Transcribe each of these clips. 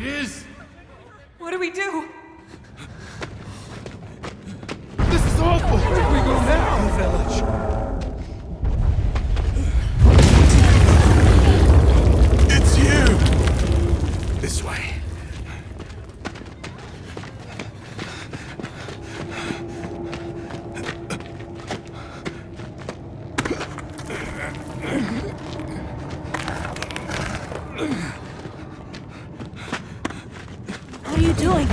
It is! What do we do? This is awful! Where do we go now? The village. It's you! This way. What are you doing?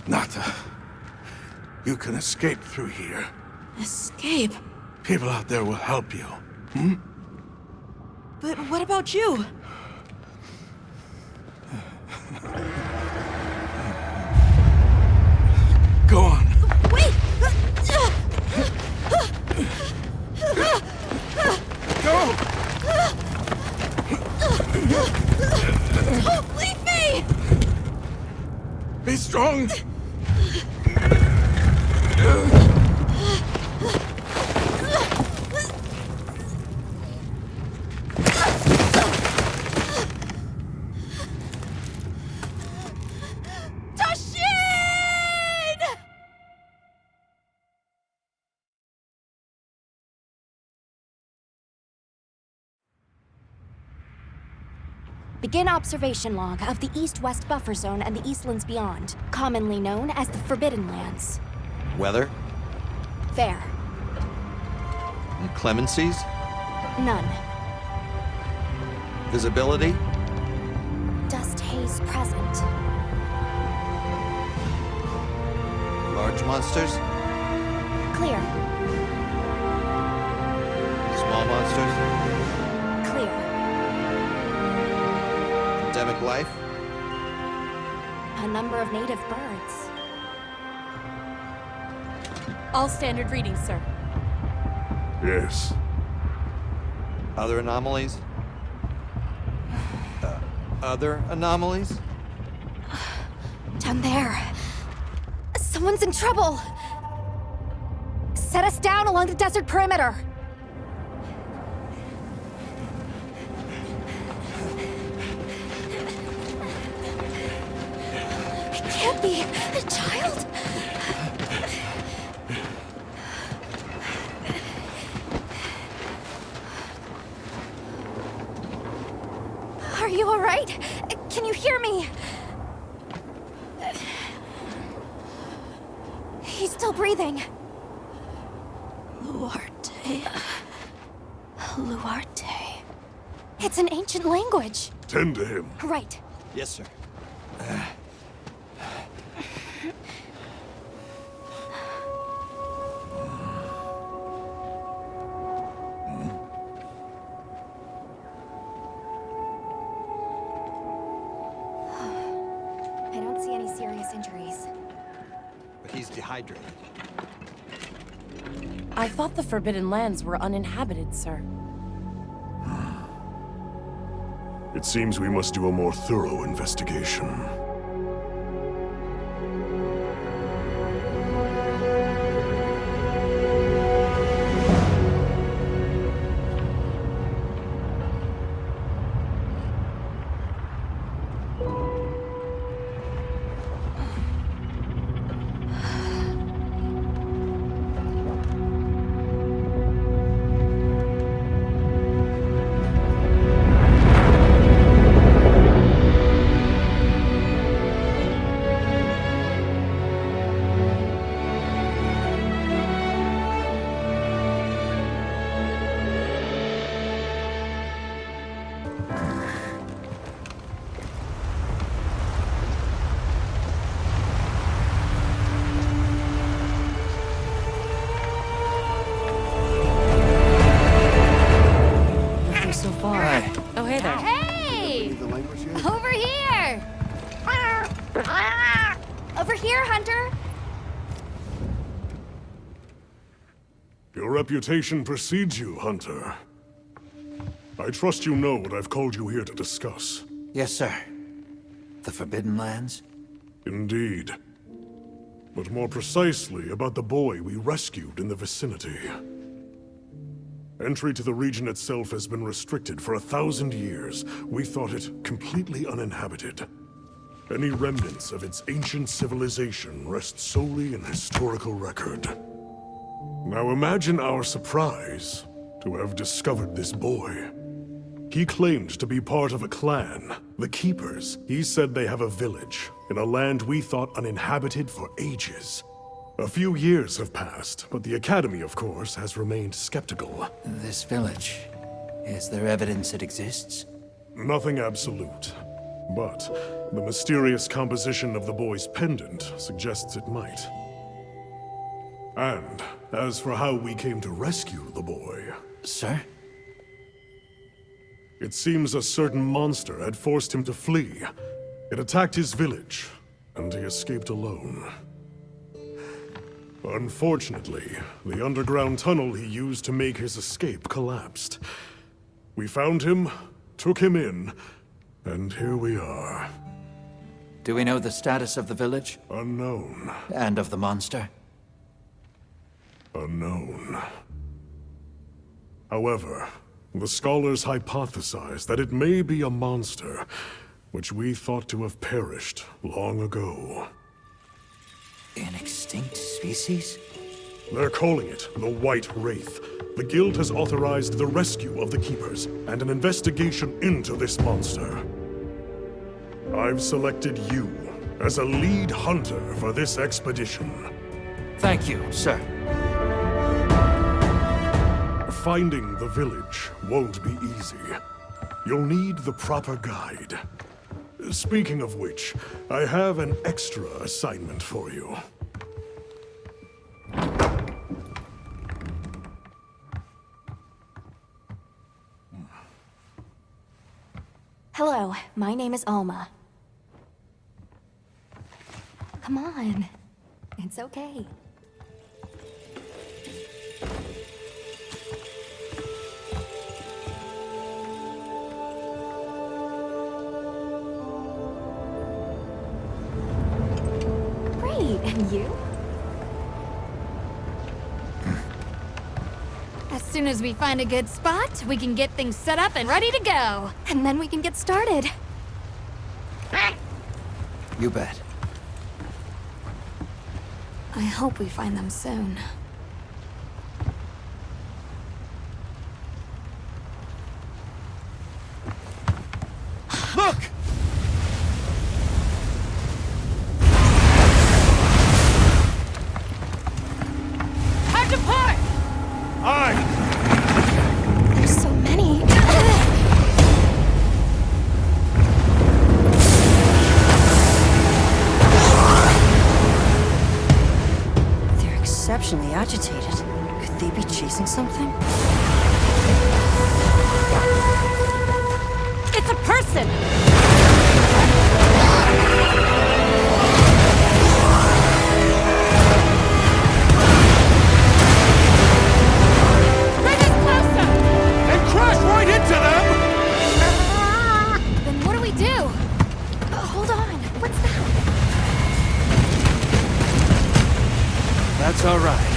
Nata, you can escape through here. Escape? People out there will help you. But what about you? Go on. Wait! Go! Don't leave me! Be strong! Begin observation log of the East-West buffer zone and the Eastlands beyond, commonly known as the Forbidden Lands. Weather? Fair. Inclemencies? None. Visibility? Dust haze present. Large monsters? Clear. Small monsters? Clear. Endemic life? A number of native birds. All standard readings, sir. Yes. Other anomalies? Other anomalies? Down there. Someone's in trouble. Set us down along the desert perimeter. It can't be a child. Are you all right? Can you hear me? He's still breathing. Luarte. Luarte. It's an ancient language. Tend to him. Right. Yes, sir. I don't see any serious injuries. But he's dehydrated. I thought the Forbidden Lands were uninhabited, sir. It seems we must do a more thorough investigation. So far. Hi. Oh, hey there. Hey! The language yet? Over here! Over here, Hunter! Your reputation precedes you, Hunter. I trust you know what I've called you here to discuss. Yes, sir. The Forbidden Lands? Indeed. But more precisely about the boy we rescued in the vicinity. Entry to the region itself has been restricted for 1,000 years. We thought it completely uninhabited. Any remnants of its ancient civilization rest solely in historical record. Now imagine our surprise to have discovered this boy. He claimed to be part of a clan, the Keepers. He said they have a village in a land we thought uninhabited for ages. A few years have passed, but the Academy, of course, has remained skeptical. This village. Is there evidence it exists? Nothing absolute. But the mysterious composition of the boy's pendant suggests it might. And as for how we came to rescue the boy, Sir? it seems a certain monster had forced him to flee. It attacked his village, and he escaped alone. Unfortunately, the underground tunnel he used to make his escape collapsed. We found him, took him in, and here we are. Do we know the status of the village? Unknown. And of the monster? Unknown. However, the scholars hypothesize that it may be a monster, which we thought to have perished long ago. An extinct species? They're calling it the White Wraith. The Guild has authorized the rescue of the Keepers and an investigation into this monster. I've selected you as a lead hunter for this expedition. Thank you, sir. Finding the village won't be easy. You'll need the proper guide. Speaking of which, I have an extra assignment for you. Hello, my name is Alma. Come on. It's okay. Great, and you? As soon as we find a good spot, we can get things set up and ready to go. And then we can get started. You bet. I hope we find them soon. Look! Time to part! There's so many. They're exceptionally agitated. Could they be chasing something? It's a person! Bring us closer! And crash right into them! Then what do we do? Hold on. What's that? That's all right.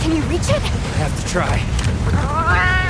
Can you reach it? I have to try. Nice! Alright!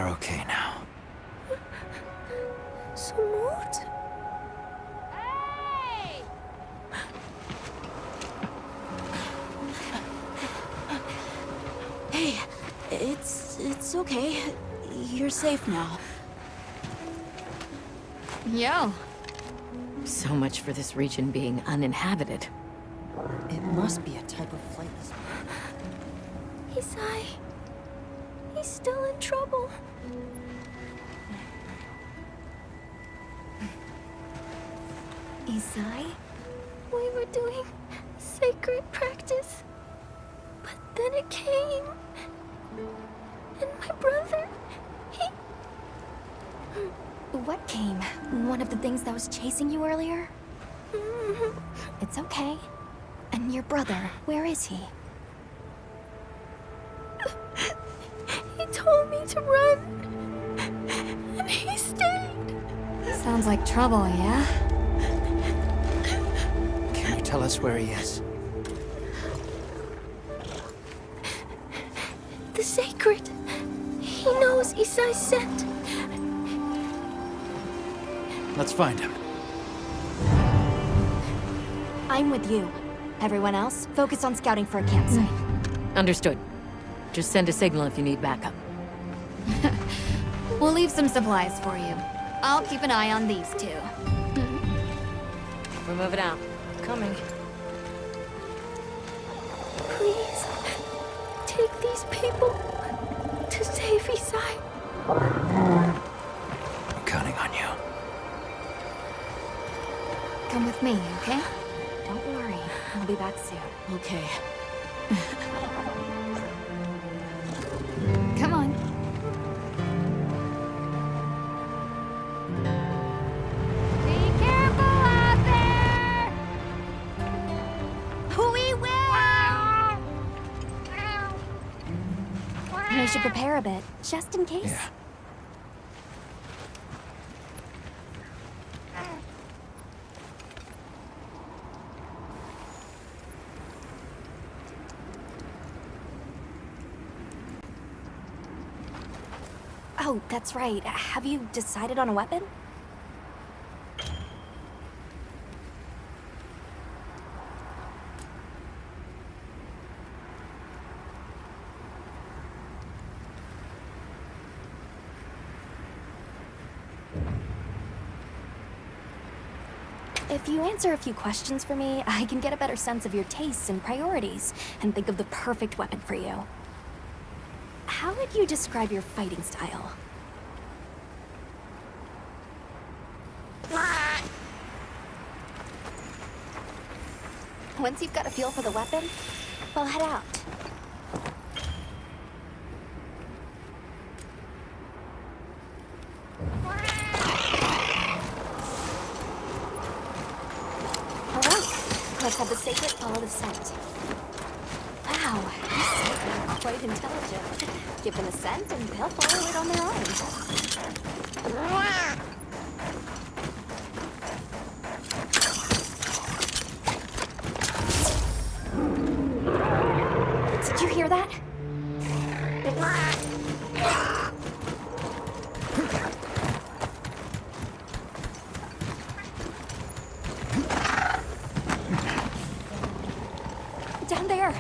They're okay now. Smooth? Hey, it's okay. You're safe now. Yo. So much for this region being uninhabited. It must be a type of flightless. Isai. He's still in trouble. Isai? We were doing sacred practice. But then it came. And my brother, he... What came? One of the things that was chasing you earlier? It's okay. And your brother, where is he? He told me to run. And he stayed. Sounds like trouble, yeah? Can you tell us where he is? The sacred. He knows Isai's scent. Let's find him. I'm with you. Everyone else, focus on scouting for a campsite. Understood. Just send a signal if you need backup. We'll leave some supplies for you. I'll keep an eye on these two. We're moving out. Coming. Please, take these people to save Isai. I'm counting on you. Come with me, okay? Don't worry, I'll be back soon. Okay. Come on. Be careful out there! We will! We should prepare a bit, just in case. Yeah. Oh, that's right. Have you decided on a weapon? If you answer a few questions for me, I can get a better sense of your tastes and priorities, and think of the perfect weapon for you. How would you describe your fighting style? Once you've got a feel for the weapon, we'll head out. All right, let's have the sacred follow the scent. Wow, these sacred are quite intelligent. Give them a scent and they'll follow it on their own. Did you hear that? Down there.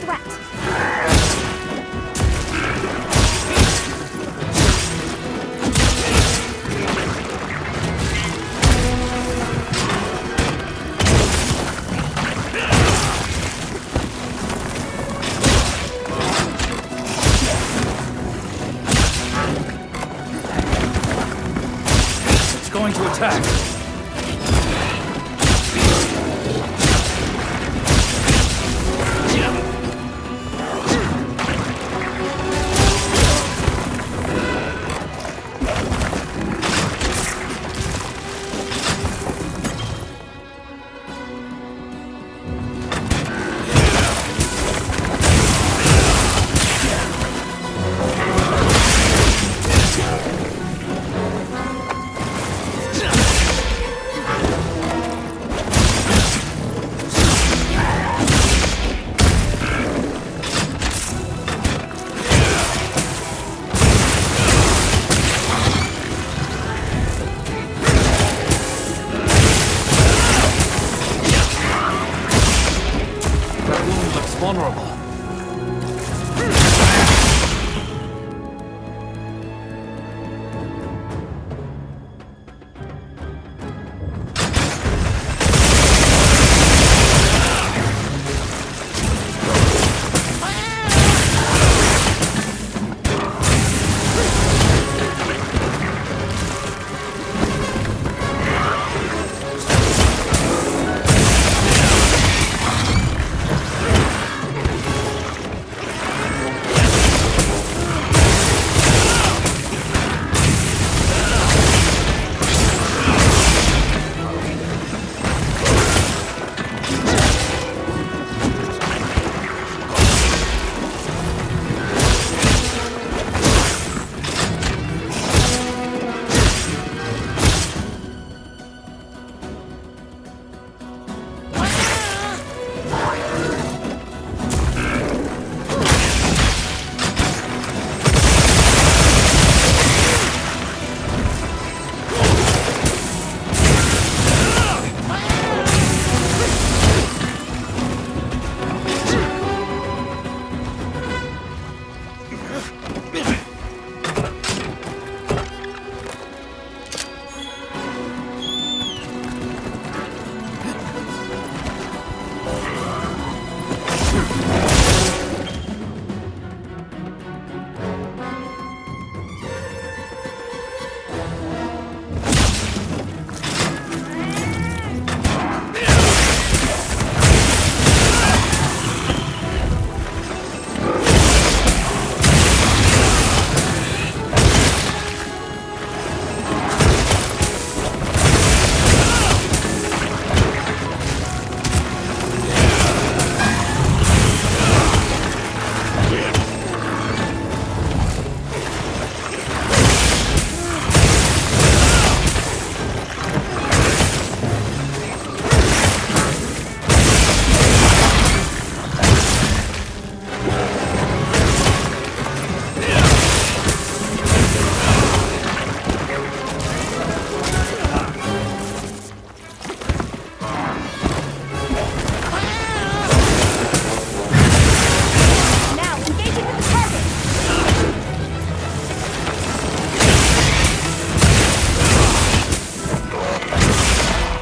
threat. It's going to attack. Vulnerable.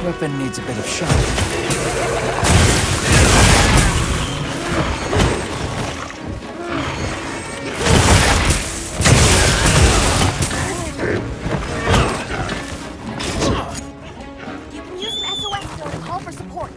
Weapon needs a bit of shock. You can use an SOS code to call for support.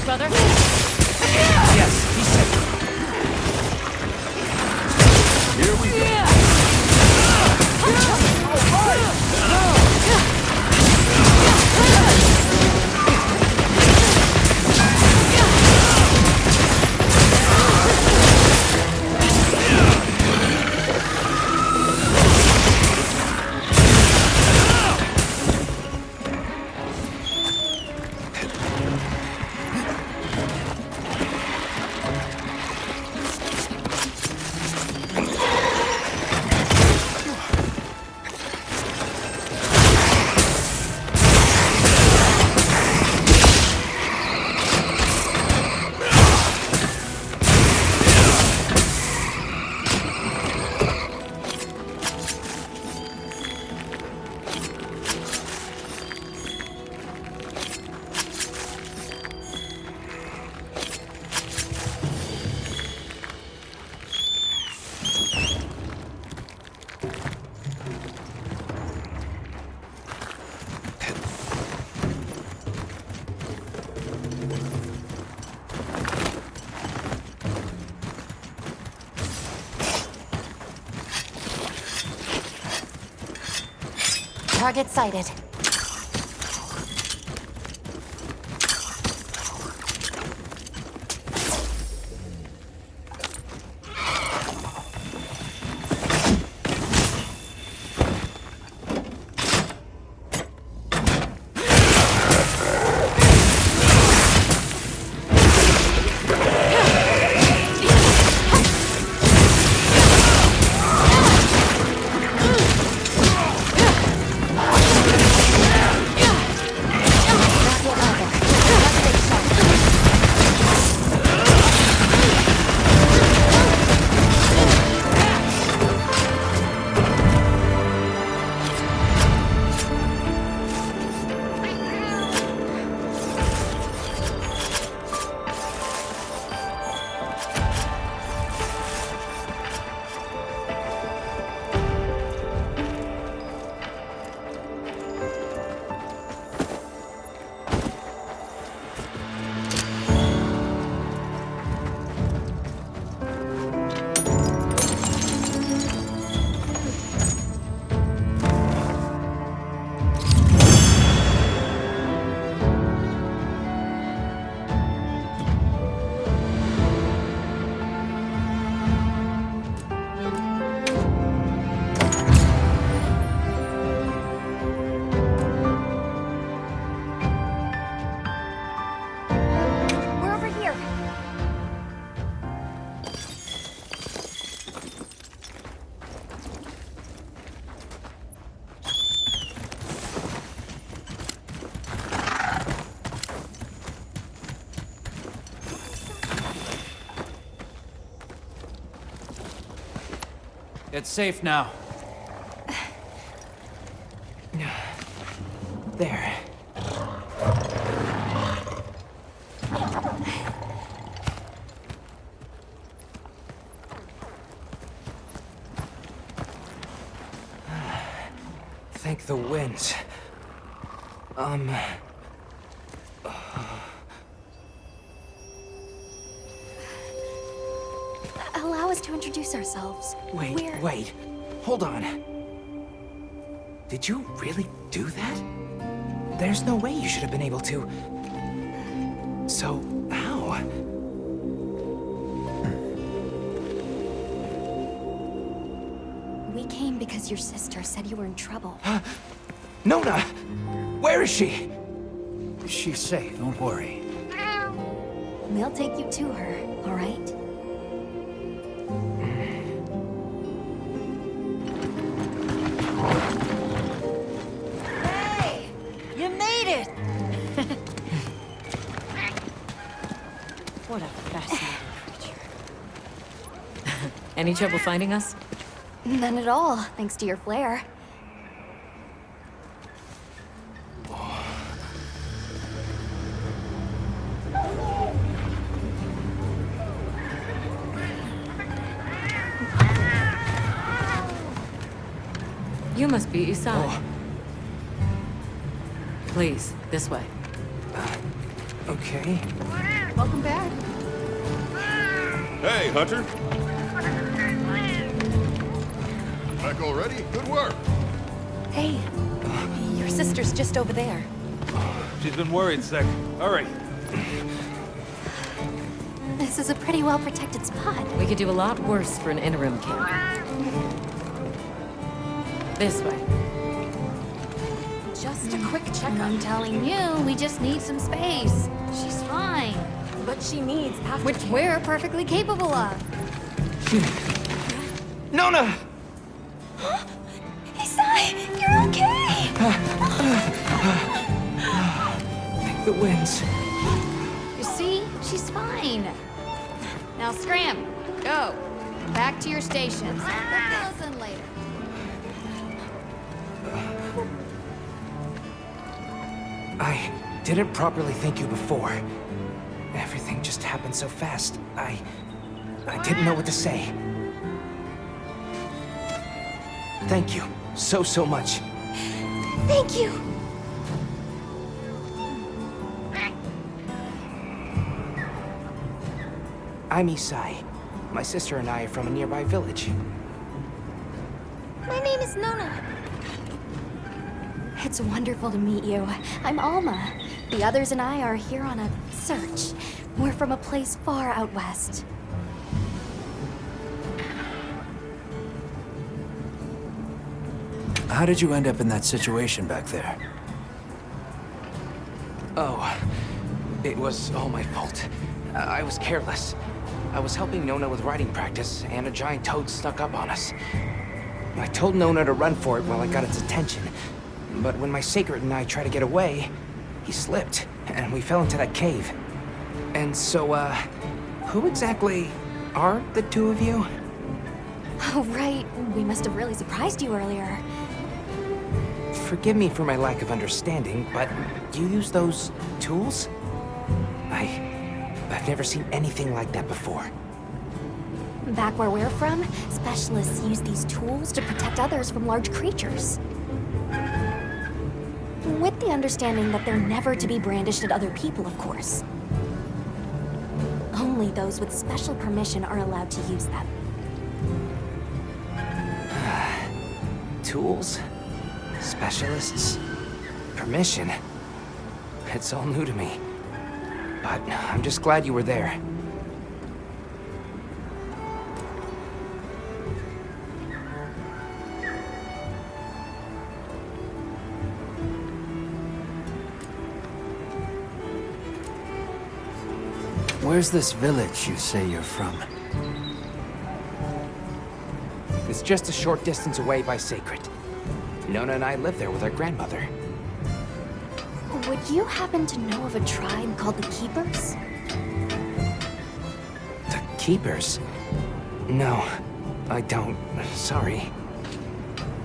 safe, brother? Yes, he's safe. Here we go. Target sighted. It's safe now. There. Thank the winds. Allow us to introduce ourselves. Wait. Hold on. Did you really do that? There's no way you should have been able to. So, how? We came because your sister said you were in trouble. Nona! Where is she? She's safe, don't worry. We'll take you to her, all right? Hey! You made it! What a fascinating creature. Any trouble finding us? None at all, thanks to your flair. You must be Isai. Oh. Please, this way. Okay. Okay. Welcome back. Hey, Hunter. Back already? Good work. Hey, your sister's just over there. She's been worried, Sec. Hurry. This is a pretty well-protected spot. We could do a lot worse for an interim camp. This way. Just a quick checkup. I'm telling you, we just need some space. She's fine. But she needs aftercare. Which we're perfectly capable of. Nona! Isai, you're okay! Thank the winds. You see? She's fine. Now scram. Go. Back to your stations. We'll fill us in later. I didn't properly thank you before. Everything just happened so fast. I didn't know what to say. Thank you so much. Thank you! I'm Isai. My sister and I are from a nearby village. My name is Nona. It's wonderful to meet you. I'm Alma. The others and I are here on a search. We're from a place far out west. How did you end up in that situation back there? Oh, it was all my fault. I was careless. I was helping Nona with writing practice, and a giant toad snuck up on us. I told Nona to run for it while I got its attention. But when my sacred and I tried to get away, he slipped, and we fell into that cave. And so, who exactly are the two of you? Oh, right. We must have really surprised you earlier. Forgive me for my lack of understanding, but you use those tools? I've never seen anything like that before. Back where we're from, specialists use these tools to protect others from large creatures. With the understanding that they're never to be brandished at other people, of course. Only those with special permission are allowed to use them. Tools? Specialists? Permission? It's all new to me. But I'm just glad you were there. Where's this village you say you're from? It's just a short distance away by Sacred. Nona and I live there with our grandmother. Would you happen to know of a tribe called the Keepers? The Keepers? No, I don't. Sorry.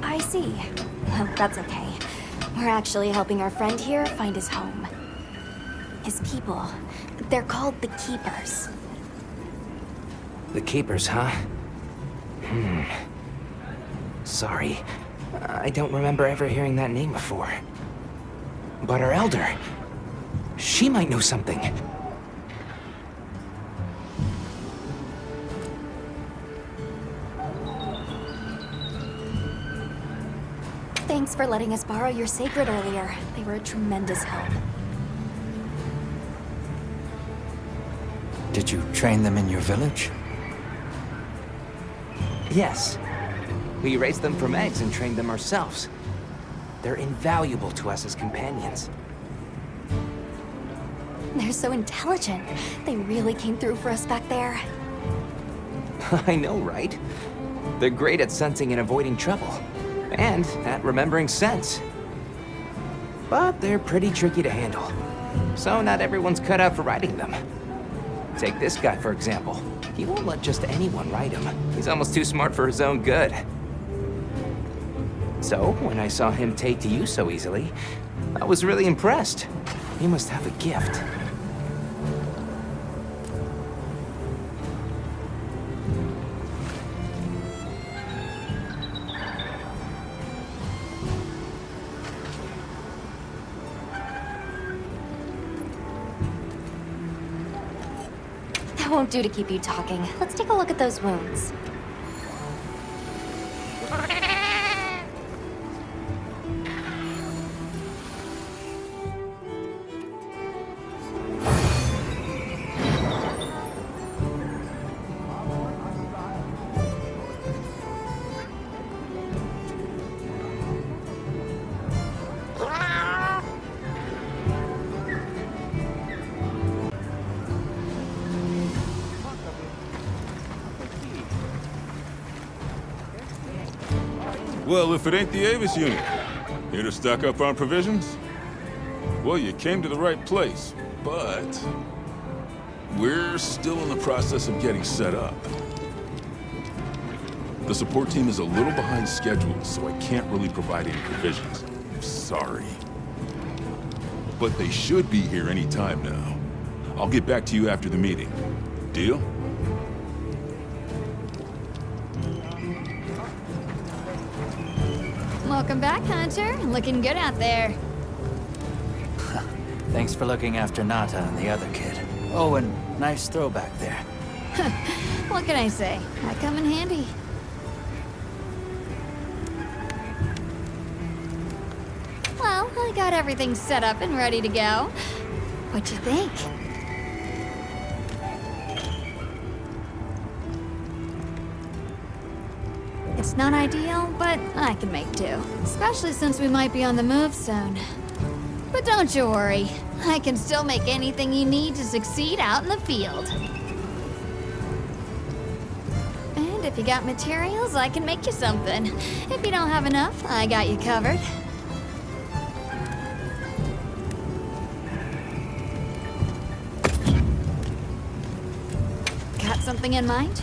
I see. Well, that's okay. We're actually helping our friend here find his home. His people. They're called the Keepers. The Keepers, huh? Sorry. I don't remember ever hearing that name before. But our elder... she might know something. Thanks for letting us borrow your sacred earlier. They were a tremendous help. Did you train them in your village? Yes. We raised them from eggs and trained them ourselves. They're invaluable to us as companions. They're so intelligent. They really came through for us back there. I know, right? They're great at sensing and avoiding trouble. And at remembering scents. But they're pretty tricky to handle. So not everyone's cut out for riding them. Take this guy, for example. He won't let just anyone ride him. He's almost too smart for his own good. So, when I saw him take to you so easily, I was really impressed. He must have a gift. That won't do to keep you talking. Let's take a look at those wounds. Well, if it ain't the Avis unit, here to stock up on provisions? Well, you came to the right place, but we're still in the process of getting set up. The support team is a little behind schedule, so I can't really provide any provisions. Sorry. But they should be here any time now. I'll get back to you after the meeting. Deal? Welcome back, Hunter. Looking good out there. Thanks for looking after Nata and the other kid. Oh, and nice throwback there. What can I say? I come in handy. Well, I got everything set up and ready to go. What'd you think? It's not ideal, but I can make do. Especially since we might be on the move soon. But don't you worry. I can still make anything you need to succeed out in the field. And if you got materials, I can make you something. If you don't have enough, I got you covered. Got something in mind?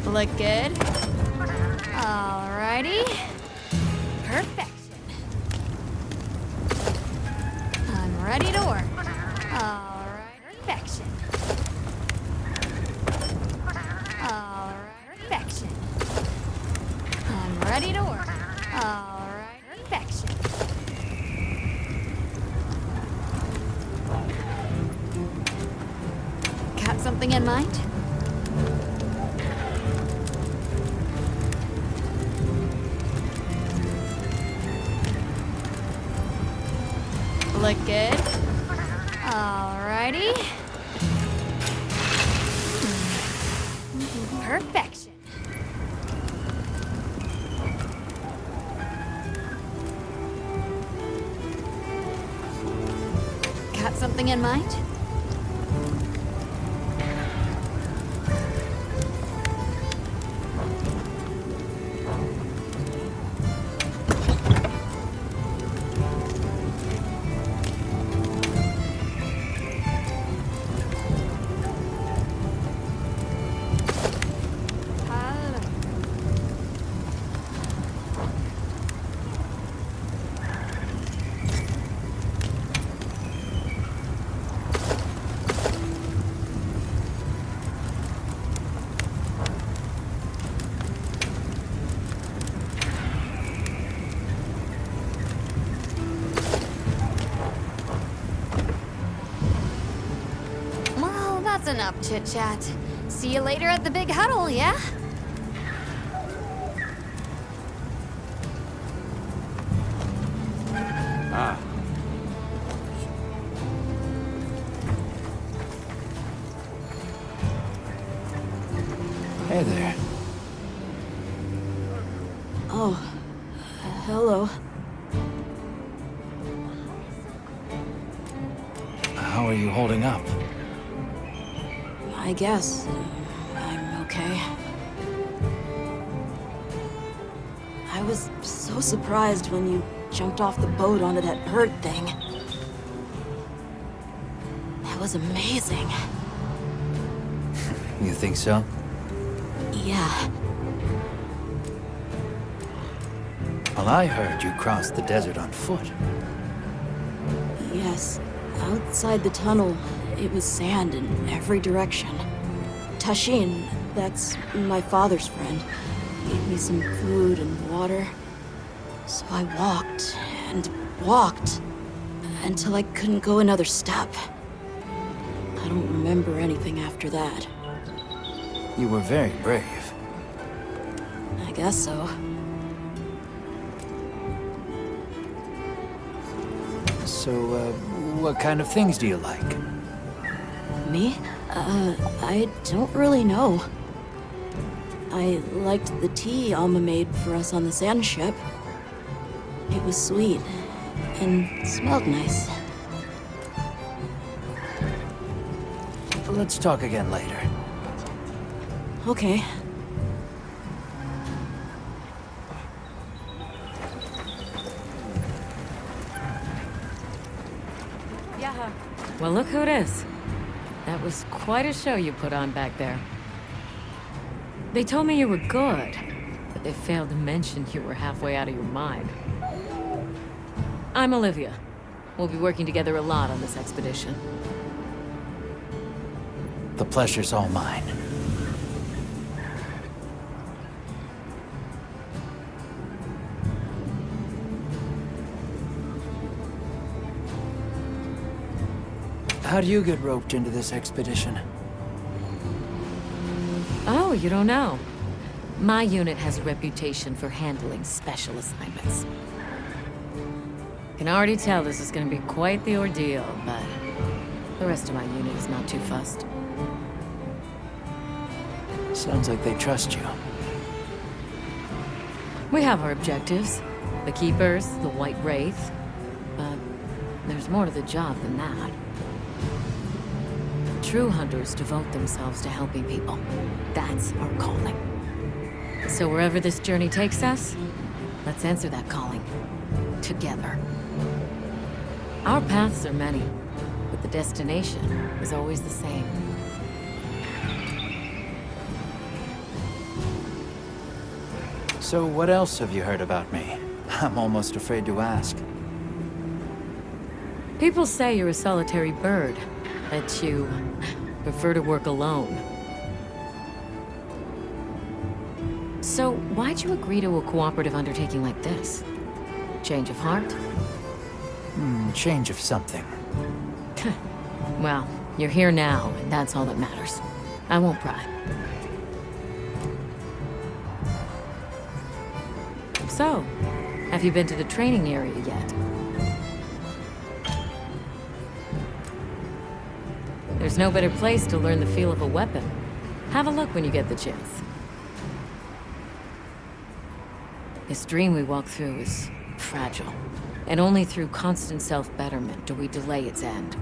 Look good. Alrighty. Perfection. I'm ready to work. Alright, perfection. Alright, perfection. I'm ready to work. Alright, perfection. Got something in mind? Look good. Alrighty. Perfection. Got something in mind? Enough chit-chat. See you later at the big huddle, yeah? Ah. Hey there. Oh, hello. How are you holding up? I guess I'm okay. I was so surprised when you jumped off the boat onto that bird thing. That was amazing. You think so? Yeah. Well, I heard you crossed the desert on foot. Yes. Outside the tunnel, it was sand in every direction. Tashin, that's my father's friend, gave me some food and water. So I walked and walked until I couldn't go another step. I don't remember anything after that. You were very brave. I guess so. So, what kind of things do you like? Me? I don't really know. I liked the tea Alma made for us on the sand ship. It was sweet and smelled nice. Let's talk again later. Okay. Yeah. Well, look who it is. That was quite a show you put on back there. They told me you were good, but they failed to mention you were halfway out of your mind. I'm Olivia. We'll be working together a lot on this expedition. The pleasure's all mine. How do you get roped into this expedition? Oh, you don't know? My unit has a reputation for handling special assignments. Can already tell this is gonna be quite the ordeal, but the rest of my unit is not too fussed. Sounds like they trust you. We have our objectives. The Keepers, the White Wraith. But there's more to the job than that. True hunters devote themselves to helping people. That's our calling. So wherever this journey takes us, let's answer that calling. Together. Our paths are many, but the destination is always the same. So what else have you heard about me? I'm almost afraid to ask. People say you're a solitary bird, that you prefer to work alone. So why'd you agree to a cooperative undertaking like this? Change of heart? Change of something. Well, you're here now, and that's all that matters. I won't pry. So, have you been to the training area yet? There's no better place to learn the feel of a weapon. Have a look when you get the chance. This dream we walk through is fragile, and only through constant self-betterment do we delay its end.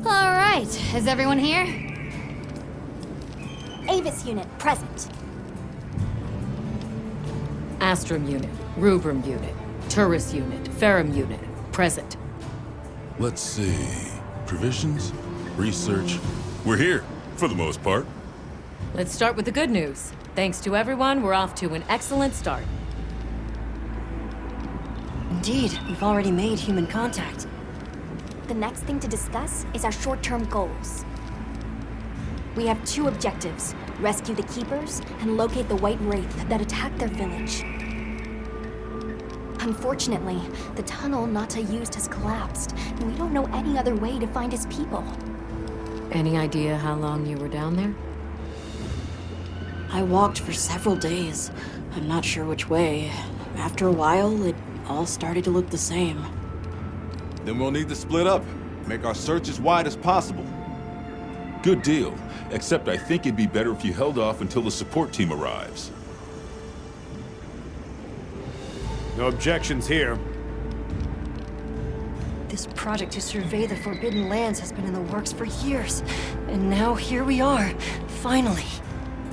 All right, is everyone here? Avis unit, present. Astrum unit, Rubrum unit, Turris unit, Ferrum unit, present. Let's see. Provisions? Research? We're here, for the most part. Let's start with the good news. Thanks to everyone, we're off to an excellent start. Indeed, we've already made human contact. The next thing to discuss is our short-term goals. We have two objectives: rescue the Keepers and locate the White Wraith that attacked their village. Unfortunately, the tunnel Nata used has collapsed, and we don't know any other way to find his people. Any idea how long you were down there? I walked for several days. I'm not sure which way. After a while, it all started to look the same. Then we'll need to split up. Make our search as wide as possible. Good deal. Except I think it'd be better if you held off until the support team arrives. No objections here. This project to survey the Forbidden Lands has been in the works for years. And now here we are, finally.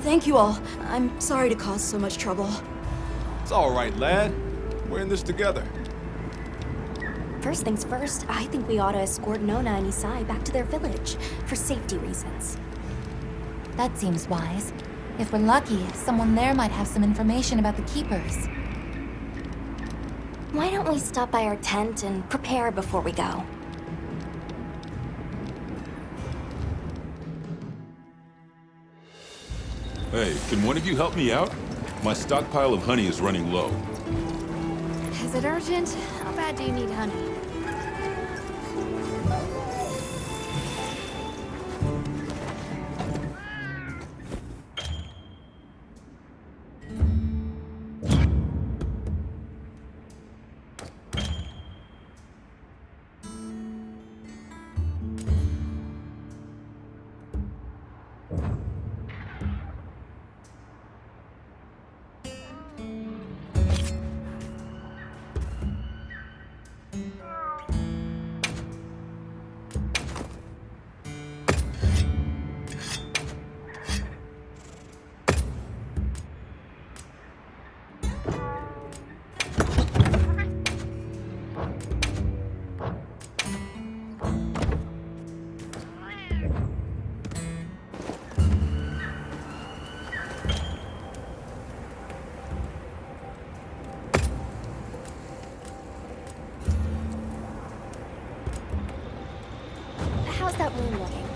Thank you all. I'm sorry to cause so much trouble. It's all right, lad. We're in this together. First things first, I think we ought to escort Nona and Isai back to their village, for safety reasons. That seems wise. If we're lucky, someone there might have some information about the Keepers. Why don't we stop by our tent and prepare before we go? Hey, can one of you help me out? My stockpile of honey is running low. Is it urgent? How bad do you need honey? How's that wound looking?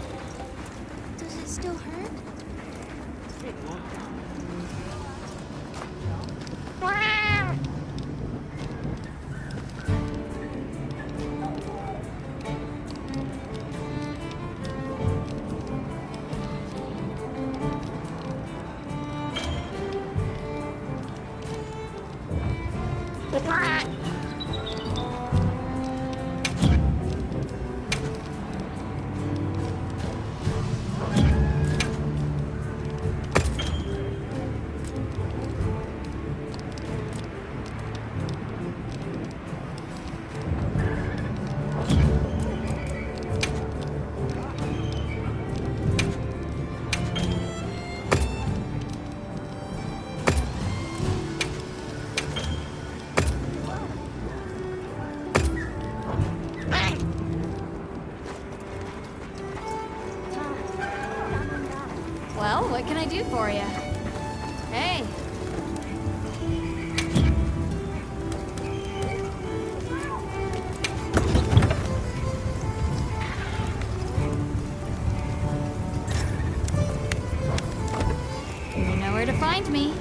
Does it still hurt? Well, what can I do for you? Hey. You know where to find me.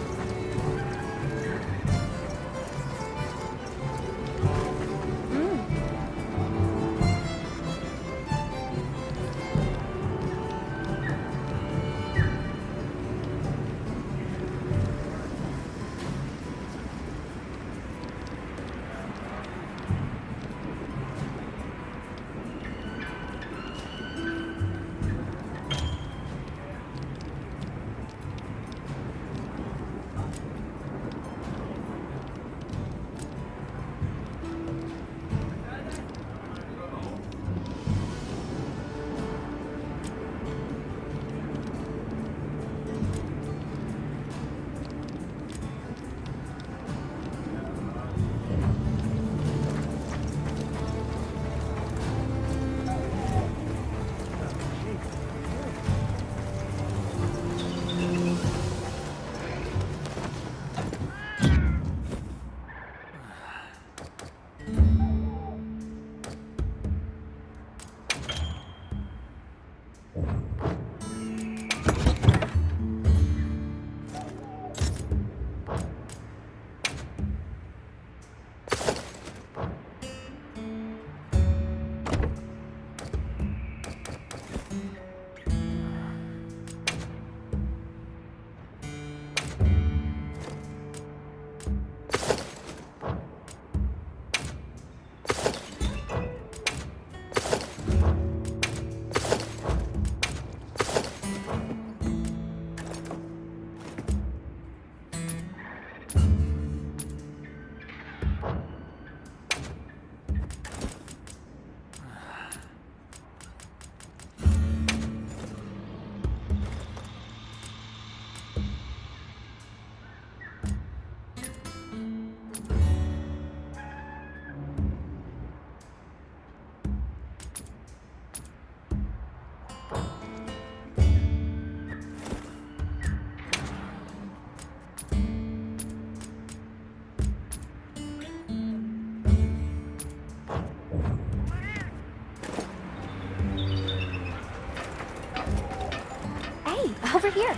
Over here.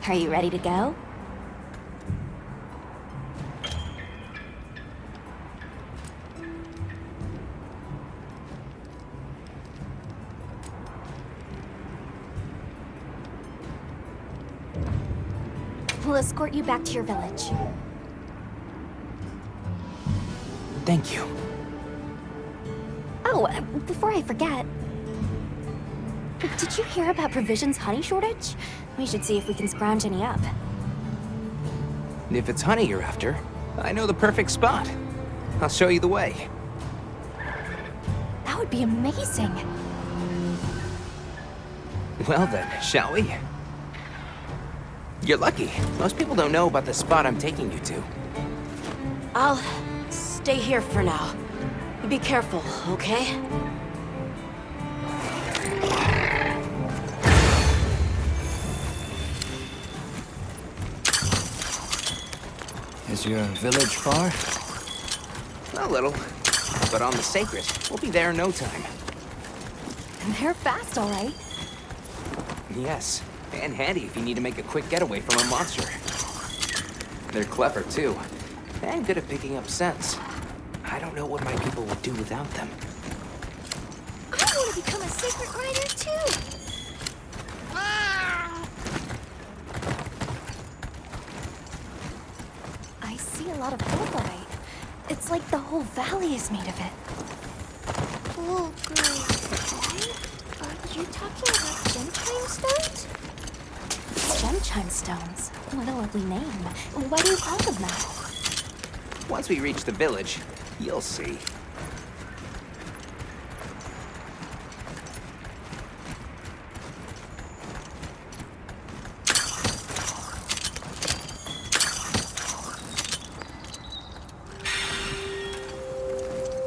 Are you ready to go? We'll escort you back to your village. Thank you. Oh, before I forget, did you hear about Provision's honey shortage? We should see if we can scrounge any up. If it's honey you're after, I know the perfect spot. I'll show you the way. That would be amazing. Well then, shall we? You're lucky. Most people don't know about the spot I'm taking you to. I'll stay here for now. You be careful, okay? Is your village far? A little. But on the sacred, we'll be there in no time. They're fast, all right. Yes, and handy if you need to make a quick getaway from a monster. They're clever, too, and good at picking up scents. I don't know what my people would do without them. I want to become a sacred rider, too. I see a lot of bulldite. It's like the whole valley is made of it. Oh, great. Are you talking about gemchime stones? Gemchime stones? What a lovely name. Why do you call them that? Once we reach the village, you'll see.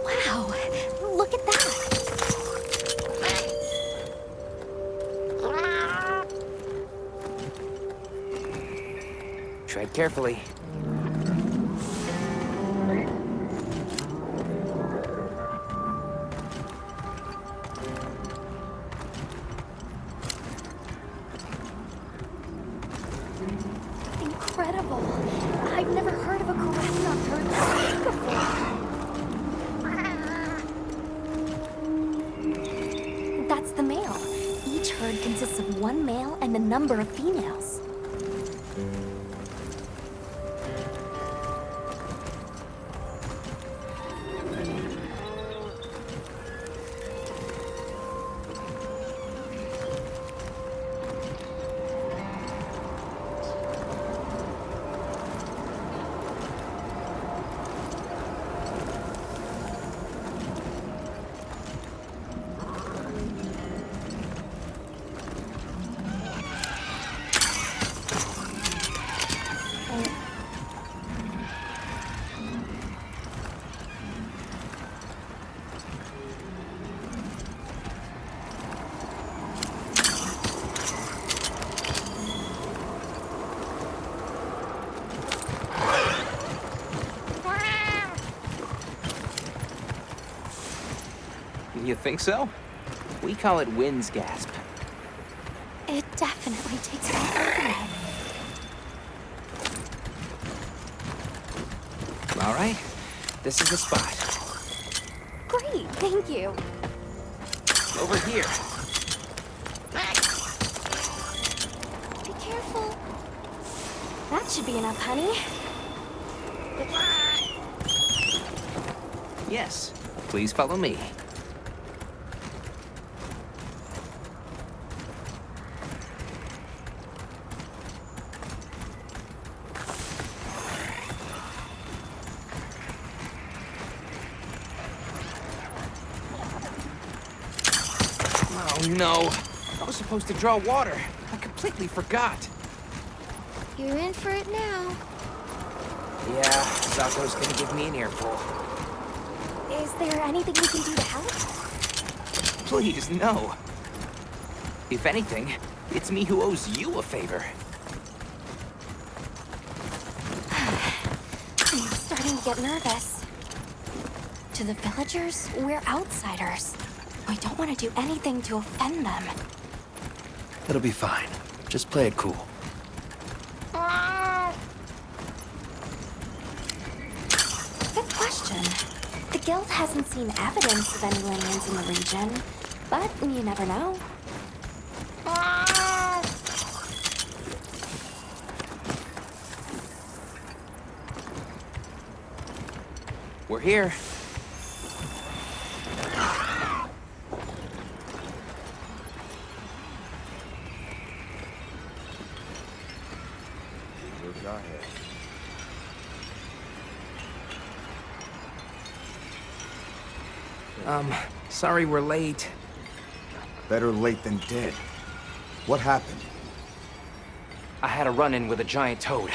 Wow, look at that. Tread carefully. Incredible. I've never heard of a Korath herd this big before. That's the male. Each herd consists of one male and a number of females. You think so? We call it wind's gasp. It definitely takes me over. All right, this is the spot. Great, thank you. Over here. Be careful. That should be enough, honey. Yes, please follow me. Oh no, I was supposed to draw water. I completely forgot. You're in for it now. Yeah, Sato's gonna give me an earful. Is there anything we can do to help? Please, no. If anything, it's me who owes you a favor. I'm starting to get nervous. To the villagers, we're outsiders. I don't want to do anything to offend them. It'll be fine. Just play it cool. Good question. The guild hasn't seen evidence of any aliens in the region, but you never know. We're here. Sorry we're late. Better late than dead. What happened? I had a run-in with a giant toad.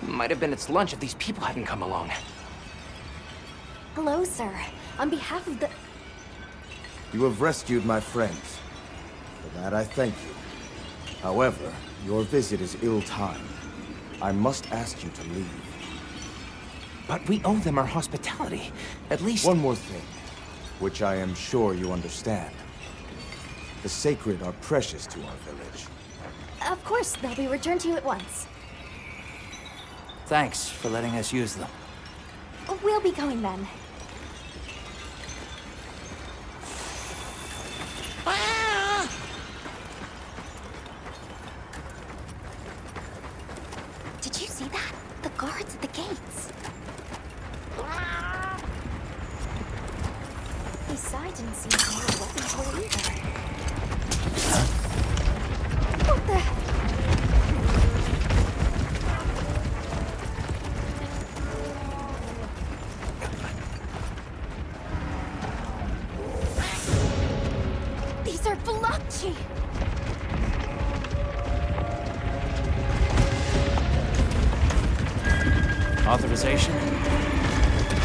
Might have been its lunch if these people hadn't come along. Hello, sir. On behalf of the... You have rescued my friends. For that I thank you. However, your visit is ill-timed. I must ask you to leave. But we owe them our hospitality. At least... One more thing, which I am sure you understand. The sacred are precious to our village. Of course, they'll be returned to you at once. Thanks for letting us use them. We'll be going then. Did you see that? The guards at the gates. Besides, didn't seem to have weapons for either. What the? These are Veloci! Authorization?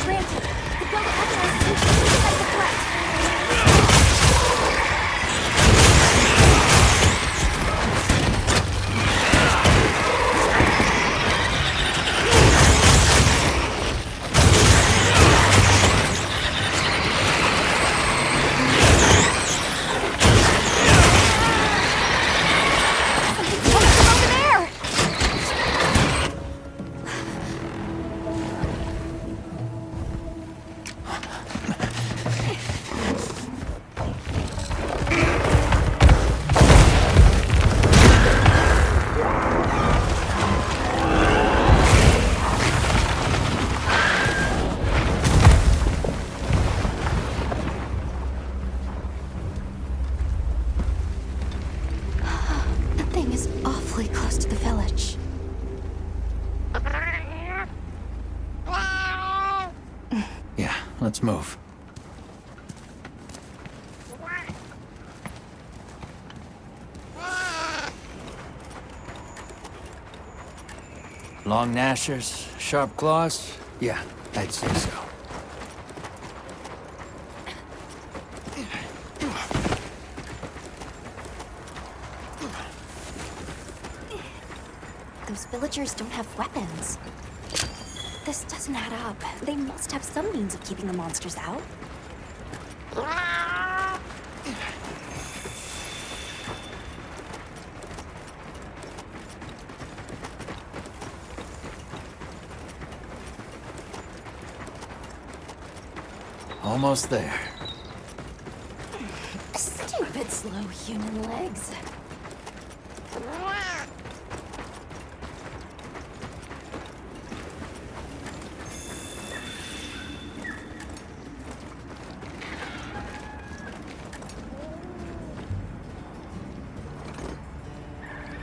Granted, the guild authorizes you to expedite the threat. Let's move. Long gnashers, sharp claws? Yeah, I'd say so. Those villagers don't have weapons. This doesn't add up. They must have some means of keeping the monsters out. Almost there. Stupid slow human legs.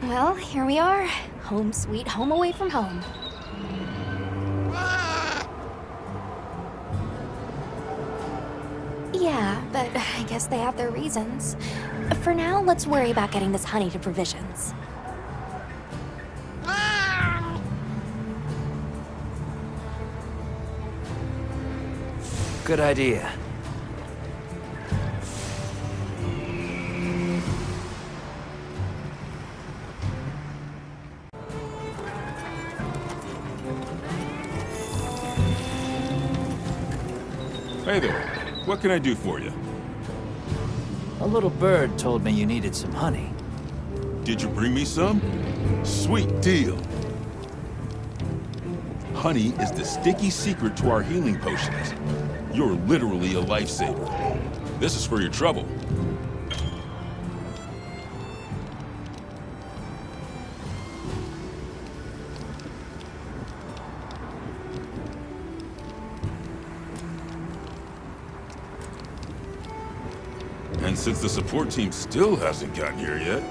Well, here we are. Home sweet home away from home. Yeah, but I guess they have their reasons. For now, let's worry about getting this honey to provisions. Good idea. Hey there. What can I do for you? A little bird told me you needed some honey. Did you bring me some? Sweet deal. Honey is the sticky secret to our healing potions. You're literally a lifesaver. This is for your trouble. And since the support team still hasn't gotten here yet,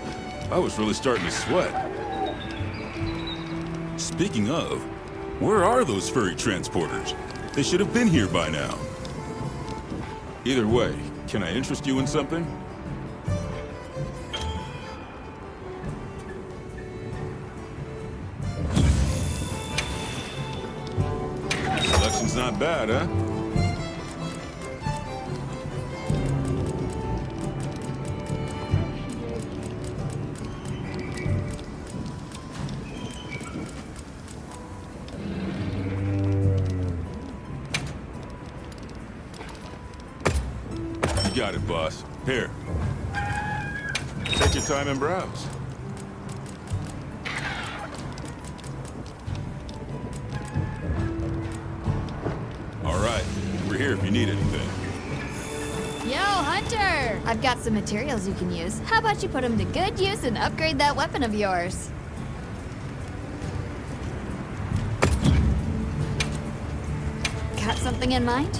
I was really starting to sweat. Speaking of, where are those furry transporters? They should have been here by now. Either way, can I interest you in something? Selection's not bad, huh? Got it, boss. Here. Take your time and browse. All right. We're here if you need anything. Yo, Hunter! I've got some materials you can use. How about you put them to good use and upgrade that weapon of yours? Got something in mind?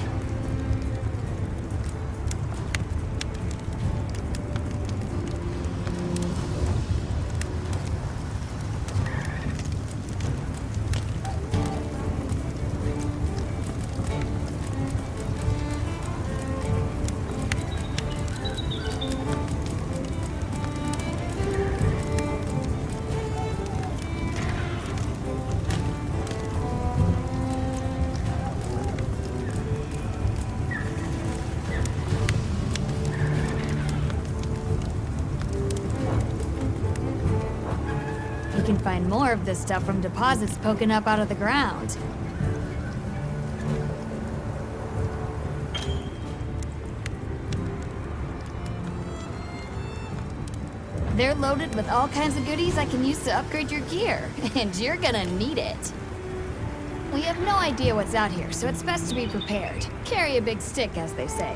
You can find more of this stuff from deposits poking up out of the ground. They're loaded with all kinds of goodies I can use to upgrade your gear, and you're gonna need it. We have no idea what's out here, so it's best to be prepared. Carry a big stick, as they say.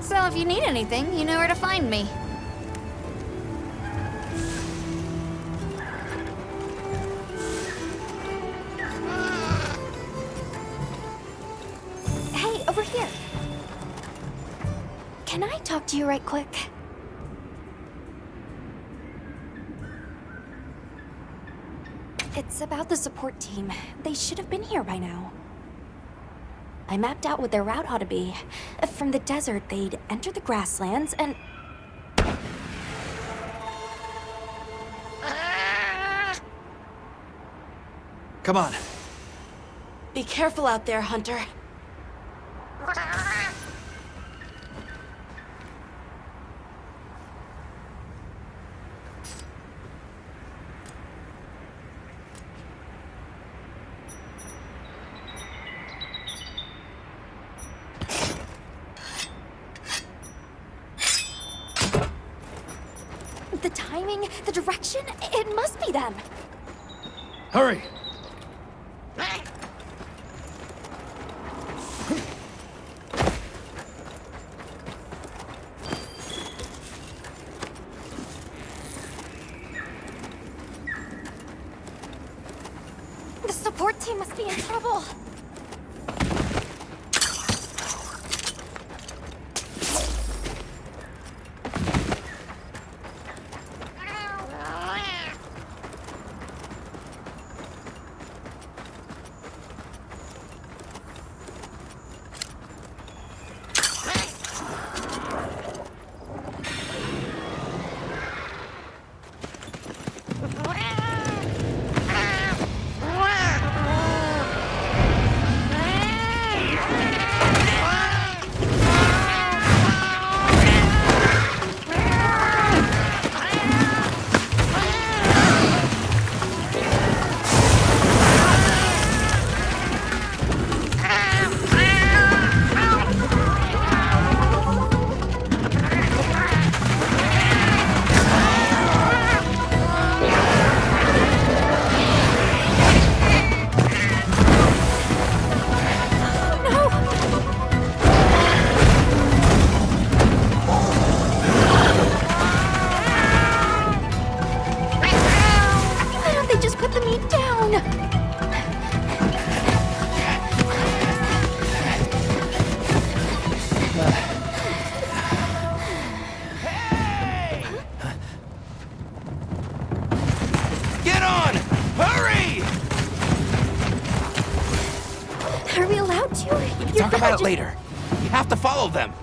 So if you need anything, you know where to find me. Hey, over here. Can I talk to you right quick? It's about the support team. They should have been here by now. I mapped out what their route ought to be. From the desert, they'd enter the grasslands and... Come on. Be careful out there, Hunter. The timing, the direction, it must be them. Hurry! The support team must be in trouble. Are we allowed to? We can talk about it later. You have to follow them.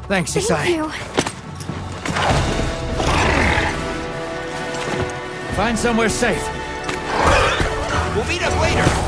Thanks, Isai. Thank you. Find somewhere safe. We'll meet up later.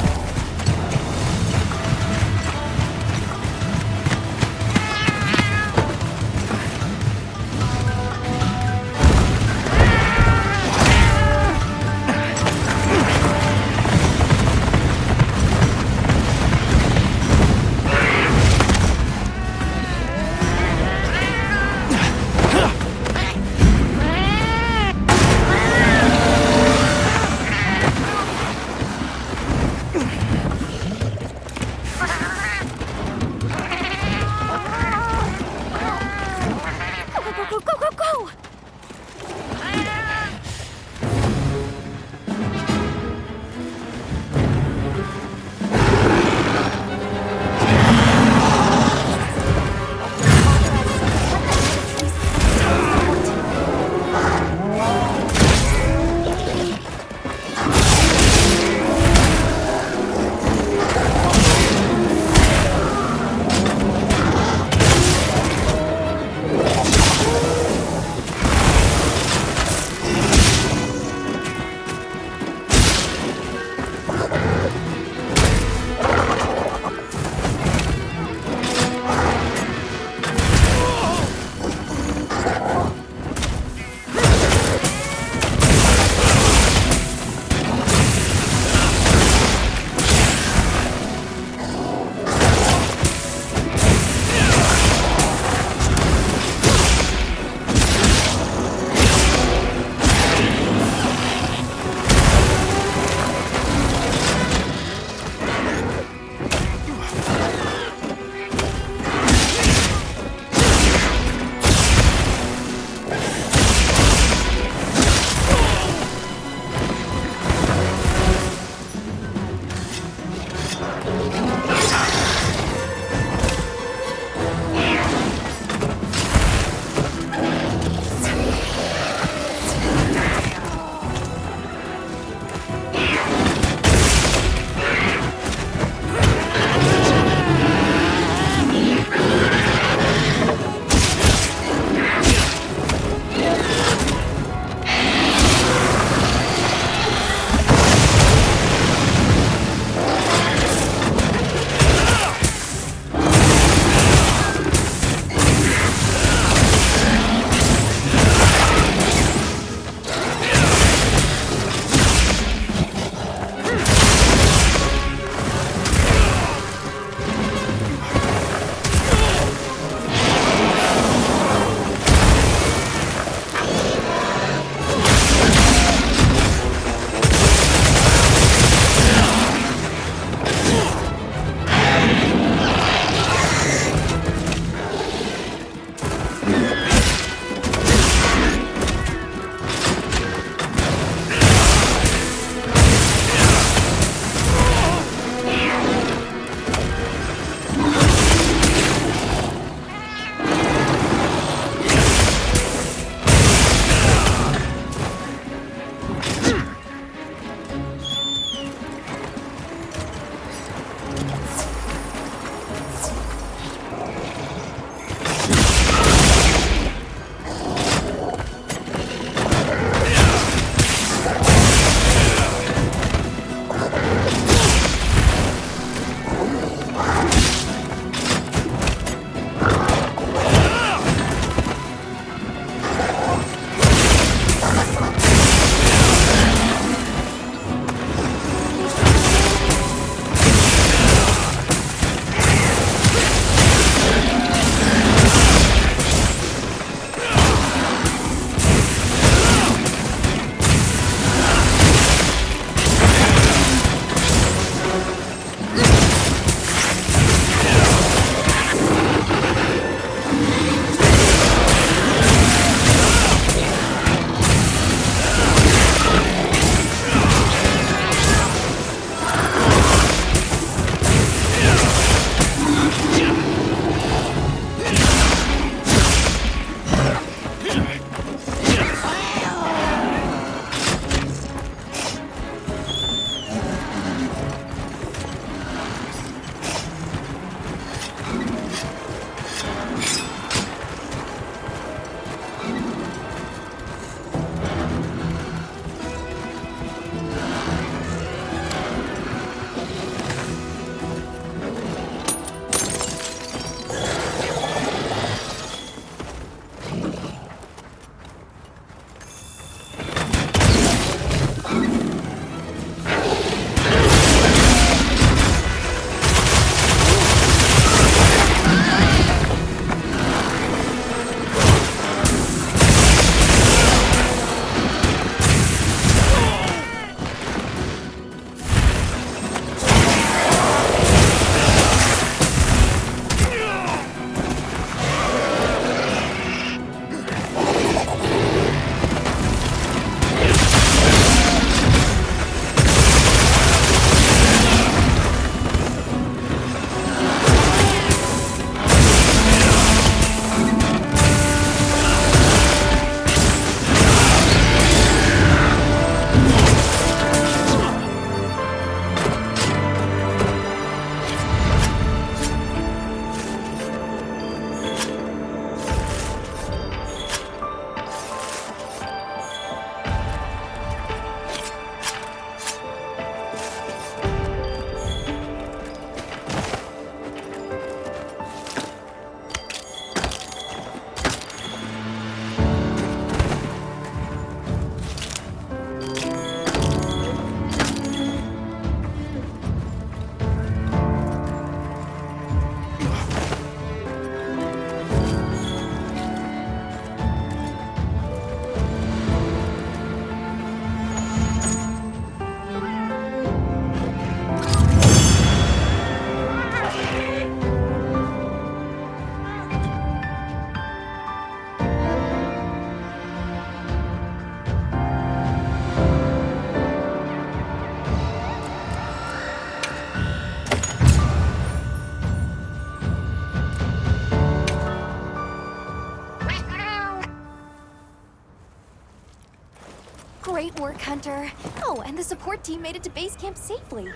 work, Hunter. Oh, and the support team made it to base camp safely.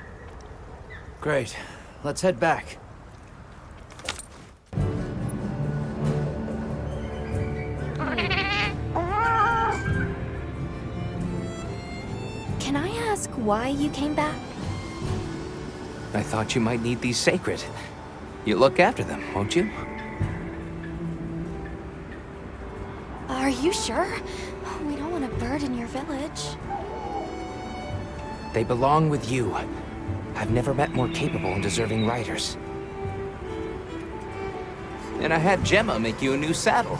Great. Let's head back. Can I ask why you came back? I thought you might need these sacred. You look after them, won't you? Are you sure? We don't want to burden your village. They belong with you. I've never met more capable and deserving riders. And I had Gemma make you a new saddle.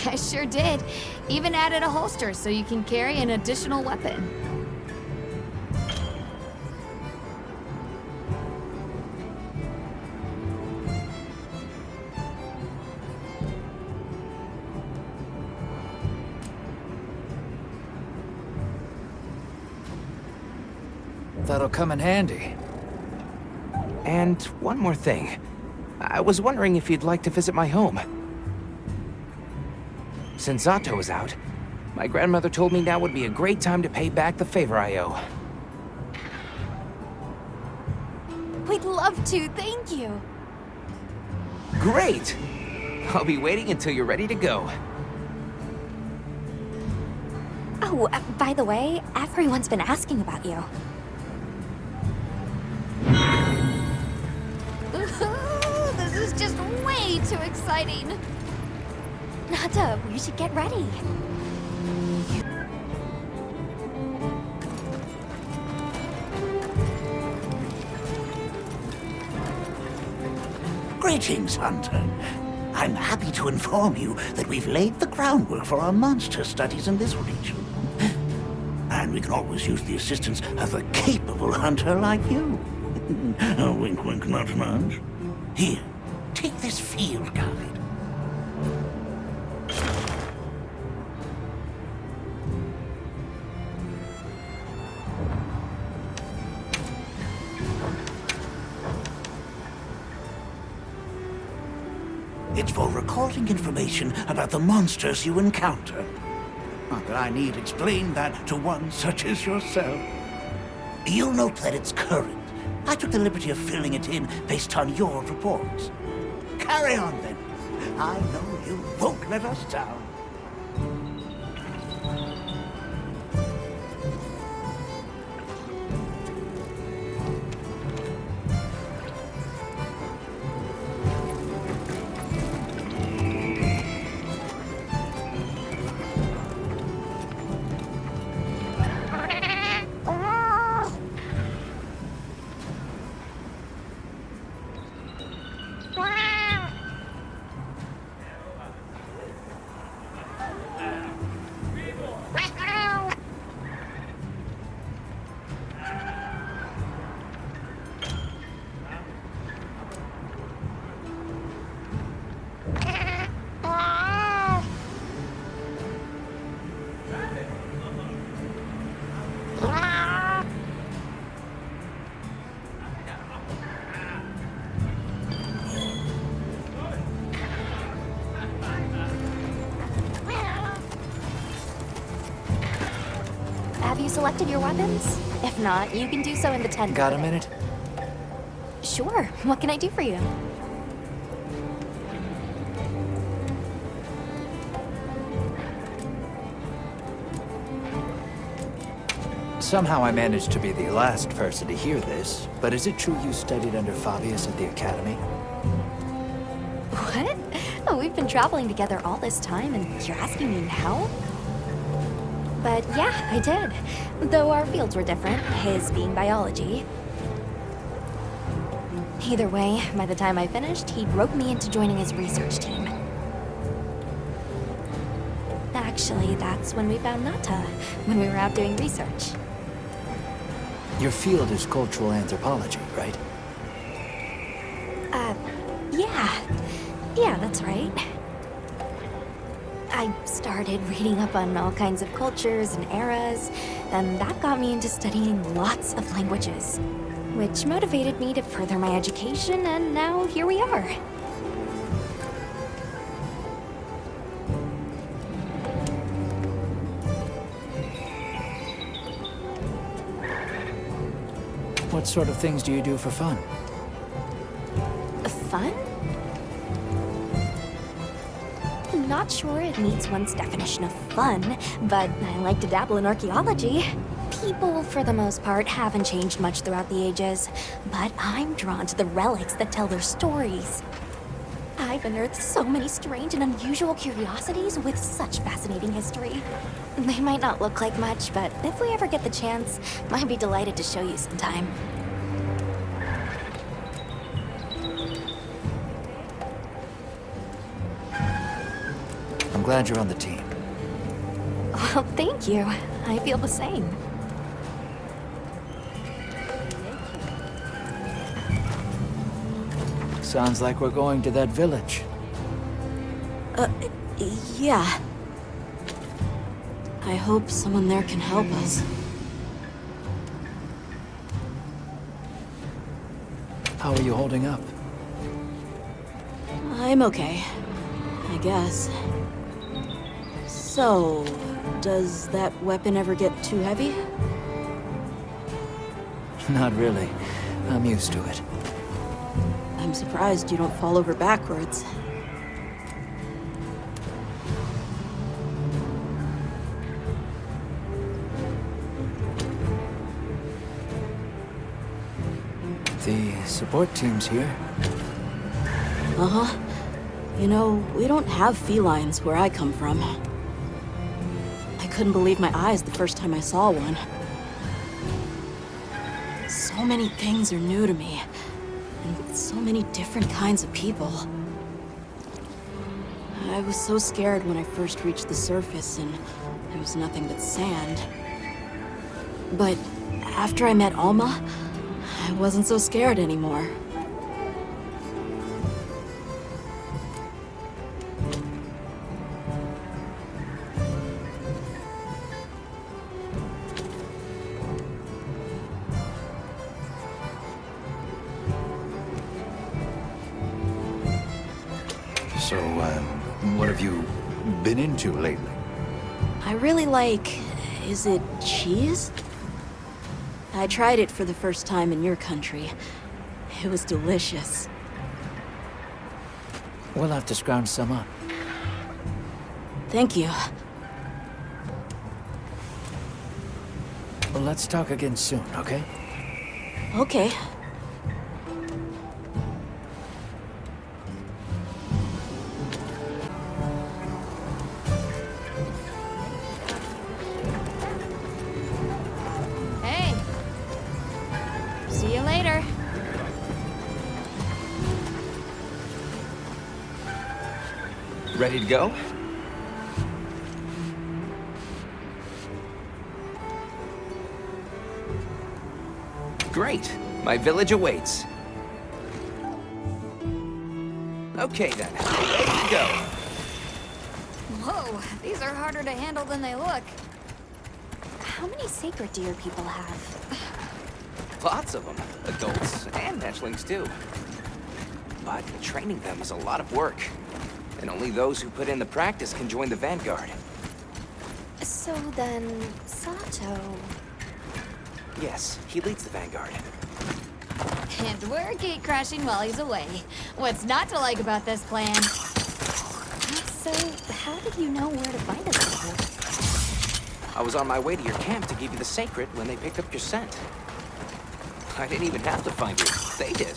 I sure did. Even added a holster so you can carry an additional weapon. That'll come in handy. And one more thing. I was wondering if you'd like to visit my home. Since Zato is out, my grandmother told me now would be a great time to pay back the favor I owe. We'd love to, thank you. Great! I'll be waiting until you're ready to go. Oh, by the way, everyone's been asking about you. Ooh, this is just way too exciting. Nata, we should get ready. Greetings, Hunter. I'm happy to inform you that we've laid the groundwork for our monster studies in this region. And we can always use the assistance of a capable hunter like you. Wink, wink, nudge, nudge. Here, take this field guide. It's for recording information about the monsters you encounter. Not that I need explain that to one such as yourself. You'll note that it's current. I took the liberty of filling it in based on your reports. Carry on, then. I know you won't let us down. Have you selected your weapons? If not, you can do so in the tent. Got a minute? Sure. What can I do for you? Somehow I managed to be the last person to hear this, but is it true you studied under Fabius at the Academy? What? Oh, we've been traveling together all this time, and you're asking me now? But yeah, I did. Though our fields were different, his being biology. Either way, by the time I finished, he'd rope me into joining his research team. Actually, that's when we found Nata, when we were out doing research. Your field is cultural anthropology, right? Yeah, that's right. I started reading up on all kinds of cultures and eras, and that got me into studying lots of languages, which motivated me to further my education, and now here we are. What sort of things do you do for fun? Fun? I'm not sure it meets one's definition of fun, but I like to dabble in archaeology. People, for the most part, haven't changed much throughout the ages, but I'm drawn to the relics that tell their stories. I've unearthed so many strange and unusual curiosities with such fascinating history. They might not look like much, but if we ever get the chance, I'd be delighted to show you sometime. I'm glad you're on the team. Well, thank you. I feel the same. Sounds like we're going to that village. Yeah. I hope someone there can help us. How are you holding up? I'm okay, I guess. So, does that weapon ever get too heavy? Not really. I'm used to it. I'm surprised you don't fall over backwards. The support team's here. Uh-huh. You know, we don't have felines where I come from. I couldn't believe my eyes the first time I saw one. So many things are new to me. And so many different kinds of people. I was so scared when I first reached the surface and there was nothing but sand. But after I met Alma, I wasn't so scared anymore. So, what have you been into lately? I really like... is it cheese? I tried it for the first time in your country. It was delicious. We'll have to scrounge some up. Thank you. Well, let's talk again soon, okay? Okay. Hey! See you later. Ready to go? Great. My village awaits. Okay then, ready to go. Whoa, these are harder to handle than they look. How many sacred deer people have? Lots of them, adults and hatchlings too. But training them is a lot of work. And only those who put in the practice can join the vanguard. So then, Sato... Yes, he leads the vanguard. And we're gate crashing while he's away. What's not to like about this plan? So, how did you know where to find us? I was on my way to your camp to give you the sacred when they picked up your scent. I didn't even have to find you. They did.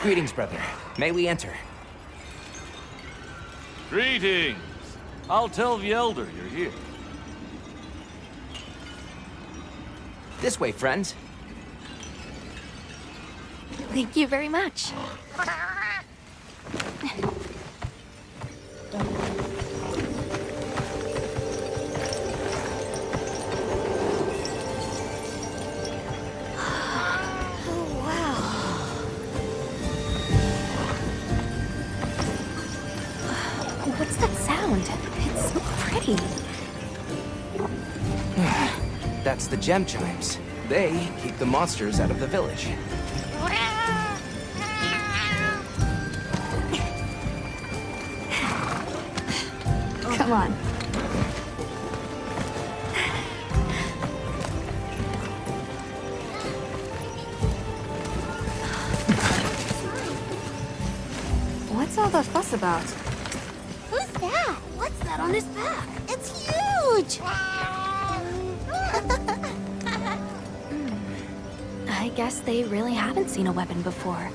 Greetings, brother. May we enter? Greetings. I'll tell the elder you're here. This way, friends. Thank you very much. key. That's the gem chimes. They keep the monsters out of the village. Come on. What's all the fuss about? Who's that? What's that on his back? It's huge! I guess they really haven't seen a weapon before.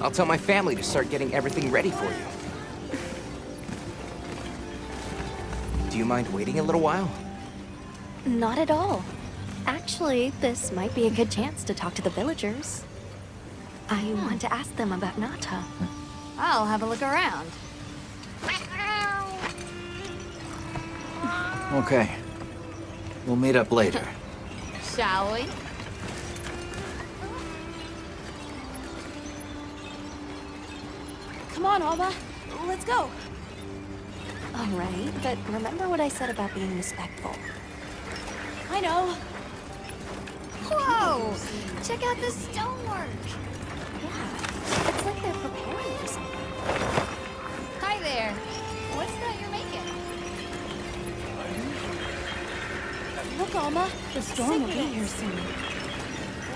I'll tell my family to start getting everything ready for you. Do you mind waiting a little while? Not at all. Actually, this might be a good chance to talk to the villagers. I want to ask them about Nata. I'll have a look around. Okay. We'll meet up later. Shall we? Come on, Alma. Let's go. All right, but remember what I said about being respectful. I know. Whoa! Check out this stonework. Yeah, it's like they're preparing for something. Hi there. What's that you're making? Look, Alma. The storm will be here soon.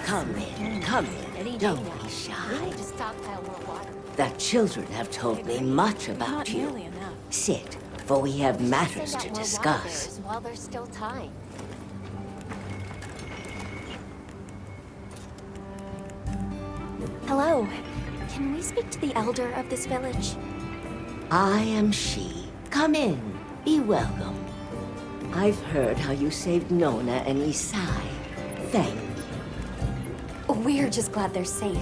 Come in, come in. Don't be shy. To stockpile more water. The children have told me much about Not you. nearly enough. Sit, for we have matters to discuss. While there's still time. Hello. Can we speak to the elder of this village? I am she. Come in. Be welcome. I've heard how you saved Nona and Isai. Thank you. We're just glad they're safe.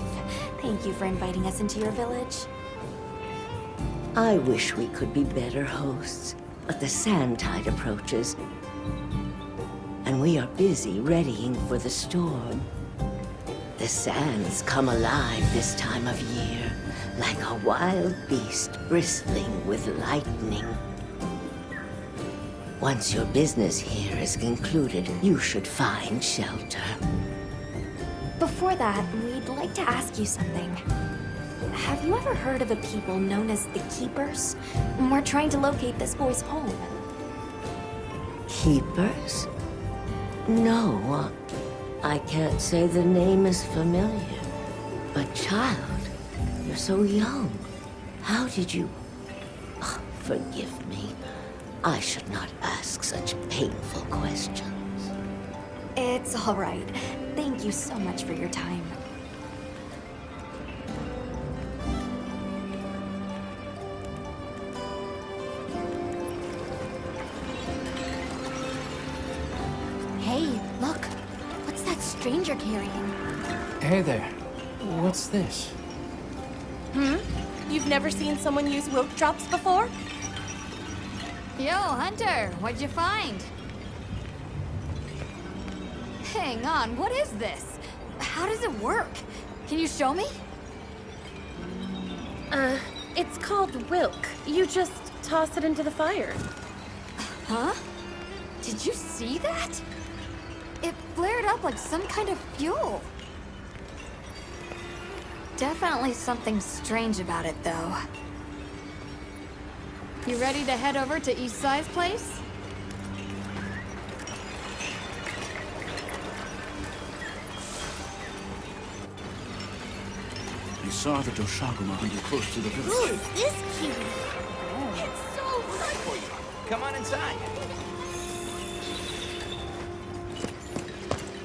Thank you for inviting us into your village. I wish we could be better hosts, but the sand tide approaches, and we are busy readying for the storm. The sands come alive this time of year, like a wild beast bristling with lightning. Once your business here is concluded, you should find shelter. Before that, we'd like to ask you something. Have you ever heard of a people known as the Keepers? We're trying to locate this boy's home. Keepers? No, I can't say the name is familiar. But child, you're so young. How did you... Oh, forgive me. I should not ask such painful questions. It's all right. Thank you so much for your time. Hey, look. What's that stranger carrying? Hey there. What's this? You've never seen someone use wilk drops before? Yo, Hunter, what'd you find? Hang on, what is this? How does it work? Can you show me? It's called wilk. You just toss it into the fire. Huh? Did you see that? It flared up like some kind of fuel. Definitely something strange about it, though. You ready to head over to Isai's place? We saw the Doshaku moving close to the Who village. is this cutie? It's so right for you. Come on inside.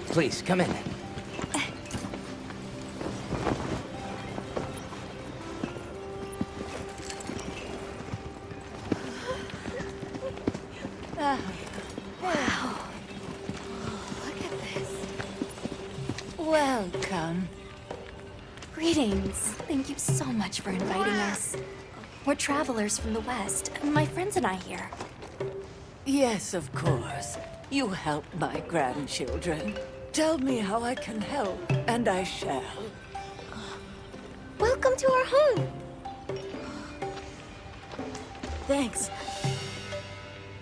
Please, come in. Wow. Look at this. Welcome. Greetings. Thank you so much for inviting us. We're travelers from the West, and my friends and I here. Yes, of course. You help my grandchildren. Tell me how I can help, and I shall. Welcome to our home. Thanks.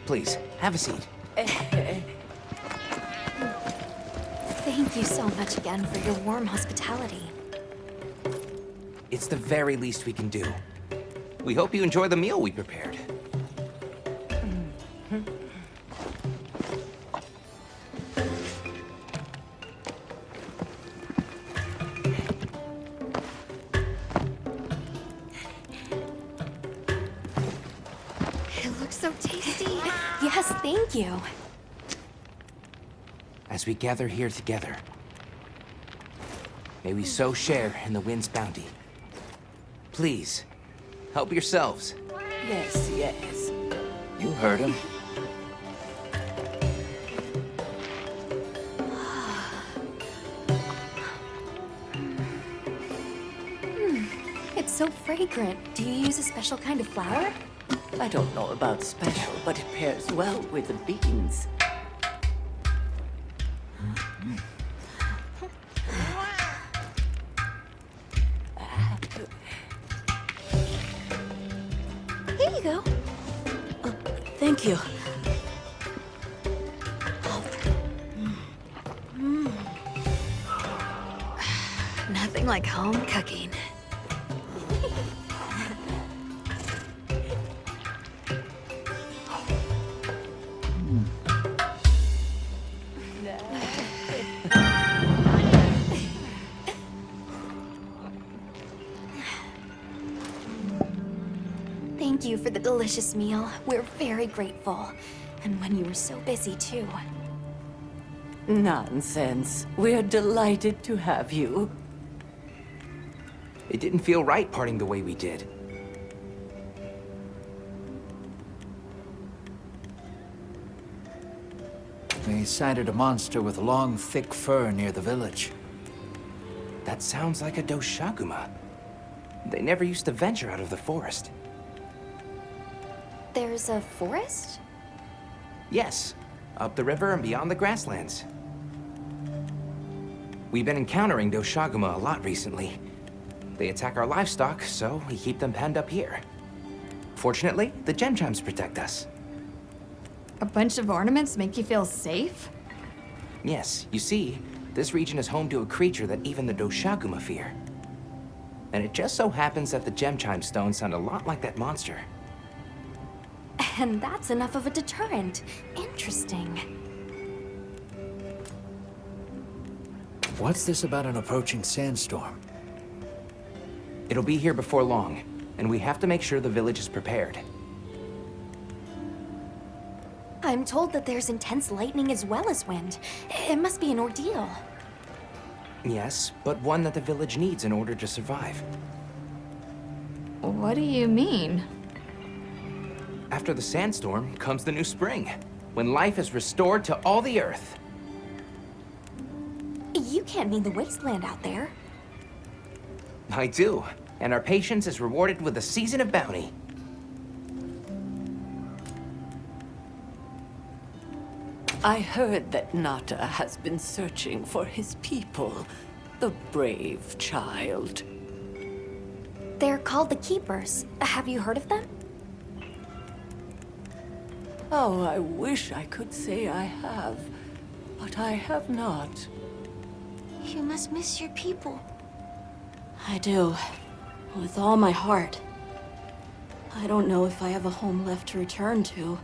Please, have a seat. Thank you so much again for your warm hospitality. It's the very least we can do. We hope you enjoy the meal we prepared. It looks so tasty. Yes, thank you. As we gather here together, may we so share in the wind's bounty. Please, help yourselves. Yes, yes. You heard him. It's so fragrant. Do you use a special kind of flour? I don't know about special, but it pairs well with the beans. Here you go. Thank you. Nothing like home cooking. Thank you for the delicious meal. We're very grateful. And when you were so busy, too. Nonsense. We're delighted to have you. It didn't feel right parting the way we did. We sighted a monster with long, thick fur near the village. That sounds like a Doshaguma. They never used to venture out of the forest. There's a forest? Yes, up the river and beyond the grasslands. We've been encountering Doshaguma a lot recently. They attack our livestock, so we keep them penned up here. Fortunately, the gem chimes protect us. A bunch of ornaments make you feel safe? Yes, you see, this region is home to a creature that even the Doshaguma fear. And it just so happens that the gem chime stones sound a lot like that monster. And that's enough of a deterrent. Interesting. What's this about an approaching sandstorm? It'll be here before long, and we have to make sure the village is prepared. I'm told that there's intense lightning as well as wind. It must be an ordeal. Yes, but one that the village needs in order to survive. What do you mean? After the sandstorm comes the new spring, when life is restored to all the earth. You can't mean the wasteland out there. I do, and our patience is rewarded with a season of bounty. I heard that Nata has been searching for his people, the brave child. They're called the Keepers. Have you heard of them? Oh, I wish I could say I have, but I have not. You must miss your people. I do. With all my heart. I don't know if I have a home left to return to,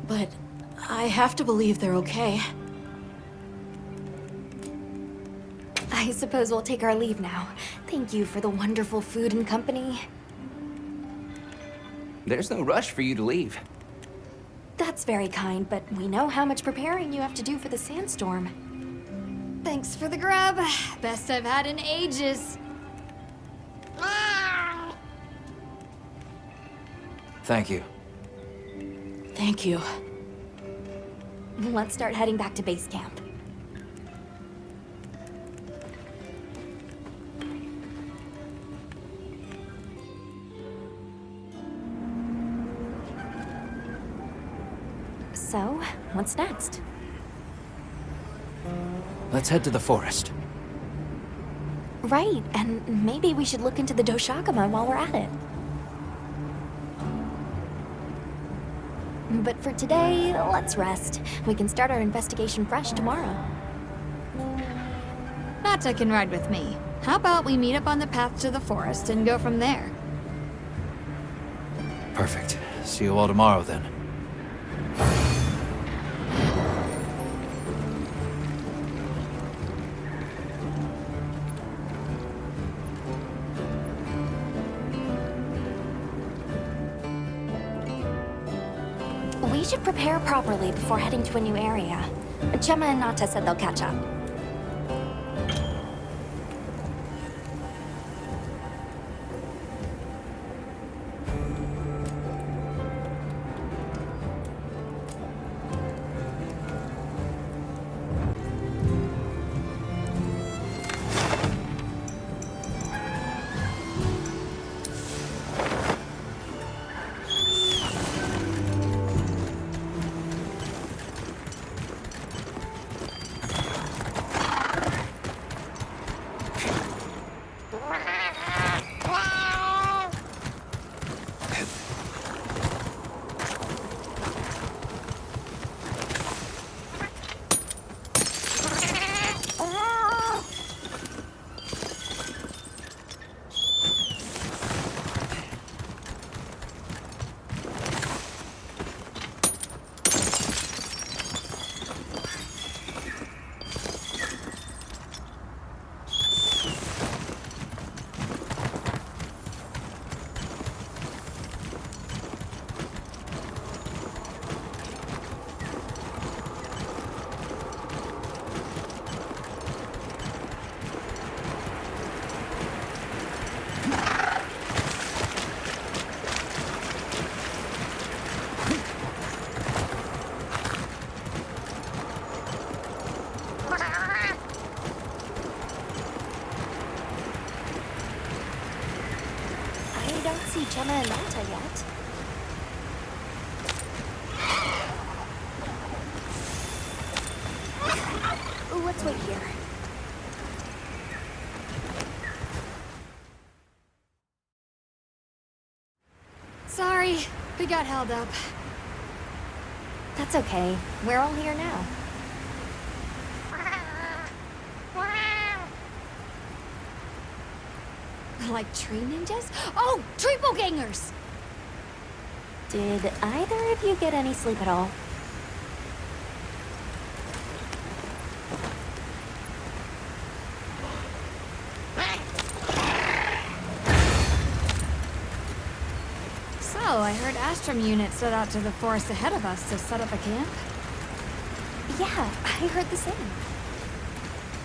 but I have to believe they're okay. I suppose we'll take our leave now. Thank you for the wonderful food and company. There's no rush for you to leave. That's very kind, but we know how much preparing you have to do for the sandstorm. Thanks for the grub. Best I've had in ages. Thank you. Thank you. Let's start heading back to base camp. So, what's next? Let's head to the forest. Right, and maybe we should look into the Doshakama while we're at it. But for today, let's rest. We can start our investigation fresh tomorrow. Nata can ride with me. How about we meet up on the path to the forest and go from there? Perfect. See you all tomorrow then. We should prepare properly before heading to a new area. Gemma and Nata said they'll catch up. Gemma and Nata yet. Let's wait here. Sorry, we got held up. That's okay. We're all here now. Like tree ninjas? Oh, triple gangers! Did either of you get any sleep at all? So, I heard Astrum units set out to the forest ahead of us to set up a camp? Yeah, I heard the same.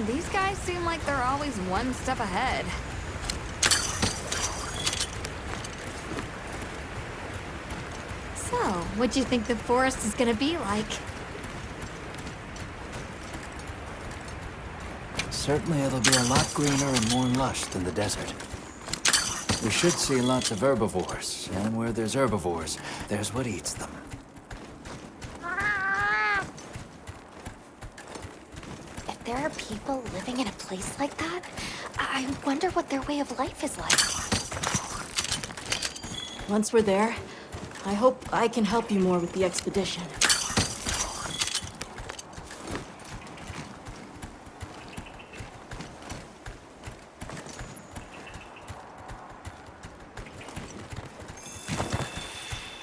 These guys seem like they're always one step ahead. So, what do you think the forest is gonna be like? Certainly it'll be a lot greener and more lush than the desert. We should see lots of herbivores, and where there's herbivores, there's what eats them. If there are people living in a place like that, I wonder what their way of life is like. Once we're there, I hope I can help you more with the expedition.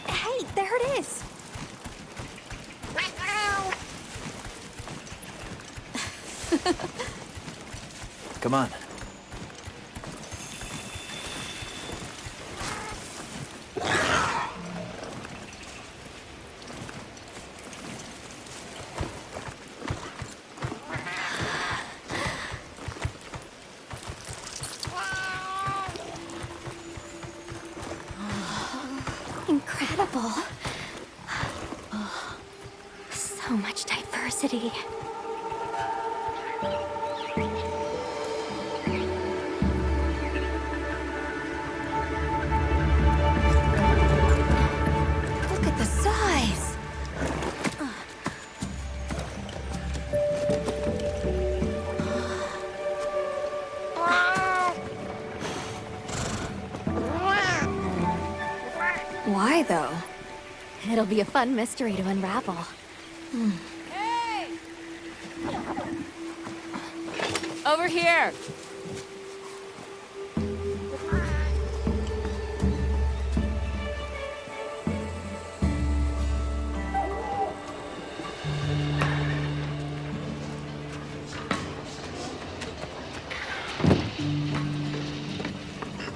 Hey, there it is! Come on. Incredible. So much diversity. Look at the size! It'll be a fun mystery to unravel. Hey! Over here!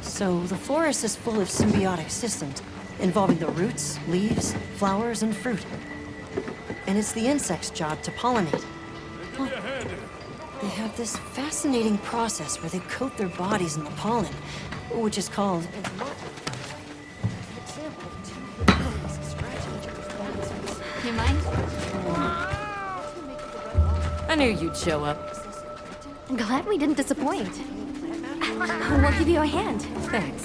So the forest is full of symbiotic systems, involving the roots, leaves, flowers, and fruit. And it's the insect's job to pollinate. Well, they have this fascinating process where they coat their bodies in the pollen, which is called... You mind? I knew you'd show up. Glad we didn't disappoint. We'll give you a hand. Thanks.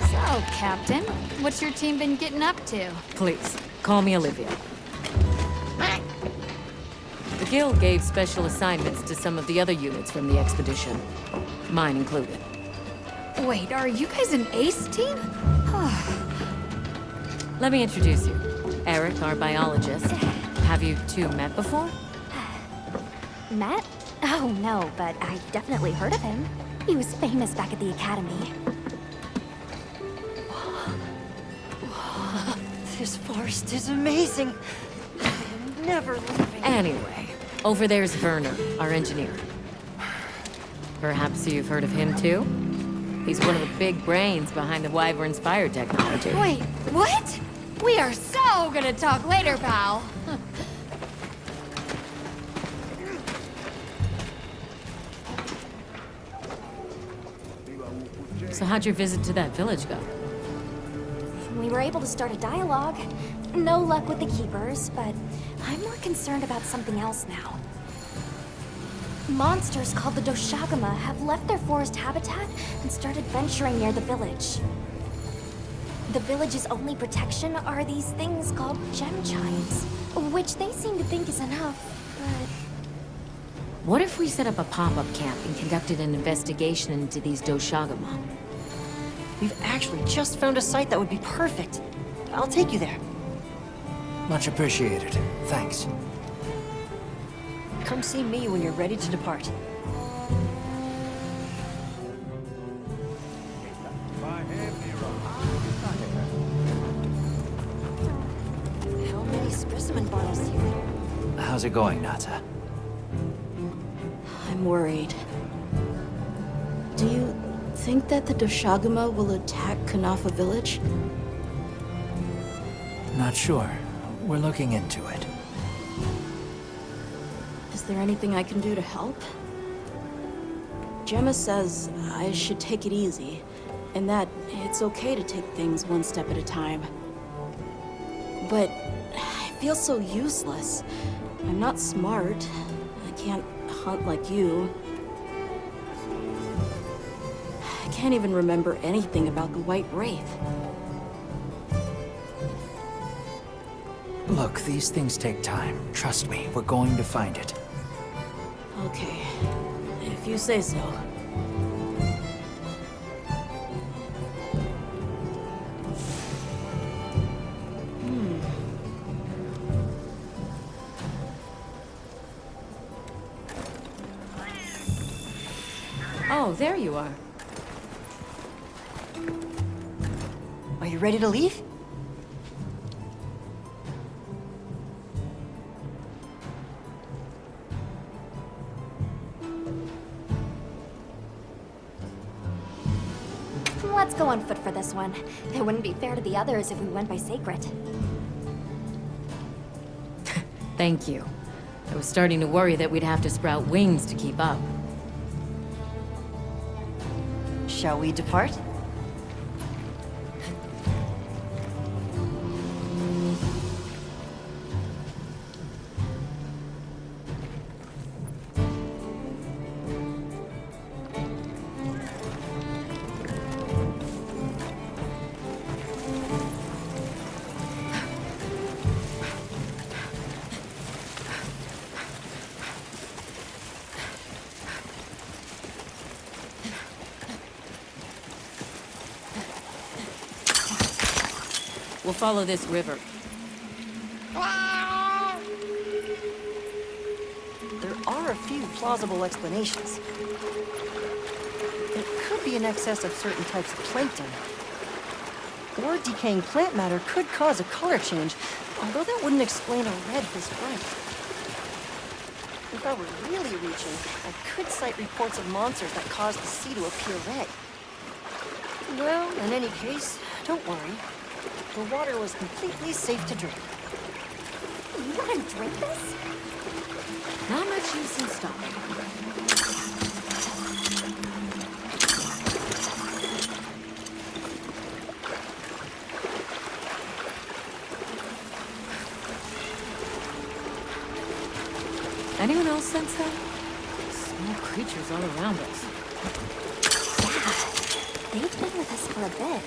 So, Captain, what's your team been getting up to? Please, call me Olivia. The Guild gave special assignments to some of the other units from the expedition, mine included. Wait, are you guys an ace team? Let me introduce you. Eric, our biologist. Have you two met before? Met? Oh, no, but I've definitely heard of him. He was famous back at the academy. This forest is amazing. I'm never leaving. Anyway, over there's Werner, our engineer. Perhaps you've heard of him too? He's one of the big brains behind the Wyvern's fire technology. Wait, what? We are so gonna talk later, pal. So how'd your visit to that village go? We were able to start a dialogue. No luck with the keepers, but I'm more concerned about something else now. Monsters called the Doshagama have left their forest habitat and started venturing near the village. The village's only protection are these things called gem chimes, which they seem to think is enough, but... What if we set up a pop-up camp and conducted an investigation into these Doshagama? We've actually just found a site that would be perfect. I'll take you there. Much appreciated. Thanks. Come see me when you're ready to depart. How many specimen bottles do you think? How's it going, Nata? I'm worried. Do you think that the Doshagama will attack Kanafa village? Not sure. We're looking into it. Is there anything I can do to help? Gemma says I should take it easy, and that it's okay to take things one step at a time. But I feel so useless. I'm not smart. I can't hunt like you. I can't even remember anything about the White Wraith. Look, these things take time. Trust me, we're going to find it. Okay, if you say so. Oh, there you are. Are you ready to leave? Let's go on foot for this one. It wouldn't be fair to the others if we went by sacred. Thank you. I was starting to worry that we'd have to sprout wings to keep up. Shall we depart? We'll follow this river. There are a few plausible explanations. It could be an excess of certain types of plankton. Or decaying plant matter could cause a color change, although that wouldn't explain a red this bright. If I were really reaching, I could cite reports of monsters that caused the sea to appear red. Well, in any case, don't worry. The water was completely safe to drink. You want to drink this? Not much use in stopping. Anyone else sense that? Small creatures all around us. Yeah, they've been with us for a bit.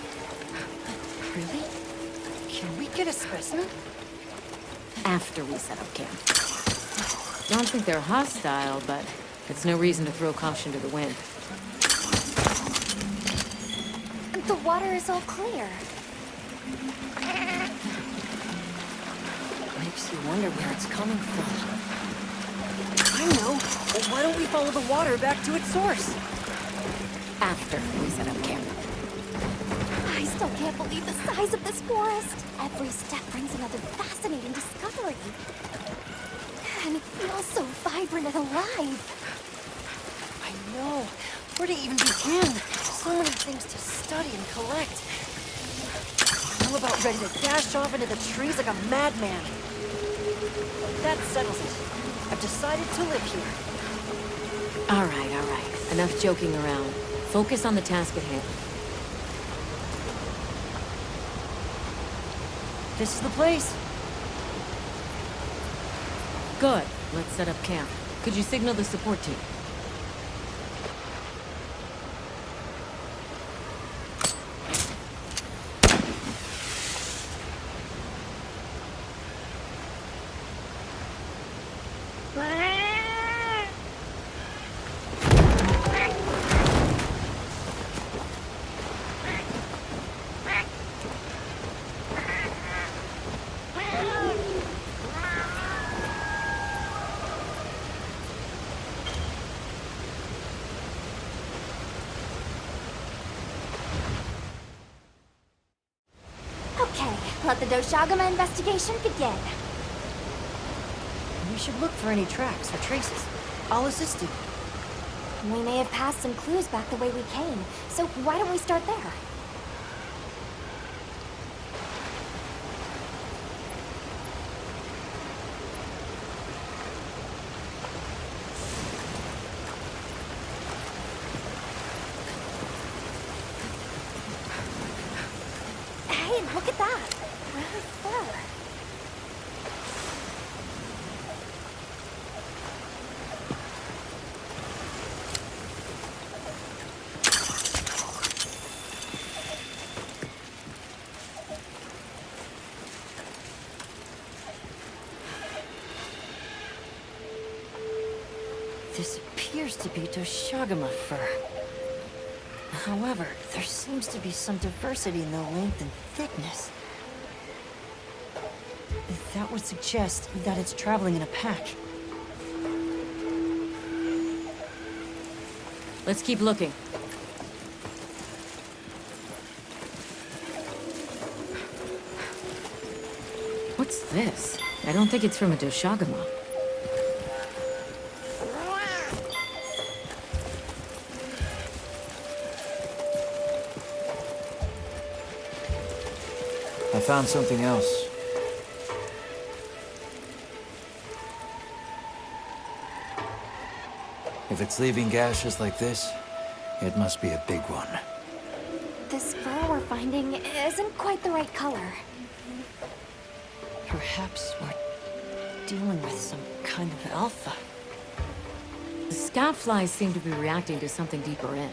Really? Can we get a specimen? After we set up camp. Don't think they're hostile, but it's no reason to throw caution to the wind. The water is all clear. Makes you wonder where it's coming from. I know. Well, why don't we follow the water back to its source? After we set up camp. I still can't believe the size of this forest. Every step brings another fascinating discovery. And it feels so vibrant and alive. I know. Where to even begin? So many things to study and collect. I'm about ready to dash off into the trees like a madman. That settles it. I've decided to live here. All right. Enough joking around. Focus on the task at hand. This is the place. Good. Let's set up camp. Could you signal the support team? Okay, let the Doshagama investigation begin. We should look for any tracks or traces. I'll assist you. We may have passed some clues back the way we came, so why don't we start there? Hey, look at that! Rare fur. This appears to be Doshagama fur. However, there seems to be some diversity in the length and thickness. That would suggest that it's traveling in a pack. Let's keep looking. What's this? I don't think it's from a Doshagama. I found something else. If it's leaving gashes like this, it must be a big one. This fur we're finding isn't quite the right color. Perhaps we're dealing with some kind of alpha. The scout flies seem to be reacting to something deeper in.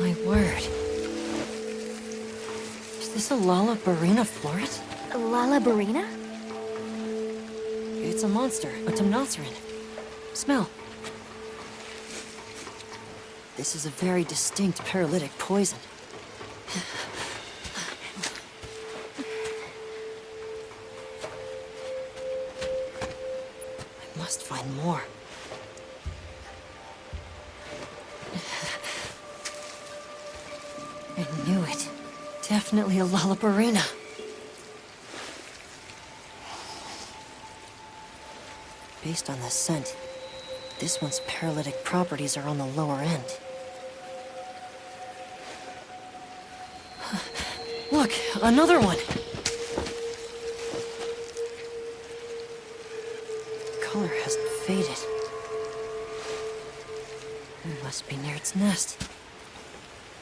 My word. this a Lalabarina floret? Lalabarina? It's a monster, a Temnoceran. Smell. This is a very distinct paralytic poison. I must find more. I knew it. Definitely a Lalabarina. Based on the scent, this one's paralytic properties are on the lower end. Look, another one! Color hasn't faded. It must be near its nest.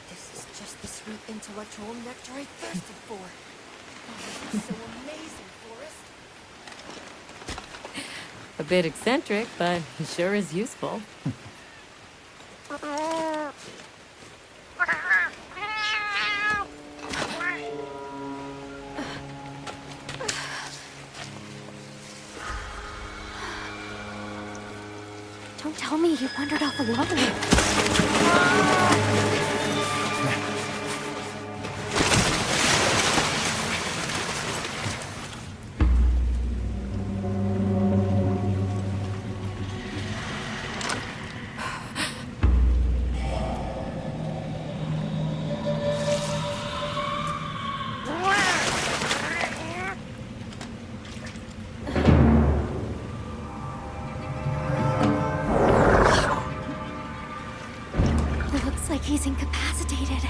This is just the sweet intellectual nectar I thirsted for. Oh, this is so amazing, Forrest. A bit eccentric, but he sure is useful. Don't tell me he wandered off alone. He's incapacitated.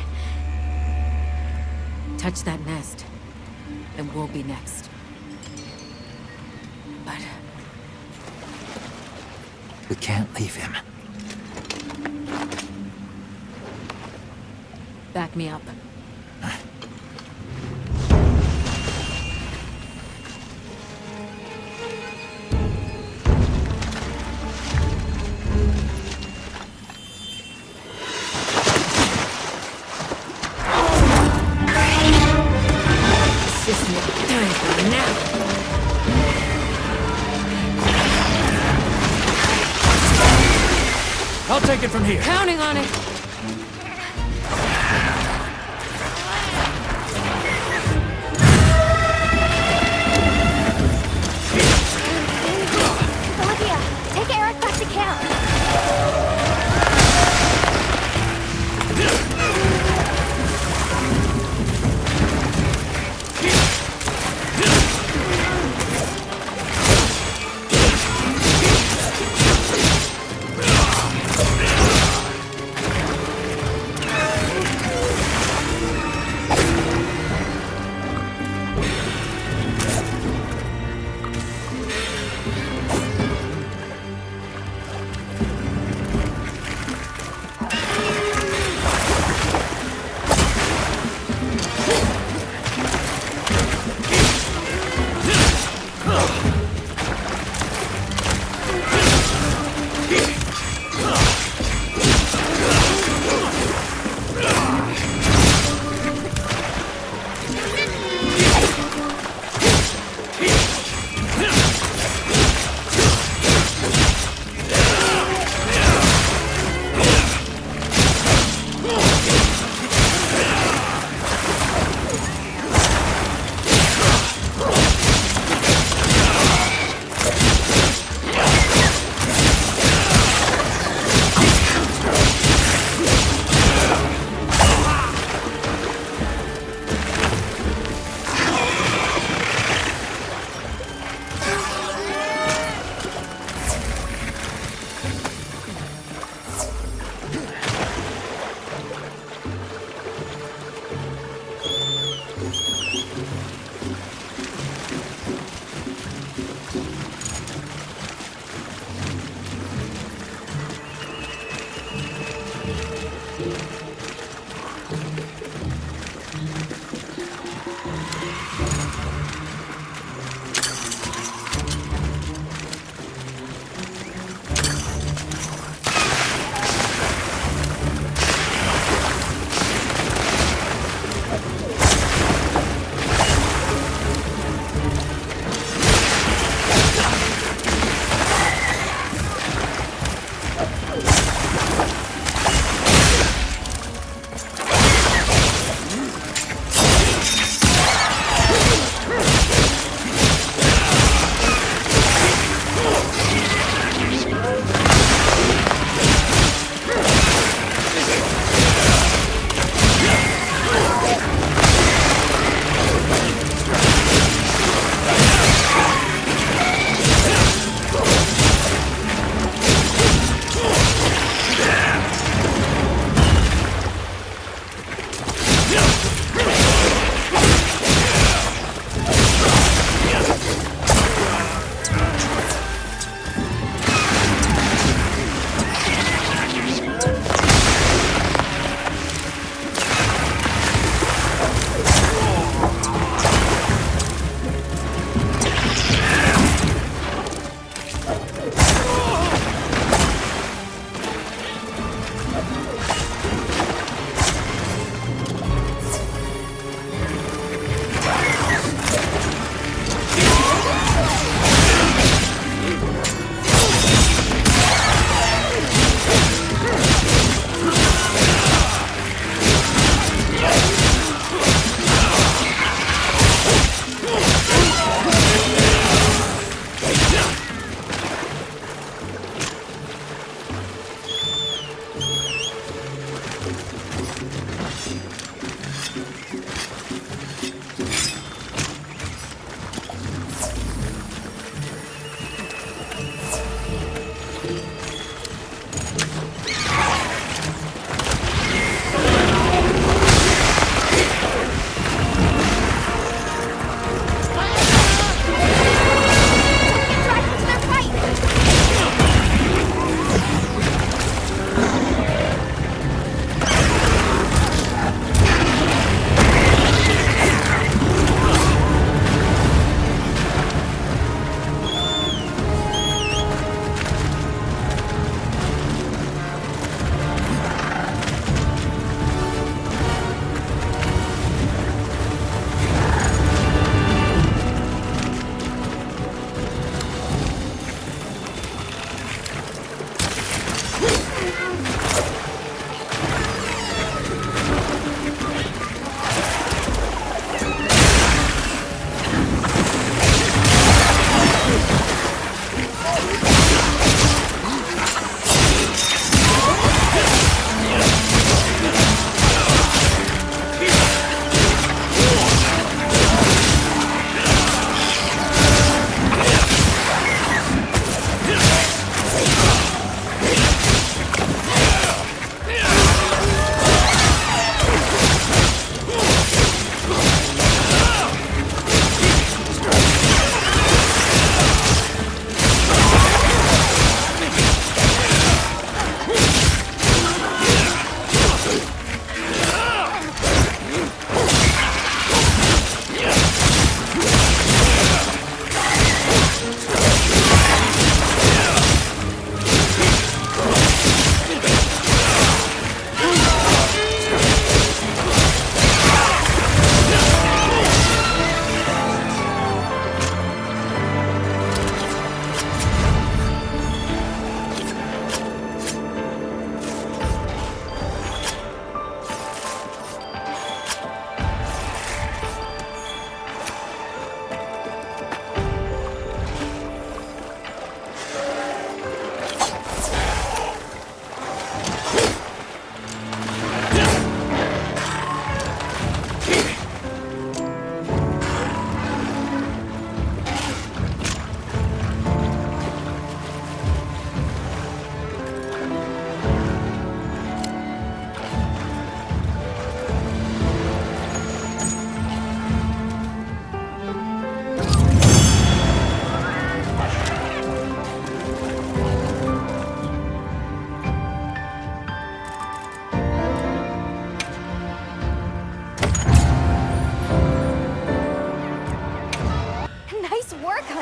Touch that nest, and we'll be next. But we can't leave him. Back me up. I'll take it from here. Counting on it. Olivia, take Eric back to camp.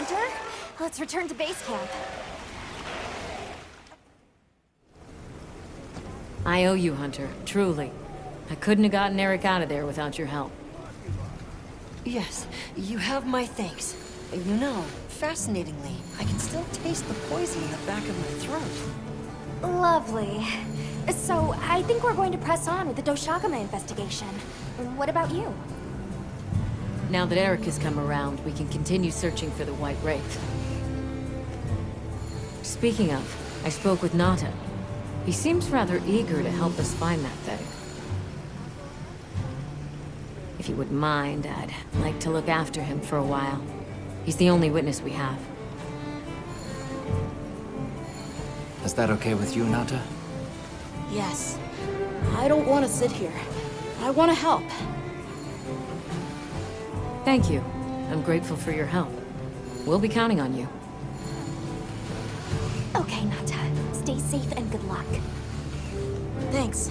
Hunter. Let's return to base camp. I owe you, Hunter. Truly. I couldn't have gotten Eric out of there without your help. Yes, you have my thanks. You know, fascinatingly, I can still taste the poison in the back of my throat. Lovely. So, I think we're going to press on with the Doshagama investigation. What about you? Now that Eric has come around, we can continue searching for the White Wraith. Speaking of, I spoke with Nata. He seems rather eager to help us find that thing. If you wouldn't mind, I'd like to look after him for a while. He's the only witness we have. Is that okay with you, Nata? Yes. I don't want to sit here. I want to help. Thank you. I'm grateful for your help. We'll be counting on you. Okay, Nata. Stay safe and good luck. Thanks.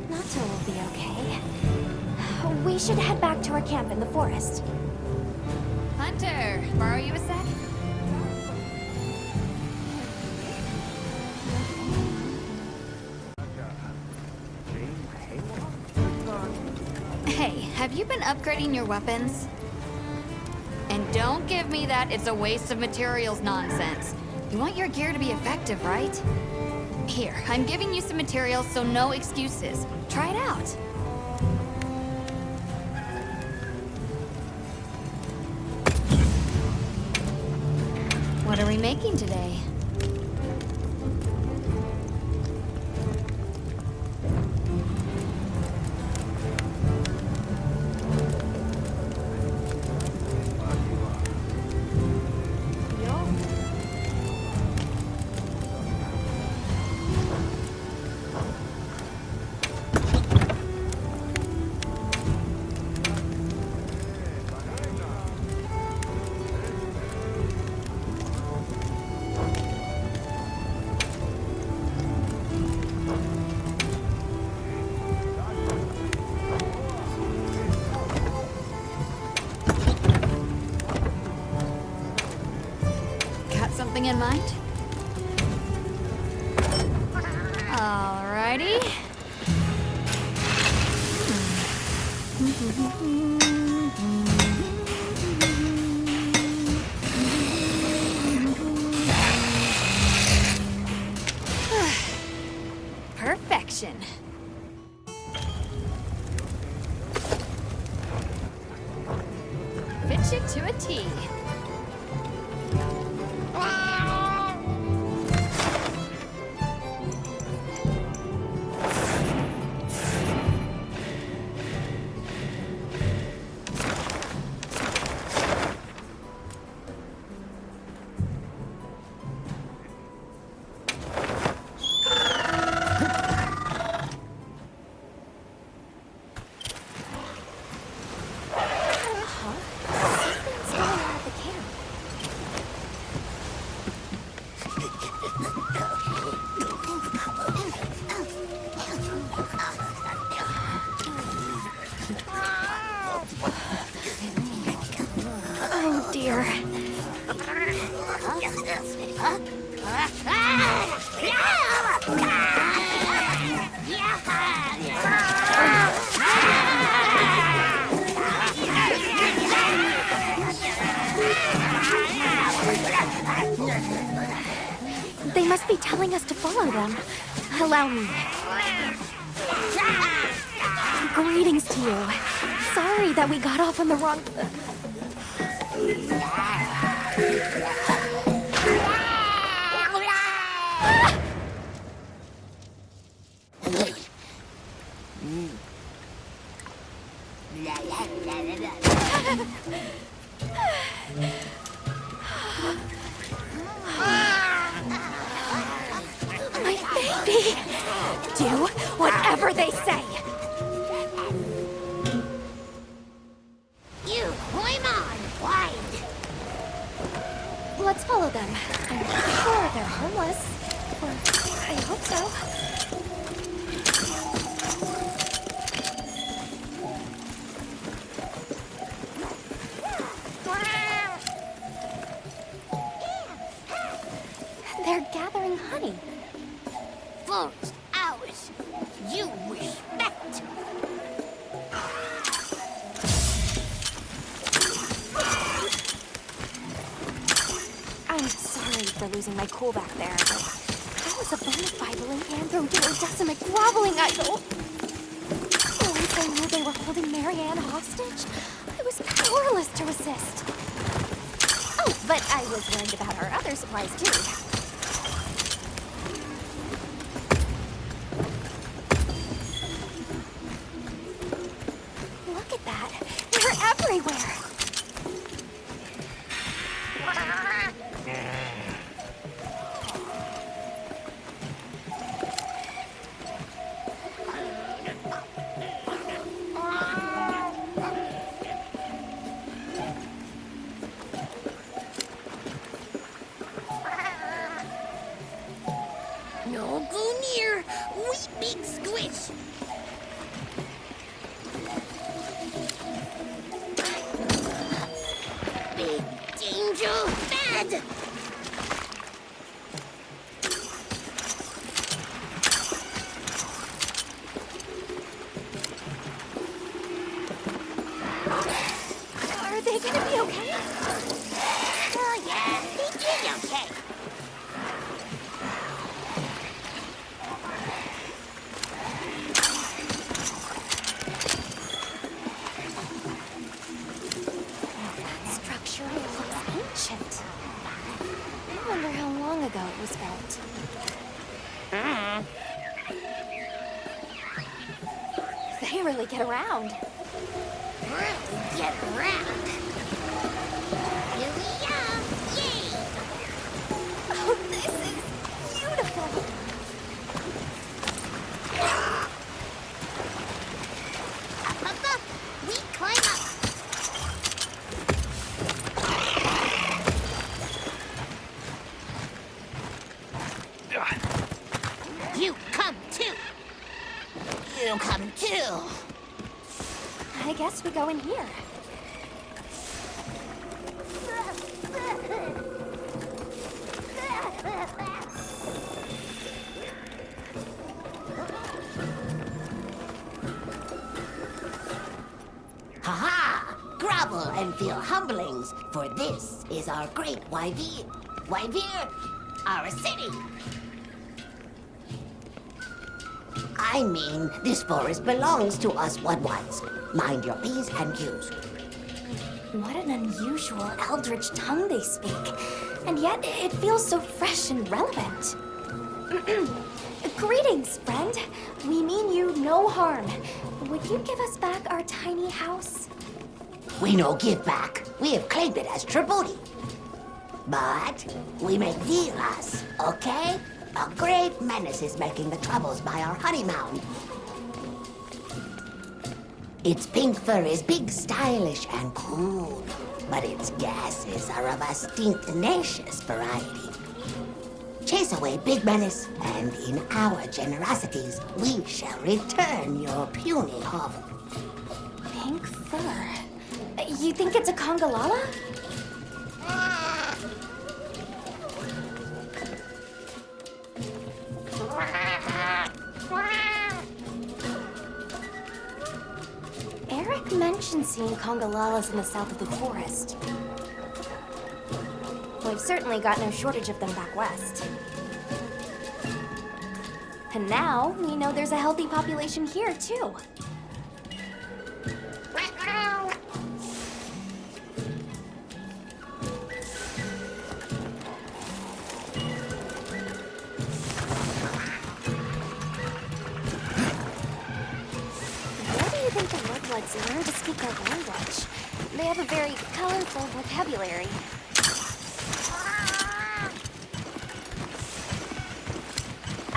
Nata will be okay. We should head back to our camp in the forest. Hunter, borrow you a sec? Hey, have you been upgrading your weapons? And don't give me that it's a waste of materials nonsense. You want your gear to be effective, right? Here, I'm giving you some materials, so no excuses. Try it out. What are we making today? Something in mind? Alrighty. Perfection. Fits you to a T. Oh dear. They must be telling us to follow them. Allow me. Greetings to you. Sorry that we got off on the wrong... My baby! Do whatever they say! You climb on, wide. Let's follow them. I'm sure they're homeless. Or I hope so. for losing my cool back there, but I was a bona fide lycanthro-decimic groveling idol. Once I knew they were holding Marianne hostage, I was powerless to resist. Oh, but I was worried about our other supplies too. Look at that. They're everywhere. No go near. We big squish. Big danger bad. Are they gonna be okay? Oh yeah, they did okay. Structure looks ancient. I wonder how long ago it was built. They really get around. Really get around. Here we go. Yay! Oh, this is beautiful. Up. We climb up. You come too. You come too. I guess we go in here. Ha-ha! Grovel and feel humblings, for this is our great Wyvir. Wyvir, our city. I mean, this forest belongs to us ones. Mind your P's and Q's. What an unusual eldritch tongue they speak. And yet, it feels so fresh and relevant. Greetings, friend. We mean you no harm. Would you give us back our tiny house? We no give back. We have claimed it as tribute. But we make deals, okay? A great menace is making the troubles by our honey mound. Its pink fur is big, stylish, and cool, but its gases are of a stinktenacious variety. Chase away Big Menace, and in our generosities, we shall return your puny hovel. Pink fur. You think it's a Congalala? Eric mentioned seeing Congalalas in the south of the forest. We've certainly got no shortage of them back west. And now, we know there's a healthy population here, too. Where do you think the Mudbloods learn to speak our language? They have a very colorful vocabulary.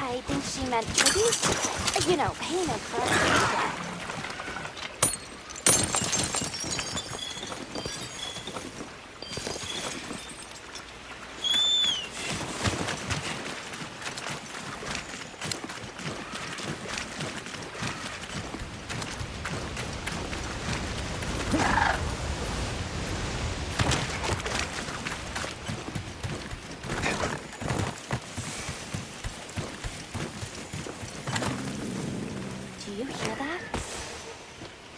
I think she meant tribute. You know, pain of us.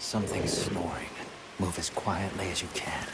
Something's snoring. Move as quietly as you can.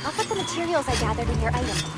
I'll put the materials I gathered in your item box.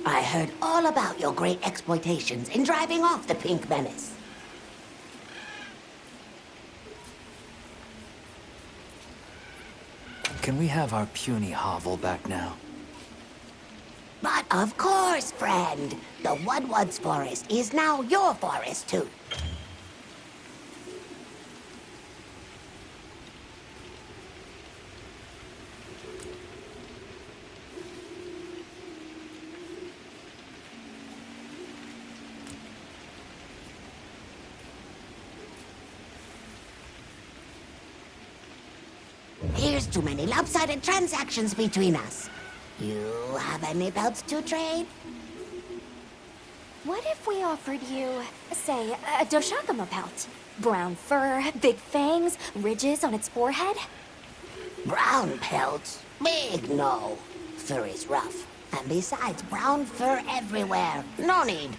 I heard all about your great exploitations in driving off the Pink Menace. Can we have our puny hovel back now? But of course, friend. The Woodwoods forest is now your forest, too. Here's too many lopsided transactions between us. You have any belts to trade? What if we offered you, say, a Doshakama belt? Brown fur, big fangs, ridges on its forehead? Brown pelts? Big no. Fur is rough. And besides, brown fur everywhere. No need.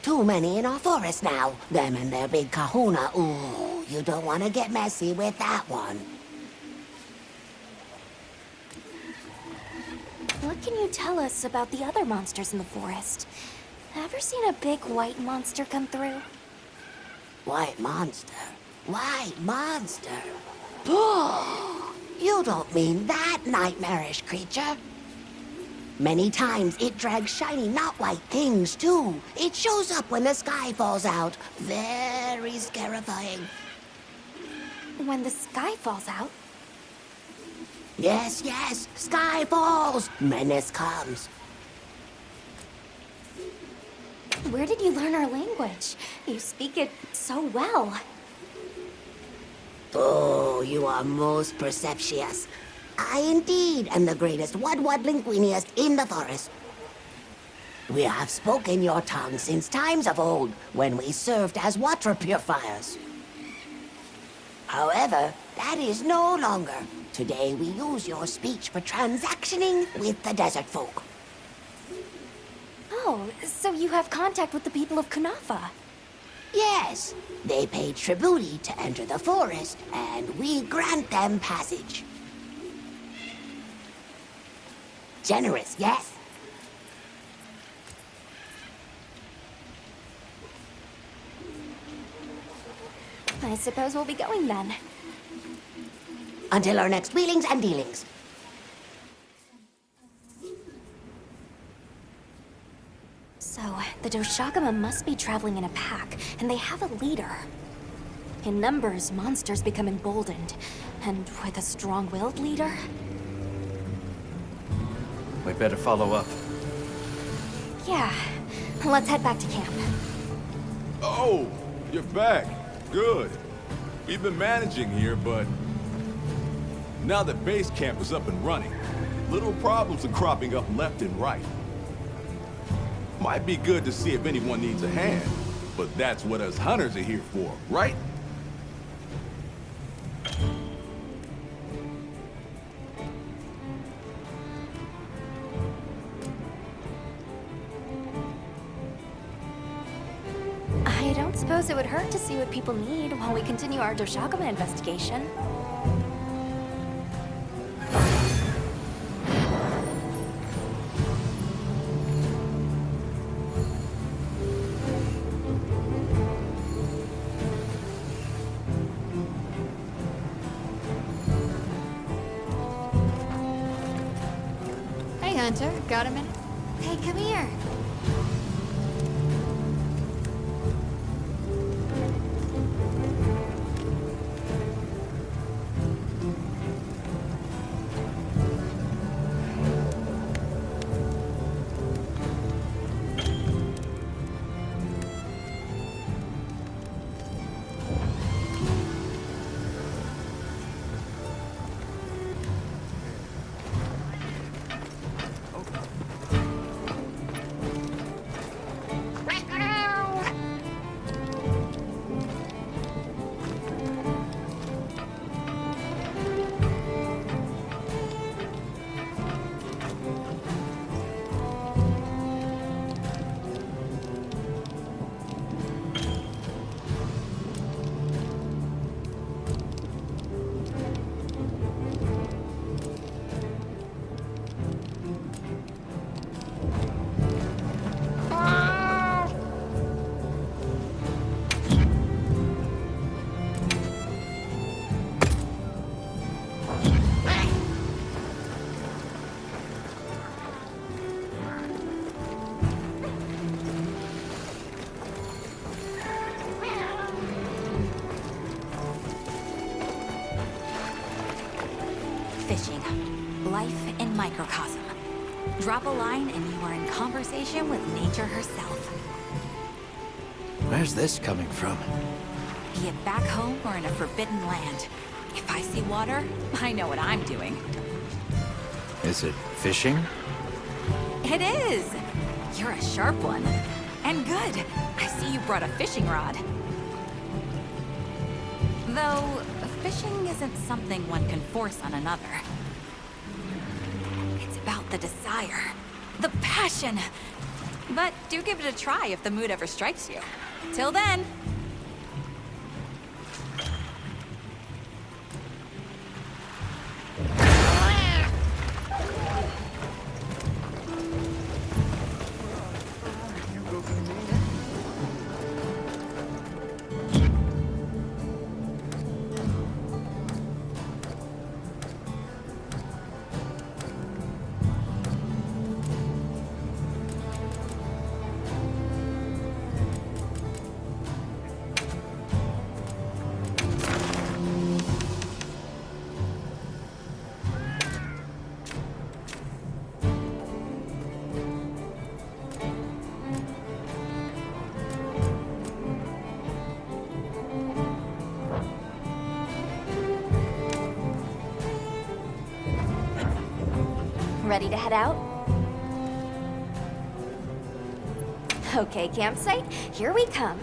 Too many in our forest now. Them and their big kahuna. Ooh, you don't want to get messy with that one. What can you tell us about the other monsters in the forest? Ever seen a big white monster come through? White monster? White monster? You don't mean that nightmarish creature? Many times it drags shiny, not white things, too. It shows up when the sky falls out. Very scarifying. When the sky falls out? Yes, yes, sky falls, menace comes. Where did you learn our language? You speak it so well. Oh, you are most perceptious. I indeed am the greatest Wud-Wud-Linguiniest in the forest. We have spoken your tongue since times of old, when we served as water purifiers. However, that is no longer. Today we use your speech for transactioning with the desert folk. Oh, so you have contact with the people of Kunafa? Yes, they pay tribute to enter the forest, and we grant them passage. Generous, yes? I suppose we'll be going then. Until our next wheelings and dealings. So, the Doshagama must be traveling in a pack, and they have a leader. In numbers, monsters become emboldened, and with a strong-willed leader? We better follow up. Yeah, let's head back to camp. Oh, you're back. Good. We've been managing here, but now that base camp is up and running, little problems are cropping up left and right. Might be good to see if anyone needs a hand, but that's what us hunters are here for, right? I don't suppose it would hurt to see what people need while we continue our Doshagama investigation. Hey, Hunter, got a minute? Hey, come here. Fishing. Life in microcosm. Drop a line and you are in conversation with nature herself. Where's this coming from? Be it back home or in a forbidden land. If I see water, I know what I'm doing. Is it fishing? It is! You're a sharp one. And good. I see you brought a fishing rod. Though, fishing isn't something one can force on another. It's about the desire. The passion! But do give it a try if the mood ever strikes you. Till then... Ready to head out? Okay, campsite, here we come.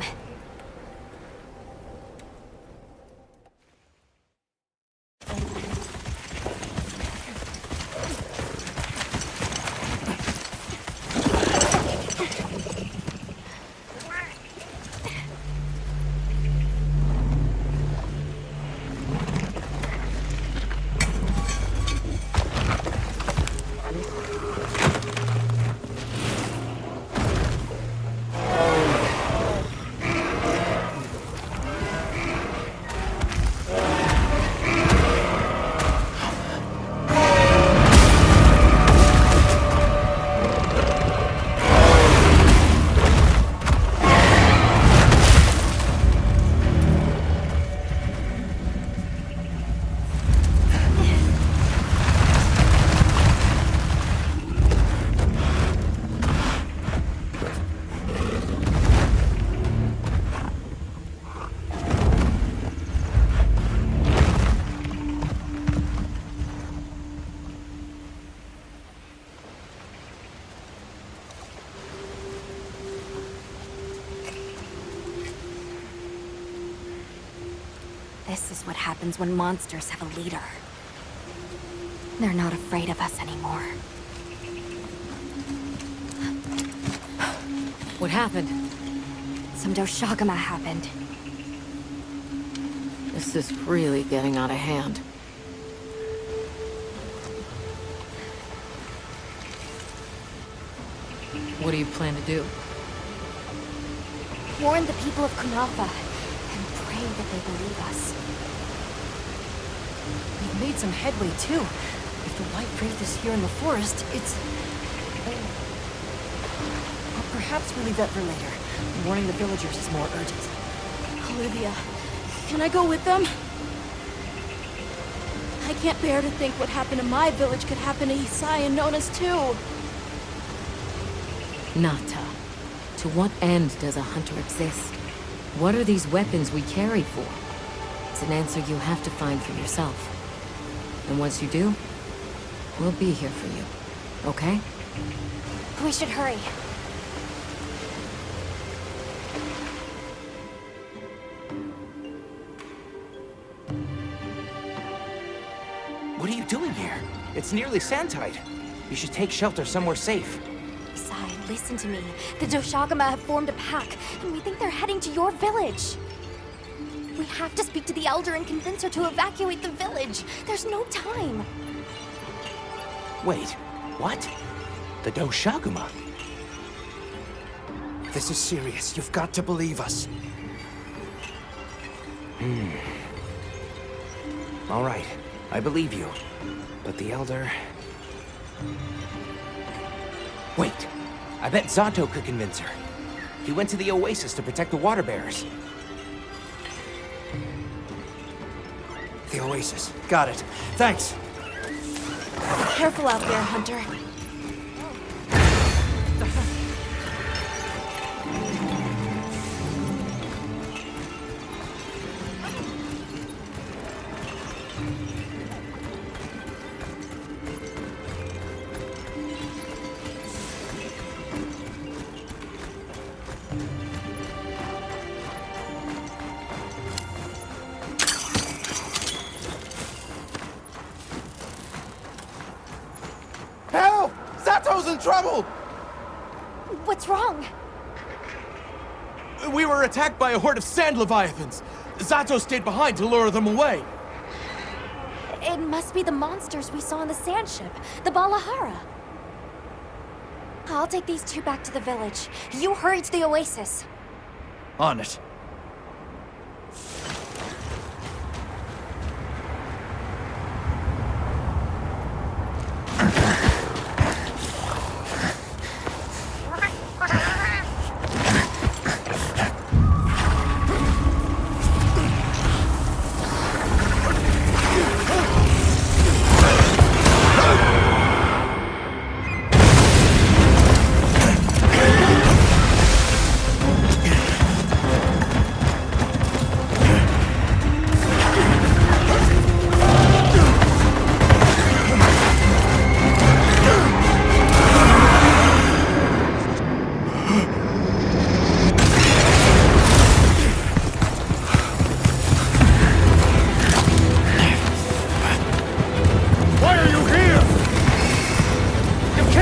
This is what happens when monsters have a leader. They're not afraid of us anymore. What happened? Some Doshagama happened. This is really getting out of hand. What do you plan to do? Warn the people of Kunafa and pray that they believe us. We've made some headway, too. If the White Wraith is here in the forest, it's... Or perhaps we leave that for later. Warning the villagers is more urgent. Olivia, can I go with them? I can't bear to think what happened to my village could happen to Isai and Nona's too. Nata, to what end does a hunter exist? What are these weapons we carry for? It's an answer you have to find for yourself. And once you do, we'll be here for you, okay? We should hurry. What are you doing here? It's nearly sandtide. You should take shelter somewhere safe. Isai, listen to me. The Doshagama have formed a pack, and we think they're heading to your village. We have to speak to the Elder and convince her to evacuate the village. There's no time. Wait, what? The Doshagama? This is serious. You've got to believe us. All right, I believe you. But the Elder... Wait, I bet Zato could convince her. He went to the Oasis to protect the water bearers. The Oasis. Got it. Thanks. Careful out there, Hunter. Help! Zato's in trouble! What's wrong? We were attacked by a horde of sand leviathans. Zato stayed behind to lure them away. It must be the monsters we saw on the sand ship, the Balahara. I'll take these two back to the village. You hurry to the Oasis. On it.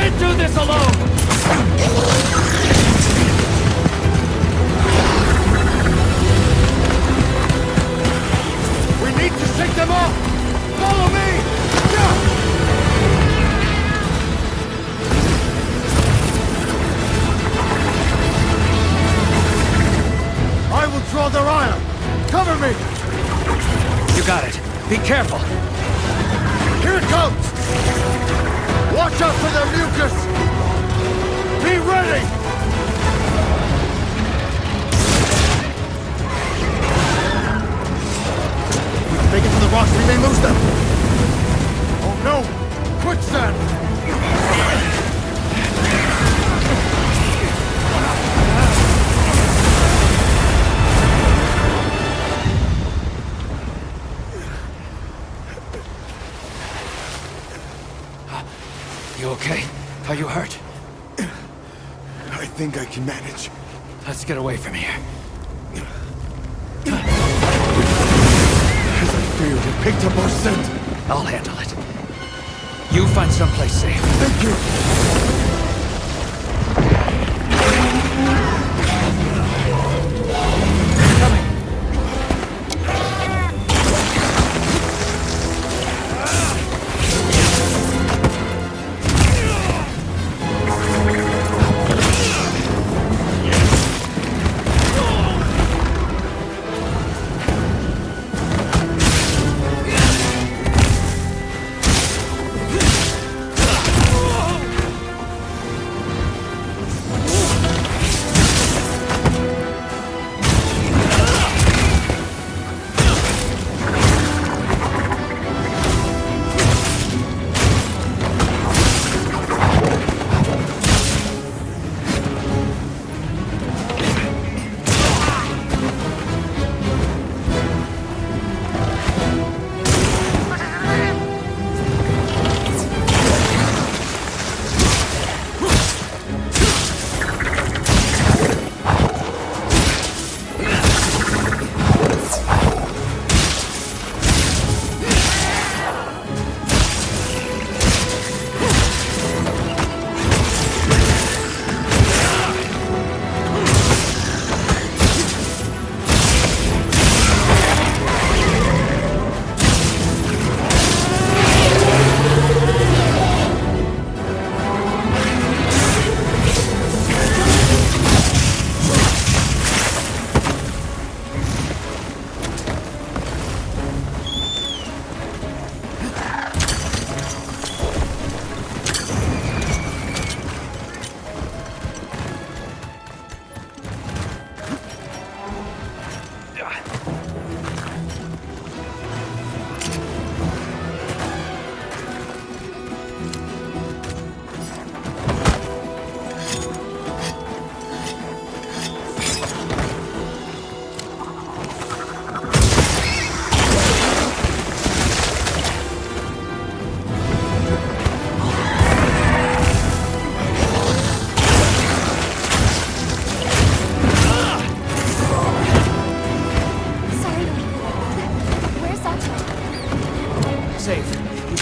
can't do this alone! We need to shake them off! Follow me! I will draw their ire! Cover me! You got it. Be careful. Here it comes! Watch out for their mucus! Be ready! If we can make it to the rocks, we may lose them! Oh no! Quicksand! You okay? Are you hurt? I think I can manage. Let's get away from here. As I feared, it picked up our scent. I'll handle it. You find someplace safe. Thank you.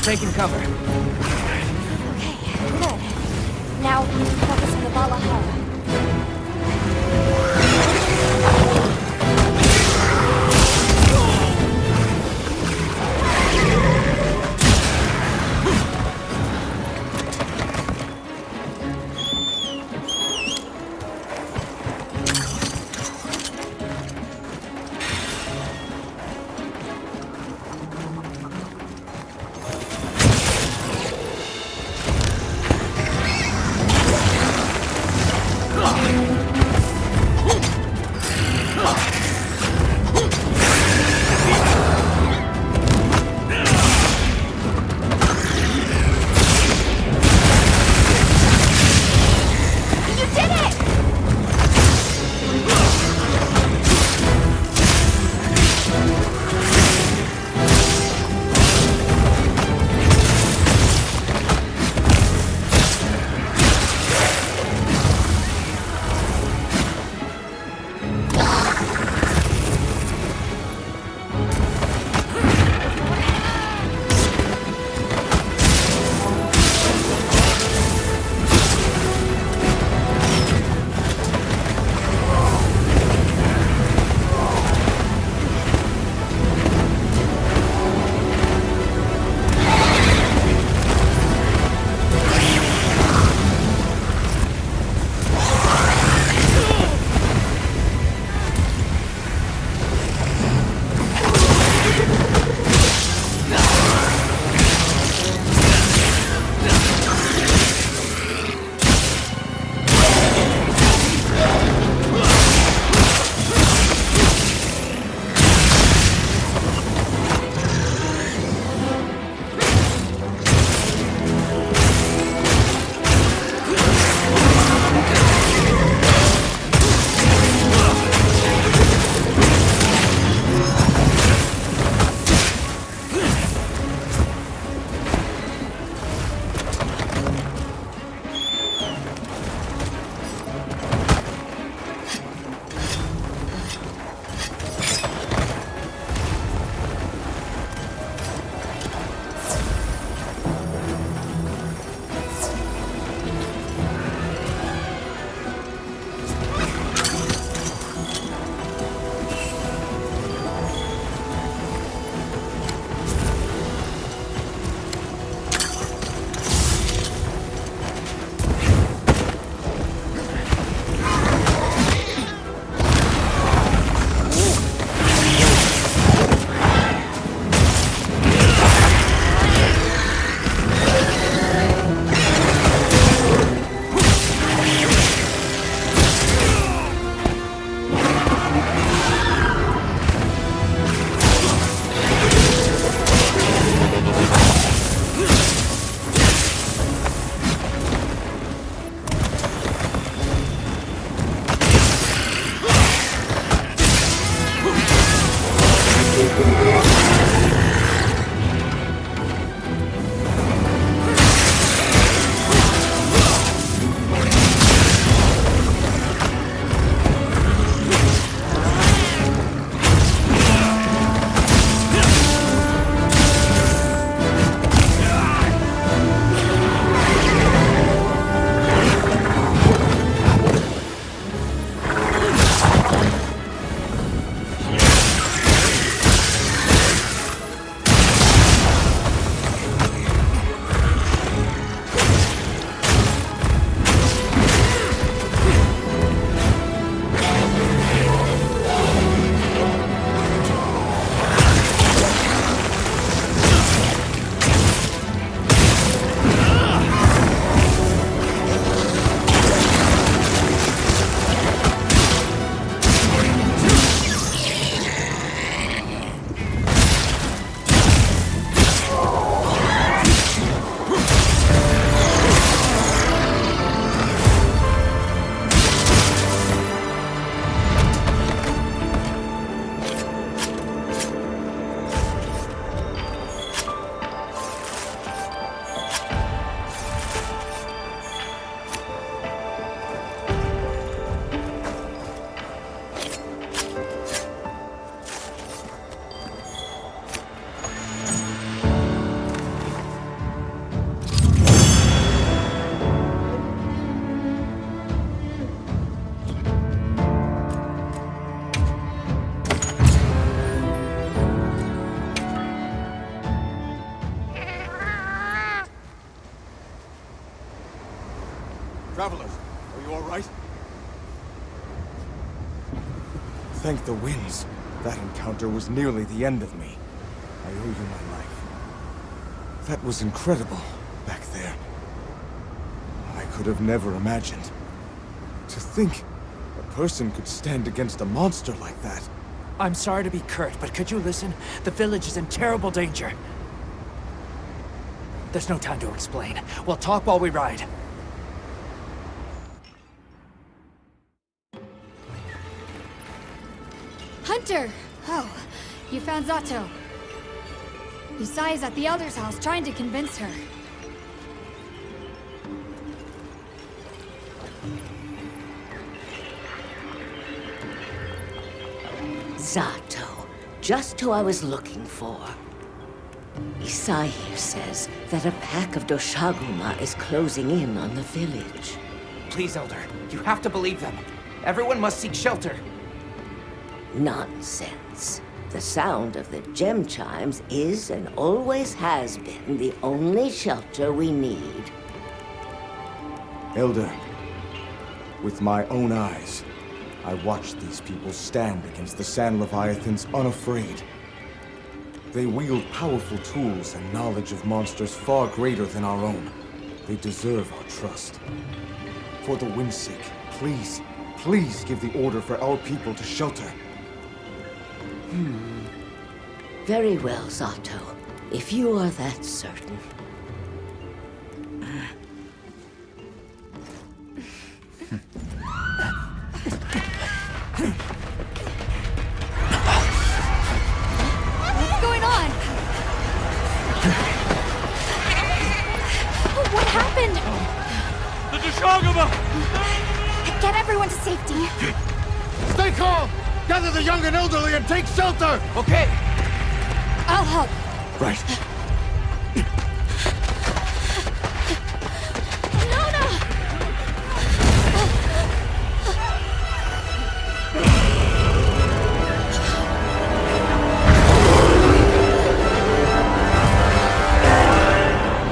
Taking cover. Okay, good. Now, focus on the Valhalla. Travelers, are you all right? Thank the winds. That encounter was nearly the end of me. I owe you my life. That was incredible, back there. I could have never imagined. To think a person could stand against a monster like that. I'm sorry to be curt, but could you listen? The village is in terrible danger. There's no time to explain. We'll talk while we ride. Hunter! Oh, you found Zato. Yusai's at the Elder's house trying to convince her. Zato, just who I was looking for. Isai here says that a pack of Doshaguma is closing in on the village. Please, Elder, you have to believe them. Everyone must seek shelter. Nonsense. The sound of the gem chimes is and always has been the only shelter we need. Elder, with my own eyes, I watched these people stand against the Sand Leviathans unafraid. They wield powerful tools and knowledge of monsters far greater than our own. They deserve our trust. For the wind's sake, please, please give the order for our people to shelter. Very well, Zato. If you are that certain. What's going on? What happened? The Doshaguma! Get everyone to safety. Stay calm! Gather the young and elderly and take shelter! Okay. I'll help. Right.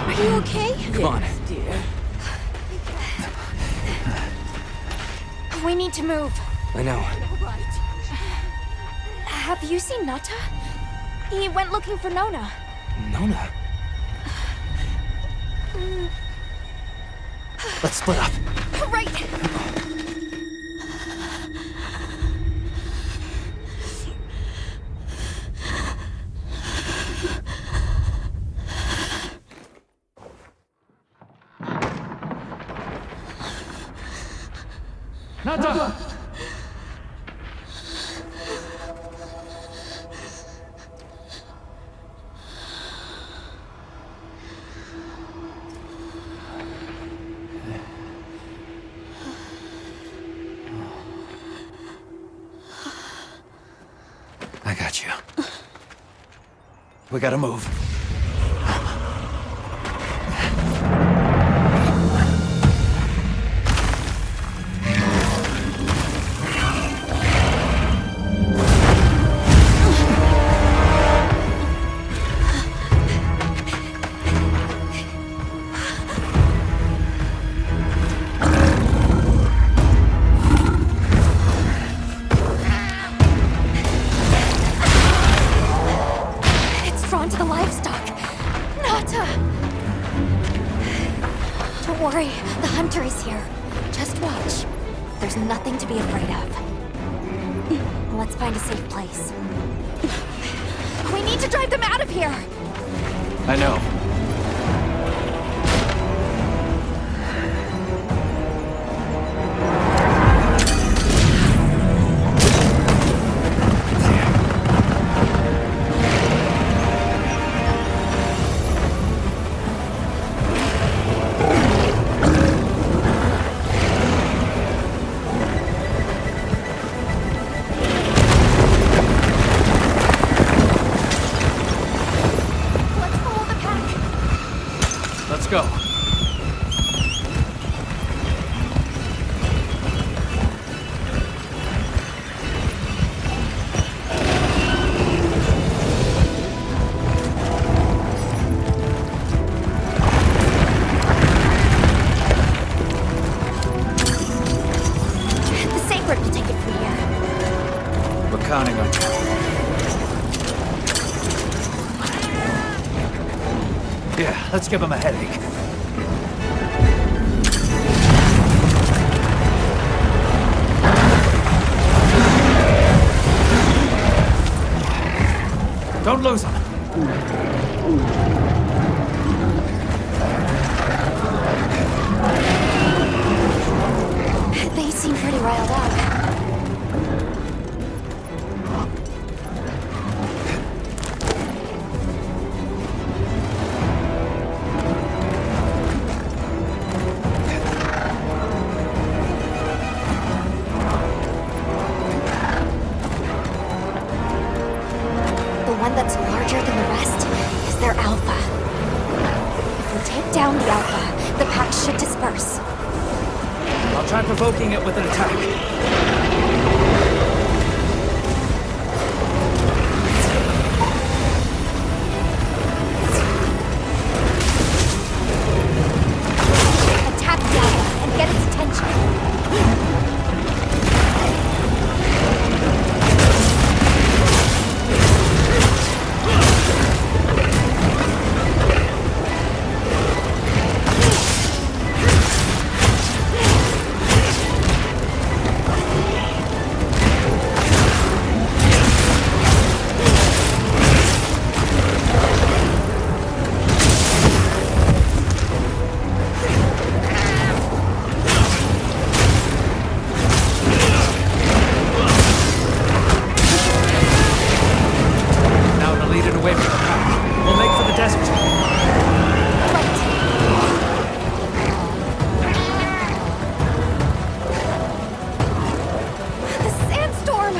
Are you okay? Come on. Dear. We need to move. I know. Have you seen Nata? He went looking for Nona. Nona? Let's split up. Right! Nata! I got you. We gotta move. To the livestock. Nata! Don't worry, the hunter is here. Just watch. There's nothing to be afraid of. Let's find a safe place. We need to drive them out of here! I know. Let's follow the pack. counting on you. Yeah, let's give him a headache. Don't lose him. They seem pretty riled up. The one that's larger than the rest is their alpha. If we take down the alpha, the pack should disperse. I'll try provoking it with an attack. Attack the alpha and get its attention. Now to lead it away from the pack. We'll make for the desert. The sandstorm!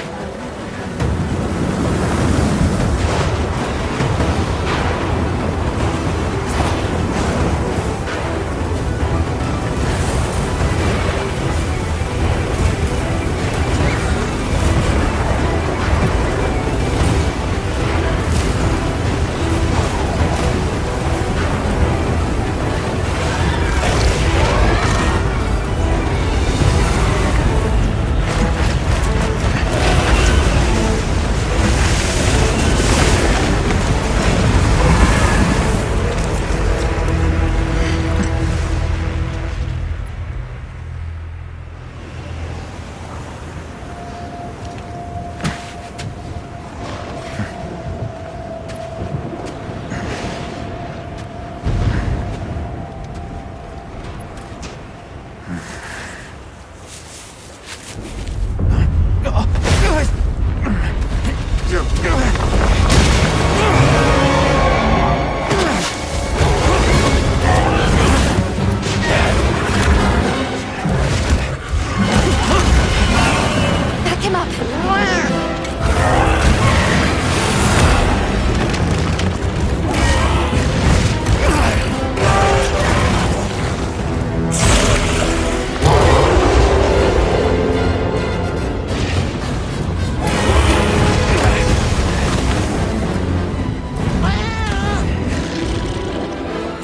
Back him up!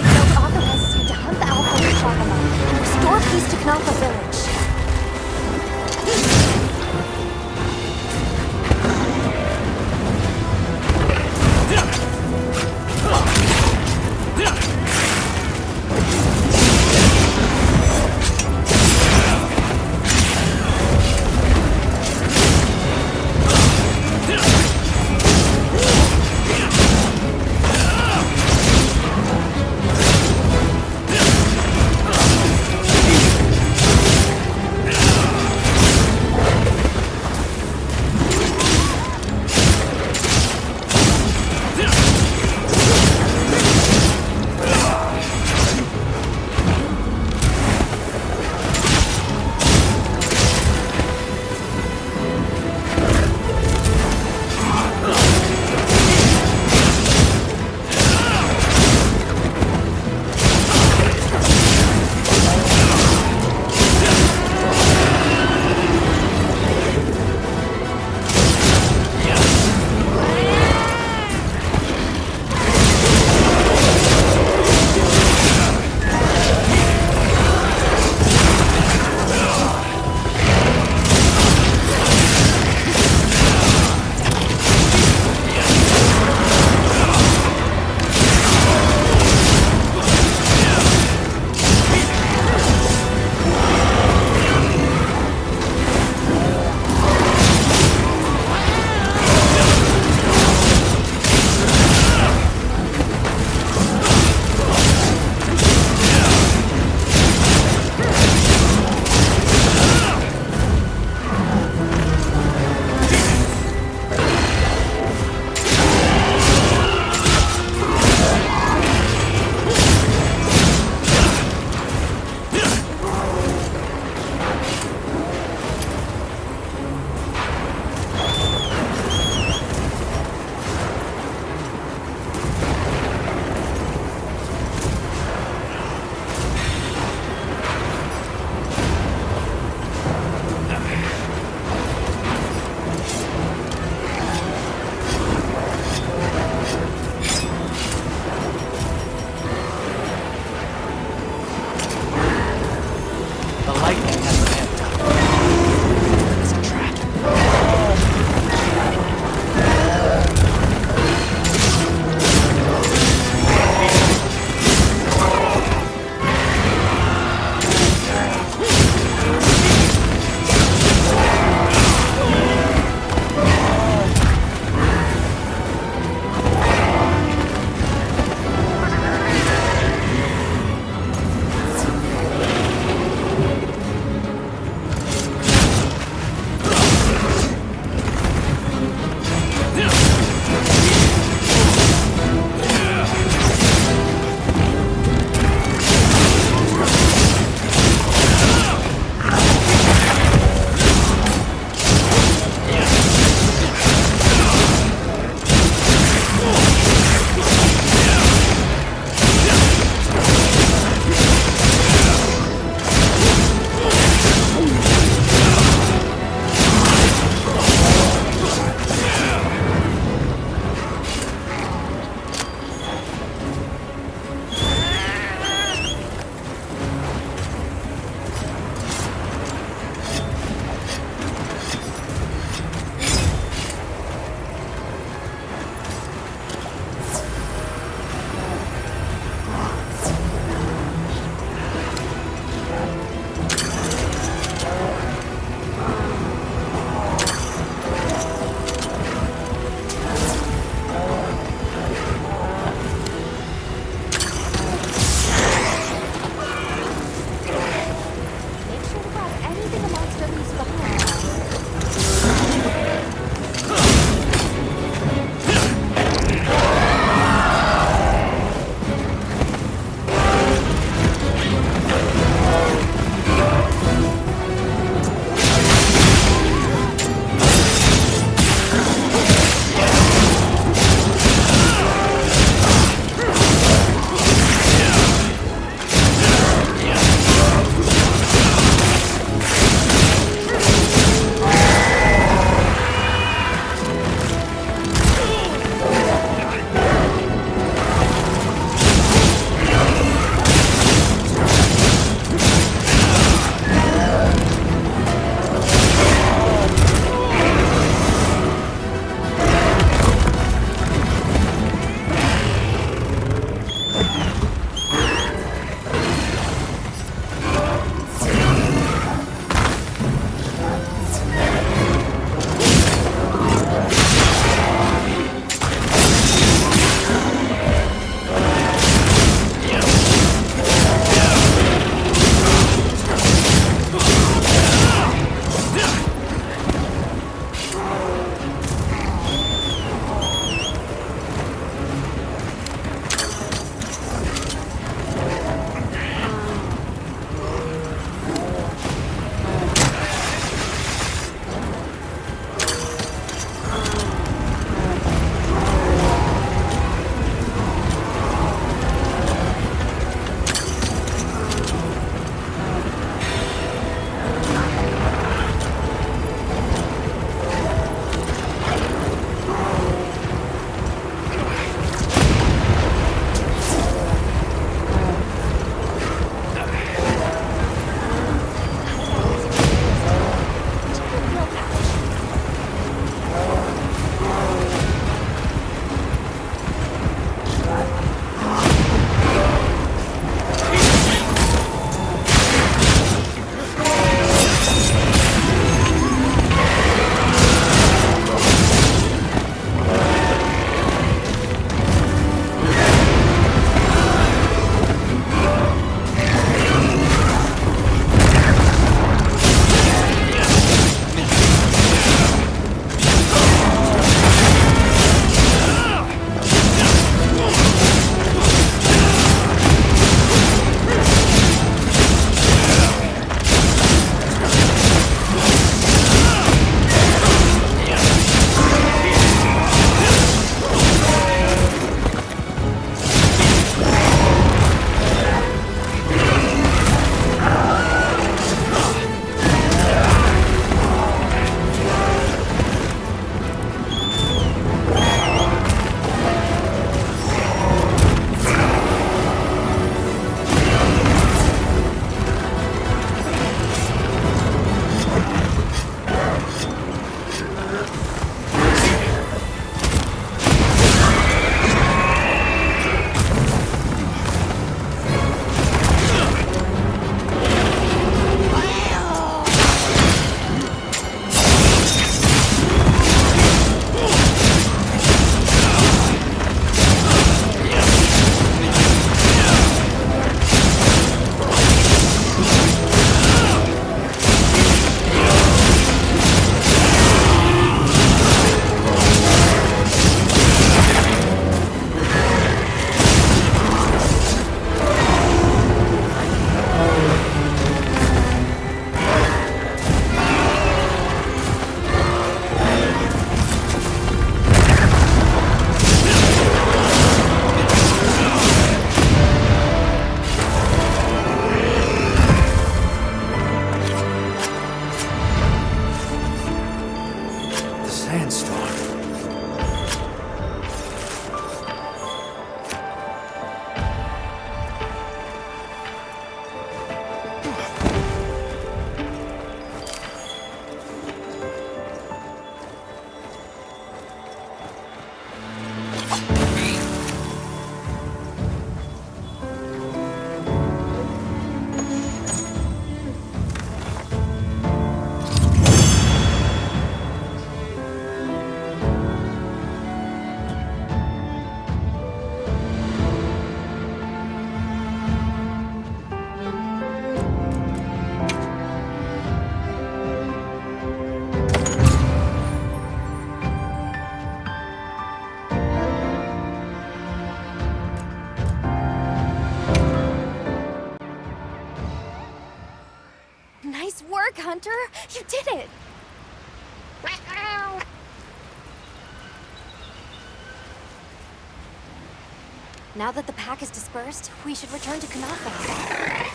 Those authorizes you to hunt the alpha and chop him up, and restore peace to Knalfa village. Nice work, Hunter! You did it! Now that the pack is dispersed, we should return to Kanafa.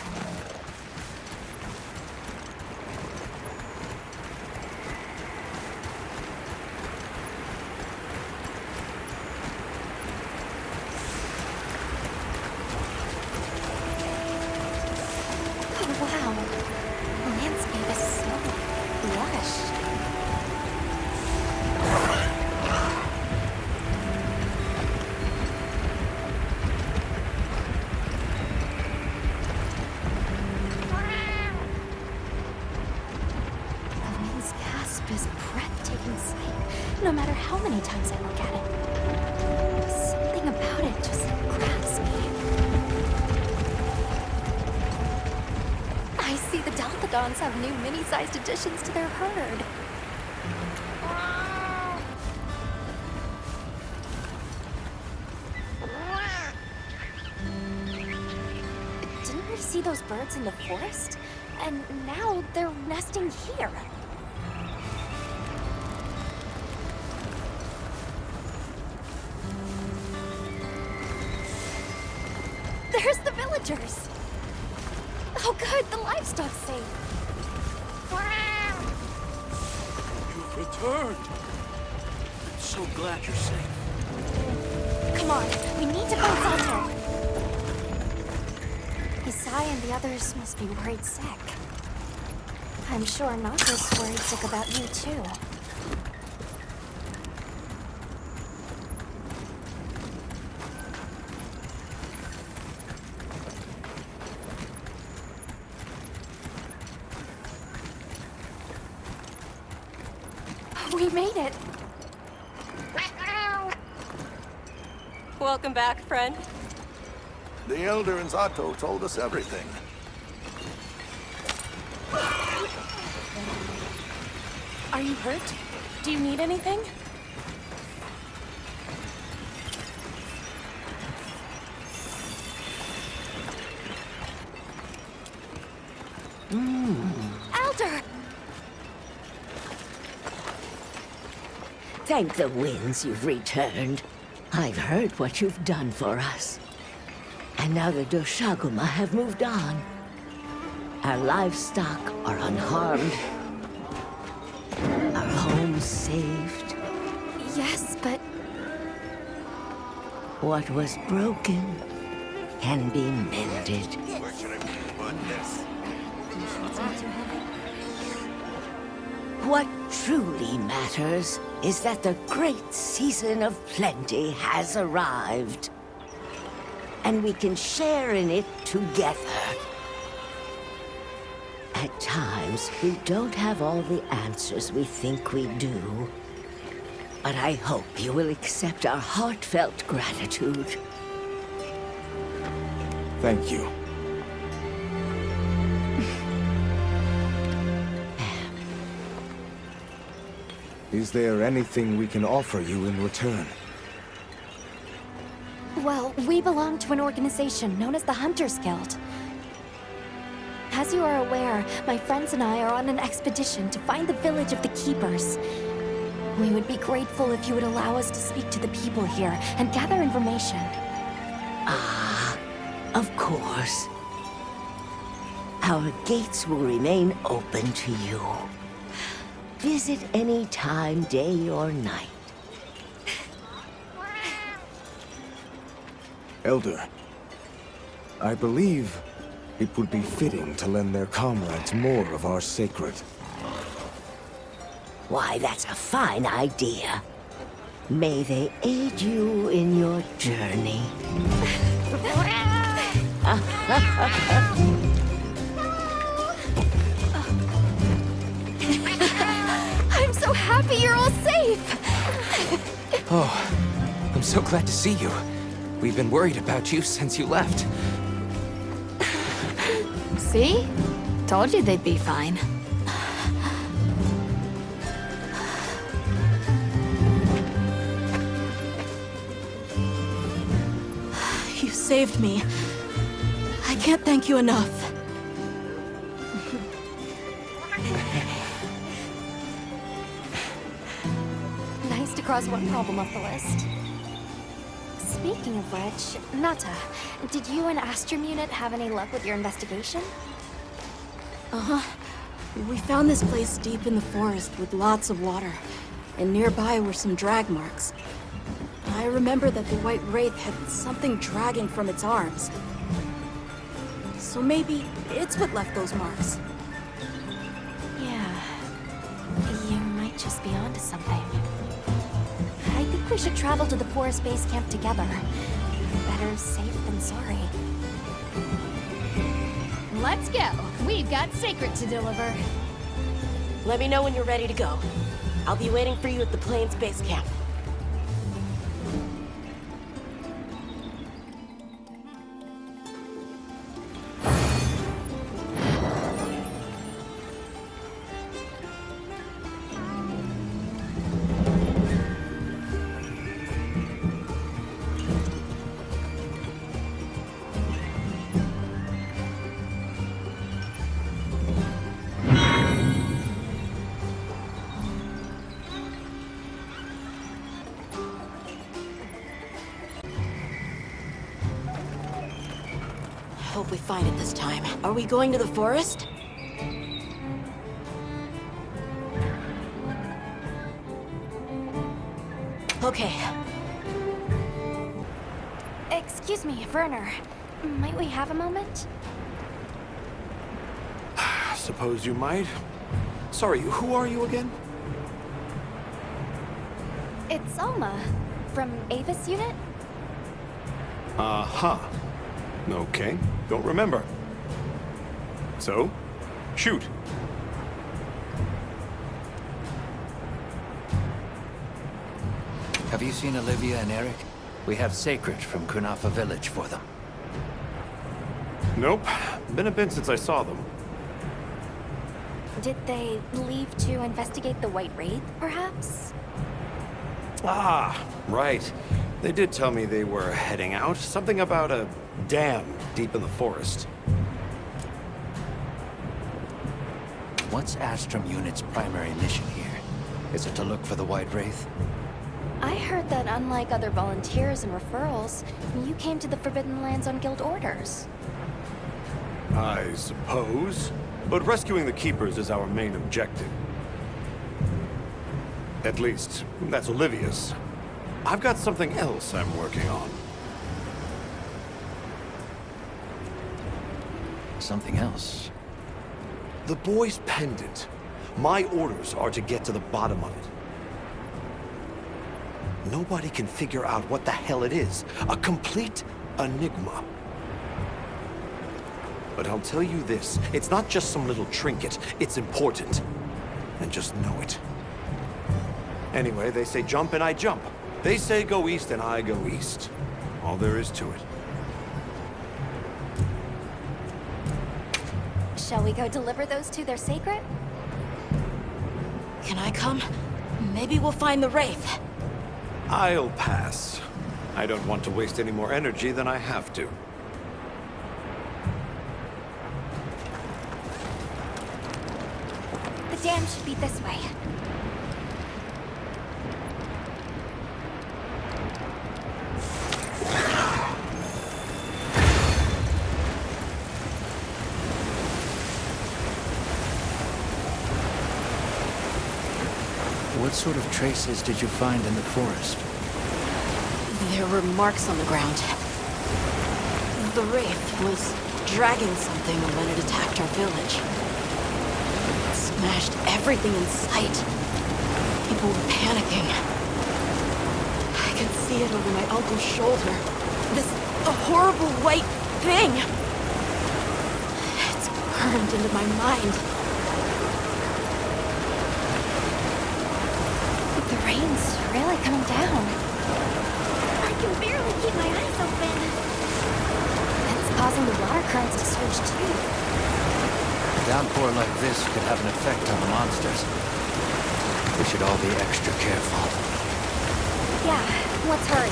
No matter how many times I look at it. Something about it just grabs me. I see the Delphidons have new mini-sized additions to their herd. Didn't we see those birds in the forest? And now they're nesting here. There's the villagers! Oh good, the livestock's safe! You've returned! I'm so glad you're safe. Come on, we need to find Santo! Isai and the others must be worried sick. I'm sure Naka's worried sick about you too. We made it! Welcome back, friend. The Elder and Zato told us everything. Are you hurt? Do you need anything? Elder! Thank the winds you've returned. I've heard what you've done for us. And now the Doshaguma have moved on. Our livestock are unharmed. Our homes saved. Yes, but... What was broken can be mended. Where should I put this? What truly matters is that the great season of plenty has arrived. And we can share in it together. At times, we don't have all the answers we think we do. But I hope you will accept our heartfelt gratitude. Thank you. Is there anything we can offer you in return? Well, we belong to an organization known as the Hunters Guild. As you are aware, my friends and I are on an expedition to find the village of the Keepers. We would be grateful if you would allow us to speak to the people here and gather information. Ah, of course. Our gates will remain open to you. Visit any time, day or night. Elder, I believe it would be fitting to lend their comrades more of our sacred. Why, that's a fine idea. May they aid you in your journey. I'm so happy you're all safe! Oh, I'm so glad to see you. We've been worried about you since you left. See? Told you they'd be fine. You saved me. I can't thank you enough. Nice to cross one problem off the list. Speaking of which, Nata, did you and Astrum Unit have any luck with your investigation? Uh-huh. We found this place deep in the forest with lots of water, and nearby were some drag marks. I remember that the White Wraith had something dragging from its arms. So maybe it's what left those marks. Yeah. You might just be onto something. I think we should travel to the forest base camp together. Better safe than sorry. Let's go. We've got Sacred to deliver. Let me know when you're ready to go. I'll be waiting for you at the Plains base camp. Hope we find it this time. Are we going to the forest? Okay. Excuse me, Werner. Might we have a moment? Suppose you might. Sorry, who are you again? It's Alma, from Avis Unit? Uh-huh. Okay, don't remember. So, shoot. Have you seen Olivia and Eric? We have Sacred from Kunafa Village for them. Nope. Been a bit since I saw them. Did they leave to investigate the White Wraith, perhaps? Ah, right. They did tell me they were heading out. Something about a dam deep in the forest. What's Astrum Unit's primary mission here? Is it to look for the White Wraith? I heard that unlike other volunteers and referrals, you came to the Forbidden Lands on guild orders. I suppose. But rescuing the Keepers is our main objective. At least, that's Olivia's. I've got something else I'm working on. Something else? The boy's pendant. My orders are to get to the bottom of it. Nobody can figure out what the hell it is. A complete enigma. But I'll tell you this, it's not just some little trinket. It's important. And just know it. Anyway, they say jump and I jump. They say go east and I go east. All there is to it. Shall we go deliver those to their sacred? Can I come? Maybe we'll find the Wraith. I'll pass. I don't want to waste any more energy than I have to. The dam should be this way. What sort of traces did you find in the forest? There were marks on the ground. The Wraith was dragging something when it attacked our village. It smashed everything in sight. People were panicking. I could see it over my uncle's shoulder. This horrible white thing. It's burned into my mind. The rain's really coming down. I can barely keep my eyes open. It's causing the water currents to surge too. A downpour like this could have an effect on the monsters. We should all be extra careful. Yeah, let's hurry.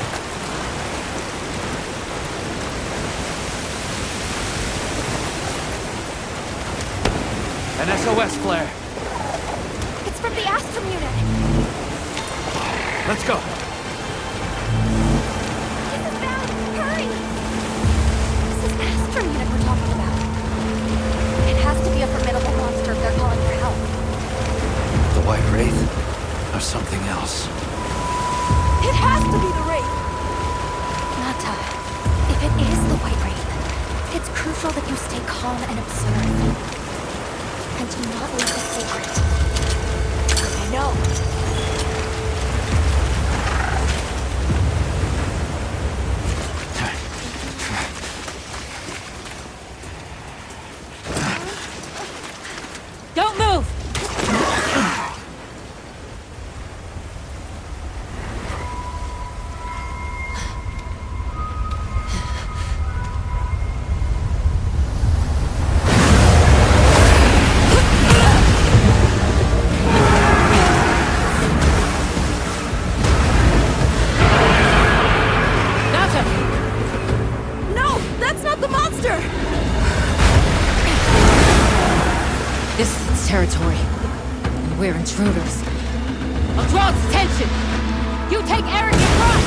An SOS flare. from the Astrum unit! Let's go! Hurry! This is the Astrum unit we're talking about. It has to be a formidable monster if they're calling for help. The White Wraith? Or something else? It has to be the Wraith! Nata, if it is the White Wraith, it's crucial that you stay calm and observe. And do not leave the secret. I know. Don't move! No! That's not the monster! This is its territory, and we're intruders. I'll draw its attention! You take Eric and run!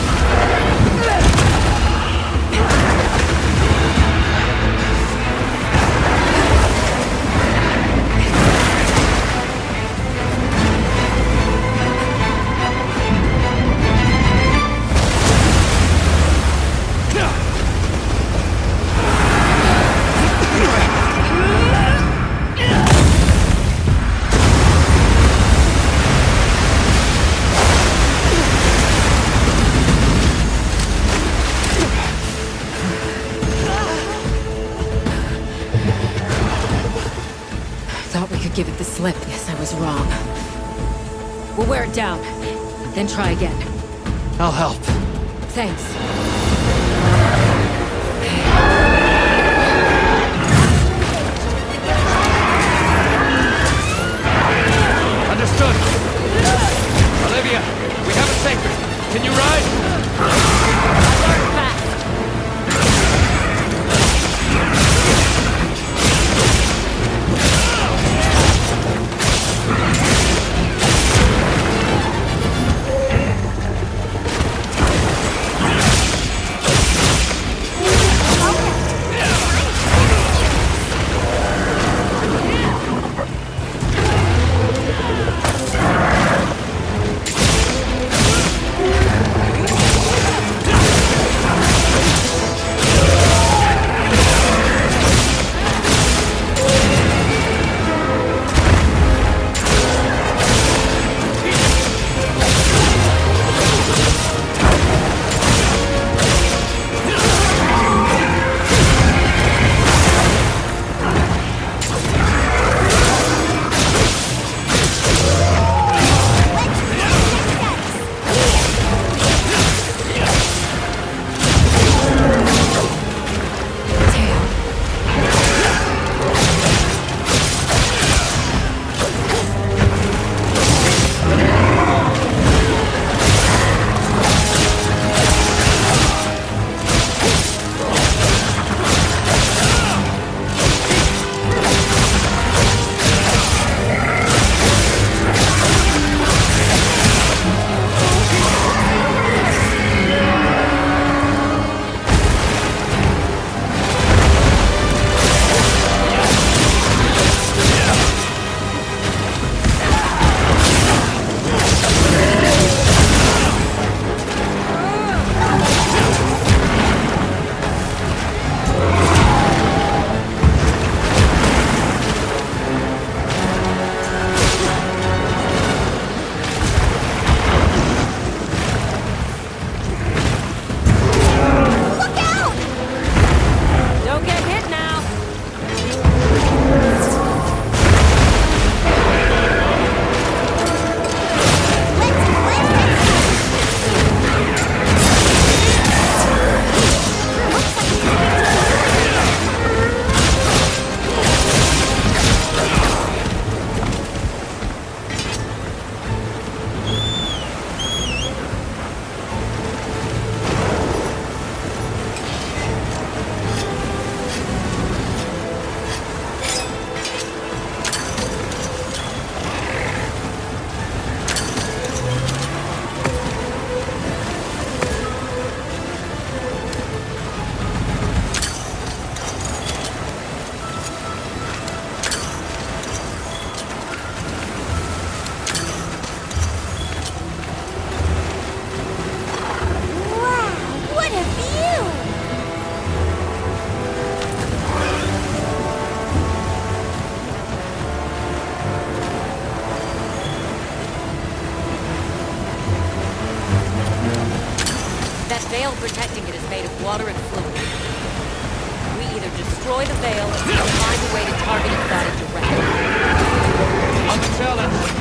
Thought we could give it the slip. Yes, I was wrong. We'll wear it down, then try again. I'll help. Thanks. Understood. Olivia, we have a sacred. Can you ride? I learned fast. That veil protecting it is made of water and fluid. We either destroy the veil or find a way to target its body directly. On the challenge!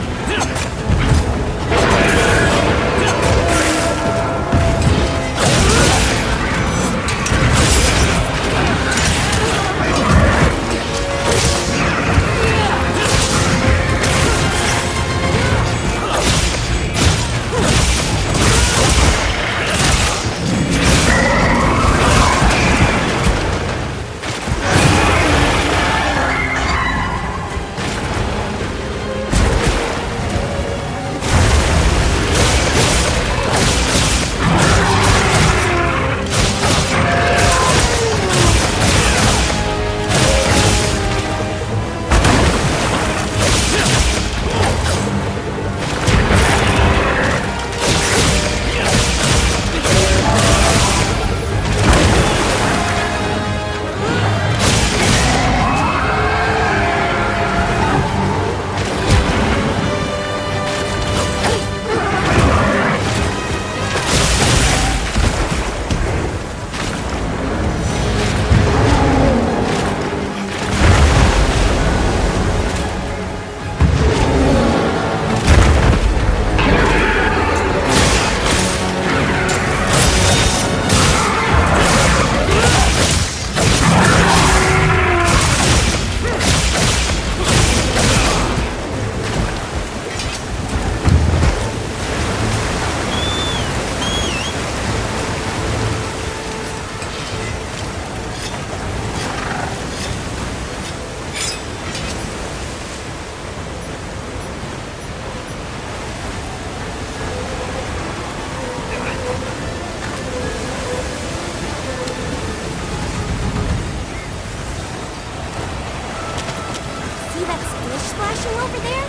Over there?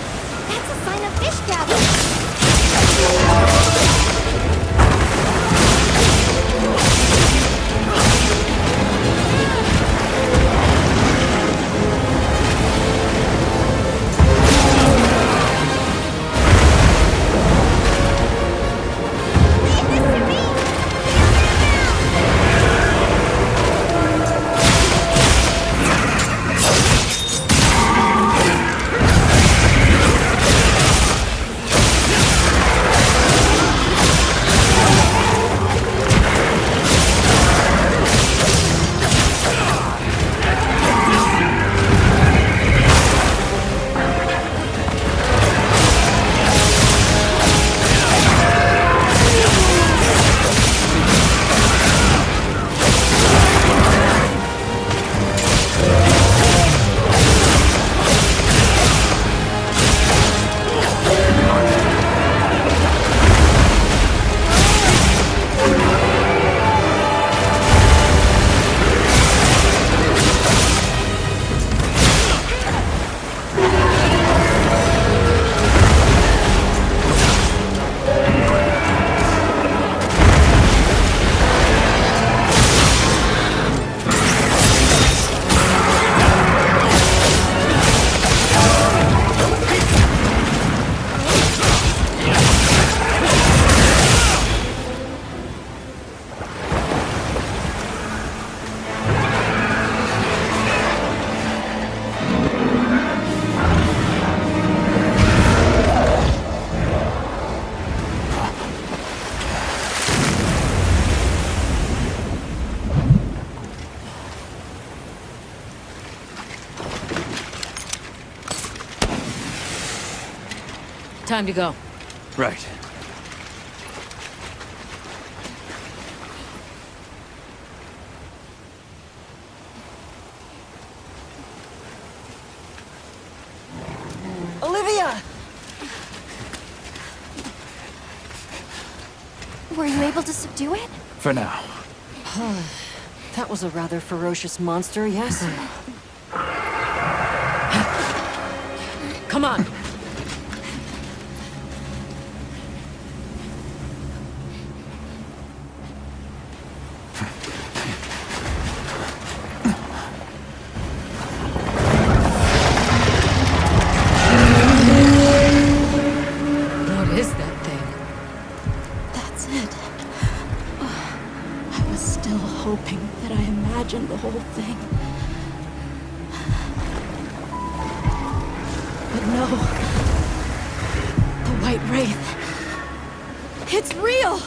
That's a sign of fish grabbing. Time to go. Right. Olivia! Were you able to subdue it? For now. That was a rather ferocious monster, yes? Come on! What is that thing? That's it. The White Wraith. It's real!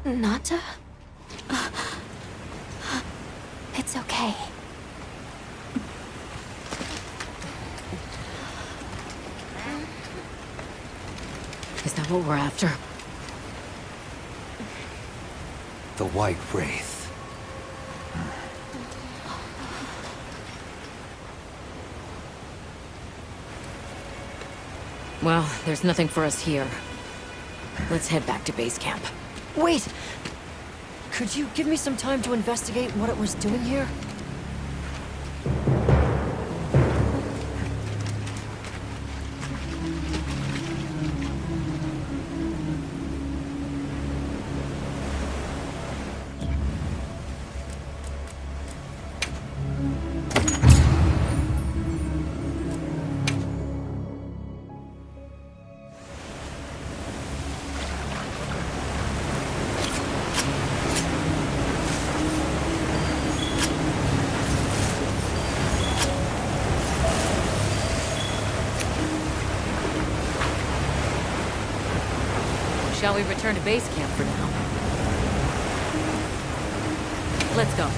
Nata? It's okay. Is that what we're after? The White Wraith. Well, there's nothing for us here. Let's head back to base camp. Wait! Could you give me some time to investigate what it was doing here? Shall we return to base camp for now? Let's go.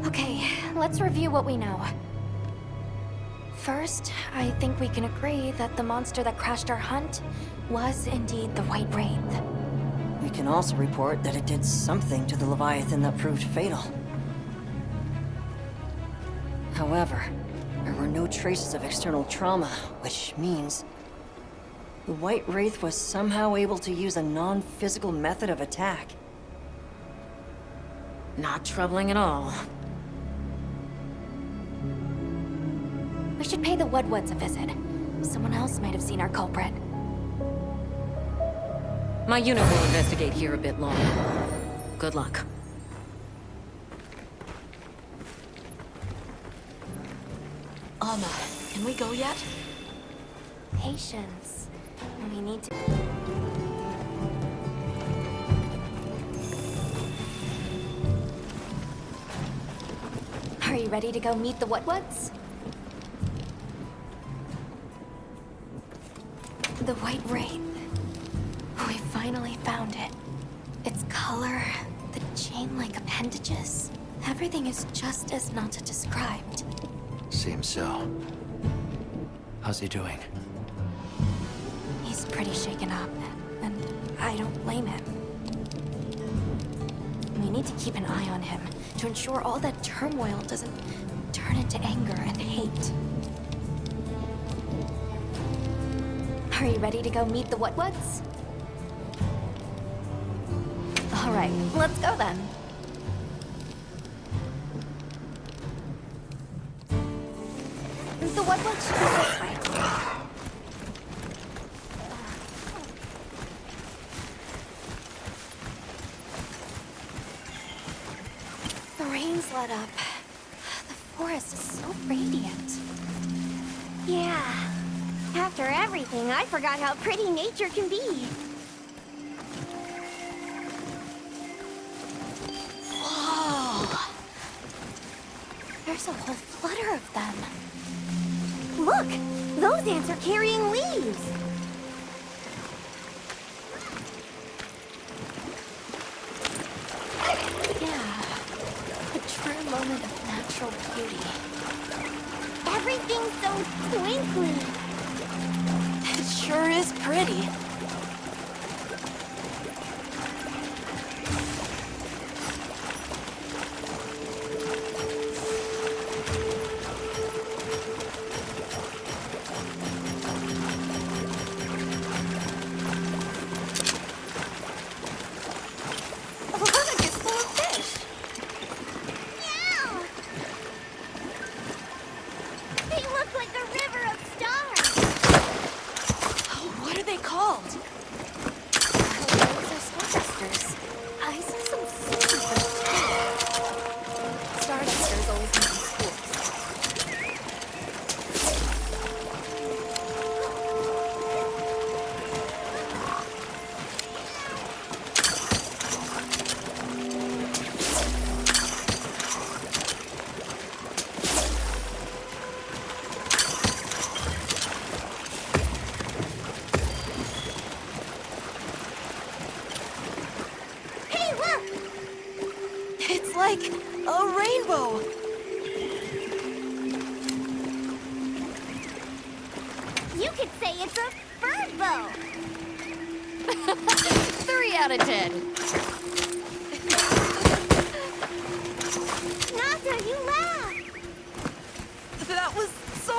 Okay, let's review what we know. First, I think we can agree that the monster that crashed our hunt was indeed the White Wraith. We can also report that it did something to the Leviathan that proved fatal. However, there were no traces of external trauma, which means the White Wraith was somehow able to use a non-physical method of attack. Not troubling at all. We should pay the Woodwoods a visit. Someone else might have seen our culprit. My unit will investigate here a bit longer. Good luck. Can we go yet? Patience. We need to... Are you ready to go meet the Woodwoods? The White Wraith. We finally found it. Its color, the chain-like appendages. Everything is just as Nata described. Seems so. How's he doing? He's pretty shaken up, and I don't blame him. We need to keep an eye on him to ensure all that turmoil doesn't turn into anger and hate. Are you ready to go meet the Woodwoods? All right, let's go then. The Woodwoods should be this way. The rain's let up. The forest is so radiant. Yeah. After everything, I forgot how pretty nature can be. Whoa! There's a whole flutter of them. Look! Those ants are carrying leaves! Yeah. A true moment of natural beauty. Everything's so twinkly. It sure is pretty. A rainbow! You could say it's a bird bow. 3 out of 10. Nata, you laugh. That was so...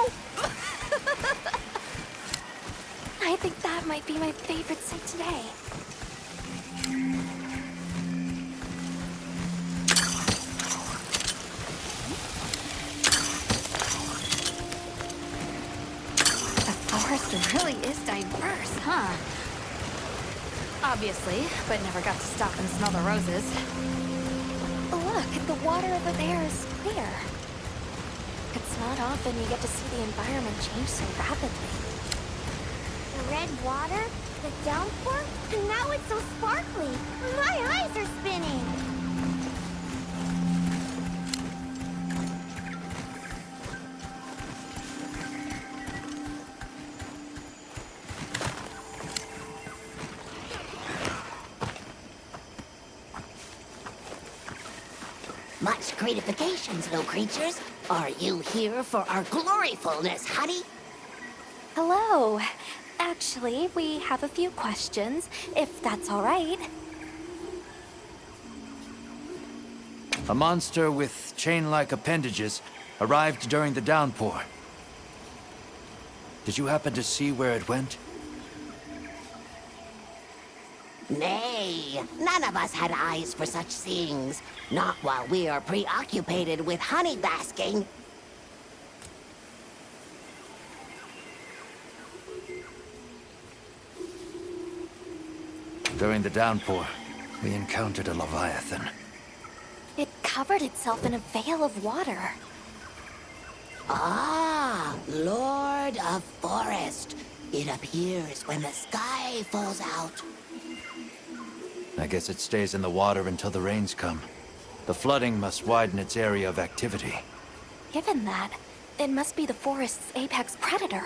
I think that might be my favorite sight today. The forest really is diverse, huh? Obviously, but never got to stop and smell the roses. Look, the water over there is clear. It's not often you get to see the environment change so rapidly. The red water, the downpour, and now it's so sparkly. My eyes are spinning. Much gratifications, little creatures. Are you here for our gloryfulness, honey? Hello. Actually, we have a few questions, if that's all right. A monster with chain-like appendages arrived during the downpour. Did you happen to see where it went? Nay, none of us had eyes for such things. Not while we are preoccupied with honey basking. During the downpour, we encountered a leviathan. It covered itself in a veil of water. Ah, Lord of Forest. It appears when the sky falls out. I guess it stays in the water until the rains come. The flooding must widen its area of activity. Given that, it must be the forest's apex predator.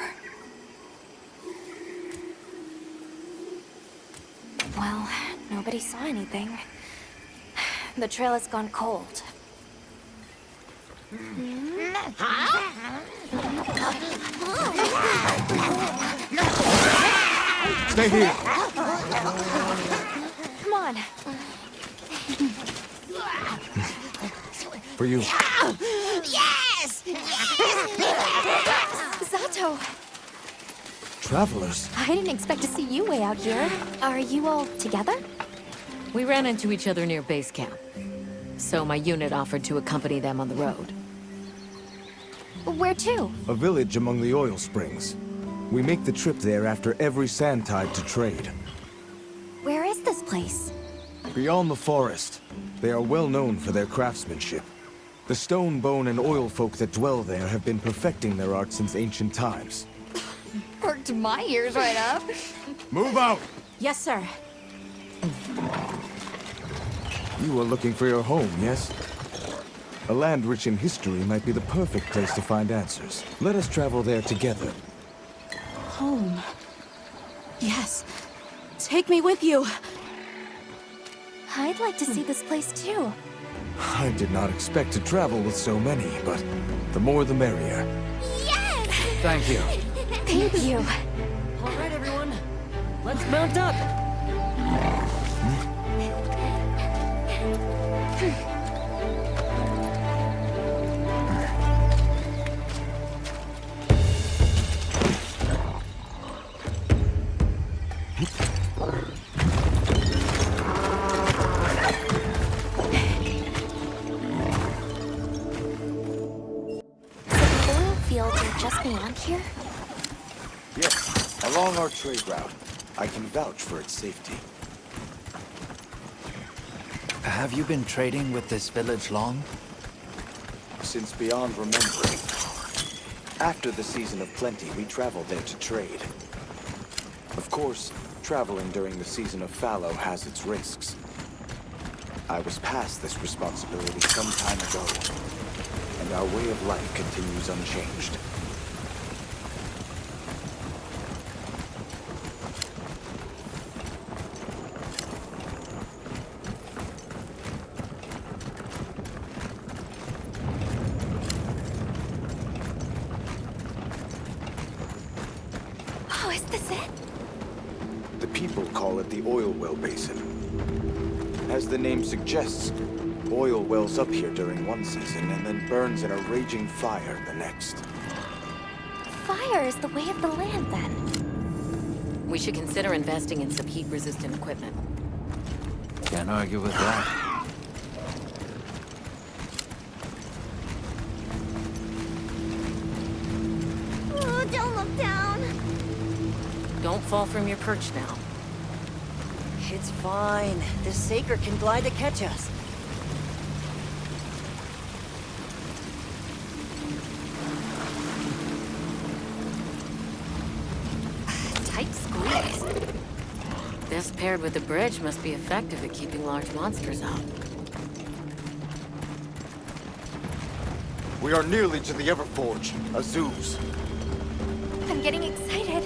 Well, nobody saw anything. The trail has gone cold. Stay here! Come on. For you. Yes! Zato! Travelers? I didn't expect to see you way out here. Are you all together? We ran into each other near base camp. So my unit offered to accompany them on the road. Where to? A village among the oil springs. We make the trip there after every sand tide to trade. Where is this place? Beyond the forest, they are well known for their craftsmanship. The stone, bone, and oil folk that dwell there have been perfecting their art since ancient times. Perked my ears right up. Move out! Yes, sir. You are looking for your home, yes? A land rich in history might be the perfect place to find answers. Let us travel there together. Home. Yes. Take me with you. I'd like to see this place too. I did not expect to travel with so many, but the more the merrier. Yes! Thank you. Thank you. All right, everyone. Let's mount up. Just beyond here? Yes, along our trade route. I can vouch for its safety. Have you been trading with this village long? Since beyond remembering. After the season of plenty, we traveled there to trade. Of course, traveling during the season of fallow has its risks. I was past this responsibility some time ago, and our way of life continues unchanged. this it? The people call it the oil well basin. As the name suggests, oil wells up here during one season and then burns in a raging fire the next. Fire is the way of the land, then. We should consider investing in some heat-resistant equipment. Can't argue with that. Oh, don't look down. Don't fall from your perch now. It's fine. This Saker can glide to catch us. Tight squeeze. This paired with the bridge must be effective at keeping large monsters out. We are nearly to the Everforge, Azuz. I'm getting excited.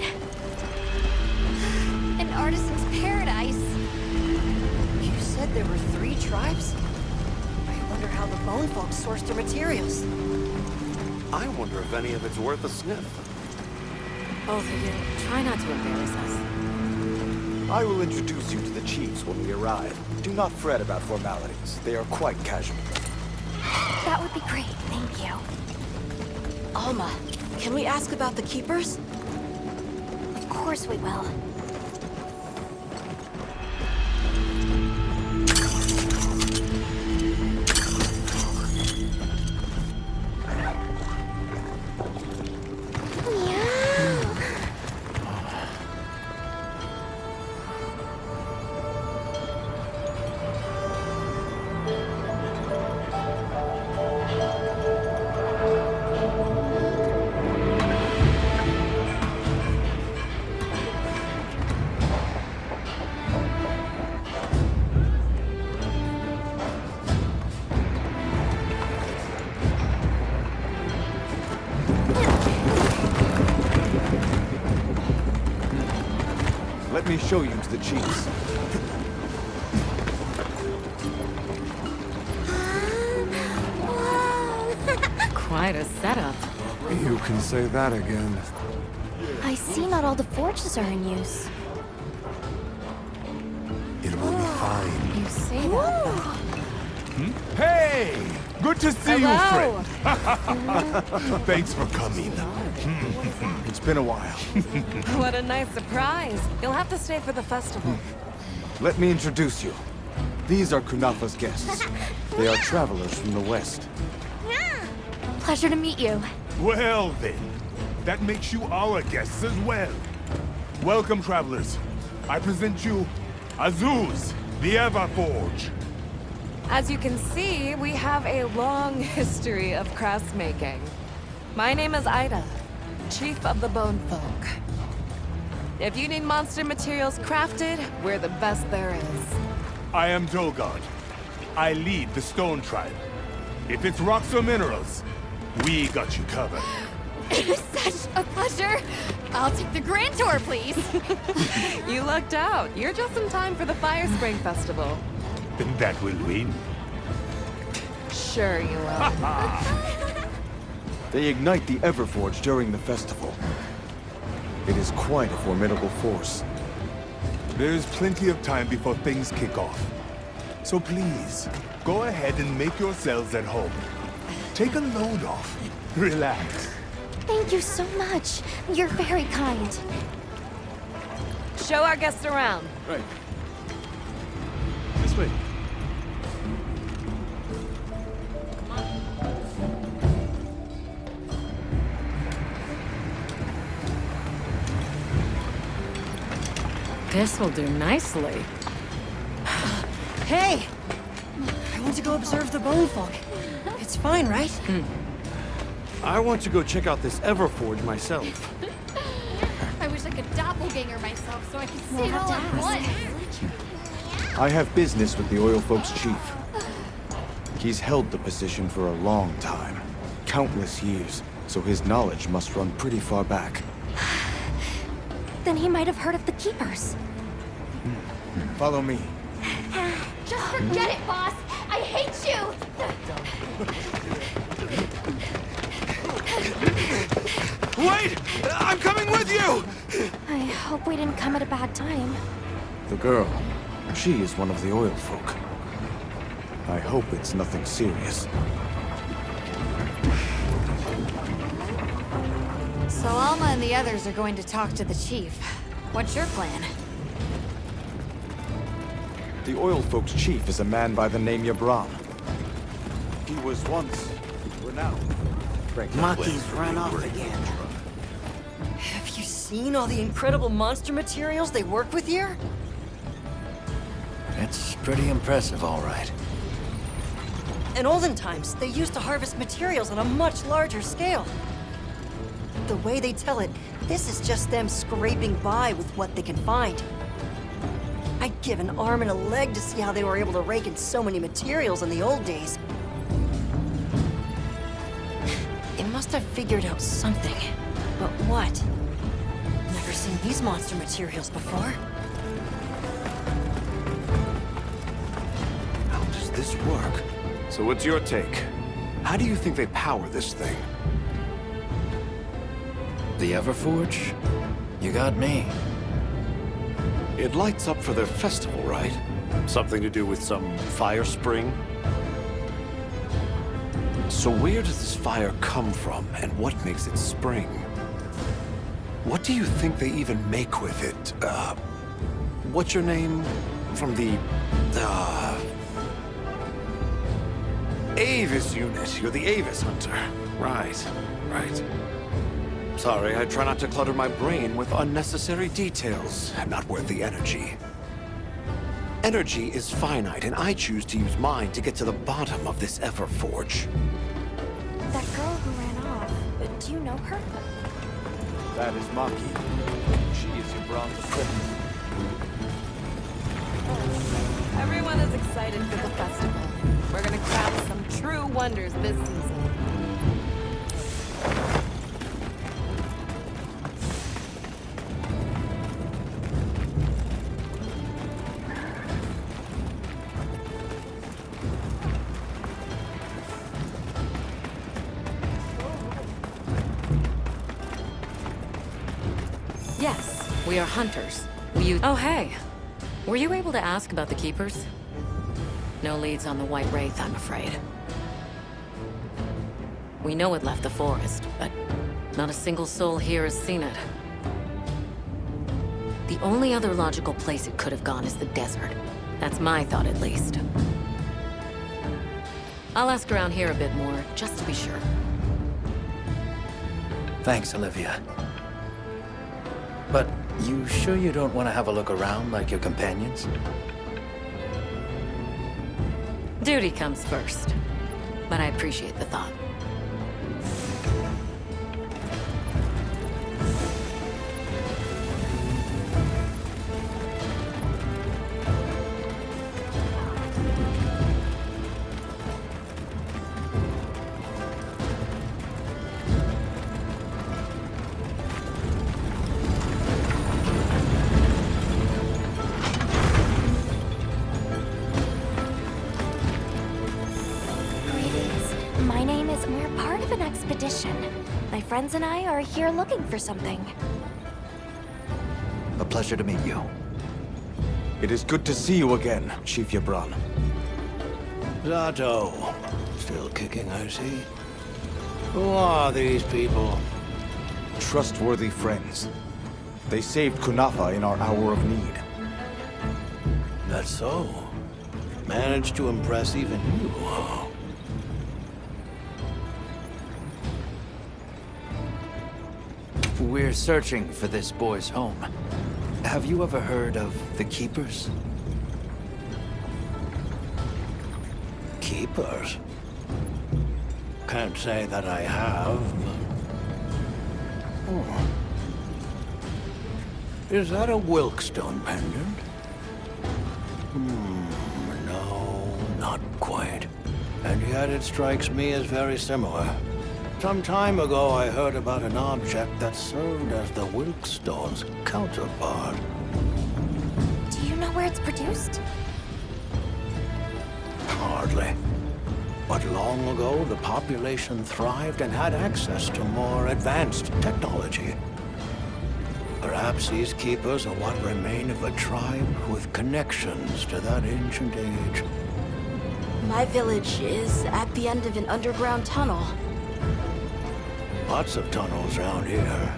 An artisan's paradise. You said there were 3 tribes? I wonder how the bone folks source their materials. I wonder if any of it's worth a sniff. Both of you, try not to embarrass us. I will introduce you to the chiefs when we arrive. Do not fret about formalities. They are quite casual. That would be great, thank you. Alma, can we ask about the keepers? Of course we will. Let me show you to the chiefs. Quite a setup. You can say that again. I see not all the forges are in use. It will be fine. You say that. Hey! Good to see Hello. you, friend. Thanks for coming. It's been a while. What a nice surprise. You'll have to stay for the festival. Let me introduce you. These are Kunafa's guests. They are travelers from the west. Pleasure to meet you. Well then, that makes you our guests as well. Welcome, travelers. I present you Azuz, the Everforge. As you can see, we have a long history of crafts making. My name is Ida, Chief of the Bone Folk. If you need monster materials crafted, we're the best there is. I am Dolgard. I lead the Stone Tribe. If it's rocks or minerals, we got you covered. Such a pleasure. I'll take the grand tour, please. You lucked out. You're just in time for the Fire Spring Festival. Then that will win. Sure you will. They ignite the Everforge during the festival. It is quite a formidable force. There's plenty of time before things kick off. So please, go ahead and make yourselves at home. Take a load off. Relax. Thank you so much. You're very kind. Show our guests around. Right. This way. This will do nicely. Hey! I want to go observe the bone folk. It's fine, right? I want to go check out this Everforge myself. I wish I could doppelganger myself so I could see it all at once. I have business with the Oil Folks' chief. He's held the position for a long time. Countless years, so his knowledge must run pretty far back. Then he might have heard of the Keepers. Follow me. Just forget it, boss. I hate you. Wait! I'm coming with you! I hope we didn't come at a bad time. The girl, she is one of the oil folk. I hope it's nothing serious. So Alma and the others are going to talk to the chief. What's your plan? The oil folk's chief is a man by the name Yabran. He was once renowned. Maki's run off again. Have you seen all the incredible monster materials they work with here? It's pretty impressive, all right. In olden times, they used to harvest materials on a much larger scale. The way they tell it, this is just them scraping by with what they can find. I'd give an arm and a leg to see how they were able to rake in so many materials in the old days. They must have figured out something. But what? Never seen these monster materials before. How does this work? So what's your take? How do you think they power this thing? The Everforge? You got me. It lights up for their festival, right? Something to do with some fire spring? So where does this fire come from, and what makes it spring? What do you think they even make with it? What's your name? From the, Avis unit. You're the Avis hunter. Right. Sorry, I try not to clutter my brain with unnecessary details. I'm not worth the energy. Energy is finite, and I choose to use mine to get to the bottom of this Everforge. That girl who ran off, do you know her? That is Maki. She is Yabran's apprentice. Everyone is excited for the festival. We're gonna craft some true wonders this season. Yes, we are hunters. Oh, hey. Were you able to ask about the Keepers? No leads on the White Wraith, I'm afraid. We know it left the forest, but not a single soul here has seen it. The only other logical place it could have gone is the desert. That's my thought, at least. I'll ask around here a bit more, just to be sure. Thanks, Olivia. But you sure you don't want to have a look around like your companions? Duty comes first, but I appreciate the thought. My friends and I are here looking for something. A pleasure to meet you. It is good to see you again, Chief Yabran. Zato. Still kicking, I see. Who are these people? Trustworthy friends. They saved Kunafa in our hour of need. That's so. Managed to impress even you. We're searching for this boy's home. Have you ever heard of the Keepers? Keepers? Can't say that I have, but... Oh. Is that a Wilkstone pendant? No, not quite. And yet it strikes me as very similar. Some time ago, I heard about an object that served as the Wilkstone's counterpart. Do you know where it's produced? Hardly. But long ago, the population thrived and had access to more advanced technology. Perhaps these keepers are what remain of a tribe with connections to that ancient age. My village is at the end of an underground tunnel. Lots of tunnels around here.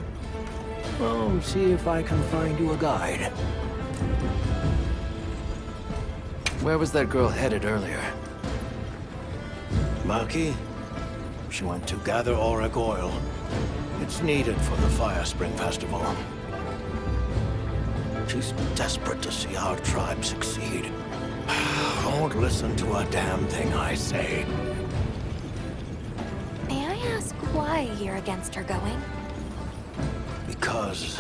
Well, see if I can find you a guide. Where was that girl headed earlier? Maki? She went to gather auric oil. It's needed for the Fire Spring Festival. She's desperate to see our tribe succeed. Don't listen to a damn thing I say. May I ask why you're against her going? Because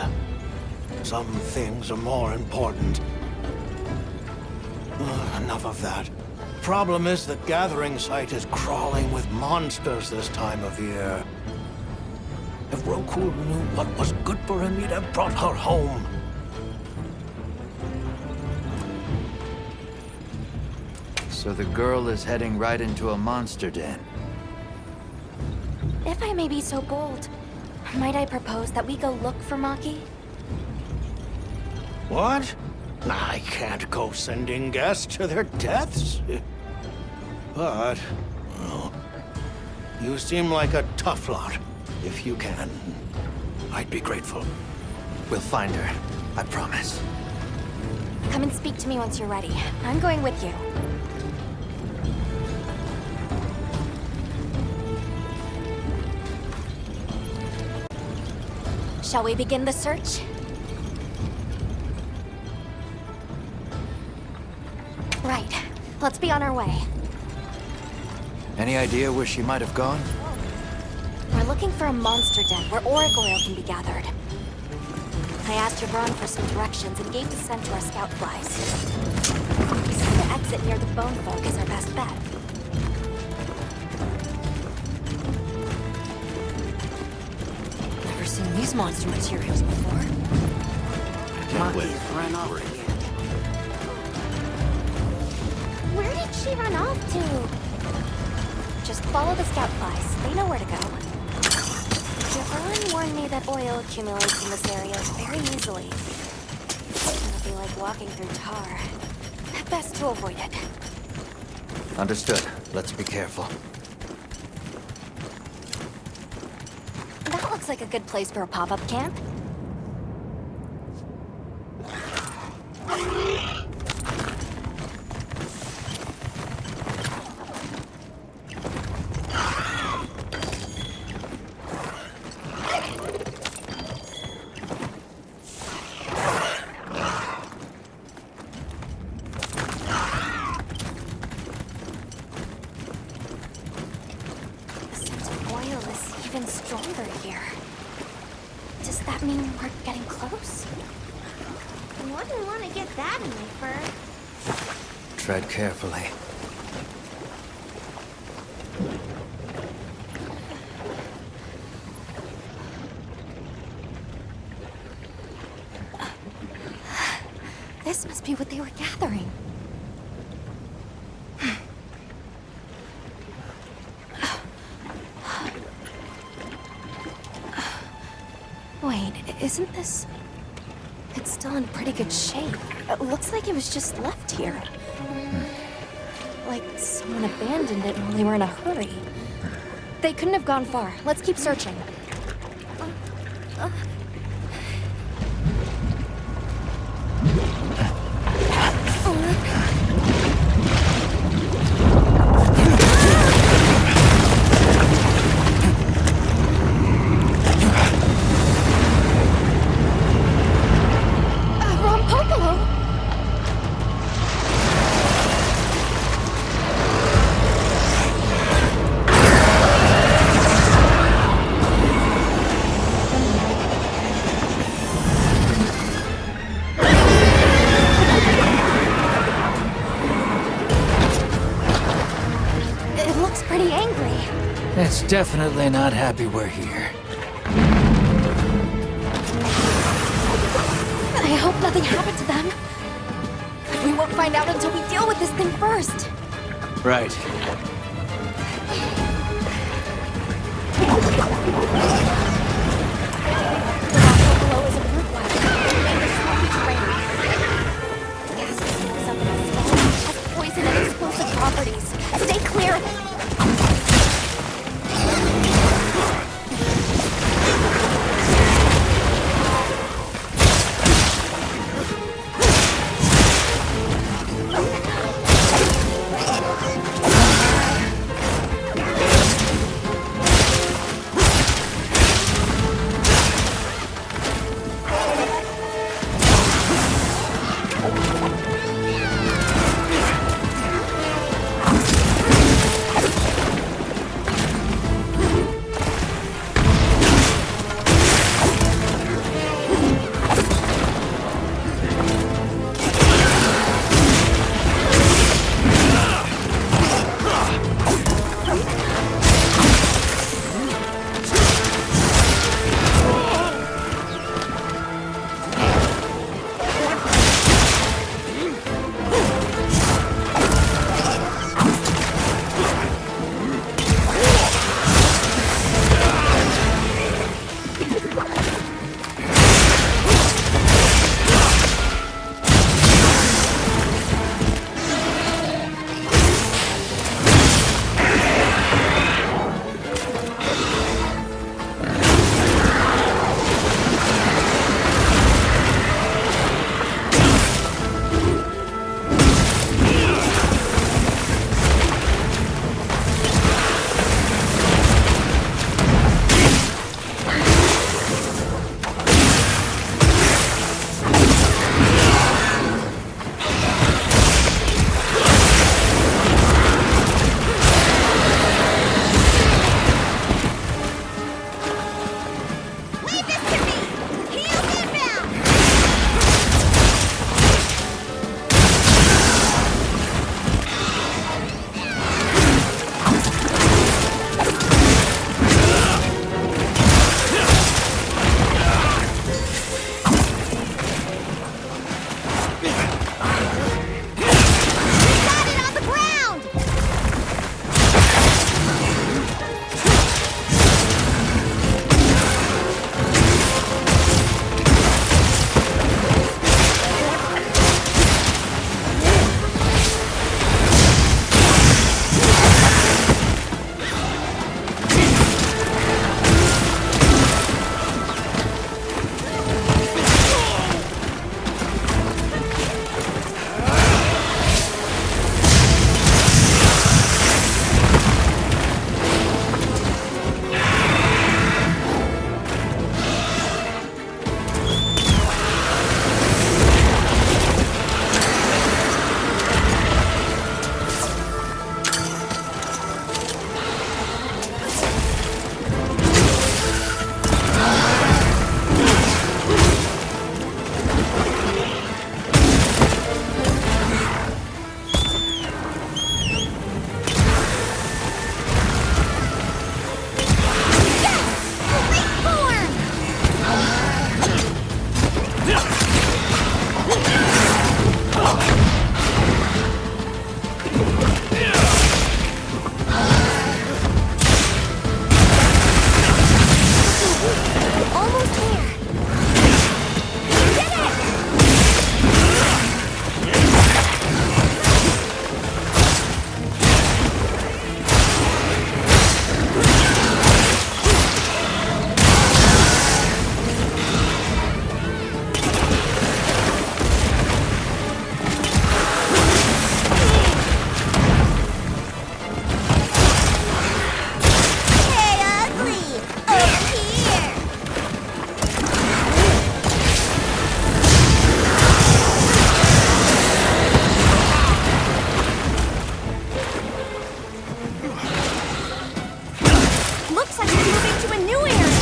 some things are more important. Enough of that. Problem is the gathering site is crawling with monsters this time of year. If Roku knew what was good for him, he'd have brought her home. So the girl is heading right into a monster den. If I may be so bold, might I propose that we go look for Maki? What? I can't go sending guests to their deaths. But, well, you seem like a tough lot. If you can, I'd be grateful. We'll find her, I promise. Come and speak to me once you're ready. I'm going with you. Shall we begin the search? Right. Let's be on our way. Any idea where she might have gone? We're looking for a monster den where auric oil can be gathered. I asked Javron for some directions and gave the scent to our scout flies. He said the exit near the bone folk is our best bet. Never seen these monster materials before. Maki's run off again. Where did she run off to? Just follow the scout flies. They know where to go. Javron warned me that oil accumulates in this area very easily. It'll be like walking through tar. Best to avoid it. Understood. Let's be careful. That looks like a good place for a pop-up camp. Even stronger here. Does that mean we're getting close? Wouldn't want to get that in my fur. Tread carefully. This must be what they were gathering. Wait, isn't this... It's still in pretty good shape. It looks like it was just left here. Like someone abandoned it while they were in a hurry. They couldn't have gone far. Let's keep searching. It's definitely not happy we're here. I hope nothing happened to them. But we won't find out until we deal with this thing first. Right. The rock below is a brute wild. Looks like we're moving to a new area.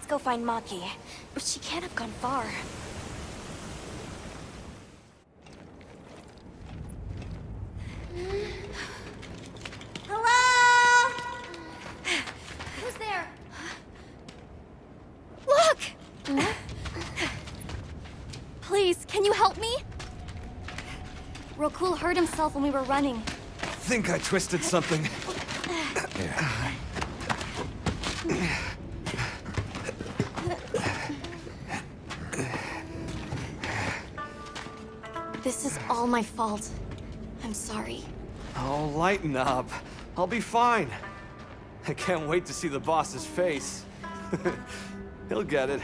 Go find Maki. She can't have gone far. Hello? Who's there? Look! Please, can you help me? Rokul hurt himself when we were running. Think I twisted something. This is all my fault. I'm sorry. Oh, lighten up. I'll be fine. I can't wait to see the boss's face. He'll get it.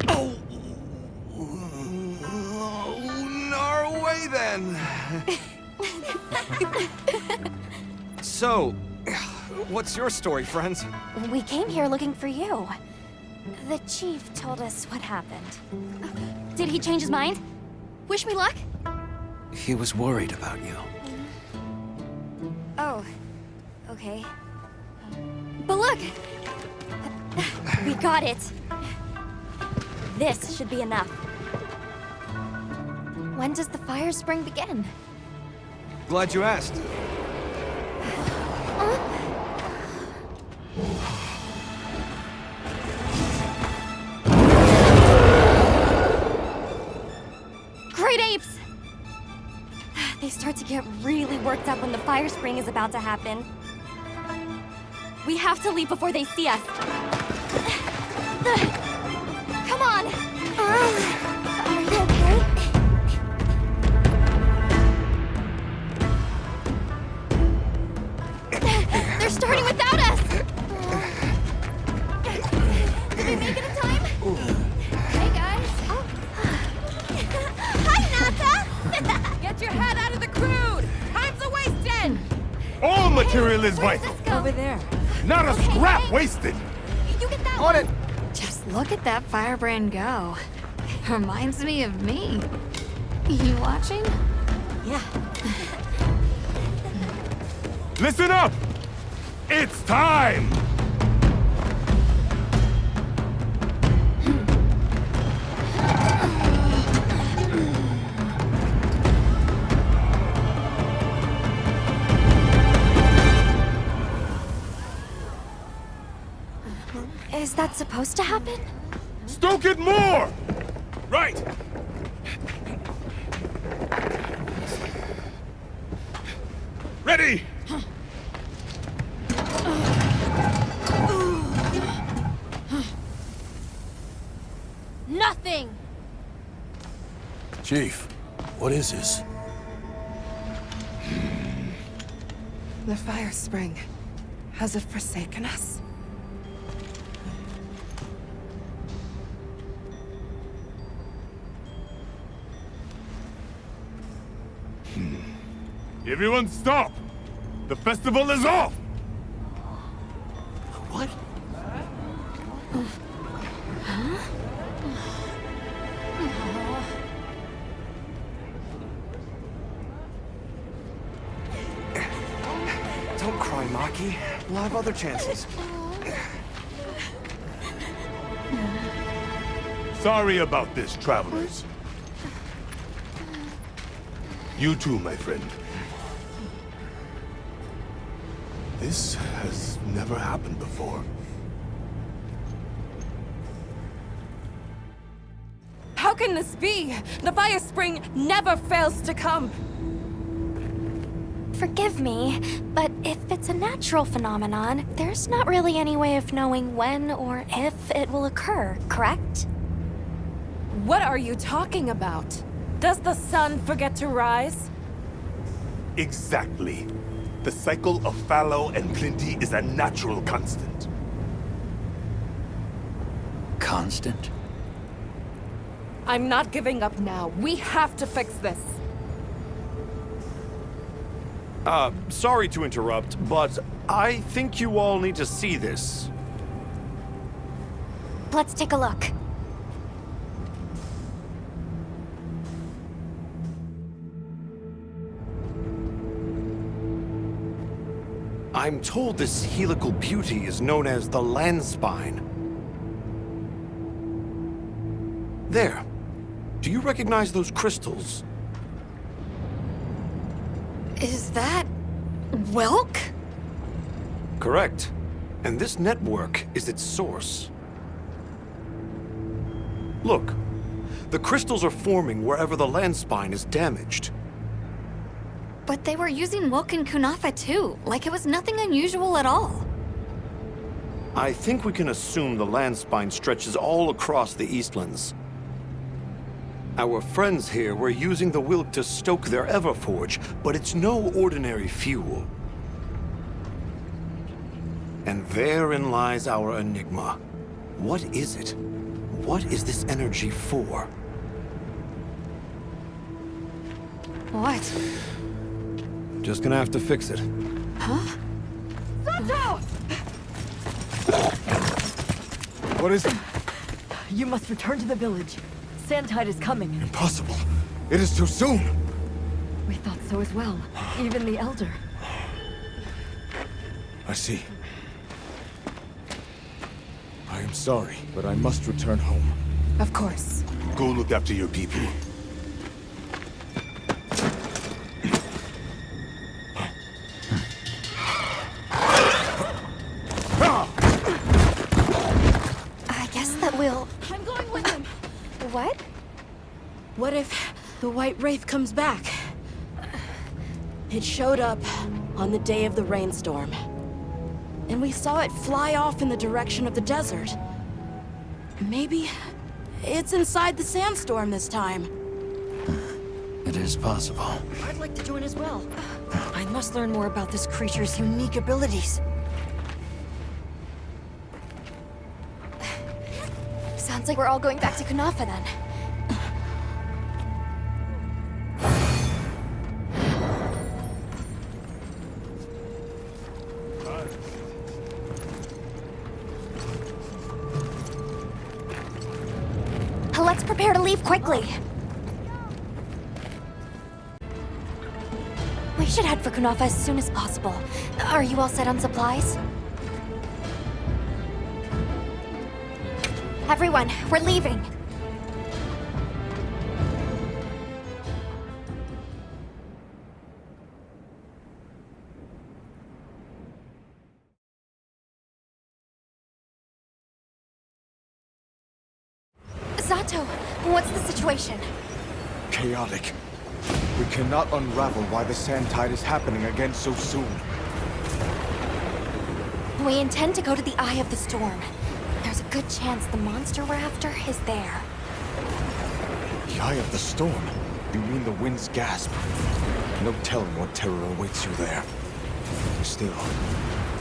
Oh! No way then! So, what's your story, friends? We came here looking for you. The chief told us what happened. Did he change his mind? Wish me luck? He was worried about you. Oh, okay. But look! We got it! This should be enough. When does the fire spring begin? Glad you asked. Great apes! They start to get really worked up when the fire spring is about to happen. We have to leave before they see us. Come on! Are you okay? They're starting without us! Did we make it in time? Hey, guys. Hi, Nata! Get your head out of the crude! Time's a wasting! All material is vital. Over there. Not a scrap wasted. You get that On it. Just look at that firebrand go. Reminds me of me. You watching? Yeah. Listen up! It's time! Is that supposed to happen? Stoke it more! Right! Ready! Nothing! Chief, what is this? The fire spring. Has it forsaken us? Everyone stop! The festival is off! What? Don't cry, Maki. We'll have other chances. Sorry about this, travelers. You too, my friend. This has never happened before. How can this be? The fire spring never fails to come. Forgive me, but if it's a natural phenomenon, there's not really any way of knowing when or if it will occur, correct? What are you talking about? Does the sun forget to rise? Exactly. The cycle of fallow and plenty is a natural constant. Constant? I'm not giving up now. We have to fix this. Sorry to interrupt, but I think you all need to see this. Let's take a look. I'm told this helical beauty is known as the land spine. There. Do you recognize those crystals? Is that... Welk? Correct. And this network is its source. Look. The crystals are forming wherever the land spine is damaged. But they were using Welk and Kunafa too, like it was nothing unusual at all. I think we can assume the land spine stretches all across the Eastlands. Our friends here were using the Wilk to stoke their Everforge, but it's no ordinary fuel. And therein lies our enigma. What is it? What is this energy for? What? Just gonna have to fix it. Huh? Sato! What is it? You must return to the village. Sandtide is coming. Impossible. It is too soon. We thought so as well. Even the Elder. I see. I am sorry, but I must return home. Of course. Go look after your people. I guess that we'll... I'm going with him. What? What if the White Wraith comes back? It showed up on the day of the rainstorm. And we saw it fly off in the direction of the desert. Maybe it's inside the sandstorm this time. It is possible. I'd like to join as well. I must learn more about this creature's unique abilities. Sounds like we're all going back to Kunafa then. Let's prepare to leave quickly. We should head for Kunafa as soon as possible. Are you all set on supplies? Everyone, we're leaving. Zato, what's the situation? Chaotic. We cannot unravel why the Sandtide is happening again so soon. We intend to go to the Eye of the Storm. There's a good chance the monster we're after is there. The Eye of the Storm? You mean the wind's gasp? No telling what terror awaits you there. Still,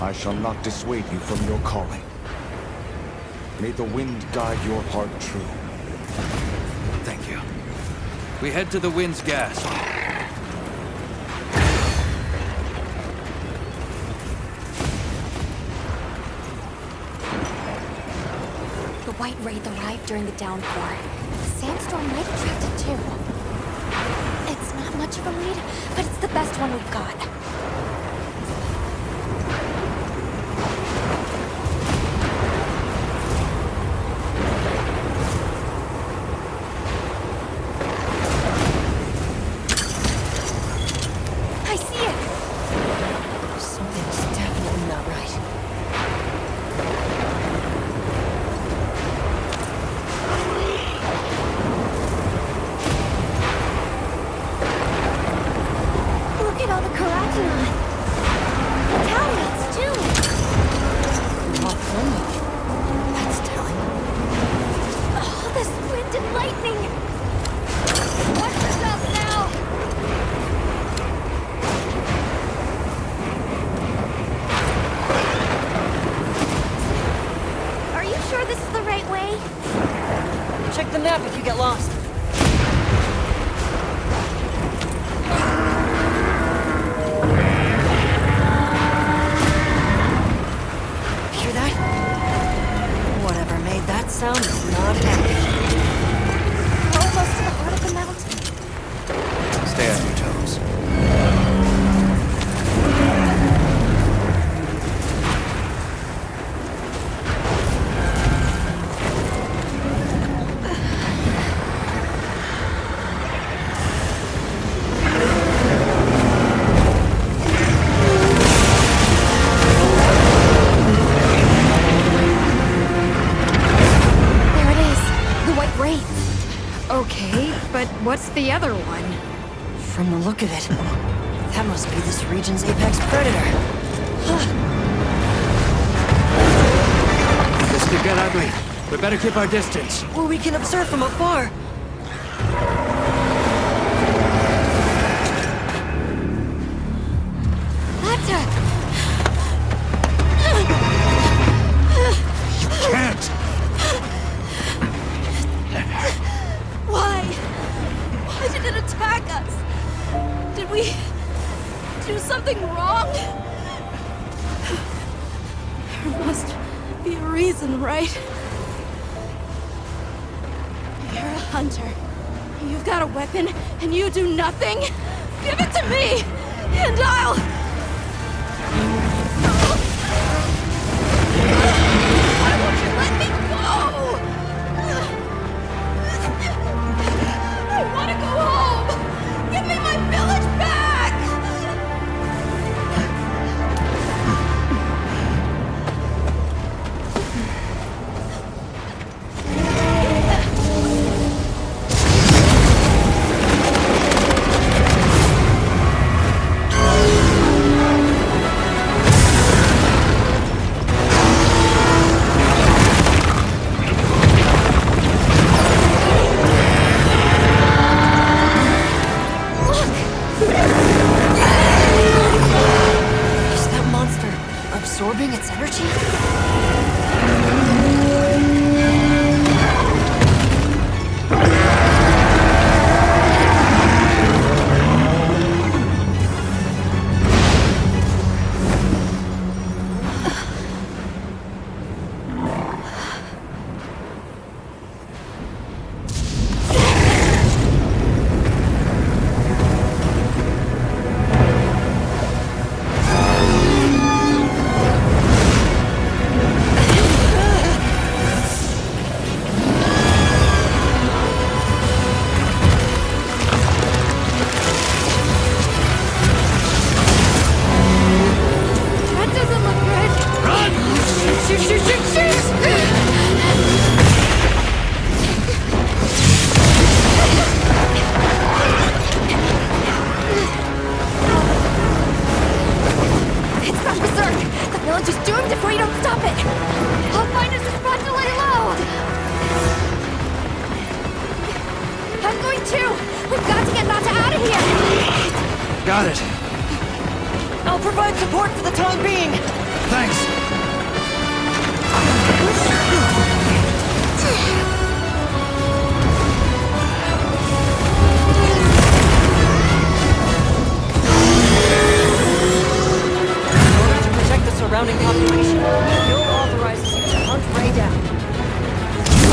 I shall not dissuade you from your calling. May the wind guide your heart true. Thank you. We head to the wind's gasp. The White Wraith arrived during the downpour. The sandstorm might attract it too. It's not much of a lead, but it's the best one we've got. map if you get lost. Hear that? Whatever made that sound is not happy. Almost to the heart of the mountain. Stay on your toes. There it is. The white wraith. Okay, but what's the other one? From the look of it, that must be this region's apex predator. This could get ugly. We better keep our distance. Well, we can observe from afar. Hunter! Can't! Why? Why did it attack us? Did we do something wrong? There must be a reason, right? You're a hunter. You've got a weapon, and you do nothing? Give it to me, and I'll... Why won't you let me go? I want to go home! Give me my village back! Is that monster absorbing its energy? That doesn't look good. Run! Shoot, shoot, shoot, shoot! It's gone berserk. The village is doomed if we don't stop it. I'll find us a spot to lay low. I'm going too. We've got to get Nata out of here. Got it. I'll provide support for the time being. Thanks. In order to protect the surrounding population, Guild authorizes you to hunt Ray down.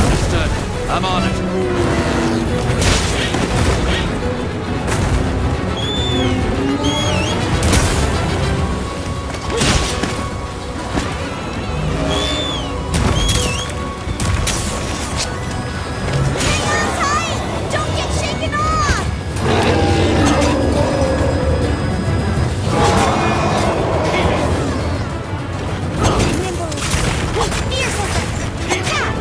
Understood. I'm on it. Don't get shaken off! Nimble! Fierce as a cat!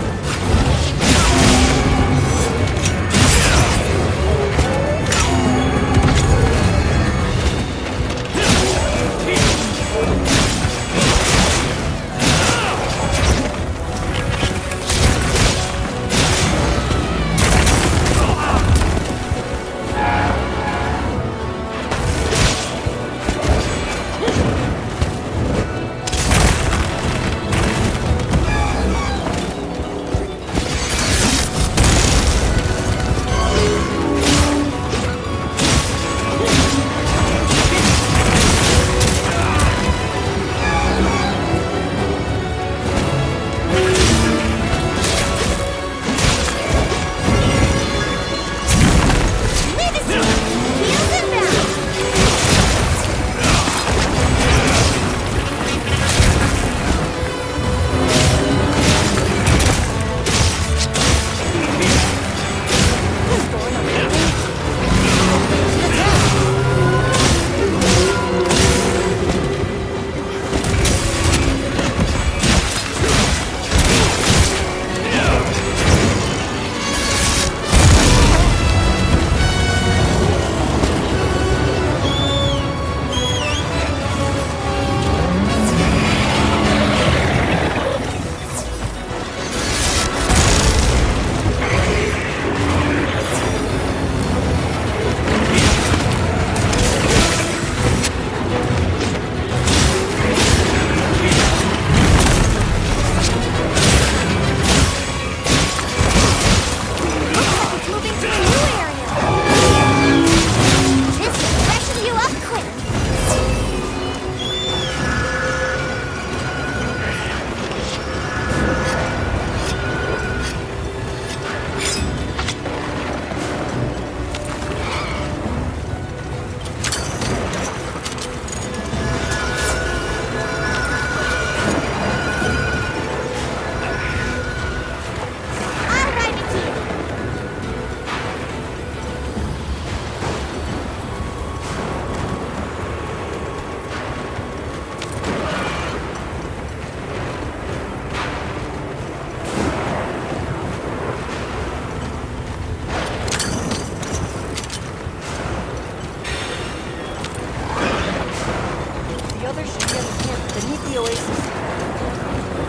near the camp beneath the oasis.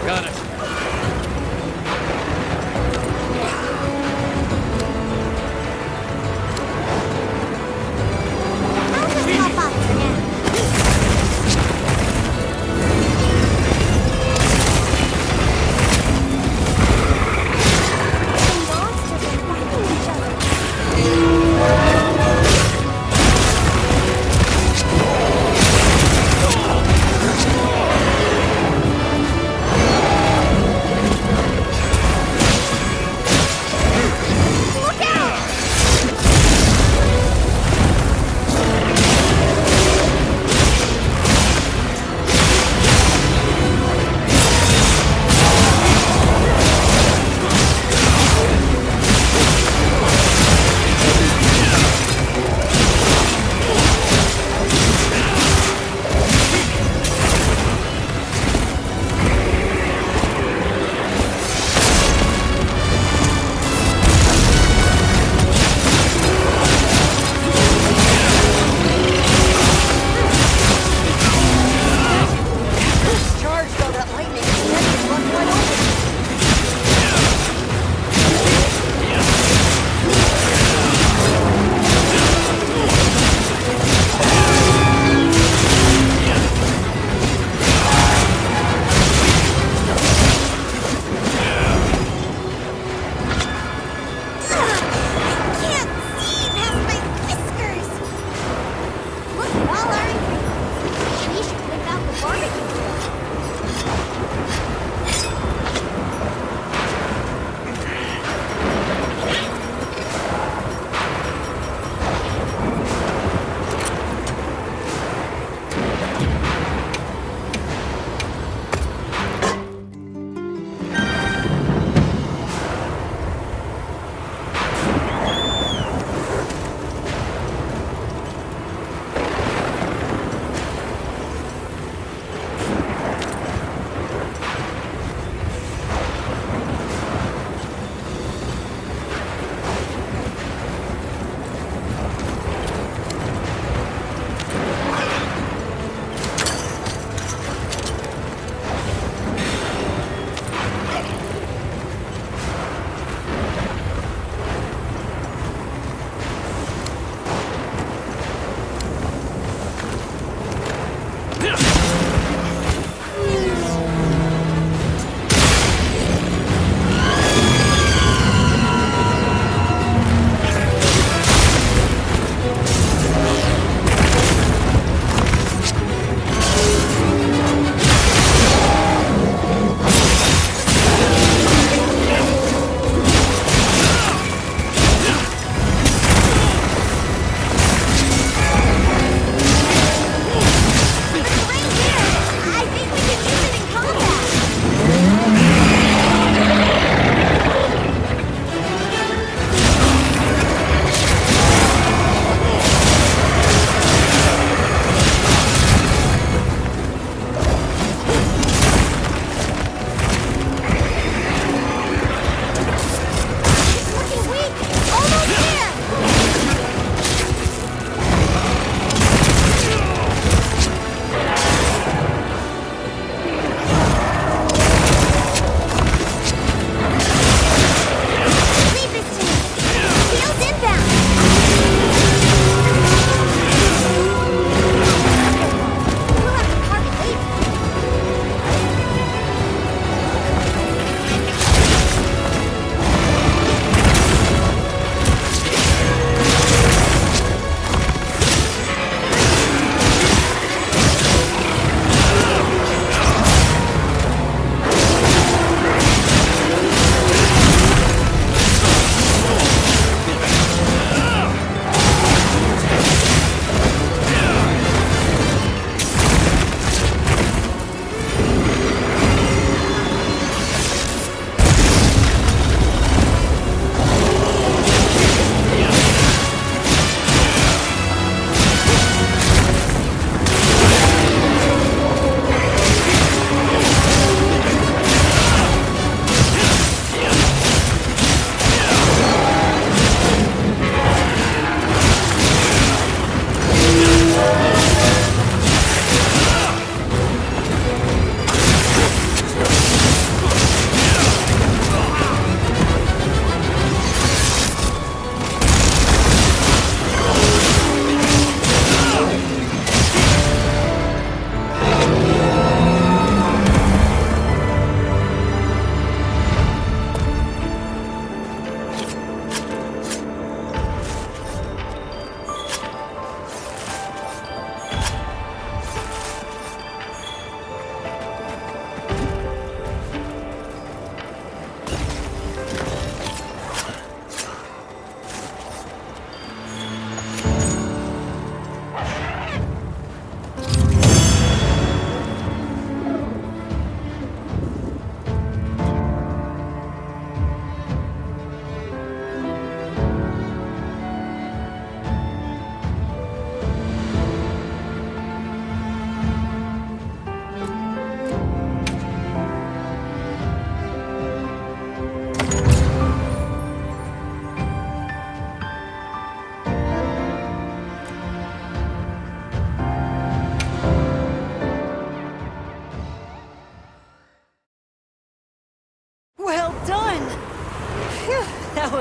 Got it.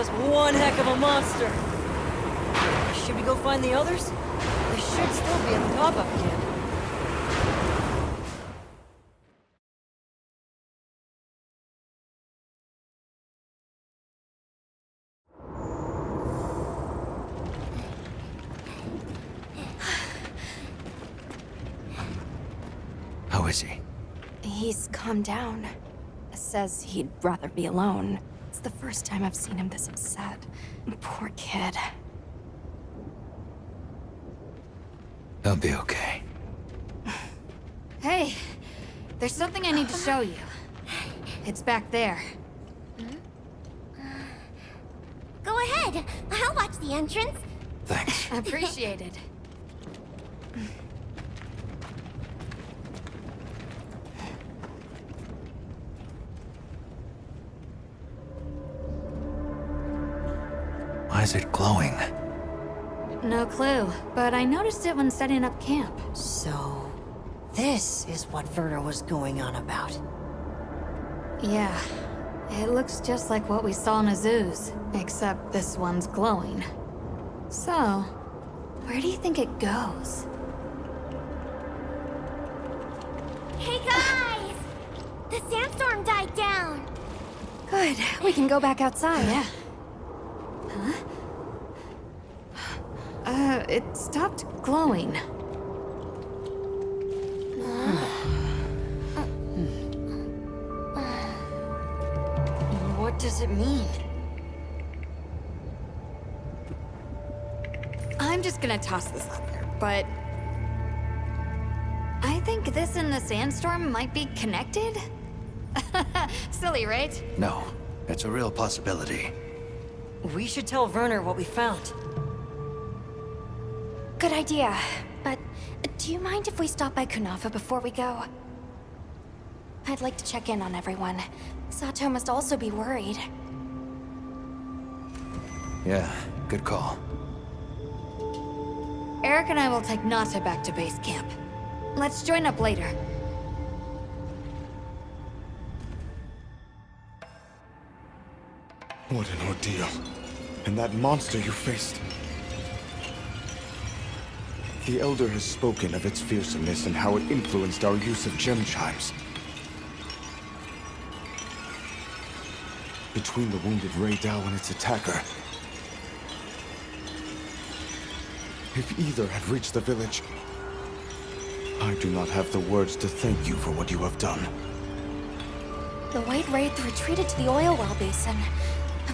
was one heck of a monster. Should we go find the others? They should still be at the pop-up camp. How is he? He's calmed down. Says he'd rather be alone. It's the first time I've seen him this upset. Poor kid. He'll be okay. Hey, there's something I need to show you. It's back there. Go ahead. I'll watch the entrance. Thanks. Appreciated. Why is it glowing? No clue, but I noticed it when setting up camp. So, this is what Werner was going on about. Yeah, it looks just like what we saw in a zoo's, except this one's glowing. So, where do you think it goes? Hey guys! The sandstorm died down. Good, we can go back outside. Yeah. Huh? It stopped glowing. What does it mean? I'm just gonna toss this out there, but I think this and the sandstorm might be connected? Silly, right? No, it's a real possibility. We should tell Werner what we found. Good idea. But do you mind if we stop by Kunafa before we go? I'd like to check in on everyone. Sato must also be worried. Yeah, good call. Eric and I will take Nata back to base camp. Let's join up later. What an ordeal. And that monster you faced. The Elder has spoken of its fearsomeness and how it influenced our use of gem chimes. Between the wounded Rei Dao and its attacker, if either had reached the village, I do not have the words to thank you for what you have done. The White Wraith retreated to the oil well basin,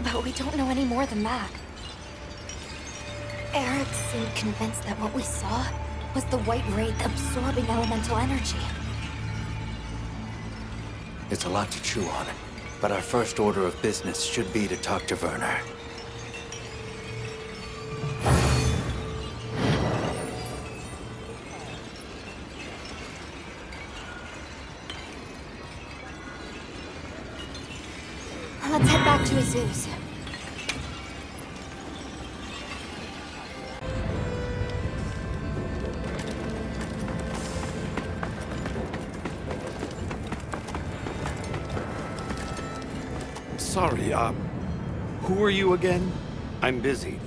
but we don't know any more than that. Eric seemed convinced that what we saw was the White Wraith absorbing elemental energy. It's a lot to chew on, but our first order of business should be to talk to Werner. Let's head back to Azu's. Sorry, who are you again? I'm busy.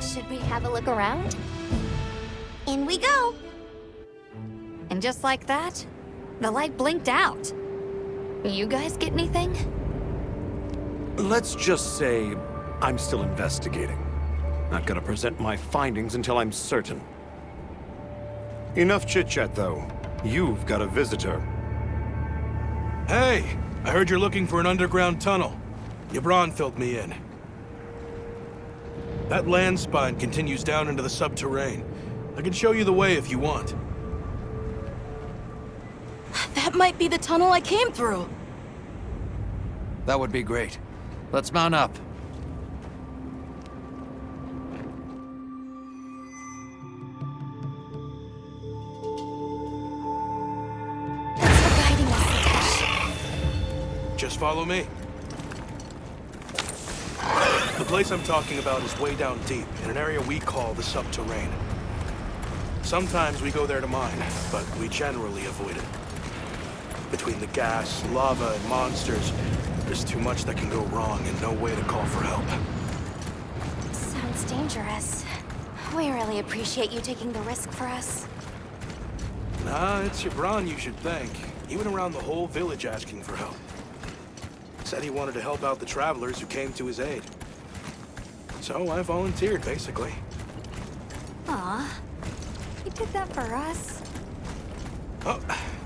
Should we have a look around? In we go! And just like that, the light blinked out. You guys get anything? Let's just say I'm still investigating. Not gonna present my findings until I'm certain. Enough chit-chat, though. You've got a visitor. Hey! I heard you're looking for an underground tunnel. Yabron filled me in. That land spine continues down into the subterrane. I can show you the way if you want. That might be the tunnel I came through. That would be great. Let's mount up. Just follow me. The place I'm talking about is way down deep, in an area we call the subterrane. Sometimes we go there to mine, but we generally avoid it. Between the gas, lava, and monsters, there's too much that can go wrong and no way to call for help. Sounds dangerous. We really appreciate you taking the risk for us. Nah, it's your Bron you should thank. He went around the whole village asking for help. Said he wanted to help out the travelers who came to his aid. So I volunteered, basically. Aw, you did that for us. Oh,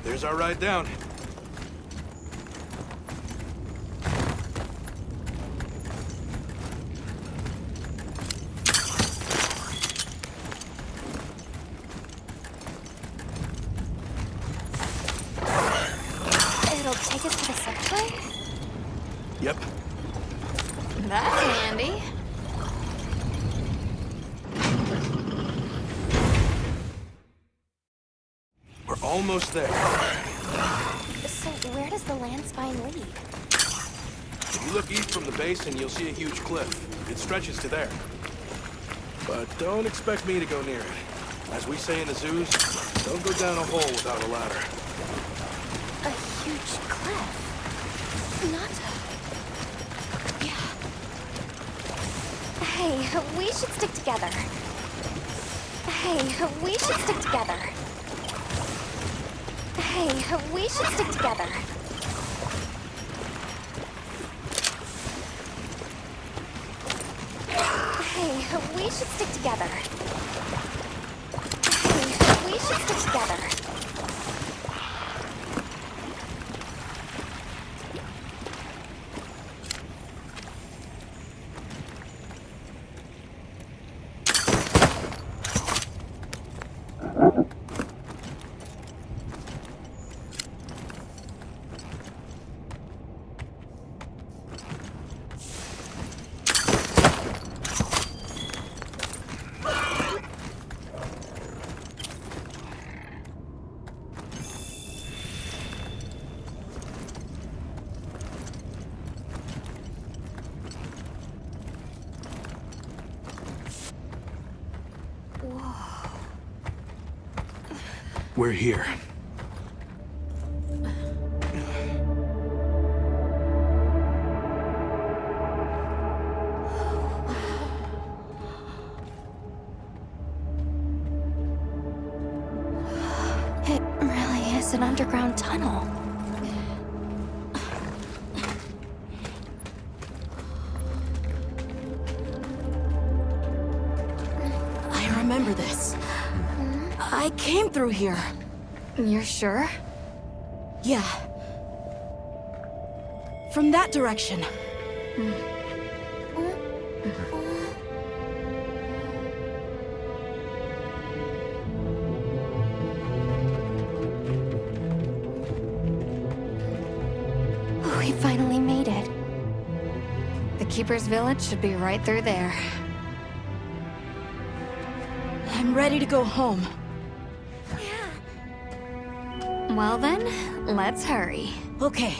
there's our ride down. It'll take us to the subway? Yep. That's handy. We're almost there. So where does the land spine lead? If you look east from the basin, you'll see a huge cliff. It stretches to there. But don't expect me to go near it. As we say in the zoos, don't go down a hole without a ladder. A huge cliff. Not Hey, we should stick together. Hey, we should stick together. Hey, we should stick together. Hey, we should stick together. Hey, we should stick together. We're here. It really is an underground tunnel. I remember this. I came through here. You're sure? Yeah. From that direction. We finally made it. The Keeper's Village should be right through there. I'm ready to go home. Well then, let's hurry. Okay.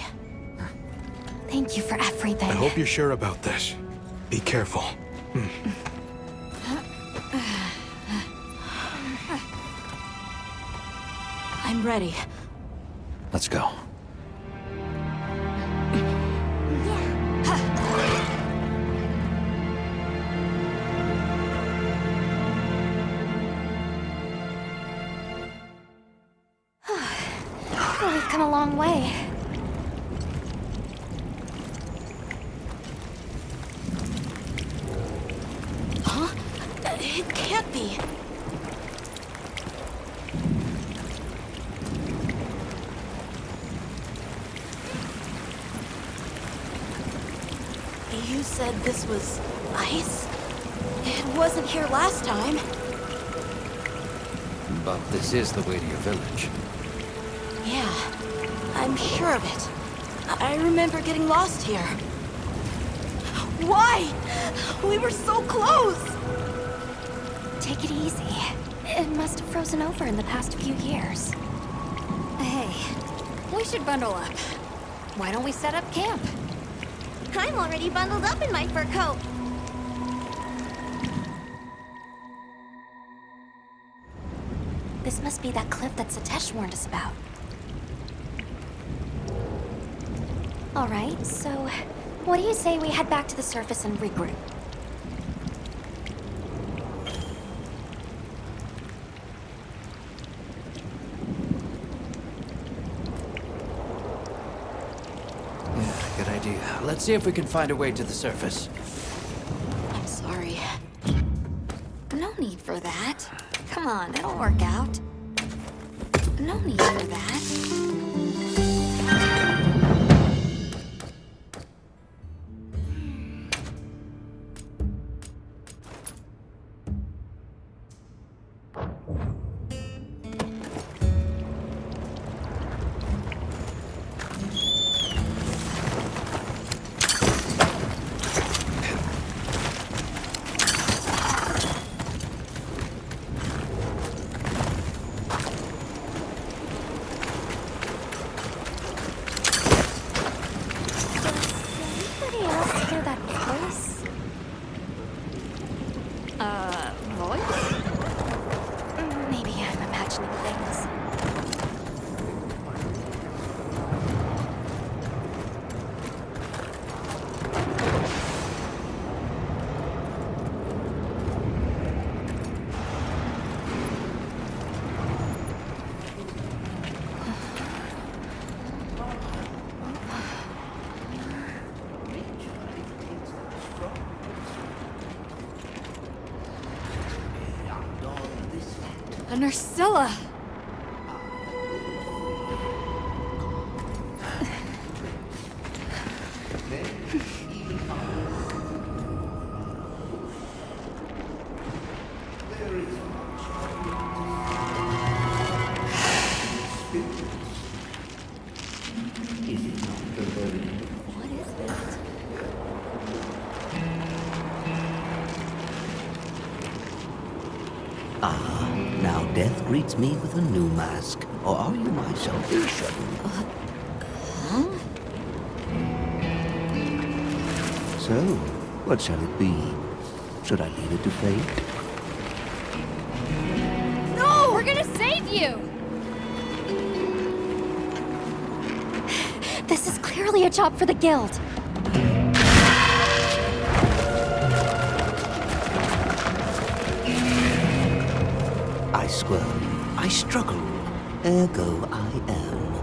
Thank you for everything. I hope you're sure about this. Be careful. I'm ready. Let's go. We've come a long way. Huh? It can't be. You said this was ice? It wasn't here last time. But this is the way to your village. Yeah, I'm sure of it. I remember getting lost here. Why? We were so close! Take it easy. It must have frozen over in the past few years. Hey, we should bundle up. Why don't we set up camp? I'm already bundled up in my fur coat. This must be that cliff that Satesh warned us about. All right, so what do you say we head back to the surface and regroup? Yeah, good idea. Let's see if we can find a way to the surface. I'm sorry. No need for that. Come on, it'll work out. No need for that. Voice? Maybe I'm imagining things. Nursilla! Now death greets me with a new mask. Or are you my salvation? So, what shall it be? Should I leave it to fate? No! We're gonna save you! This is clearly a job for the guild. I squirm, I struggle, ergo I am.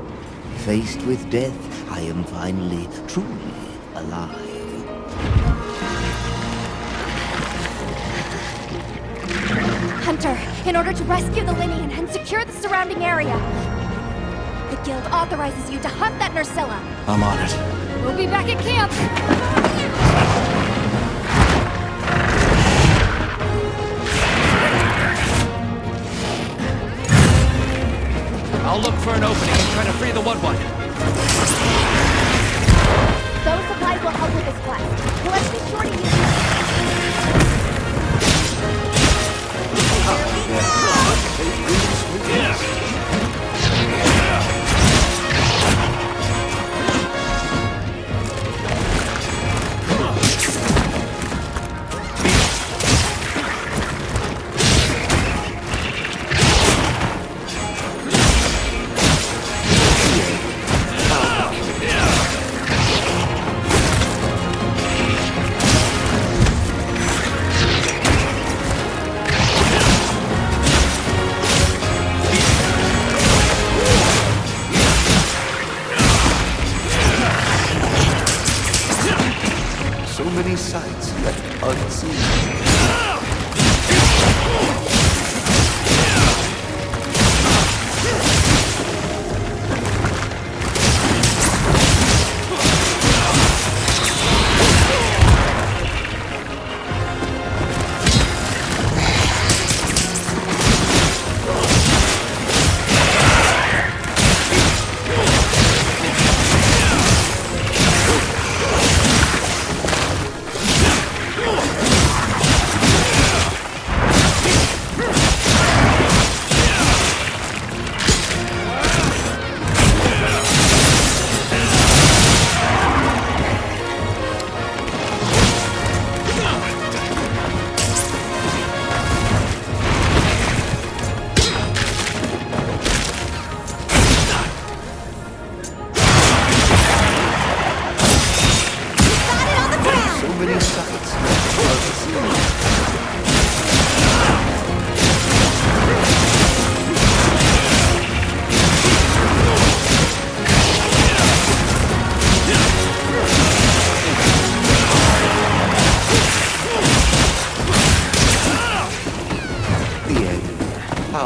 Faced with death, I am finally, truly alive. Hunter, in order to rescue the Linian and secure the surrounding area, the guild authorizes you to hunt that Nursilla. I'm on it. We'll be back at camp! I'll look for an opening and try to free the one-one. Those supplies will help with this quest. Let's be sure to use them.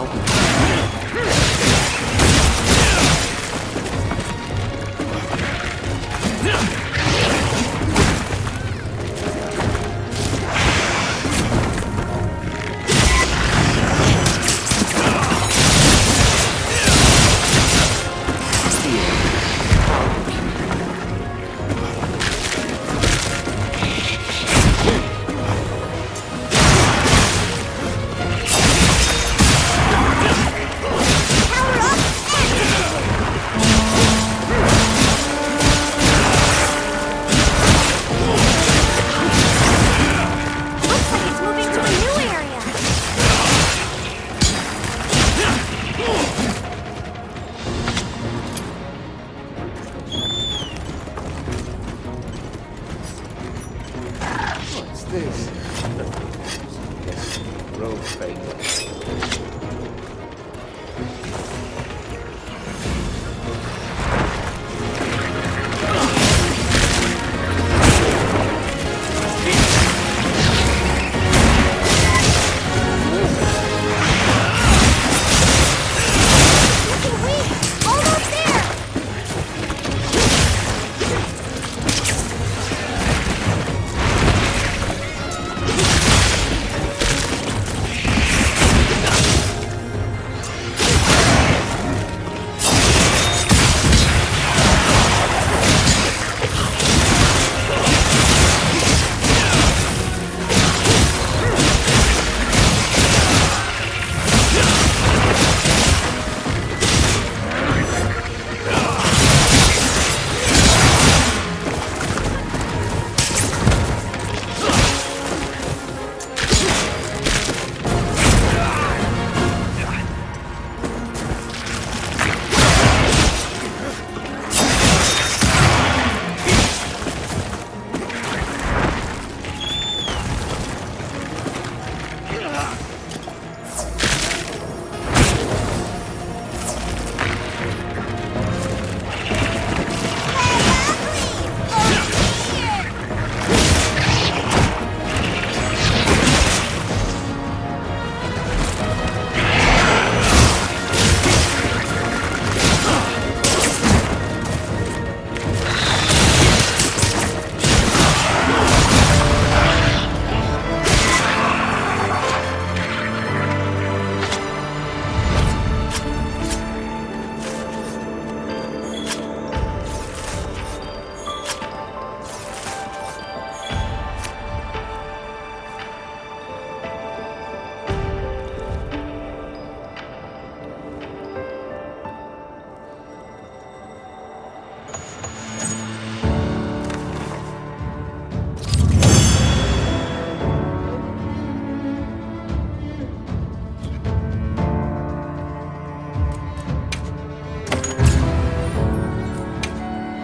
well.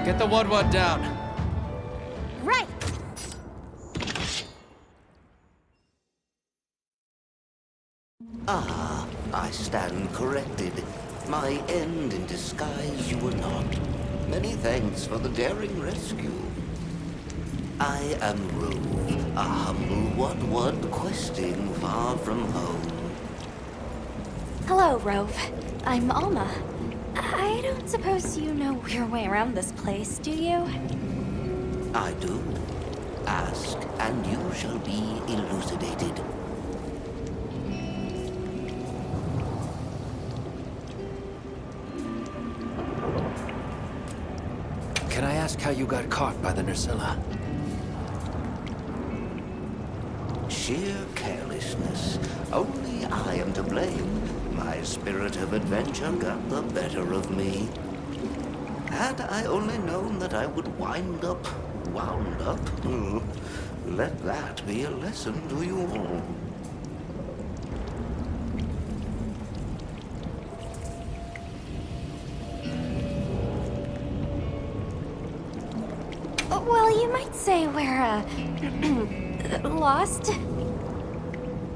Get the Woodward down. Right. Ah, I stand corrected. My end in disguise you were not. Many thanks for the daring rescue. I am Rove, a humble Woodward questing far from home. Hello, Rove. I'm Alma. I don't suppose you know your way around this place, do you? I do. Ask, and you shall be elucidated. Can I ask how you got caught by the Nursilla? Sheer carelessness. Only I am to blame. My spirit of adventure got the better of me. Had I only known that I would wound up, let that be a lesson to you all. Well, you might say we're, lost.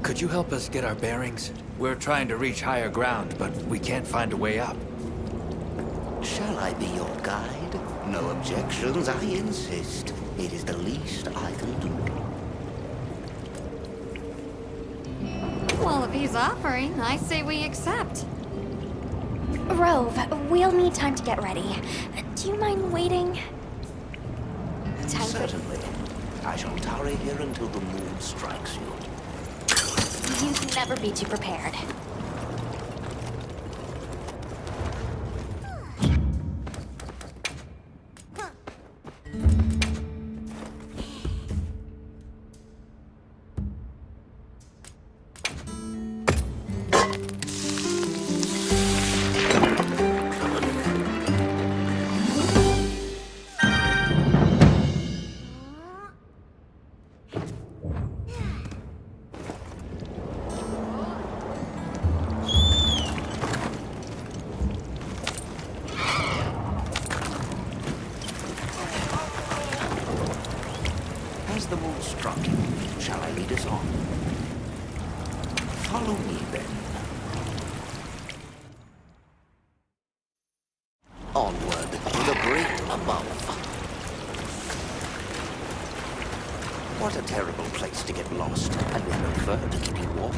Could you help us get our bearings? We're trying to reach higher ground, but we can't find a way up. Shall I be your guide? No objections, I insist. It is the least I can do. Well, if he's offering, I say we accept. Rove, we'll need time to get ready. Do you mind waiting? Certainly. I shall tarry here until the moon strikes you. You can never be too prepared. Has the moon struck you? Shall I lead us on? Follow me, then. Onward, to the great above. What a terrible place to get lost, and with no fur to keep you warm.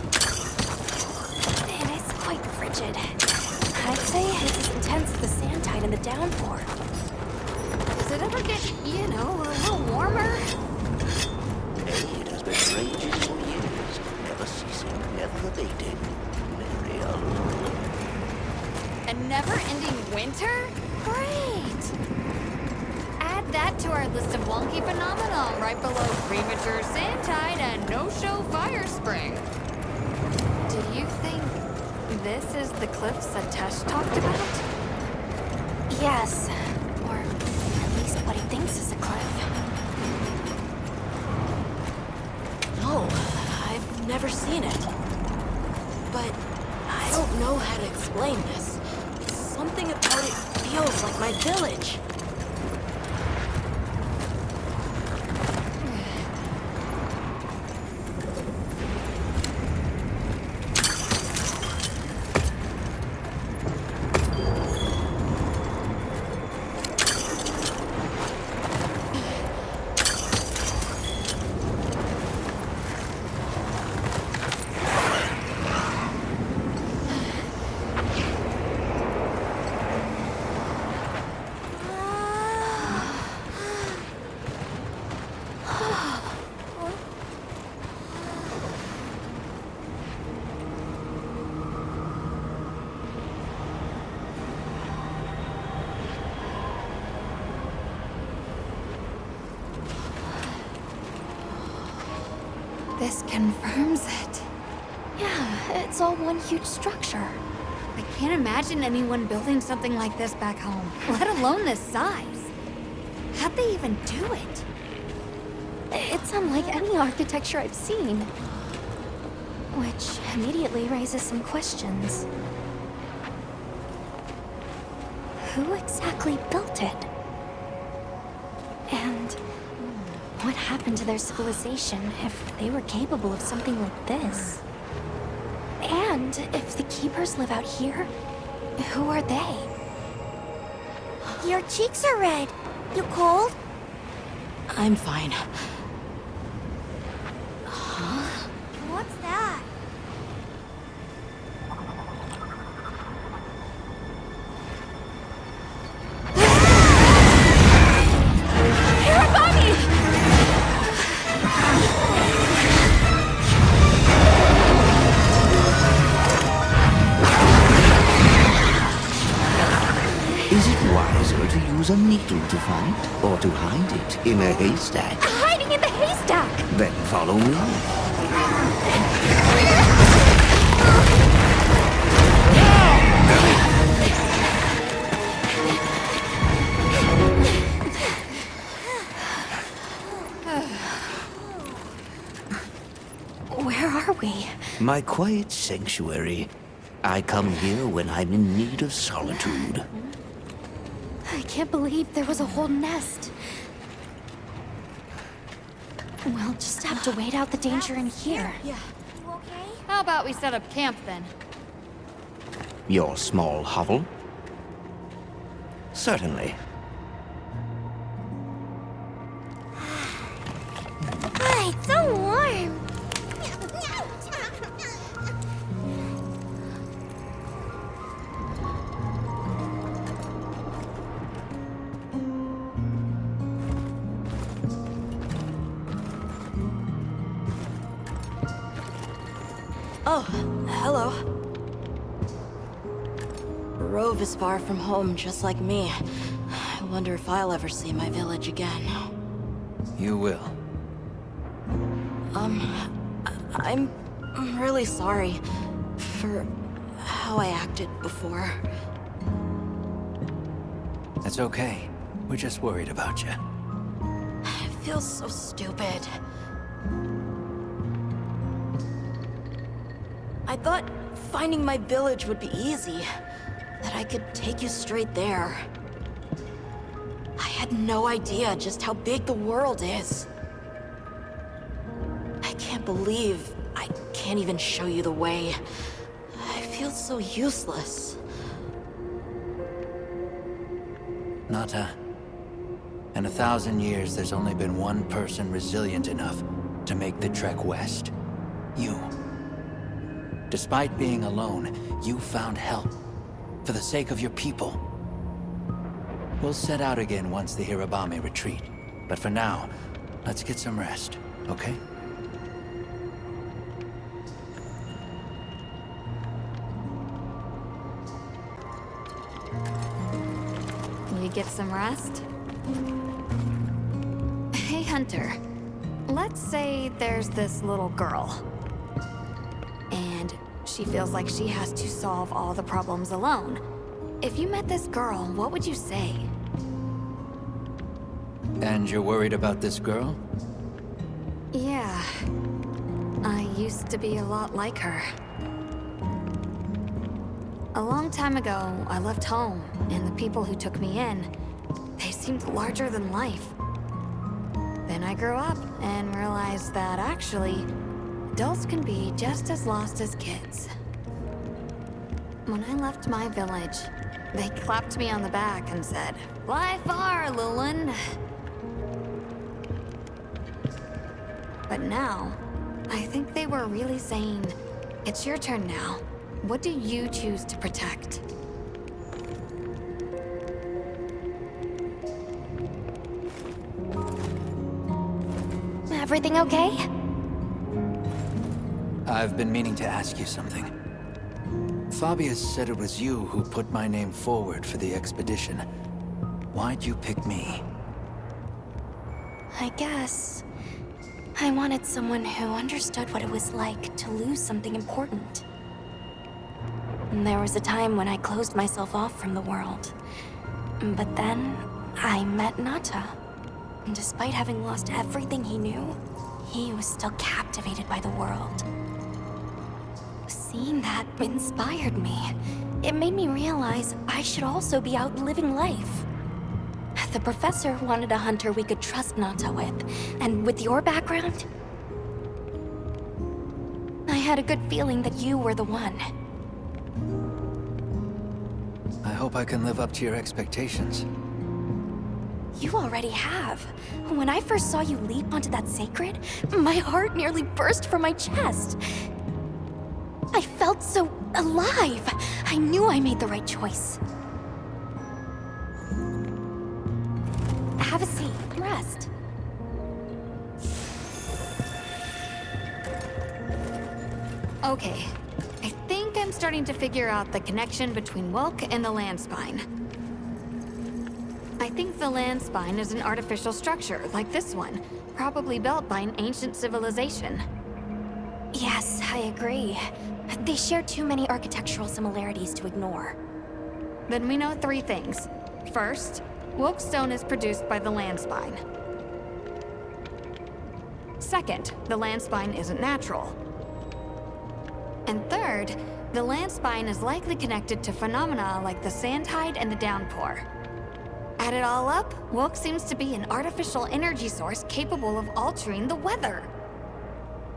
It is quite frigid. I'd say it's as intense as the sand tide in the downpour. Does it ever get, you know, a little warmer? Nay, it has been raging for years, never ceasing, never abating. Very alone. A never-ending winter? Great! Add that to our list of wonky phenomena right below premature sand tide and no-show fire spring. Do you think this is the cliffs that Tesh talked about? Yes. Or at least what he thinks is a cliff. No, I've never seen it. But I don't know how to explain this. Something about it feels like my village. This confirms it. Yeah, it's all one huge structure. I can't imagine anyone building something like this back home, let alone this size. How'd they even do it? It's unlike any architecture I've seen. Which immediately raises some questions. Who exactly built it? And what happened to their civilization if they were capable of something like this? And if the keepers live out here, who are they? Your cheeks are red. You cold? I'm fine. What's that? Is it wiser to use a needle to fight, or to hide it in a haystack? Hiding in the haystack! Then follow me. Where are we? My quiet sanctuary. I come here when I'm in need of solitude. I can't believe there was a whole nest. We'll just have to wait out the danger in here. Yeah. How about we set up camp then? Your small hovel? Certainly. Ah, it's so warm. Oh, hello. Rove is far from home, just like me. I wonder if I'll ever see my village again. You will. I'm really sorry for how I acted before. That's okay. We're just worried about you. It feels so stupid. I thought finding my village would be easy. That I could take you straight there. I had no idea just how big the world is. I can't believe I can't even show you the way. I feel so useless. Nata. In 1,000 years, there's only been one person resilient enough to make the trek west. You. Despite being alone, you found help. For the sake of your people. We'll set out again once the Hirabame retreat. But for now, let's get some rest, okay? You get some rest? Hey, Hunter. Let's say there's this little girl. And she feels like she has to solve all the problems alone. If you met this girl, what would you say? And you're worried about this girl? Yeah. I used to be a lot like her. A long time ago, I left home, and the people who took me in, they seemed larger than life. Then I grew up and realized that actually, adults can be just as lost as kids. When I left my village, they clapped me on the back and said, "Fly far, Lulin." But now, I think they were really saying, "It's your turn now. What do you choose to protect?" Everything okay? I've been meaning to ask you something. Fabius said it was you who put my name forward for the expedition. Why'd you pick me? I guess I wanted someone who understood what it was like to lose something important. And there was a time when I closed myself off from the world. But then I met Nata. And despite having lost everything he knew, he was still captivated by the world. Seeing that inspired me. It made me realize I should also be out living life. The professor wanted a hunter we could trust Nata with, and with your background, I had a good feeling that you were the one. I hope I can live up to your expectations. You already have. When I first saw you leap onto that sacred, my heart nearly burst from my chest. I felt so alive. I knew I made the right choice. Have a seat. Rest. Okay. I think I'm starting to figure out the connection between Wilk and the land spine. I think the land spine is an artificial structure, like this one, probably built by an ancient civilization. Yes, I agree. They share too many architectural similarities to ignore. Then we know 3 things. First, Wilk stone is produced by the land spine. Second, the land spine isn't natural. And third, the land spine is likely connected to phenomena like the sand tide and the downpour. Add it all up, Wilk seems to be an artificial energy source capable of altering the weather.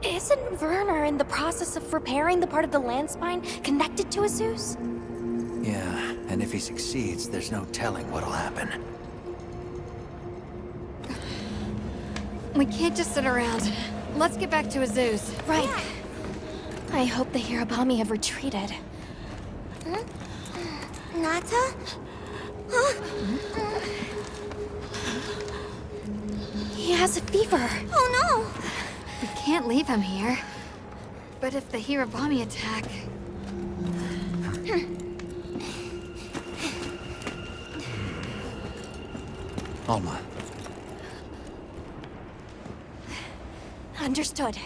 Isn't Werner in the process of repairing the part of the land spine connected to Azus? Yeah, and if he succeeds, there's no telling what'll happen. We can't just sit around. Let's get back to Azus. Right. I hope the Hirabame have retreated. Nata? He has a fever. Oh no! We can't leave him here. But if the Hirabami attack... Alma. Understood.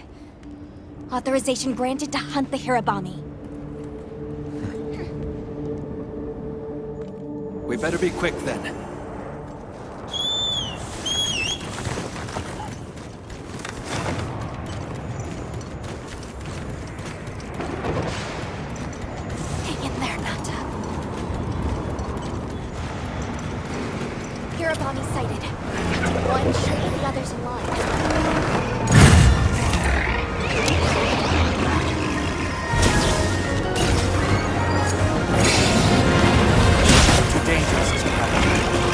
Authorization granted to hunt the Hirabami. We better be quick then. Hang in there, Nata. Hirabami sighted. One should put the others in line. Too dangerous to cover.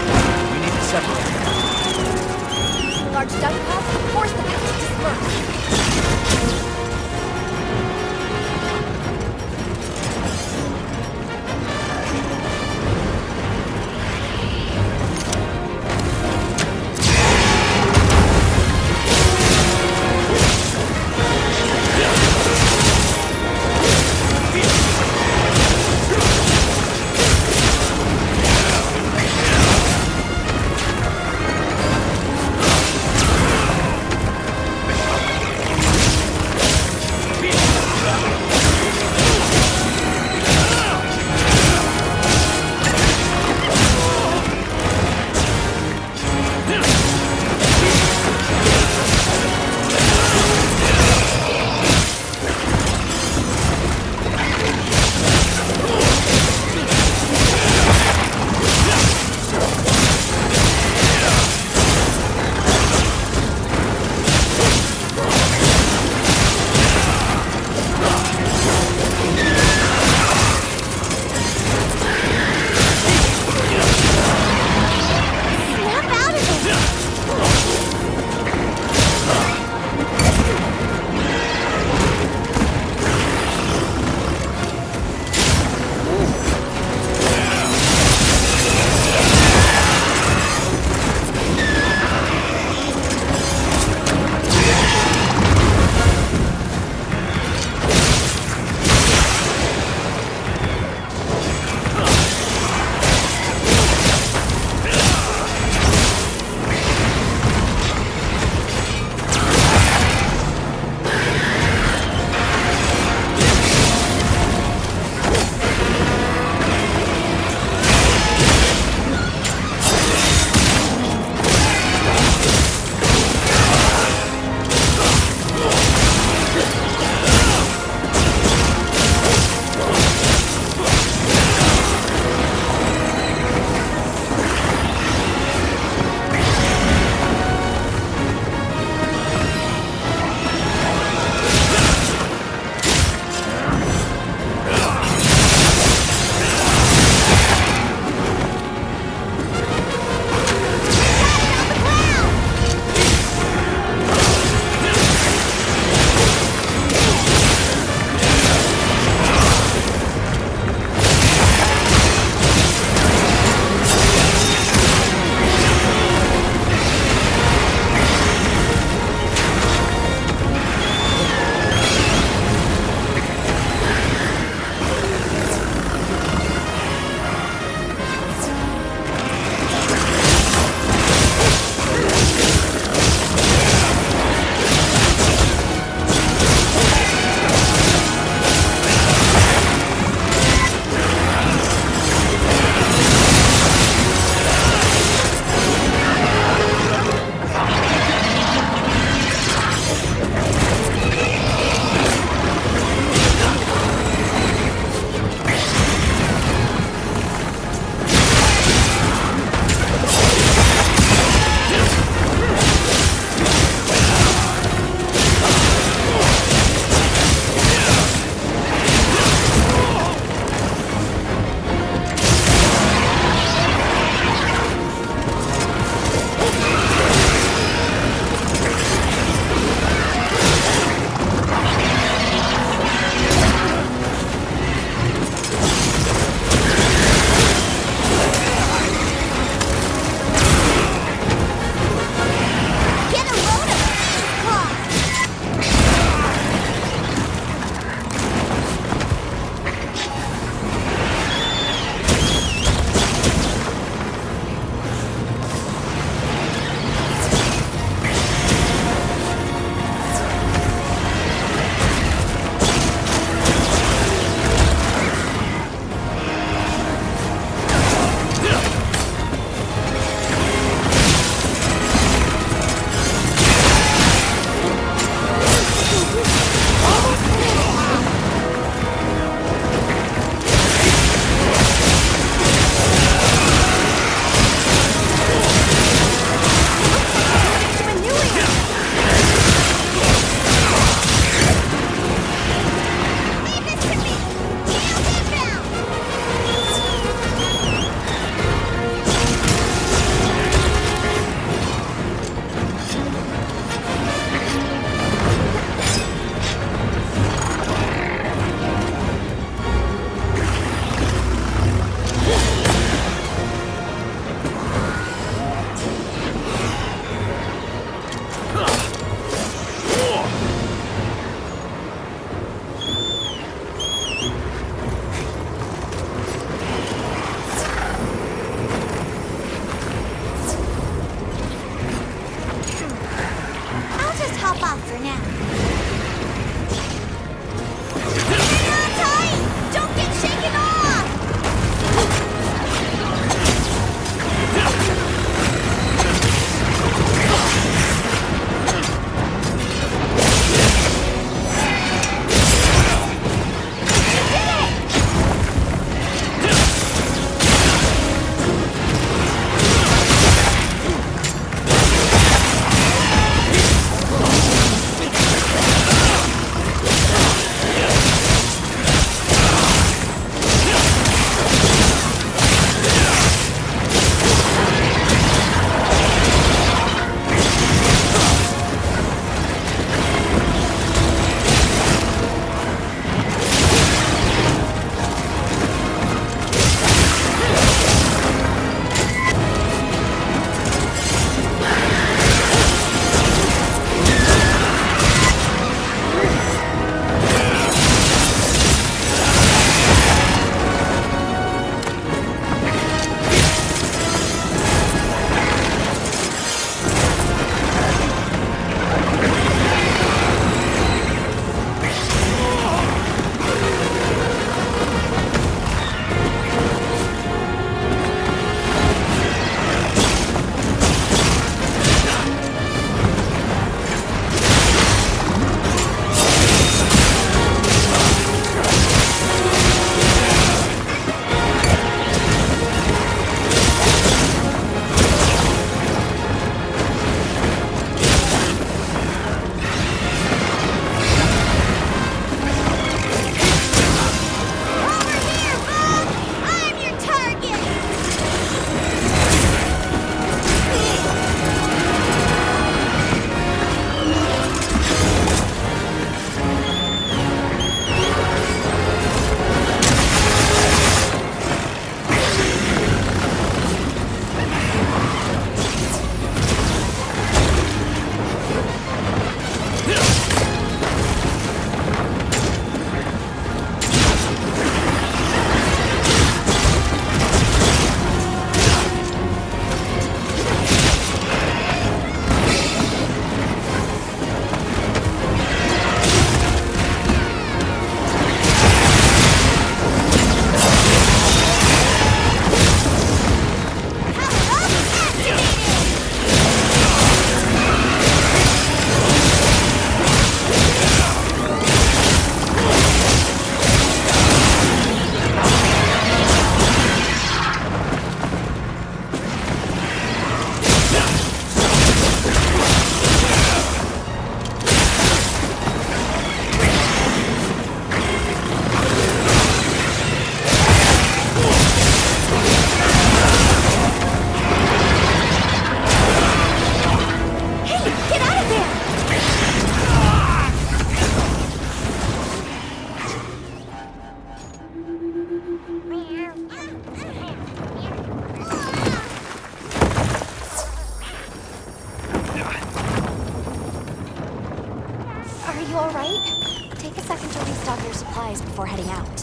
getting out.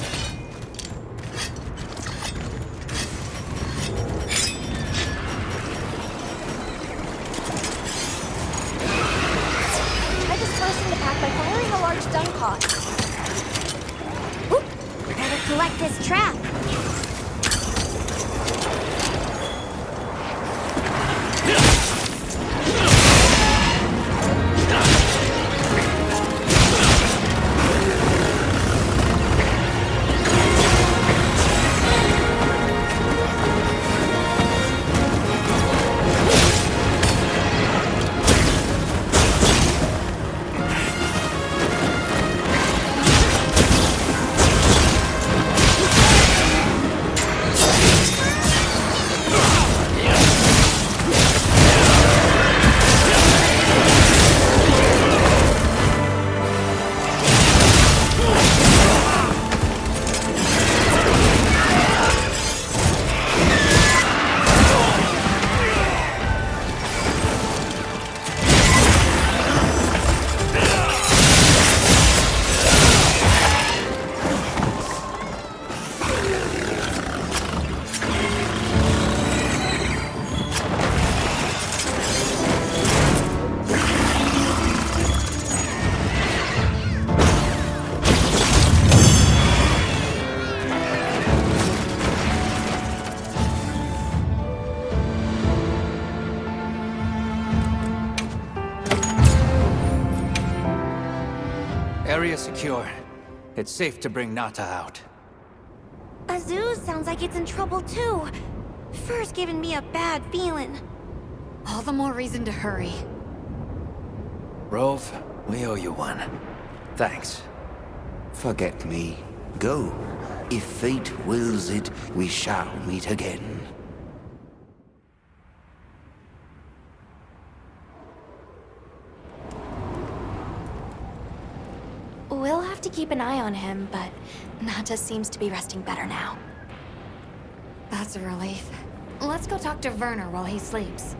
Try dispersing the pack by firing a large dung pod. Oop! Better collect this trap. Area secure. It's safe to bring Nata out. Azuz sounds like it's in trouble too. Fur's giving me a bad feeling. All the more reason to hurry. Rove, we owe you one. Thanks. Forget me. Go. If fate wills it, we shall meet again. We'll have to keep an eye on him, but Nata seems to be resting better now. That's a relief. Let's go talk to Werner while he sleeps.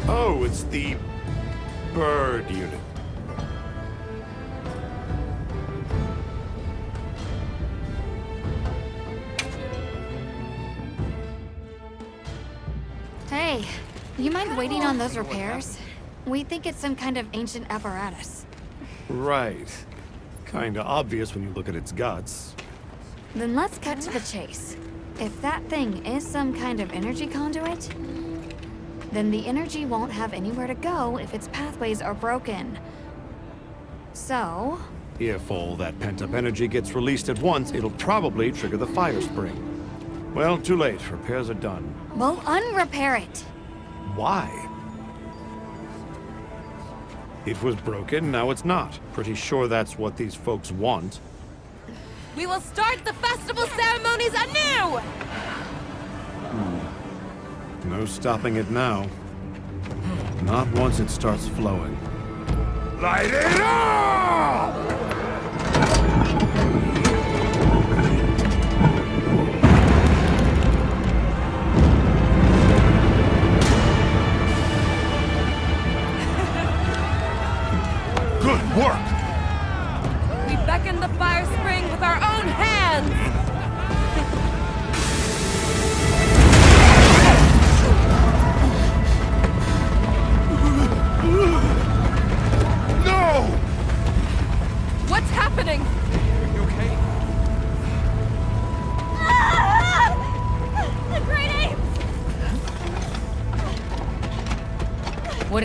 Oh, it's the bird unit. Hey, you mind waiting on those repairs? We think it's some kind of ancient apparatus. Right. Kinda obvious when you look at its guts. Then let's cut to the chase. If that thing is some kind of energy conduit, then the energy won't have anywhere to go if its pathways are broken. So... If all that pent-up energy gets released at once, it'll probably trigger the fire spring. Well, too late. Repairs are done. we'll unrepair it. Why? It was broken, now it's not. Pretty sure that's what these folks want. We will start the festival ceremonies anew! No stopping it now. Not once it starts flowing. Light it up! Good work! We beckon the fire spring with our own hands!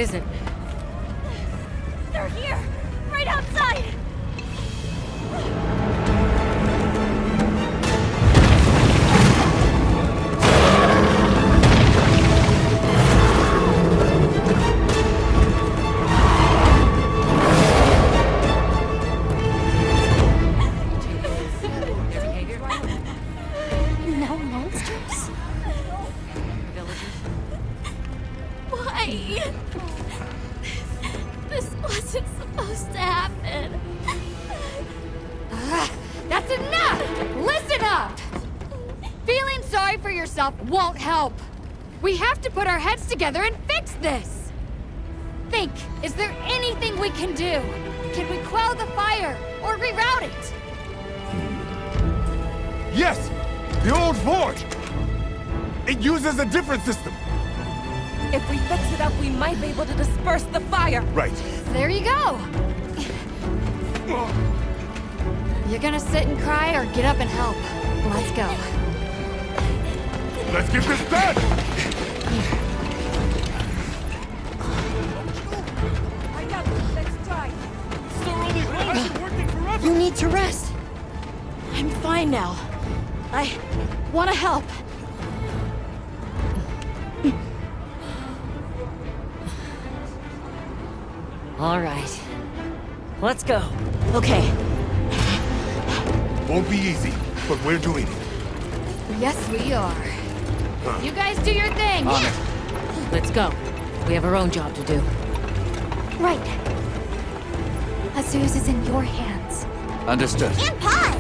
is it? They're here! Right outside! No monsters? Why? This wasn't supposed to happen. That's enough! Listen up! Feeling sorry for yourself won't help. We have to put our heads together and fix this. Think, is there anything we can do? Can we quell the fire or reroute it? Yes! The old forge! It uses a different system. If we fix it up, we might be able to disperse the fire. Right. There you go. You're gonna sit and cry or get up and help? Let's go. Let's get this done! I got this. Let's try. You need to rest. I'm fine now. I want to help. All right. Let's go. Okay. Won't be easy, but we're doing it. Yes, we are. You guys do your thing. On it. Let's go. We have our own job to do. Right. Azuz is in your hands. Understood. And pause!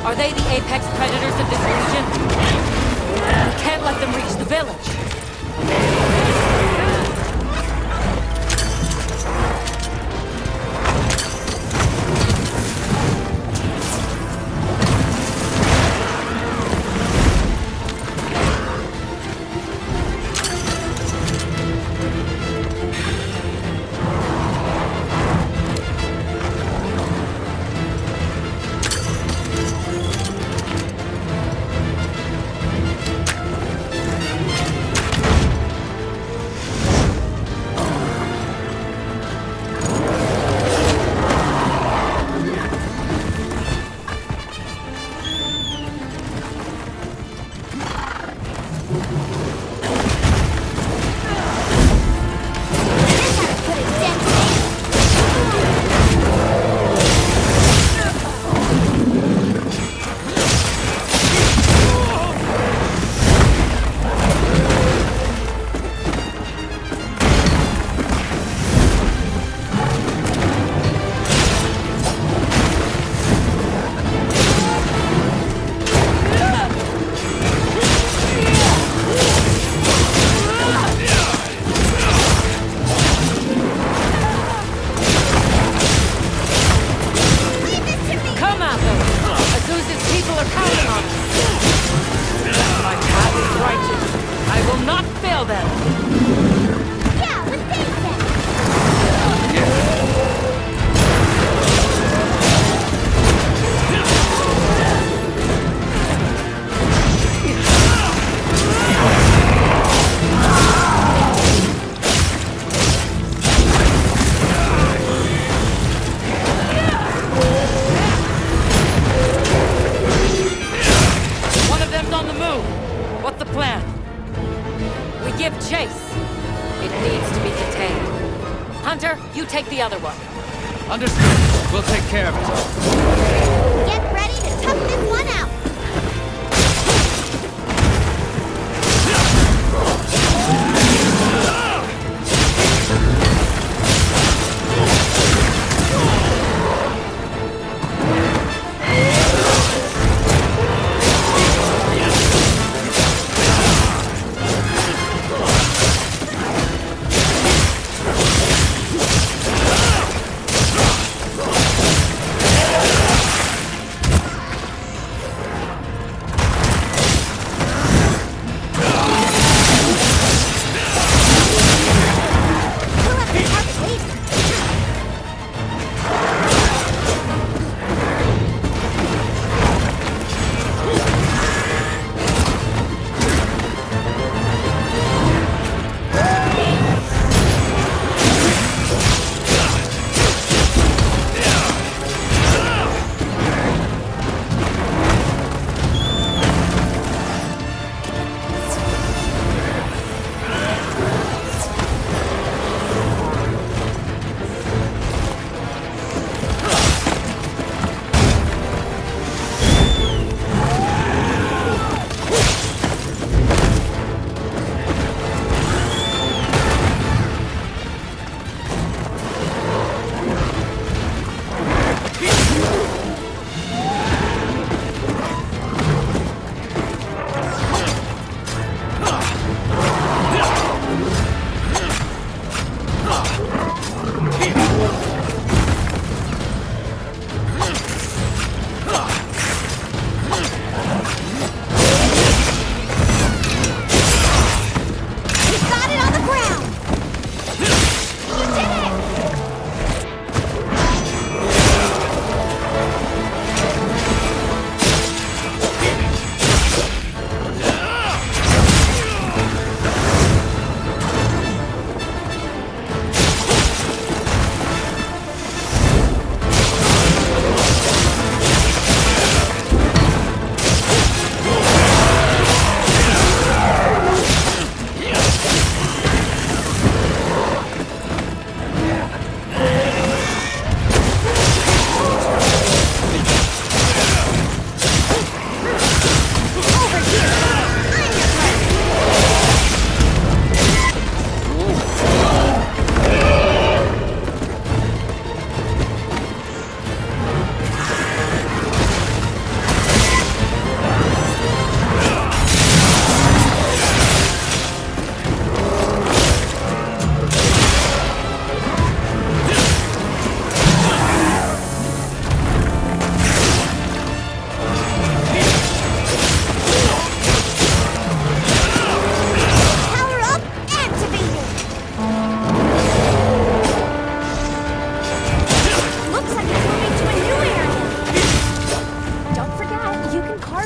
Are they the apex predators of this region? We can't let them reach the village. Hunter, you take the other one. Understood. We'll take care of it. Get ready to tough this one out.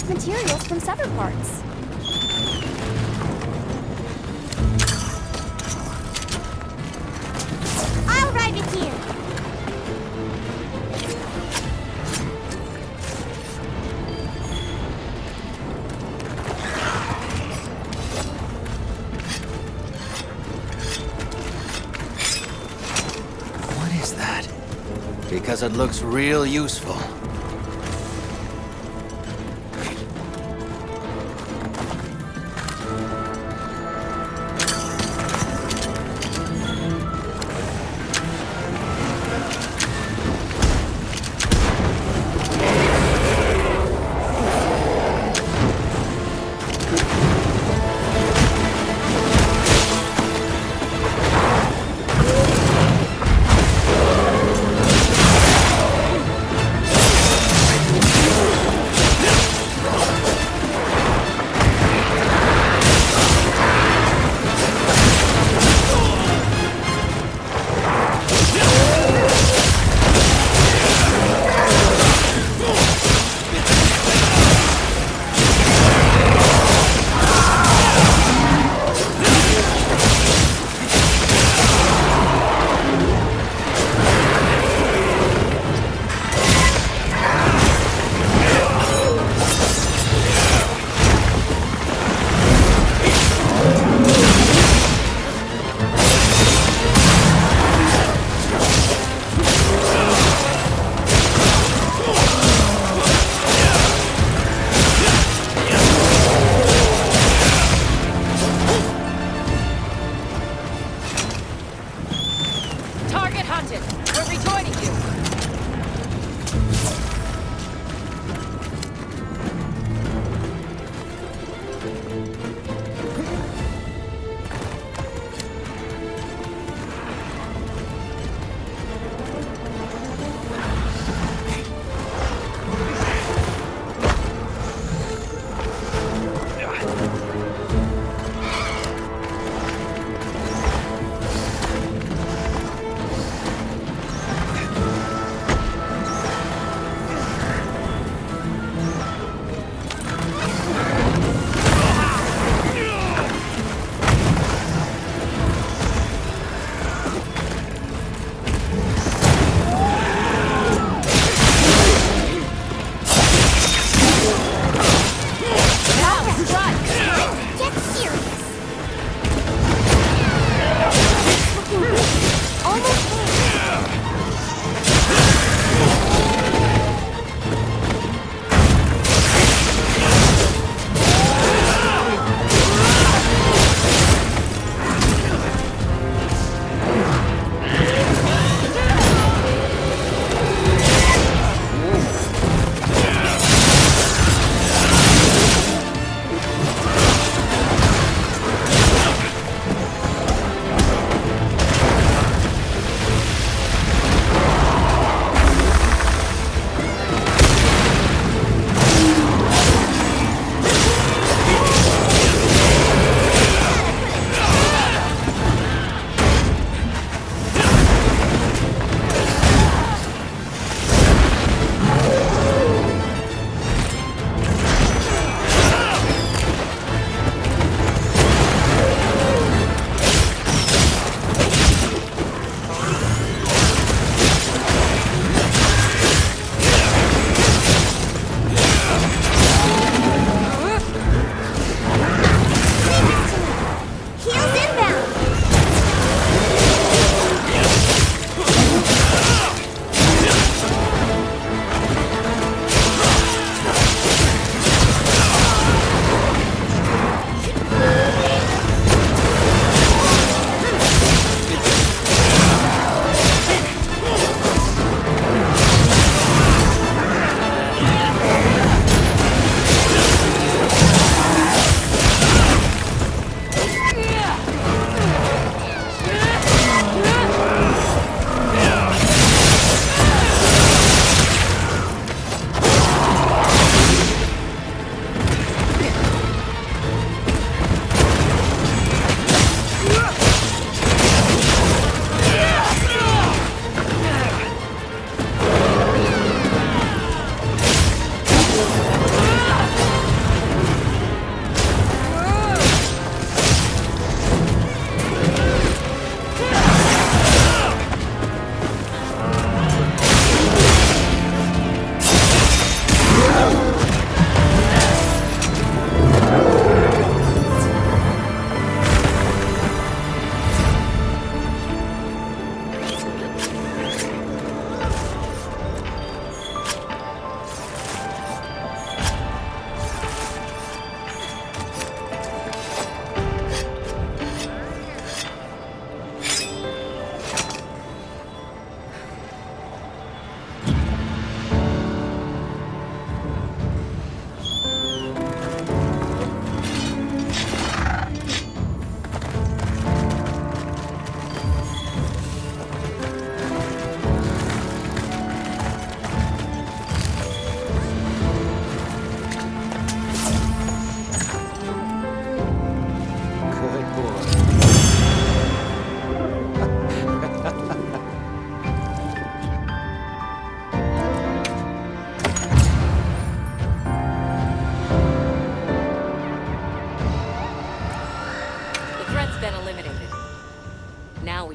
materials from severed parts. I'll ride with you. What is that? Because it looks real useful.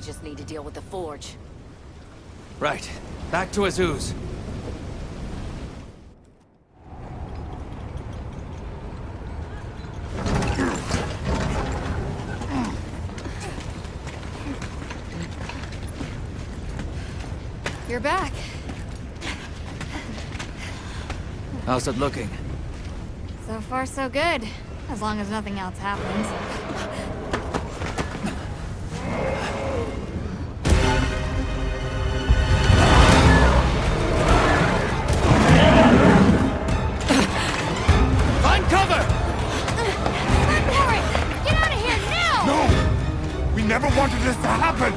just need to deal with the forge. Right. Back to Azuz. You're back. How's it looking? So far, so good. As long as nothing else happens. Find cover! Run for it! Get out of here now! No! We never wanted this to happen!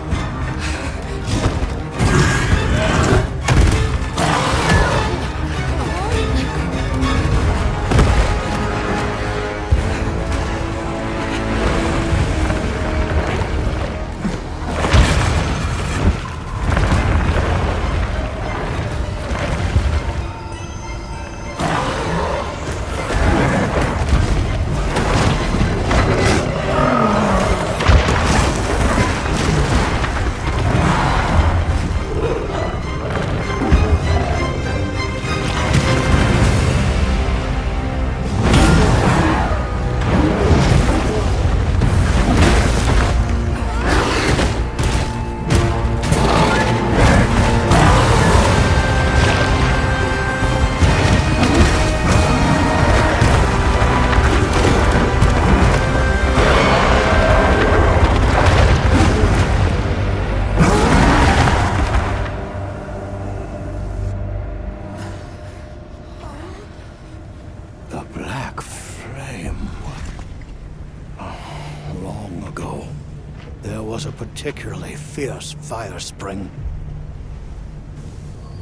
Particularly fierce fire spring.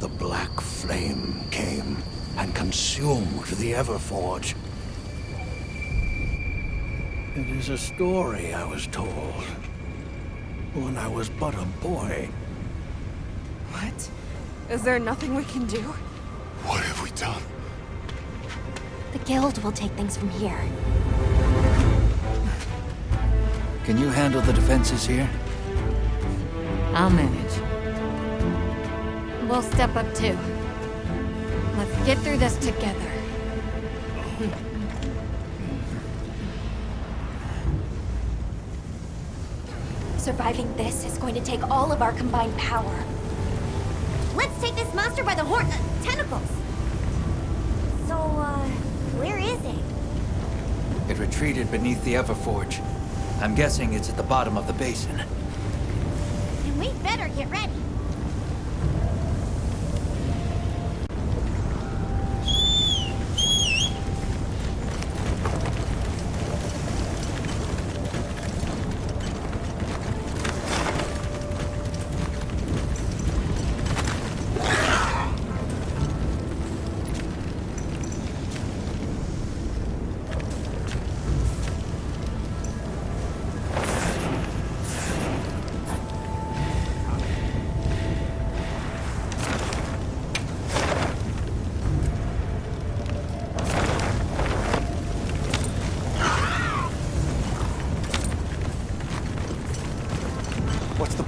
The black flame came and consumed the Everforge. It is a story I was told when I was but a boy. What? Is there nothing we can do? What have we done? The guild will take things from here. Can you handle the defenses here? I'll manage. We'll step up too. Let's get through this together. Surviving this is going to take all of our combined power. Let's take this monster by the tentacles. So, where is it? It retreated beneath the Everforge. I'm guessing it's at the bottom of the basin. And we better get ready.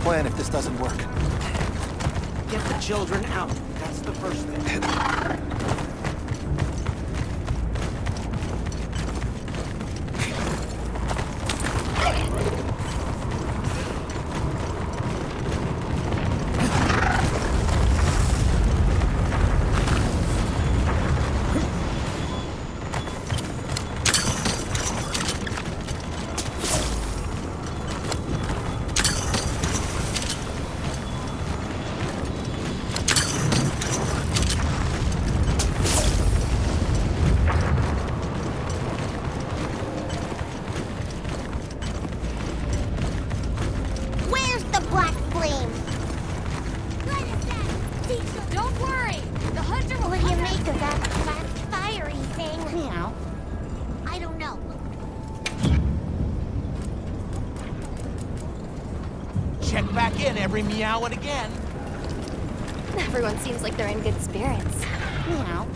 Plan if this doesn't work. Get the children out. That's the first thing. Every meow and again. Everyone seems like they're in good spirits. Meow.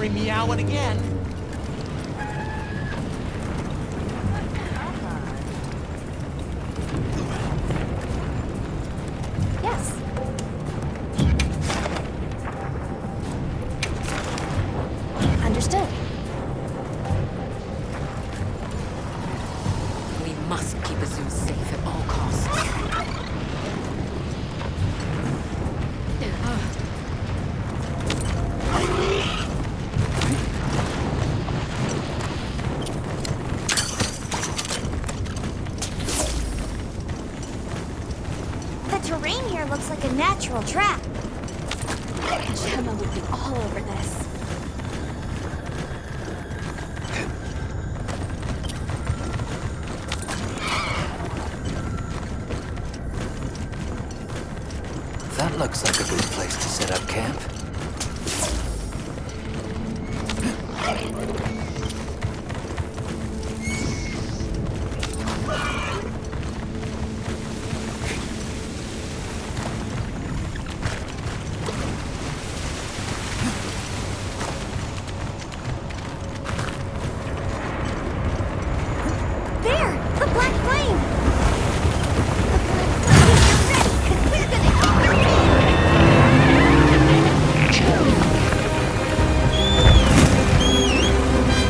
every meow and again. Yes. Understood. We must keep a zoo safe at all costs. The terrain here looks like a natural trap. Gemma would be all over this. That looks like a good place to set up camp. There! The black flame! The black flame! We're gonna eat the rain!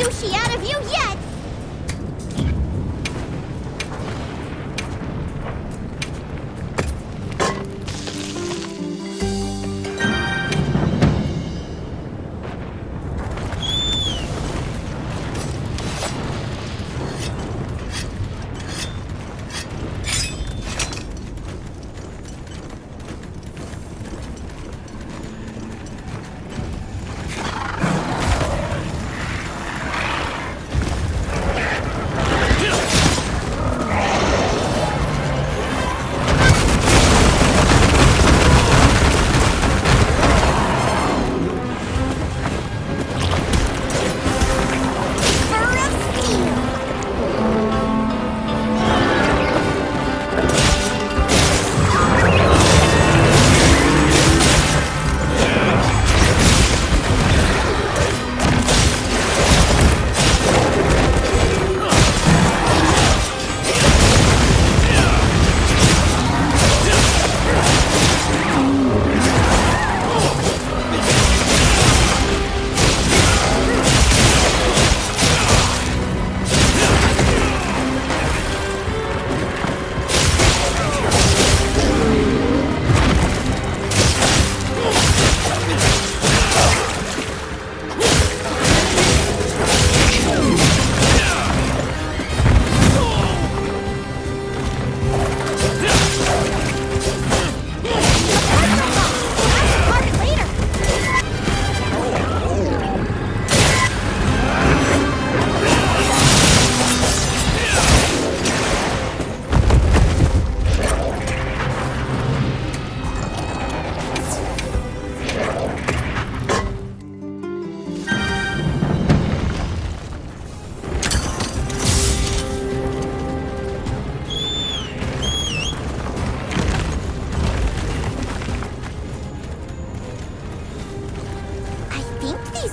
sushi out of you yet!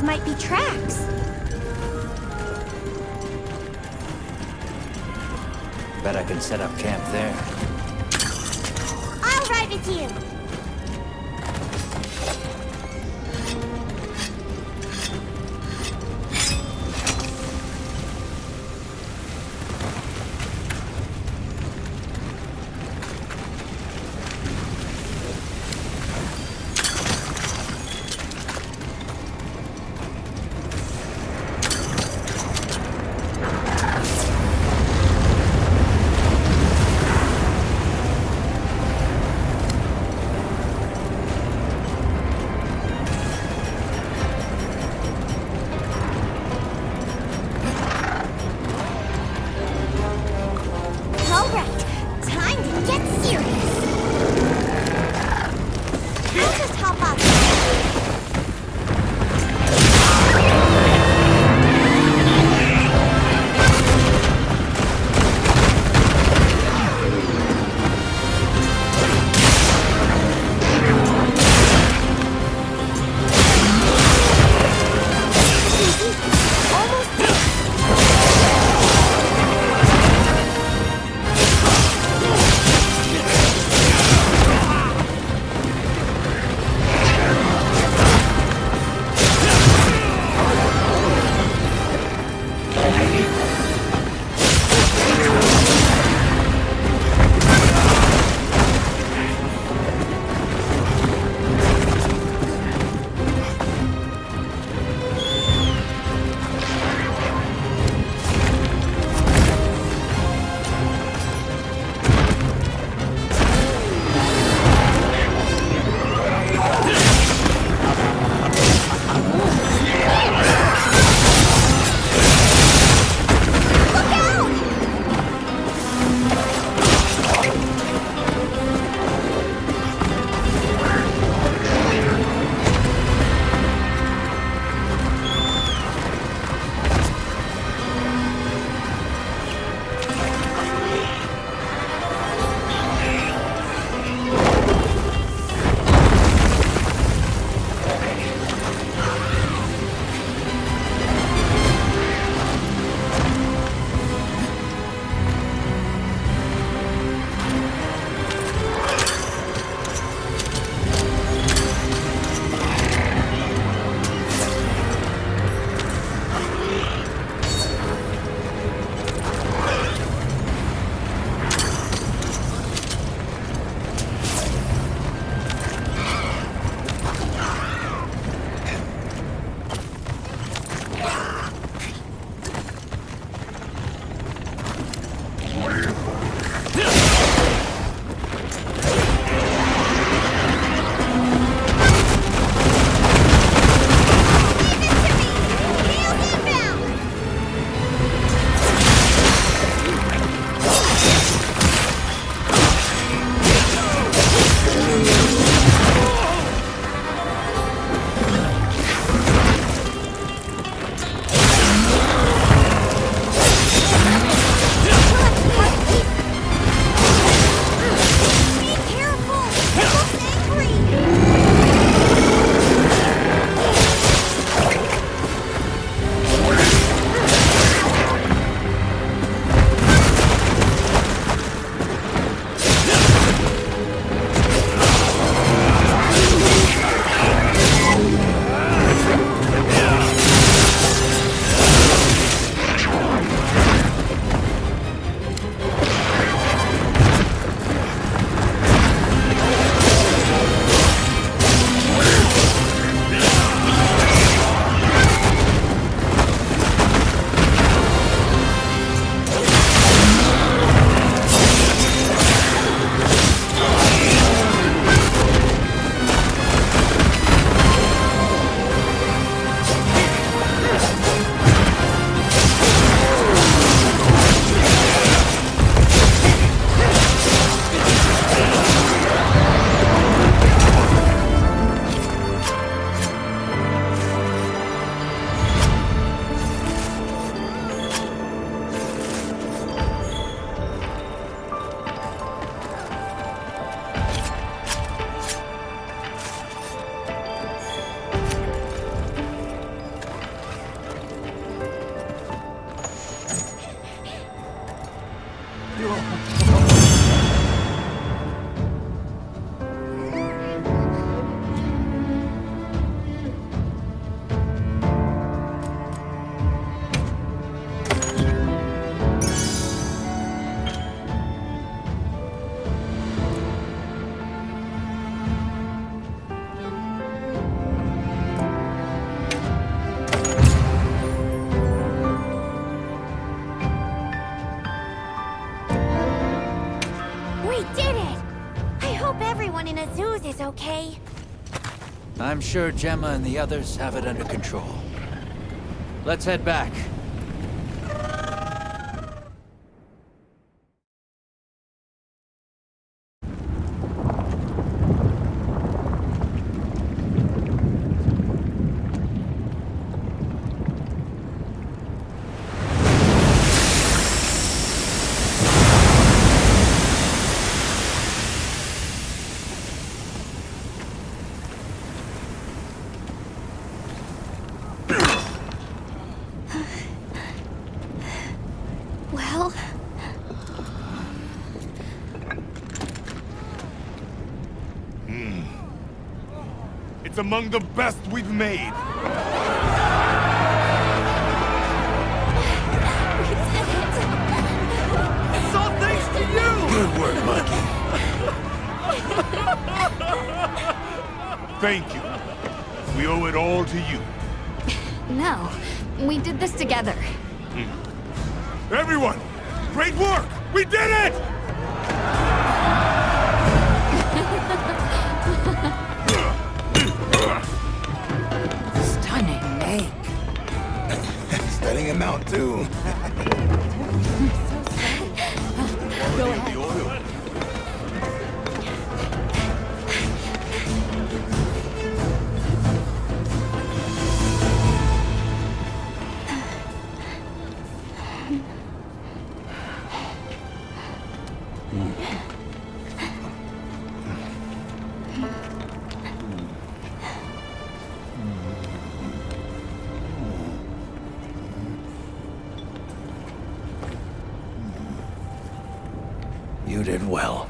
Might be tracks. Bet I can set up camp there. I'll ride with you. We did it! I hope everyone in Azuz is okay. I'm sure Gemma and the others have it under control. Let's head back. Well, It's among the best we've made. It's all thanks to you! Good work, Monkey. Thank you. We owe it all to you. No, we did this together. Everyone, great work! We did it! Stunning make. Stunning him out, too. Go ahead. You did well.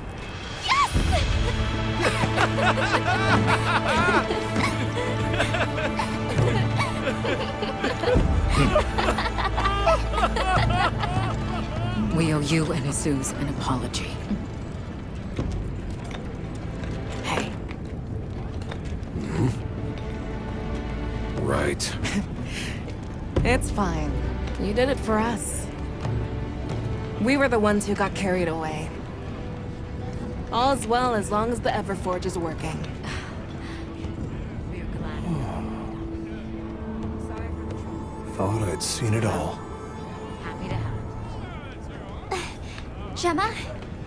We owe you and Azuz an apology. Hey. Right. It's fine. You did it for us. We were the ones who got carried away. All's well as long as the Everforge is working. Thought I'd seen it all. Happy to help. Gemma?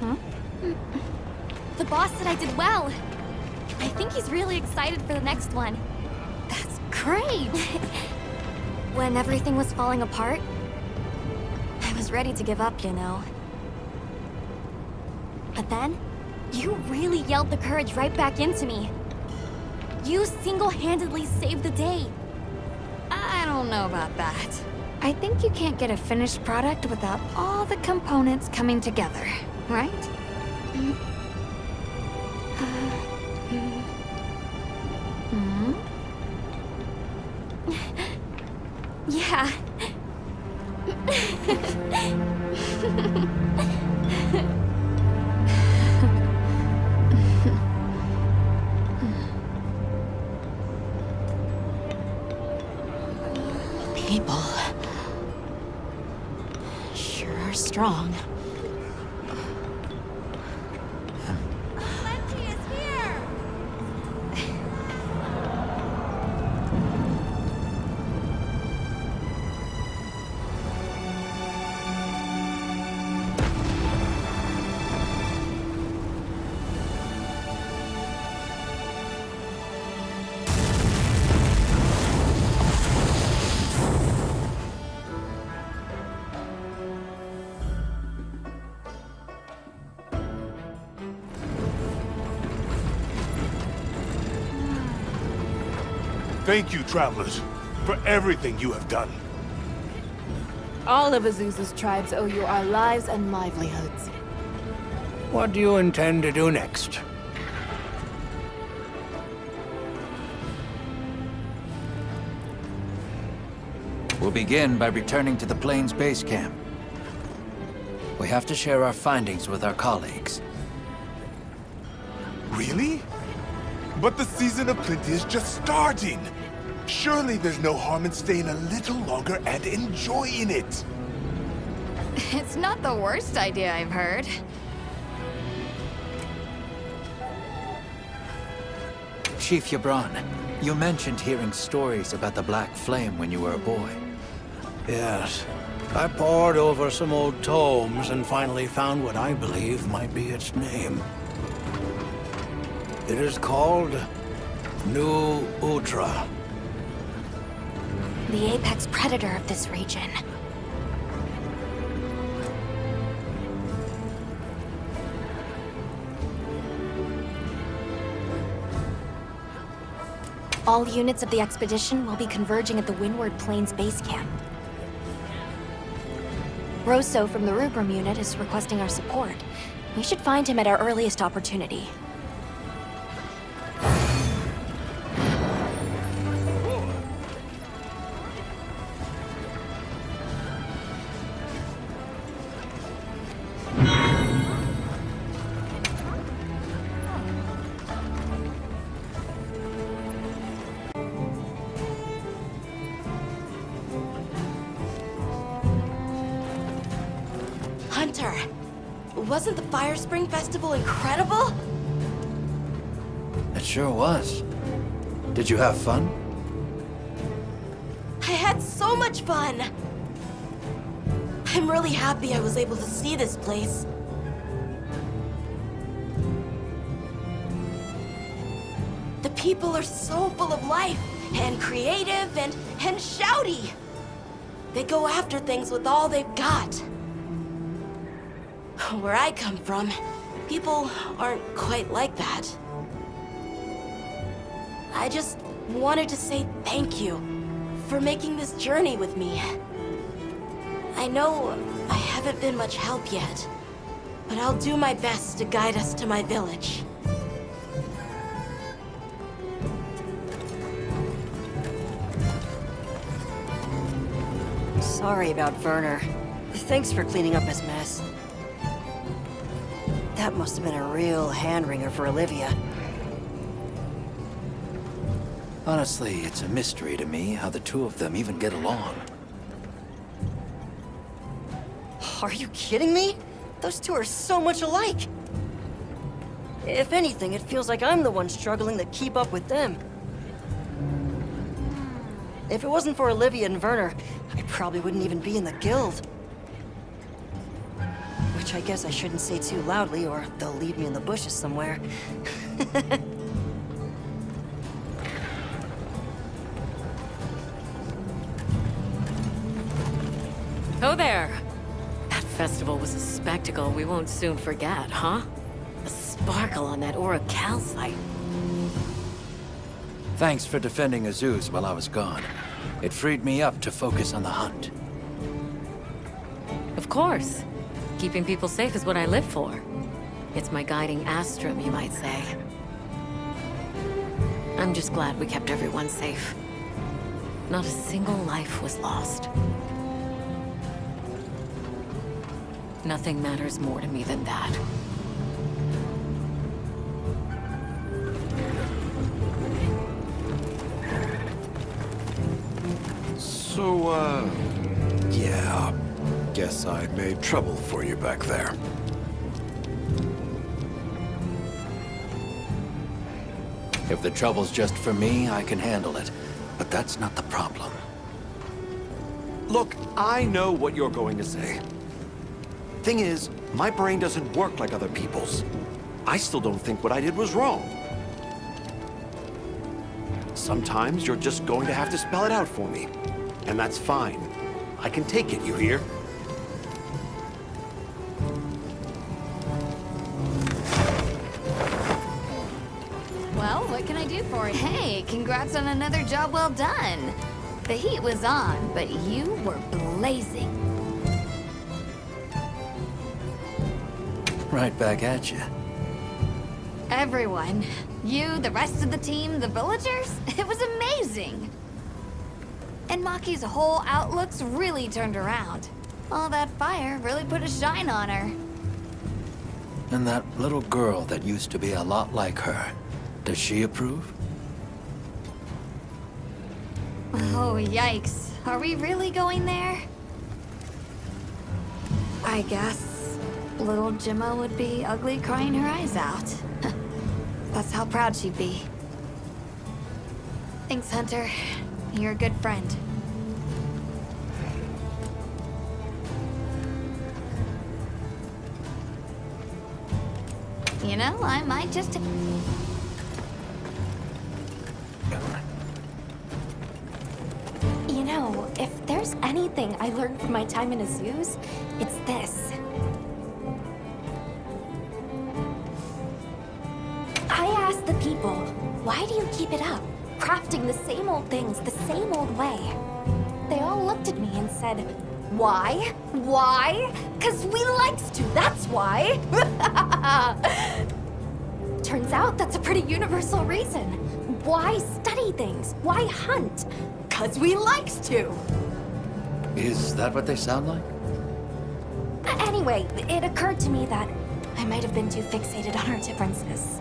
Huh? The boss said I did well. I think he's really excited for the next one. That's great! When everything was falling apart, I was ready to give up, you know. But then, you really yelled the courage right back into me. You single-handedly saved the day. I don't know about that. I think you can't get a finished product without all the components coming together, right? Yeah. People sure are strong. Thank you, travelers, for everything you have done. All of Azusa's tribes owe you our lives and livelihoods. What do you intend to do next? We'll begin by returning to the Plains base camp. We have to share our findings with our colleagues. Really? But the season of plenty is just starting. Surely there's no harm in staying a little longer and enjoying it. It's not the worst idea I've heard. Chief Yabron, you mentioned hearing stories about the Black Flame when you were a boy. Yes. I pored over some old tomes and finally found what I believe might be its name. It is called New Utra. The apex predator of this region. All units of the expedition will be converging at the Windward Plains base camp. Rosso from the Rubrum unit is requesting our support. We should find him at our earliest opportunity. Hunter, wasn't the Fire Spring Festival incredible? It sure was. Did you have fun? I had so much fun! I'm really happy I was able to see this place. The people are so full of life, and creative, and shouty! They go after things with all they've got. Where I come from, people aren't quite like that. I just wanted to say thank you for making this journey with me. I know I haven't been much help yet, but I'll do my best to guide us to my village. Sorry about Werner. Thanks for cleaning up his mess. That must have been a real hand-wringer for Olivia. Honestly, it's a mystery to me how the two of them even get along. Are you kidding me? Those two are so much alike. If anything, it feels like I'm the one struggling to keep up with them. If it wasn't for Olivia and Werner, I probably wouldn't even be in the guild. Which I guess I shouldn't say too loudly, or they'll leave me in the bushes somewhere. Oh there! That festival was a spectacle we won't soon forget, huh? A sparkle on that Aura calcite. Thanks for defending Azuz while I was gone. It freed me up to focus on the hunt. Of course. Keeping people safe is what I live for. It's my guiding astrum, you might say. I'm just glad we kept everyone safe. Not a single life was lost. Nothing matters more to me than that. So, yeah. Guess I made trouble for you back there. If the trouble's just for me, I can handle it. But that's not the problem. Look, I know what you're going to say. Thing is, my brain doesn't work like other people's. I still don't think what I did was wrong. Sometimes you're just going to have to spell it out for me. And that's fine. I can take it, you hear? Well, what can I do for you? Hey, congrats on another job well done. The heat was on, but you were blazing. Right back at you. Everyone. You, the rest of the team, the villagers? It was amazing! And Maki's whole outlook's really turned around. All that fire really put a shine on her. And that little girl that used to be a lot like her, does she approve? Oh, yikes. Are we really going there? I guess little Gemma would be ugly crying her eyes out. That's how proud she'd be. Thanks, Hunter. You're a good friend. You know, I might just... You know, if there's anything I learned from my time in Azu's, it's this. I asked the people, why do you keep it up? Crafting the same old things the same old way. They all looked at me and said, why? Why? 'Cause we likes to, that's why. Turns out that's a pretty universal reason. Why study things? Why hunt? 'Cause we likes to. Is that what they sound like? Anyway, it occurred to me that I might have been too fixated on our differences.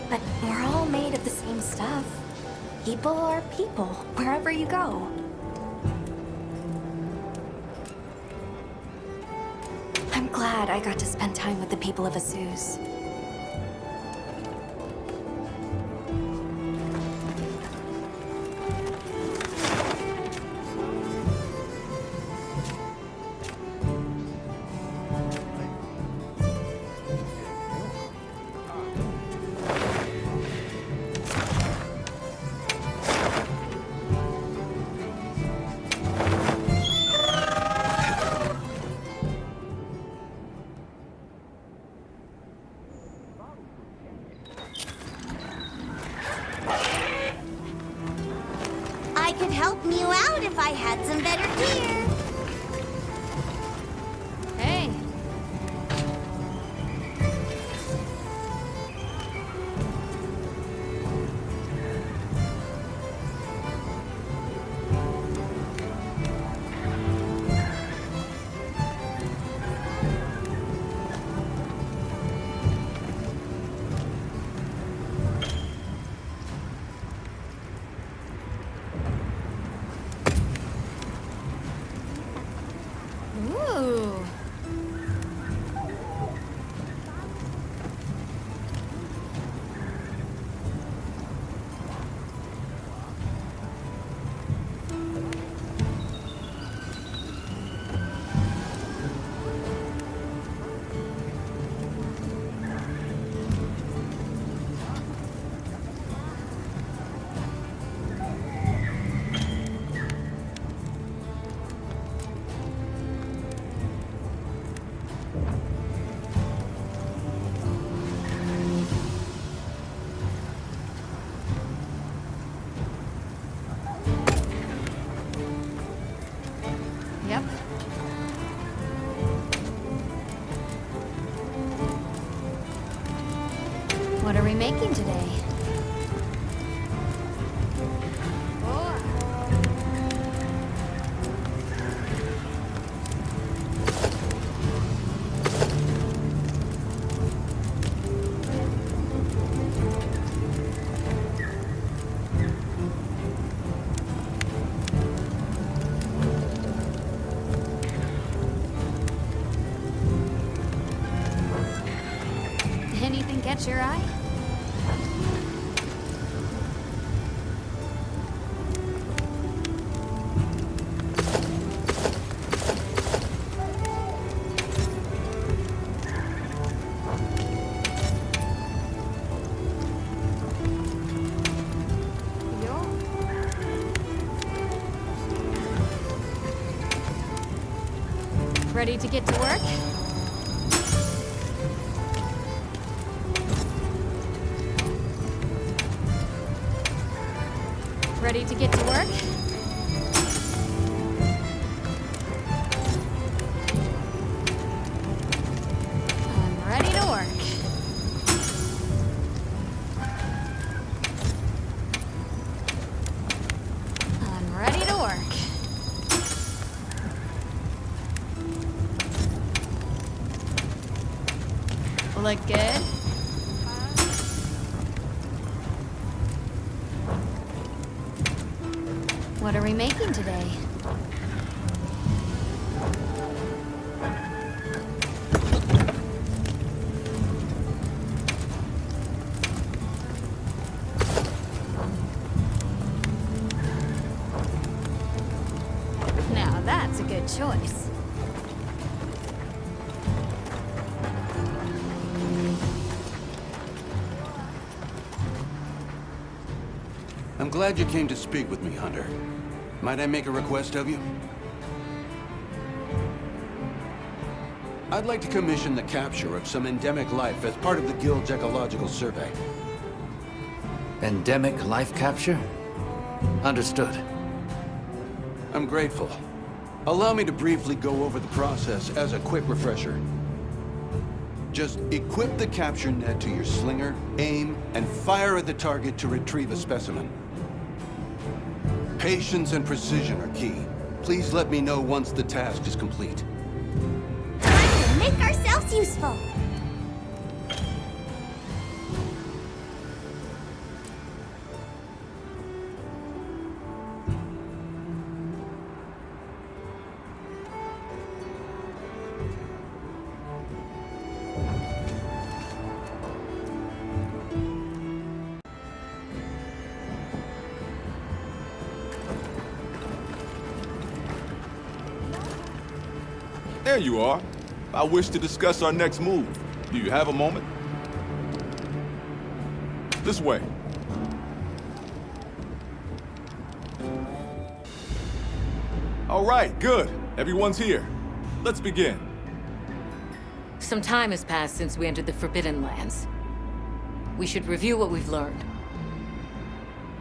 But we're all made of the same stuff. People are people, wherever you go. I'm glad I got to spend time with the people of Azu's. I could help you out if I had some better gear. Hey. Ooh. Yep. What are we making today? Anything catch your eye? Ready to get to work? Ready to get to work? look good. What are we making today? Now that's a good choice. I'm glad you came to speak with me, Hunter. Might I make a request of you? I'd like to commission the capture of some endemic life as part of the Guild's ecological survey. Endemic life capture? Understood. I'm grateful. Allow me to briefly go over the process as a quick refresher. Just equip the capture net to your slinger, aim, and fire at the target to retrieve a specimen. Patience and precision are key. Please let me know once the task is complete. Time to make ourselves useful. There you are. I wish to discuss our next move. Do you have a moment? This way. All right, good. Everyone's here. Let's begin. Some time has passed since we entered the Forbidden Lands. We should review what we've learned.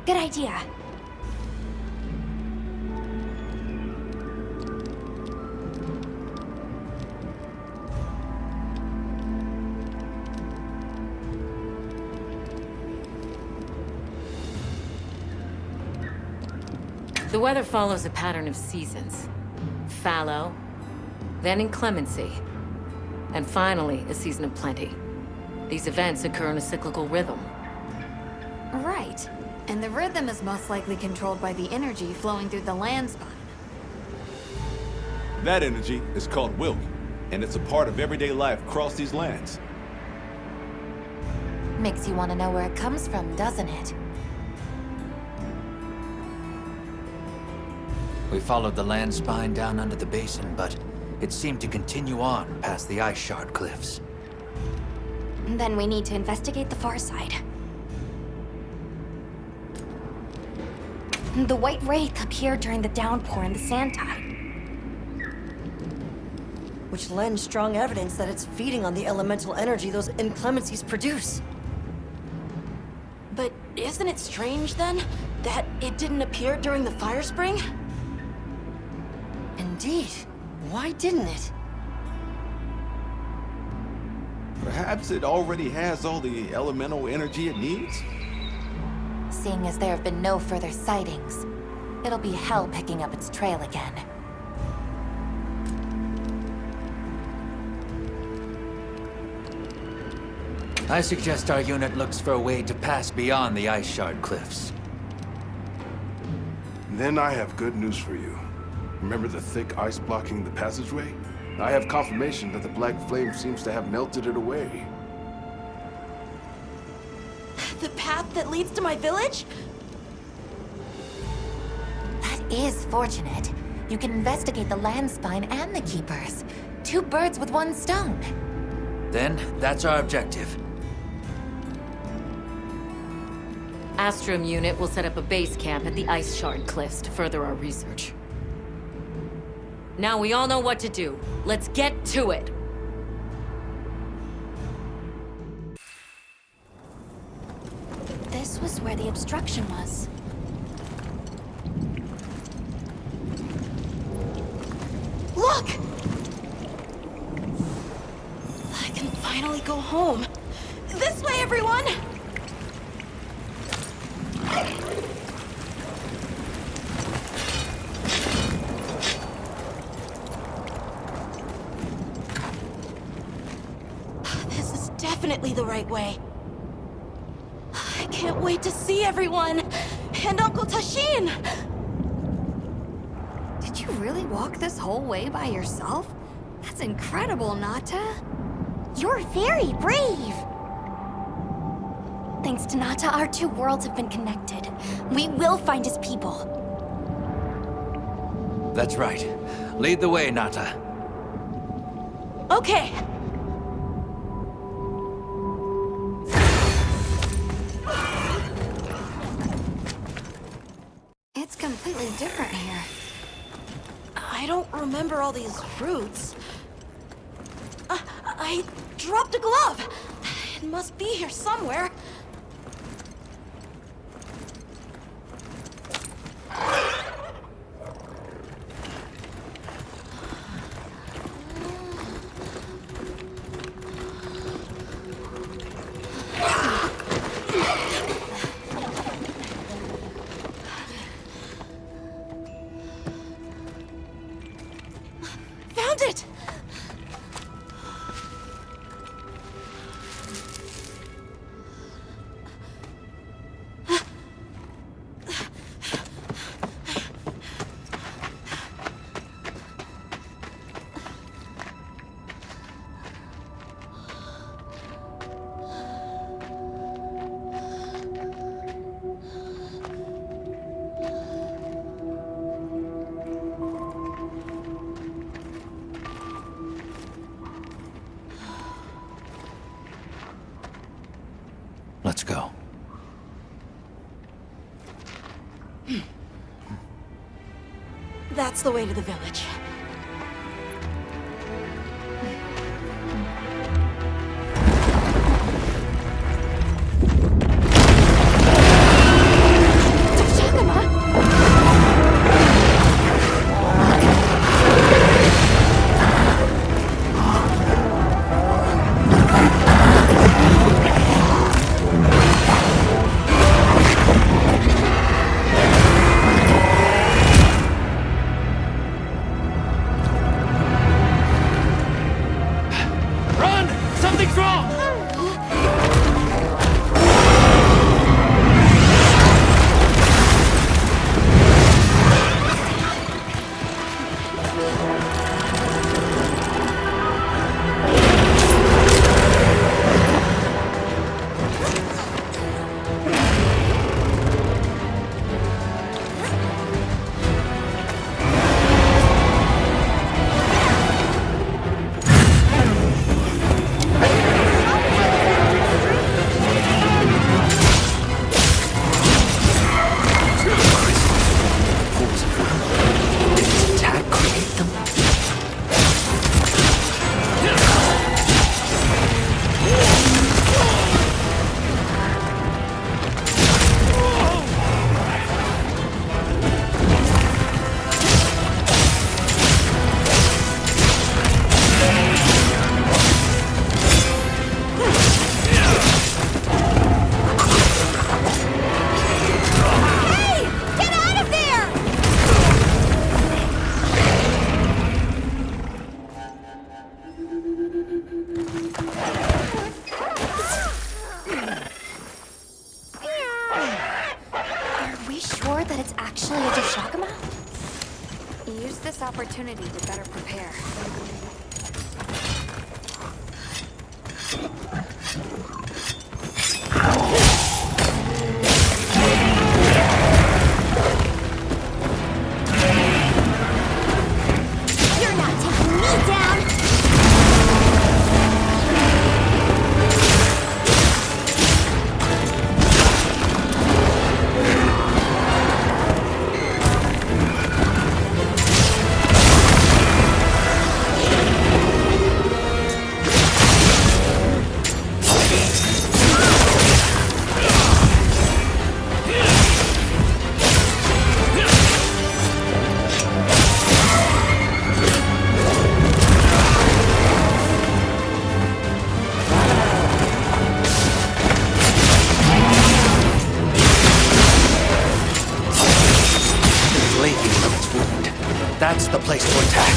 Good idea. The weather follows a pattern of seasons. Fallow, then inclemency, and finally a season of plenty. These events occur in a cyclical rhythm. Right. And the rhythm is most likely controlled by the energy flowing through the land spine. That energy is called Wilk, and it's a part of everyday life across these lands. Makes you want to know where it comes from, doesn't it? We followed the land spine down under the basin, but it seemed to continue on past the ice shard cliffs. Then we need to investigate the far side. The White Wraith appeared during the downpour and the sand tide. Which lends strong evidence that it's feeding on the elemental energy those inclemencies produce. But isn't it strange, then, that it didn't appear during the fire spring? Indeed. Why didn't it? Perhaps it already has all the elemental energy it needs? Seeing as there have been no further sightings, it'll be hell picking up its trail again. I suggest our unit looks for a way to pass beyond the ice shard cliffs. Then I have good news for you. Remember the thick ice blocking the passageway? I have confirmation that the black flame seems to have melted it away. The path that leads to my village? That is fortunate. You can investigate the land spine and the keepers. 2 birds with 1 stone. Then, that's our objective. Astrum unit will set up a base camp at the ice shard cliffs to further our research. Now we all know what to do. Let's get to it! This was where the obstruction was. Look! I can finally go home. This way, everyone! definitely the right way. I can't wait to see everyone! And Uncle Tashin! Did you really walk this whole way by yourself? That's incredible, Nata. You're very brave. Thanks to Nata, our two worlds have been connected. We will find his people. That's right. Lead the way, Nata. Okay. It's completely different here. I don't remember all these roots. I dropped a glove. It must be here somewhere. Found it! Let's go. That's the way to the village. Use this opportunity to better prepare. You're not taking me down! That's the place to attack.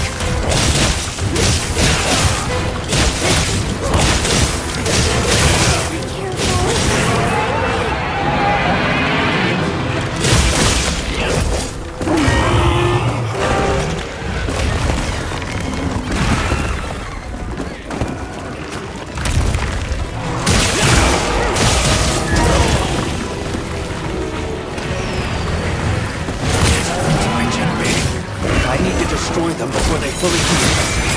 destroy them before they fully heal.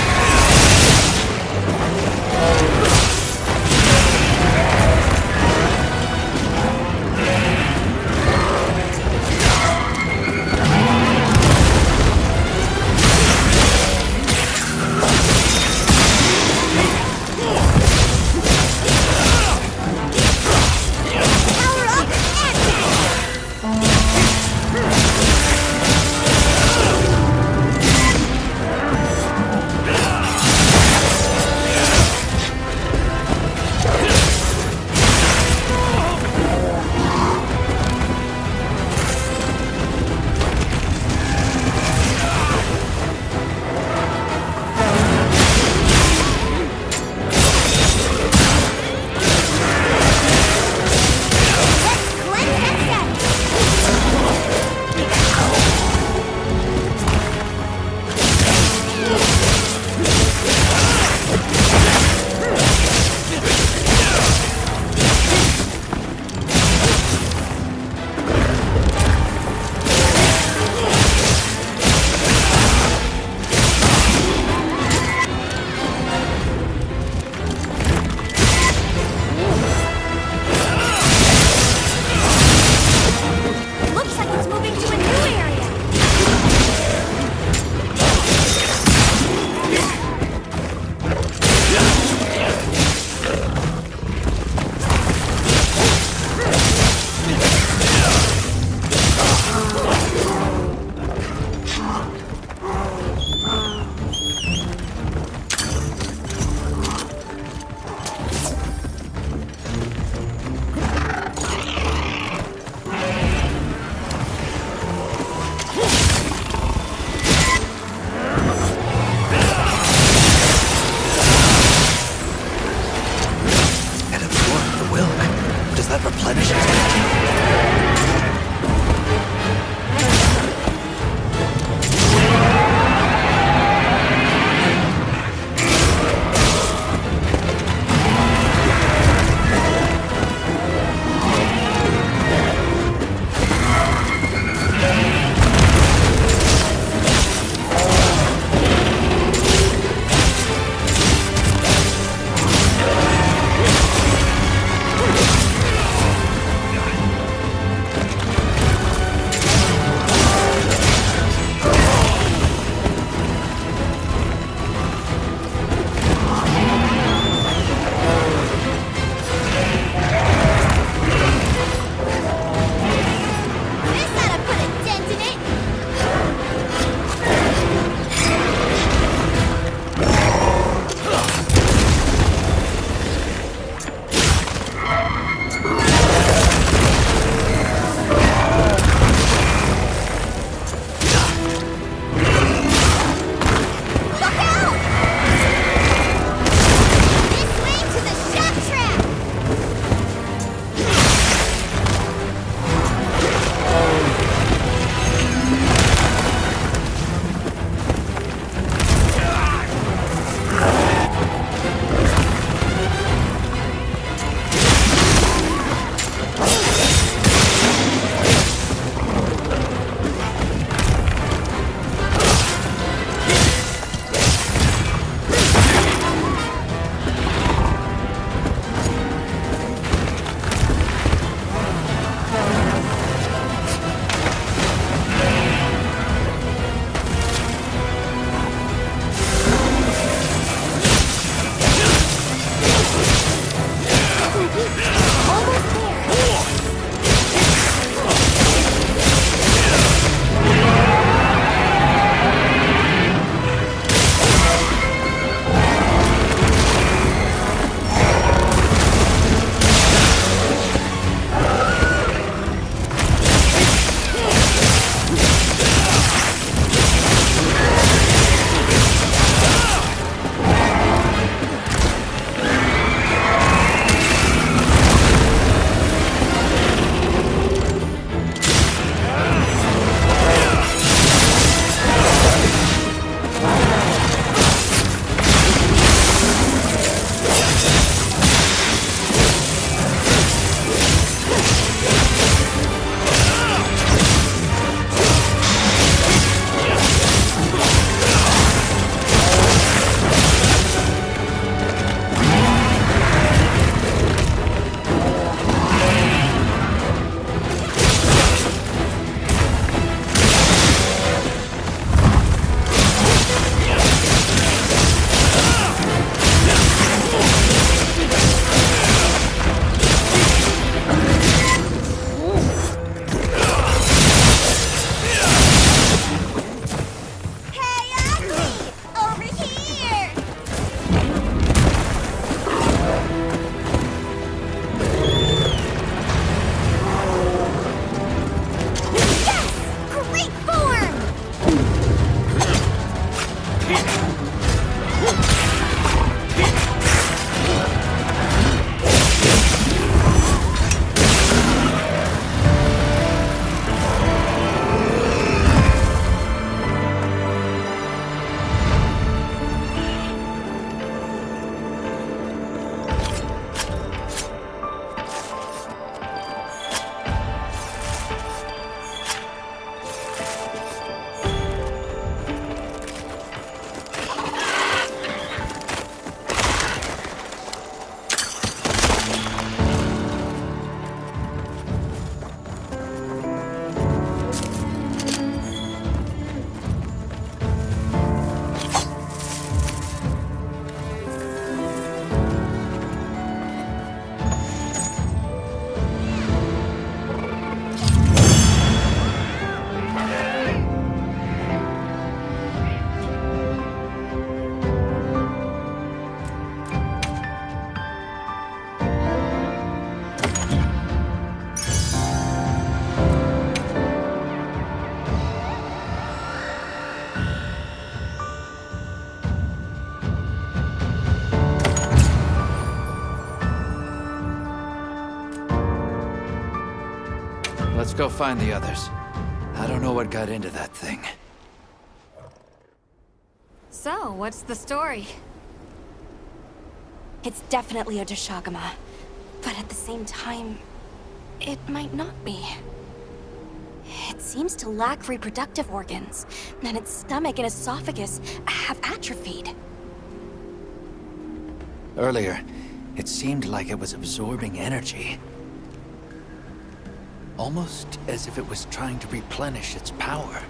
Let's go find the others. I don't know what got into that thing. So, what's the story? It's definitely a Deshagama, but at the same time, it might not be. It seems to lack reproductive organs, and its stomach and esophagus have atrophied. Earlier, it seemed like it was absorbing energy. Almost as if it was trying to replenish its power.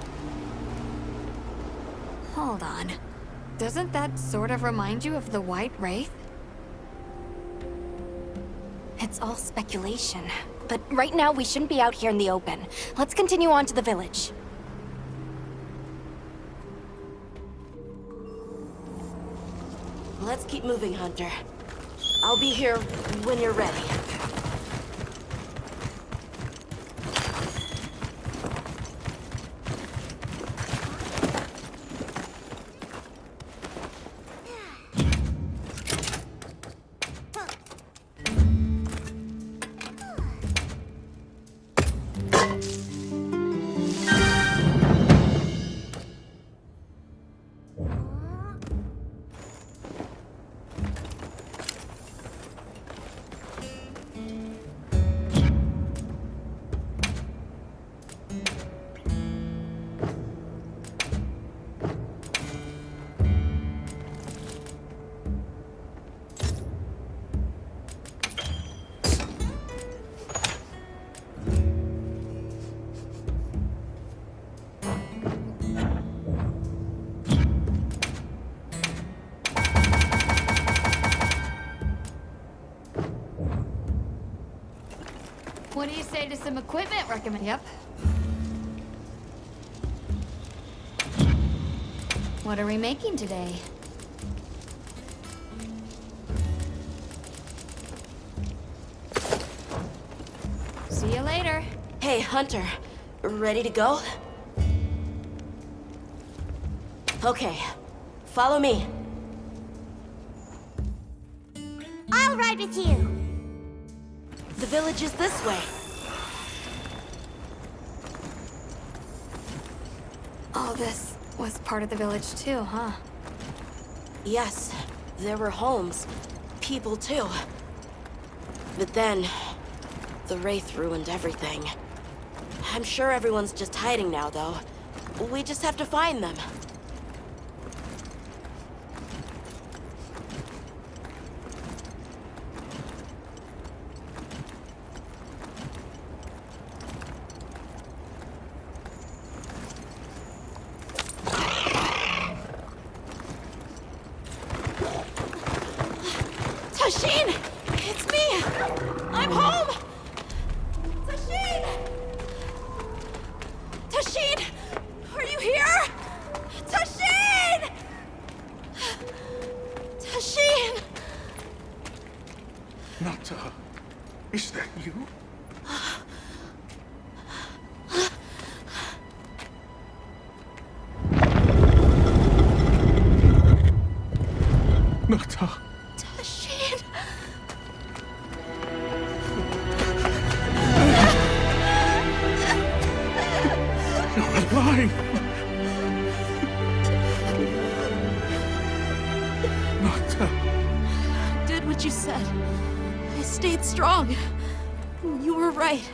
Hold on. Doesn't that sort of remind you of the White Wraith? It's all speculation, but right now we shouldn't be out here in the open. Let's continue on to the village. Let's keep moving, Hunter. I'll be here when you're ready. What do you say to some equipment recommend? Yep. What are we making today? See you later. Hey, Hunter. Ready to go? Okay. Follow me. I'll ride with you. The village is this way. All this was part of the village too, huh? Yes, there were homes. People too. But then, the Wraith ruined everything. I'm sure everyone's just hiding now, though. We just have to find them. Tasheen! It's me! I'm home! Tasheen! Tasheen! Are you here? Tasheen! Tasheen! Nata, is that you? Nata. Tasheen! You're alive! Nata. Did what you said. I stayed strong. You were right.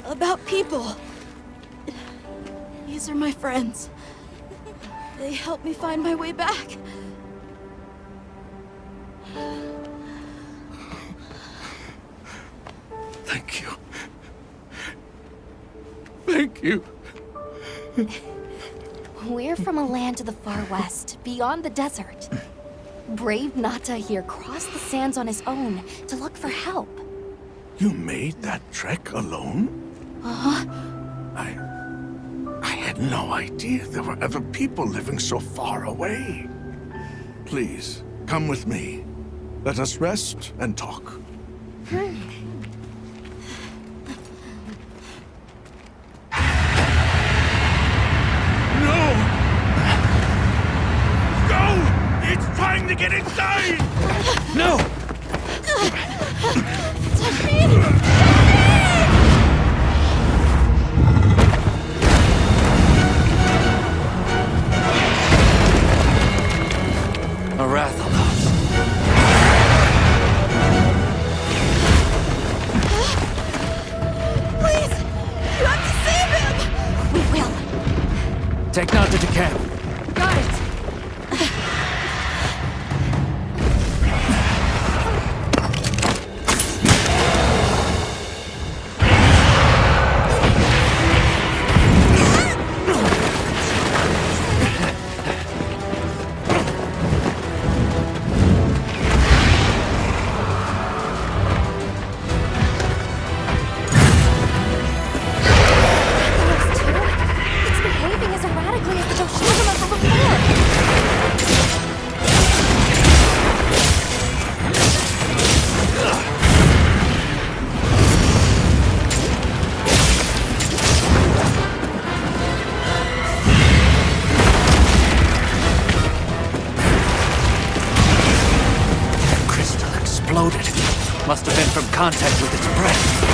About people. These are my friends. They helped me find my way back. Thank you. Thank you. We're from a land to the far west, beyond the desert. Brave Nata here crossed the sands on his own to look for help. You made that trek alone? Uh-huh. I had no idea there were other people living so far away. Please, come with me. Let us rest and talk. It's trying to get inside! No! exploded. Must have been from contact with its breath.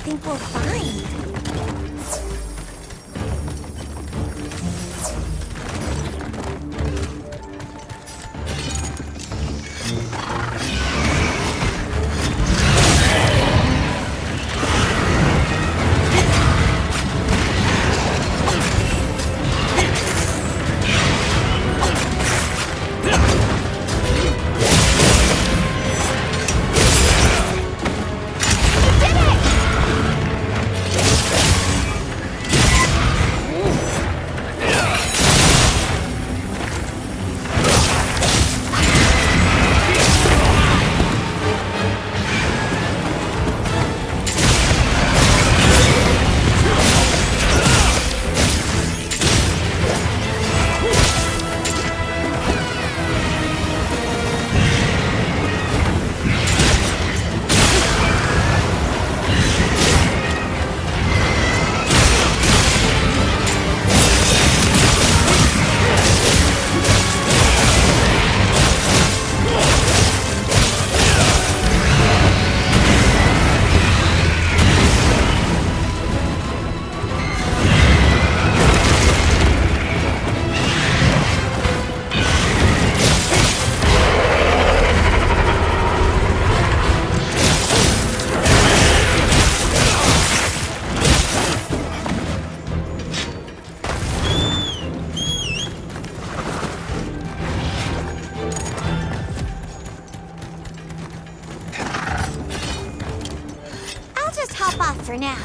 think we'll find? hop off for now.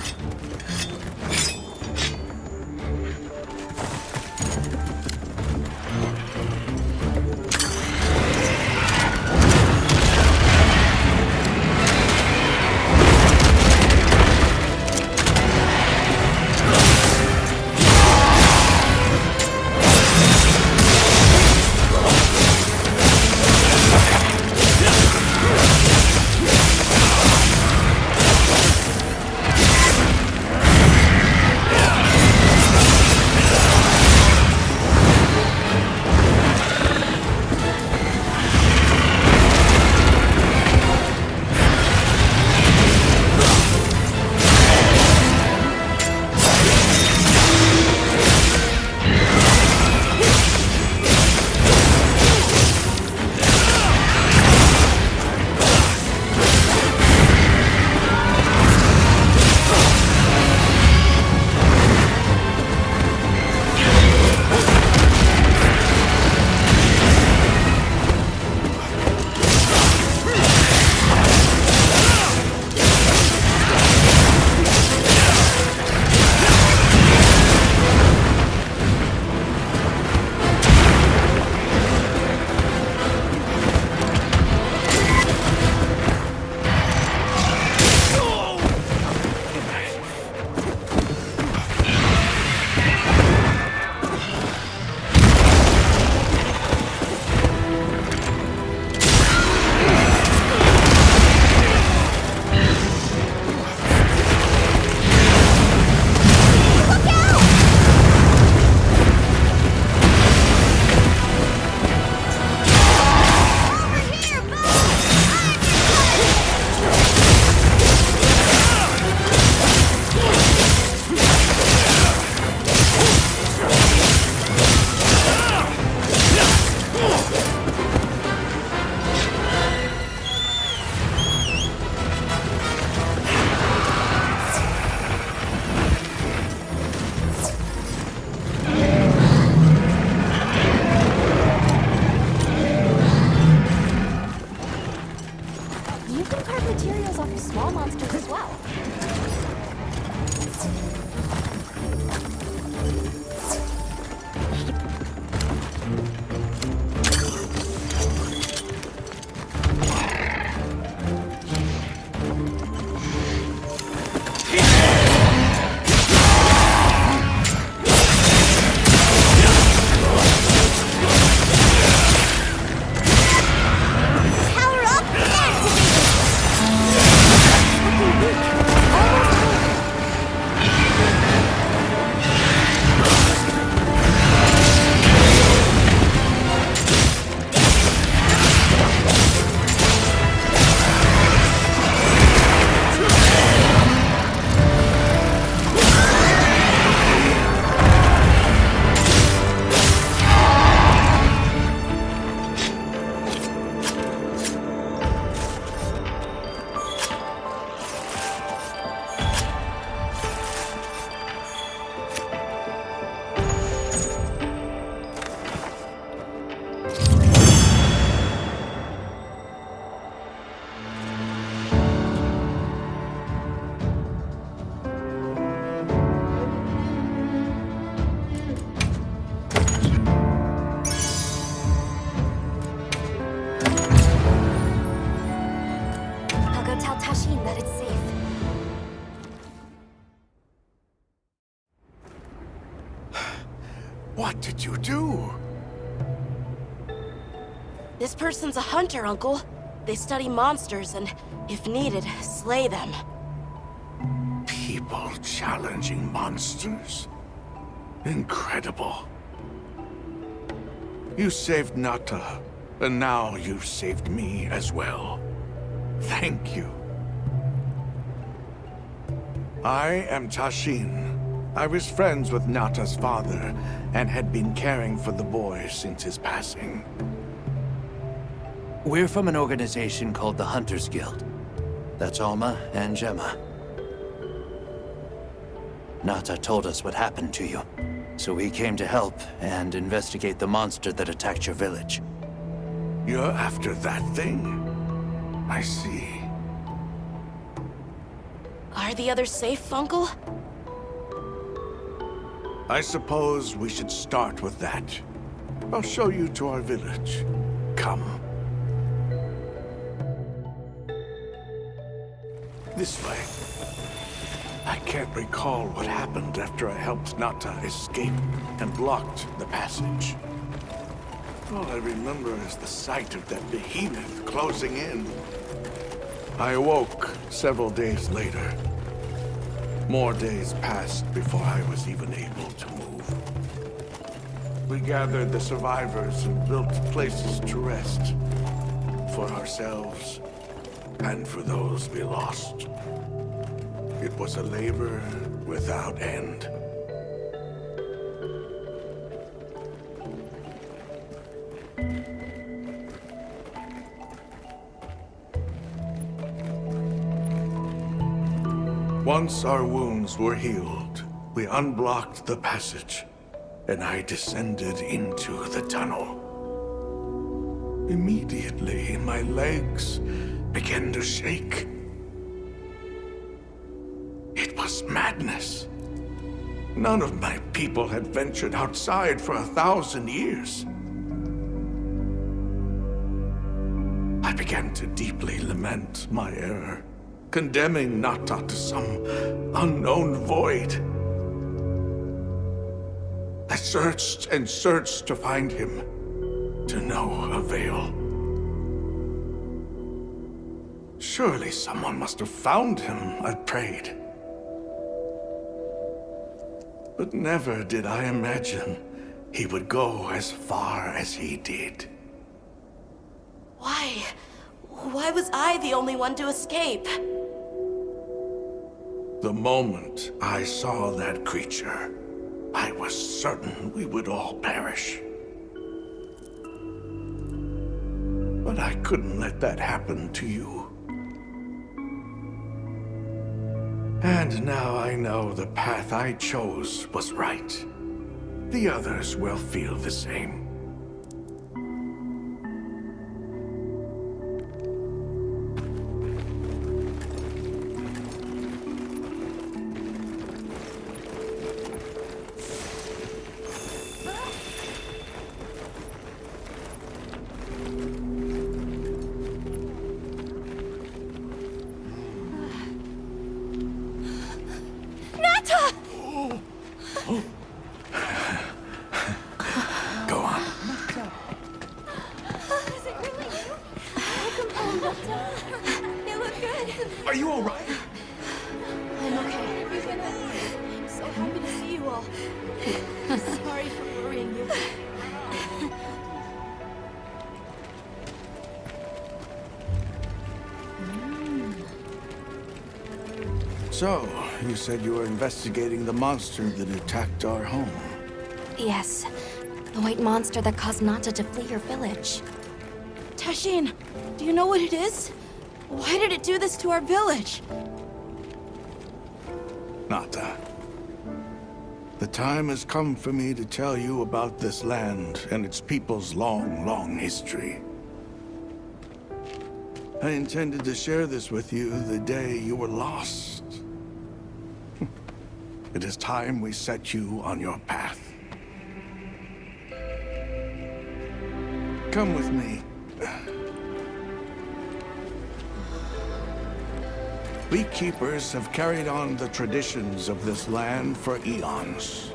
What did you do? This person's a hunter, Uncle. They study monsters and, if needed, slay them. People challenging monsters? Incredible. You saved Nata, and now you've saved me as well. Thank you. I am Tashin. I was friends with Nata's father, and had been caring for the boy since his passing. We're from an organization called the Hunters Guild. That's Alma and Gemma. Nata told us what happened to you, so we came to help and investigate the monster that attacked your village. You're after that thing? I see. Are Are the others safe, Uncle? I suppose we should start with that. I'll show you to our village. Come. This way. I can't recall what happened after I helped Nata escape and blocked the passage. All I remember is the sight of that behemoth closing in. I awoke several days later. More days passed before I was even able to move. We gathered the survivors and built places to rest. For ourselves and for those we lost. It was a labor without end. Once our wounds were healed, we unblocked the passage, and I descended into the tunnel. Immediately, my legs began to shake. It was madness. None of my people had ventured outside for 1,000 years. I began to deeply lament my error, condemning Nata to some unknown void. I searched and searched to find him, to no avail. Surely someone must have found him, I prayed. But never did I imagine he would go as far as he did. Why? Why was I the only one to escape? The moment I saw that creature, I was certain we would all perish. But I couldn't let that happen to you. And now I know the path I chose was right. The others will feel the same. Are you all right? I'm okay. I'm so happy to see you all. Sorry for worrying you. So, you said you were investigating the monster that attacked our home. Yes. The white monster that caused Nata to flee your village. Tashin, do you know what it is? Why did it do this to our village? Nata. The time has come for me to tell you about this land and its people's long, long history. I intended to share this with you the day you were lost. It is time we set you on your path. Come with me. Beekeepers have carried on the traditions of this land for eons.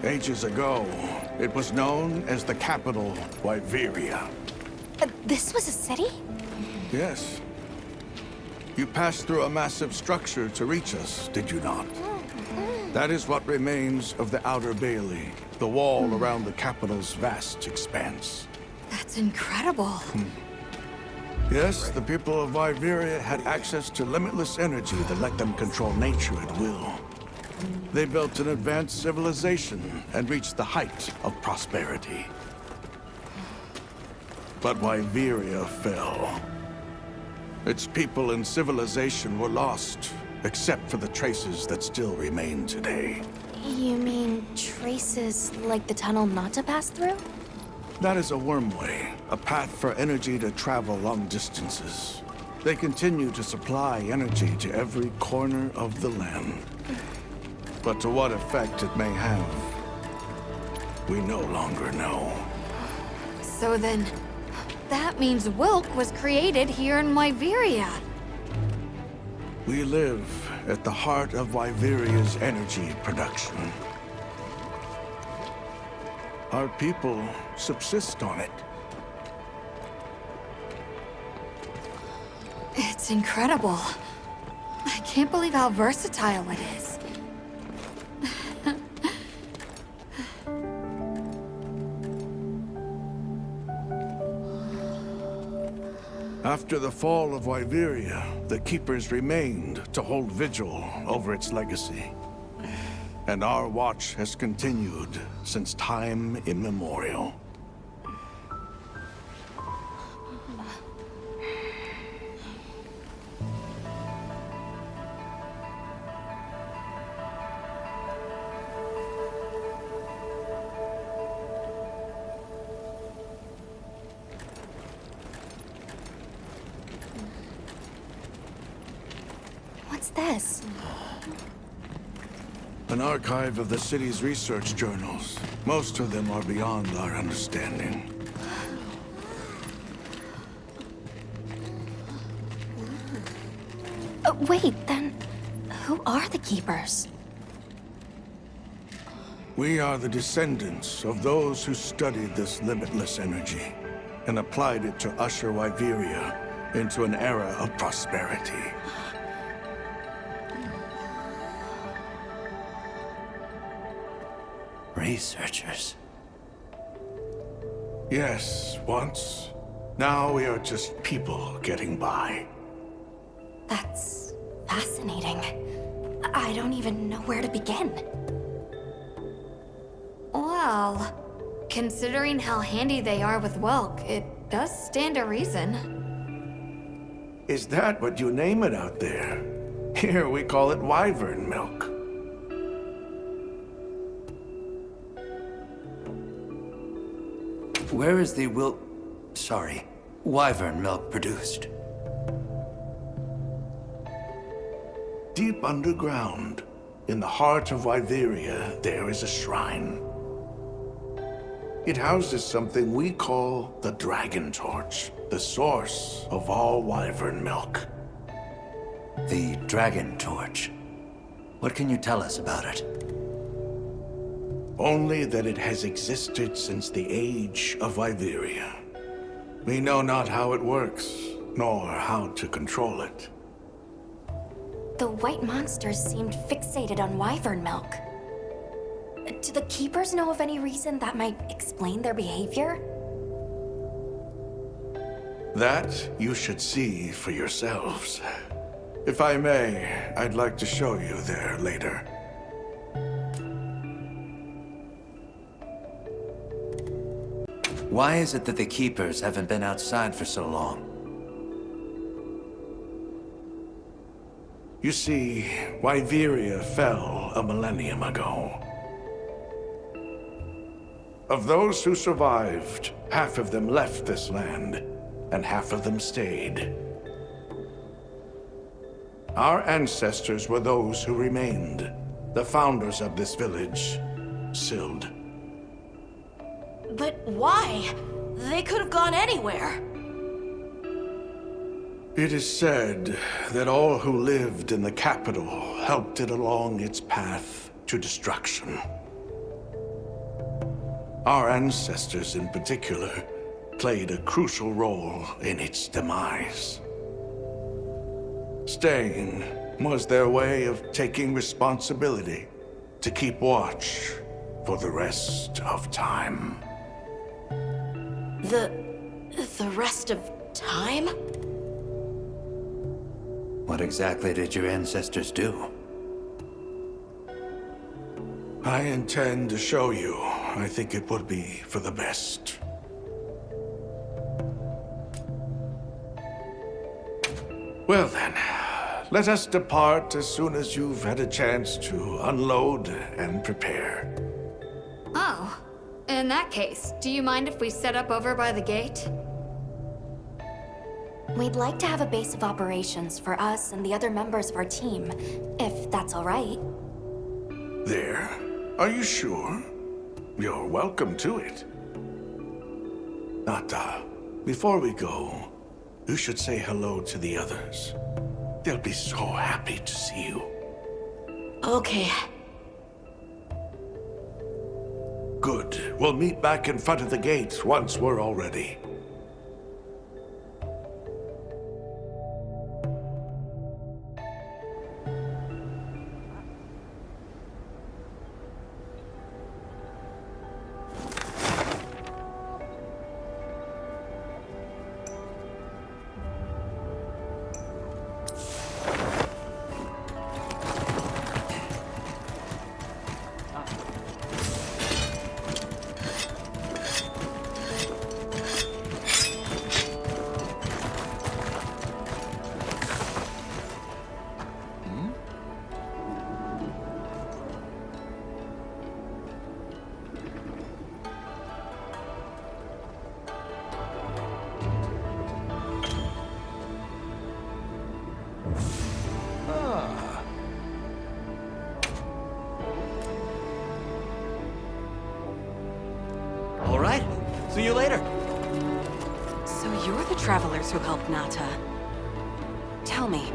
Ages ago, it was known as the capital, Wyveria. This was a city? Yes. You passed through a massive structure to reach us, did you not? That is what remains of the Outer Bailey, the wall around the capital's vast expanse. That's incredible. Yes, the people of Wyveria had access to limitless energy that let them control nature at will. They built an advanced civilization and reached the height of prosperity. But Wyveria fell. Its people and civilization were lost, except for the traces that still remain today. You mean traces like the tunnel Nata passed through? That is a wormway, a path for energy to travel long distances. They continue to supply energy to every corner of the land. But to what effect it may have, we no longer know. So then, that means Wilk was created here in Wyveria. We live at the heart of Wyveria's energy production. Our people subsist on it. It's incredible. I can't believe how versatile it is. After the fall of Wyveria, the Keepers remained to hold vigil over its legacy. And our watch has continued since time immemorial. What's this? An archive of the city's research journals. Most of them are beyond our understanding. Wait, then who are the Keepers? We are the descendants of those who studied this limitless energy and applied it to usher Wyveria into an era of prosperity. Researchers. Yes, once. Now we are just people getting by. That's fascinating. I don't even know where to begin. Well, considering how handy they are with Welk, it does stand to reason. Is that what you name it out there? Here we call it wyvern milk. Where is the wyvern milk produced? Deep underground, in the heart of Wyveria, there is a shrine. It houses something we call the Dragon Torch, the source of all wyvern milk. The Dragon Torch. What can you tell us about it? Only that it has existed since the age of Wyveria. We know not how it works, nor how to control it. The white monsters seemed fixated on wyvern milk. Do the Keepers know of any reason that might explain their behavior? That you should see for yourselves. If I may, I'd like to show you there later. Why is it that the Keepers haven't been outside for so long? You see, Wyveria fell a millennium ago. Of those who survived, half of them left this land, and half of them stayed. Our ancestors were those who remained, the founders of this village, Sild. But why? They could have gone anywhere. It is said that all who lived in the capital helped it along its path to destruction. Our ancestors in particular played a crucial role in its demise. Staying was their way of taking responsibility to keep watch for the rest of time. The rest of time? What exactly did your ancestors do? I intend to show you. I think it would be for the best. Well then, let us depart as soon as you've had a chance to unload and prepare. Oh, in that case, do you mind if we set up over by the gate? We'd like to have a base of operations for us and the other members of our team, if that's all right. There? Are you sure? You're welcome to it. Nata, before we go, you should say hello to the others. They'll be so happy to see you. Okay. Good. We'll meet back in front of the gate once we're all ready. All right. See you later. So you're the travelers who helped Nata. Tell me,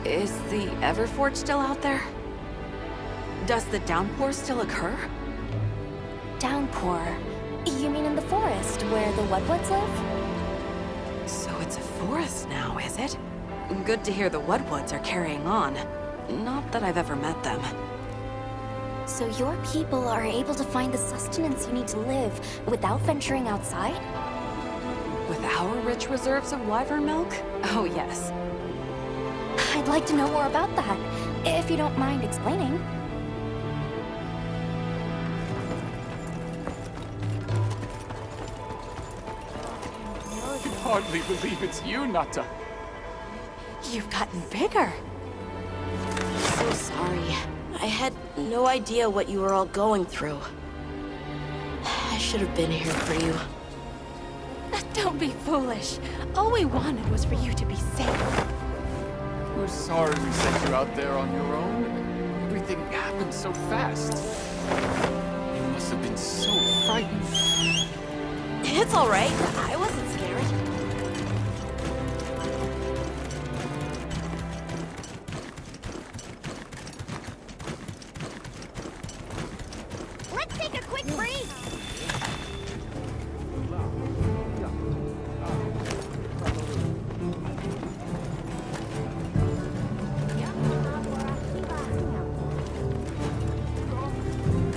is the Everforge still out there? Does the downpour still occur? Downpour? You mean in the forest, where the Woodwoods live? So it's a forest now, is it? Good to hear the Woodwoods are carrying on. Not that I've ever met them. So your people are able to find the sustenance you need to live without venturing outside? With our rich reserves of wyvern milk? Oh, yes. I'd like to know more about that, if you don't mind explaining. I hardly believe it's you, Nata. You've gotten bigger. So sorry. I had no idea what you were all going through. I should have been here for you. Don't be foolish. All we wanted was for you to be safe. We're sorry we sent you out there on your own. Everything happened so fast. You must have been so frightened. It's all right. I wasn't scared. Let's take a quick break.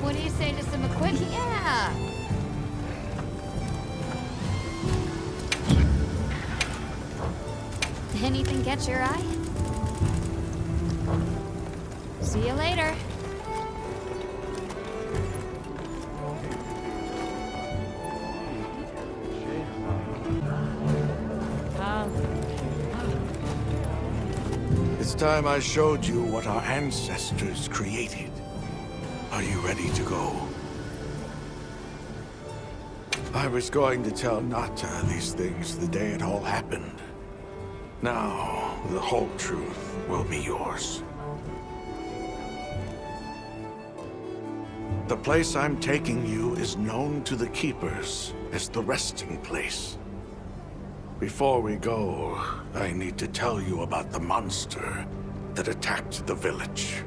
What do you say to some equipment? Yeah. Anything catch your eye? See you later. It's time I showed you what our ancestors created. Are you ready to go? I was going to tell Nata these things the day it all happened. Now, the whole truth will be yours. The place I'm taking you is known to the Keepers as the resting place. Before we go, I need to tell you about the monster that attacked the village.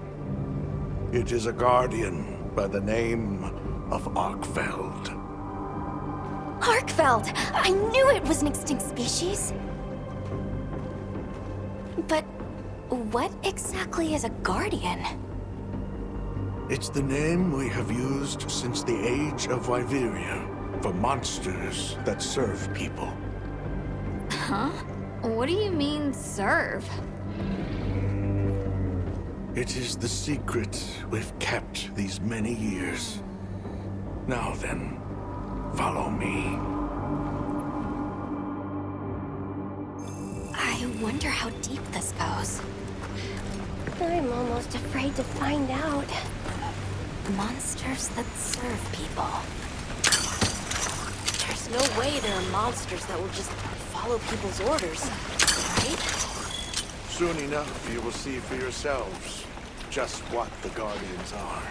It is a guardian by the name of Arkfeld. Arkfeld! I knew it was an extinct species! But what exactly is a guardian? It's the name we have used since the age of Wyveria for monsters that serve people. Huh? What do you mean, serve? It is the secret we've kept these many years. Now then, follow me. I wonder how deep this goes. I'm almost afraid to find out. Monsters that serve people. There's no way there are monsters that will just follow people's orders. right? Soon enough, you will see for yourselves just what the Guardians are.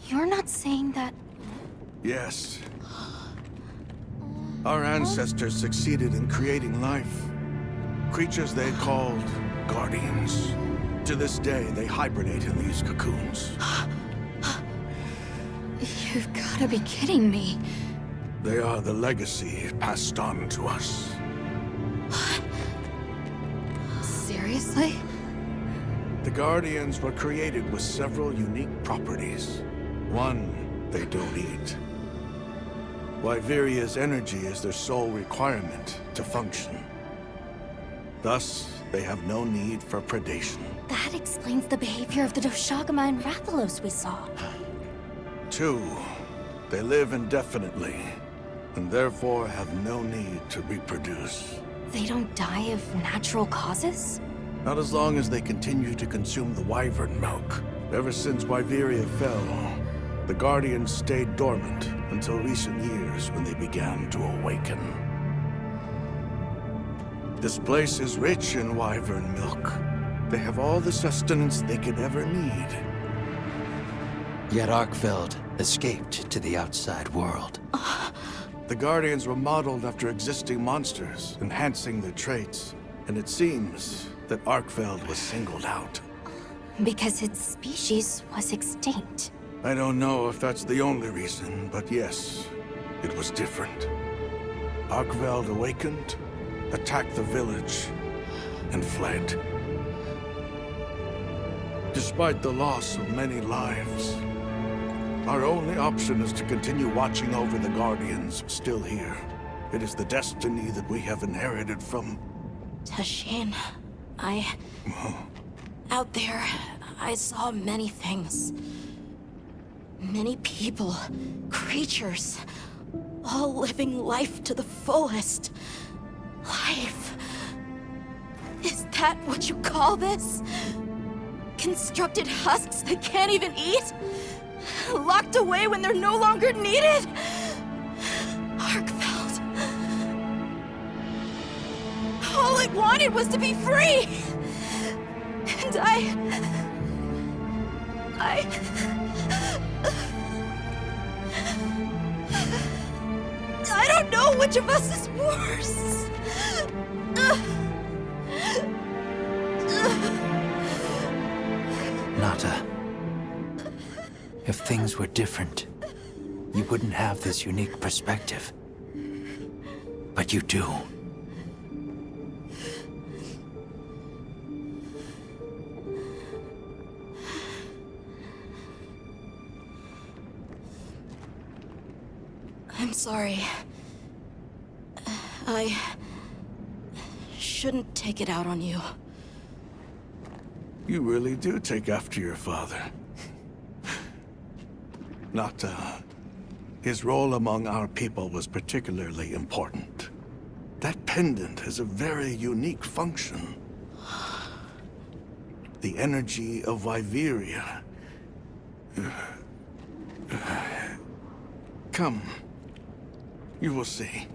You're not saying that... Yes. Our ancestors succeeded in creating life. Creatures they called Guardians. To this day, they hibernate in these cocoons. You've gotta be kidding me. They are the legacy passed on to us. Seriously? The Guardians were created with several unique properties. One, they don't eat. Wyveria's energy is their sole requirement to function. Thus, they have no need for predation. That explains the behavior of the Doshagama and Rathalos we saw. 2, they live indefinitely, and therefore have no need to reproduce. They don't die of natural causes? Not as long as they continue to consume the wyvern milk. Ever since Wyveria fell, the Guardians stayed dormant until recent years when they began to awaken. This place is rich in wyvern milk. They have all the sustenance they could ever need. Yet Arkfeld escaped to the outside world. The Guardians were modeled after existing monsters, enhancing their traits. And it seems that Arkfeld was singled out. Because its species was extinct. I don't know if that's the only reason, but yes, it was different. Arkfeld awakened, attacked the village, and fled. Despite the loss of many lives, our only option is to continue watching over the Guardians still here. It is the destiny that we have inherited from... Tashin, out there, I saw many things. Many people, creatures, all living life to the fullest. Life. Is that what you call this? Constructed husks that can't even eat? Locked away when they're no longer needed? Arkfeld. All it wanted was to be free! And I don't know which of us is worse. Nata, if things were different, you wouldn't have this unique perspective. But you do. I'm sorry. I shouldn't take it out on you. You really do take after your father. Nata, his role among our people was particularly important. That pendant has a very unique function. The energy of Wyveria. Come. You will see.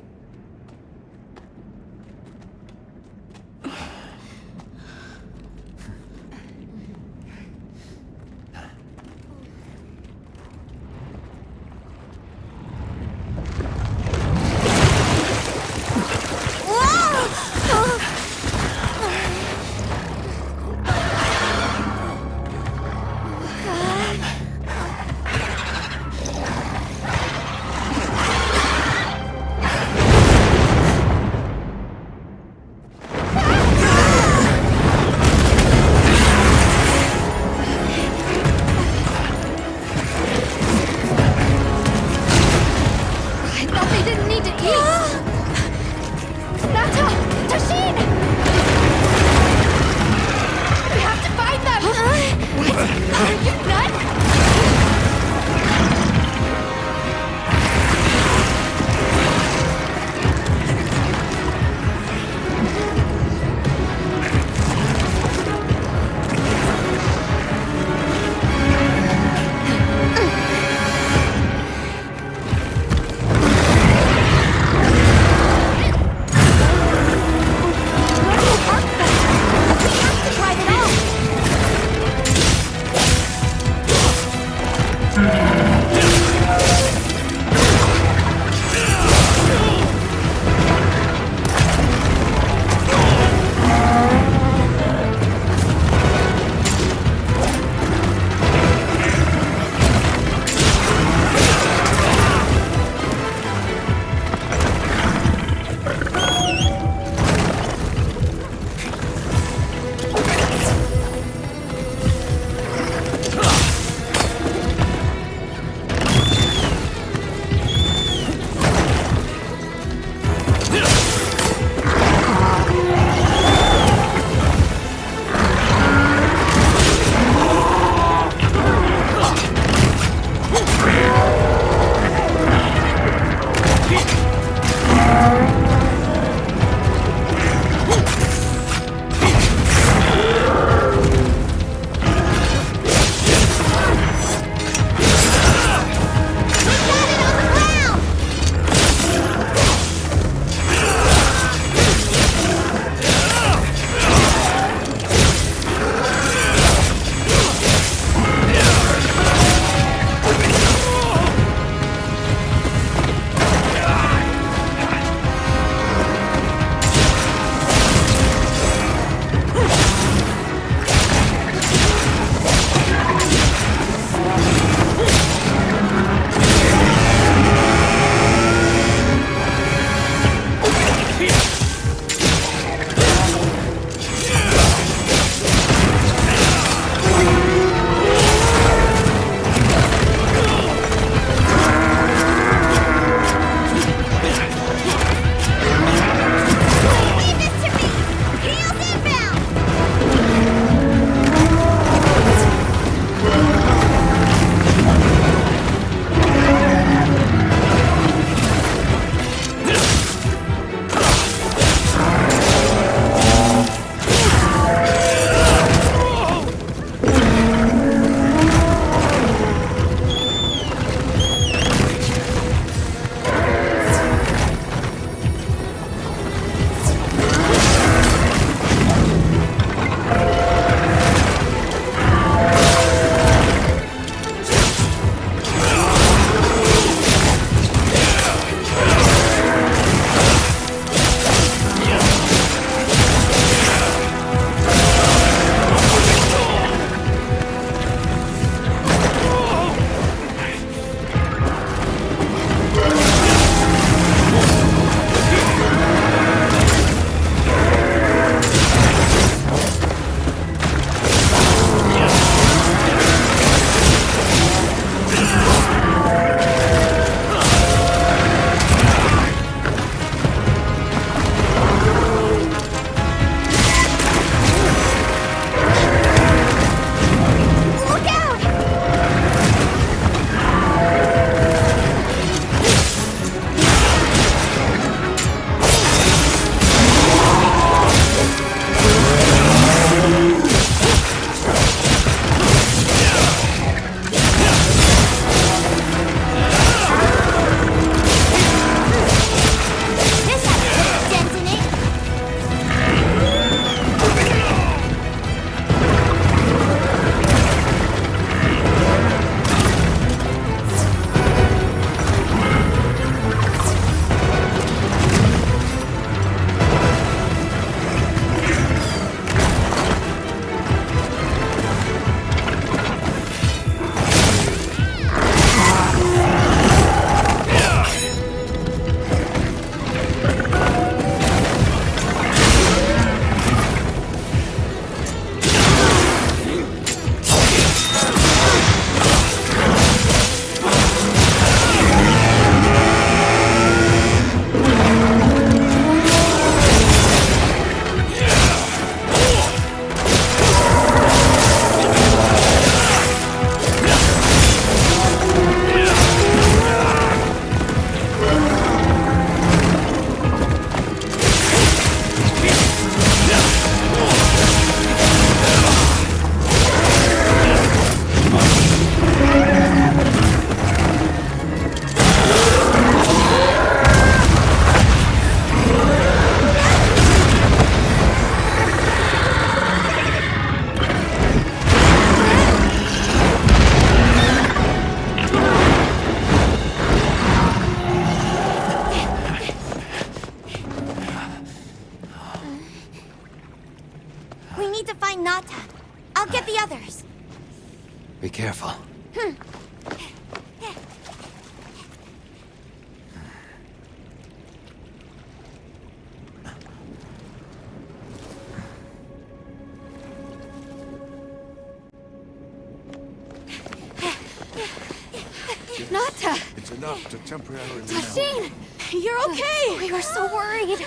distance. Nata! It's enough to temporarily... Tasheen! You're okay! We were so worried.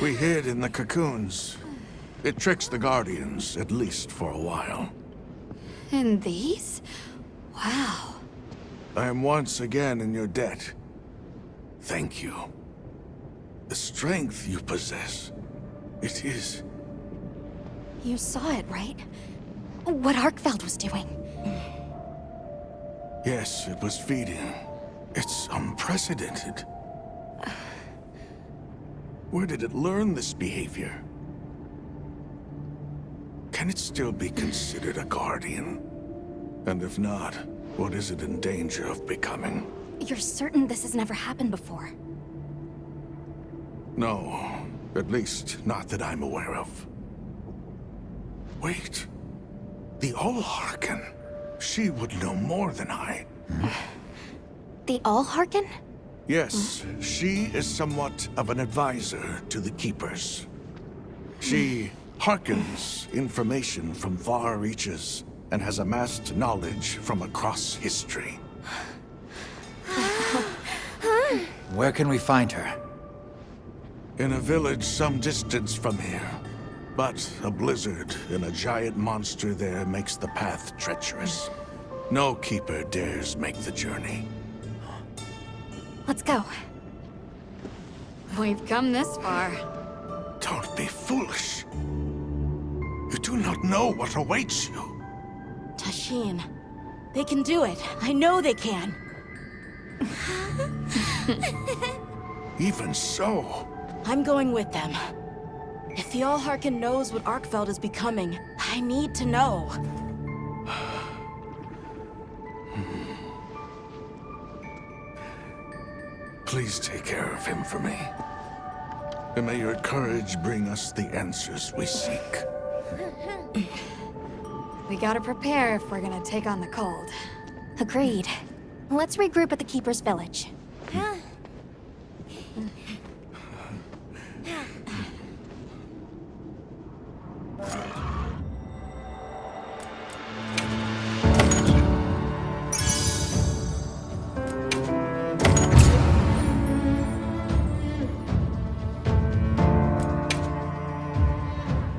We hid in the cocoons. It tricks the Guardians, at least for a while. And these? Wow. I am once again in your debt. Thank you. The strength you possess, it is... You saw it, right? What Arkfeld was doing. Yes, it was feeding. It's unprecedented. Where did it learn this behavior? Can it still be considered a Guardian? And if not, what is it in danger of becoming? You're certain this has never happened before? No, at least not that I'm aware of. Wait, the All-Harken. She would know more than I. The All-Harken? Yes, she is somewhat of an advisor to the Keepers. She hearkens information from far reaches and has amassed knowledge from across history. Where can we find her? In a village some distance from here. But a blizzard and a giant monster there makes the path treacherous. No Keeper dares make the journey. Let's go. We've come this far. Don't be foolish. You do not know what awaits you. Tasheen, they can do it. I know they can. Even so... I'm going with them. If the All-Harken knows what Arkfeld is becoming, I need to know. Please take care of him for me. And may your courage bring us the answers we seek. We gotta prepare if we're gonna take on the cold. Agreed. Let's regroup at the Keeper's village.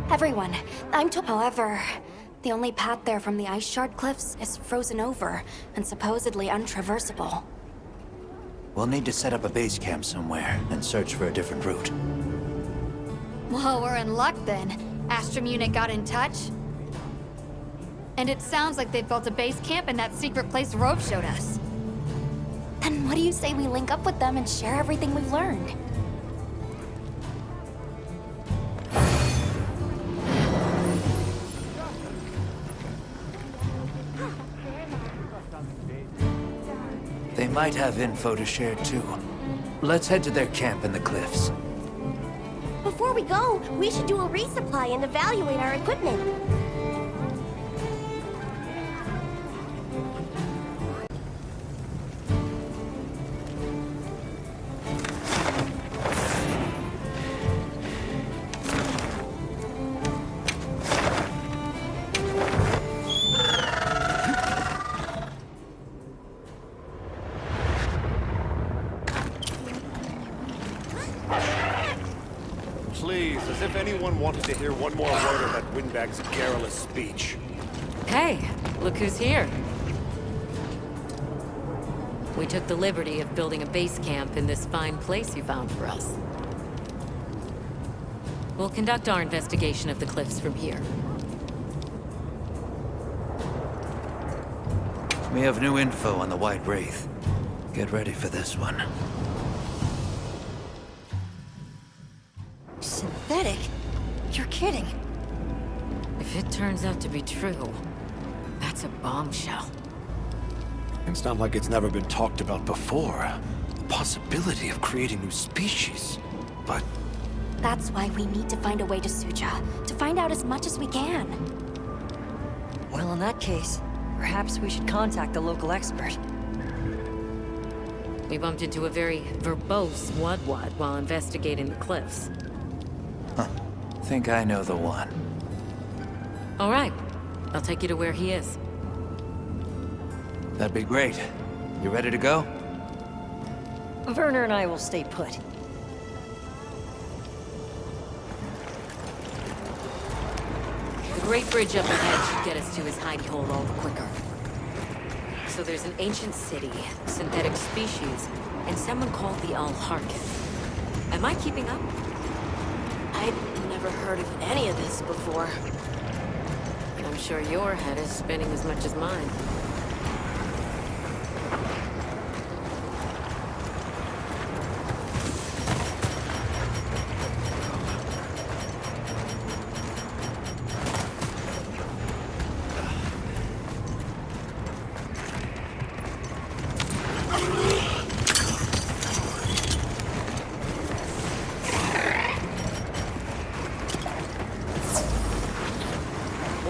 Everyone, I'm told. However, the only path there from the Ice Shard Cliffs is frozen over and supposedly untraversable. We'll need to set up a base camp somewhere and search for a different route. Well, we're in luck then. Astrum unit got in touch. And it sounds like they've built a base camp in that secret place Rove showed us. Then what do you say we link up with them and share everything we've learned? They might have info to share too. Let's head to their camp in the cliffs. Before we go, we should do a resupply and evaluate our equipment. Please, as if anyone wanted to hear one more word of that windbag's garrulous speech. Hey, look who's here. We took the liberty of building a base camp in this fine place you found for us. We'll conduct our investigation of the cliffs from here. We have new info on the White Wraith. Get ready for this one. Synthetic? You're kidding. If it turns out to be true, that's a bombshell. It's not like it's never been talked about before. The possibility of creating new species. But... That's why we need to find a way to Suja, to find out as much as we can. Well, in that case, perhaps we should contact the local expert. We bumped into a very verbose Wadwad while investigating the cliffs. Think I know the one. All right, I'll take you to where he is. That'd be great. You ready to go? Werner and I will stay put. The Great Bridge up ahead should get us to his hidey hole all the quicker. So there's an ancient city, synthetic species, and someone called the Al-Harkin. Am I keeping up? I'd never heard of any of this before. I'm sure your head is spinning as much as mine.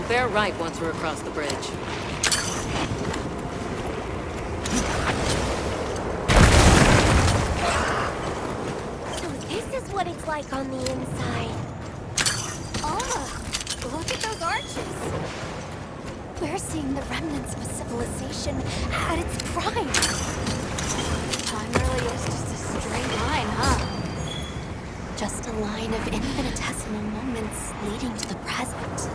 Bear right once we're across the bridge. So this is what it's like on the inside. Oh, look at those arches. We're seeing the remnants of a civilization at its prime. Time really is just a straight line, huh? Just a line of infinitesimal moments leading to the present.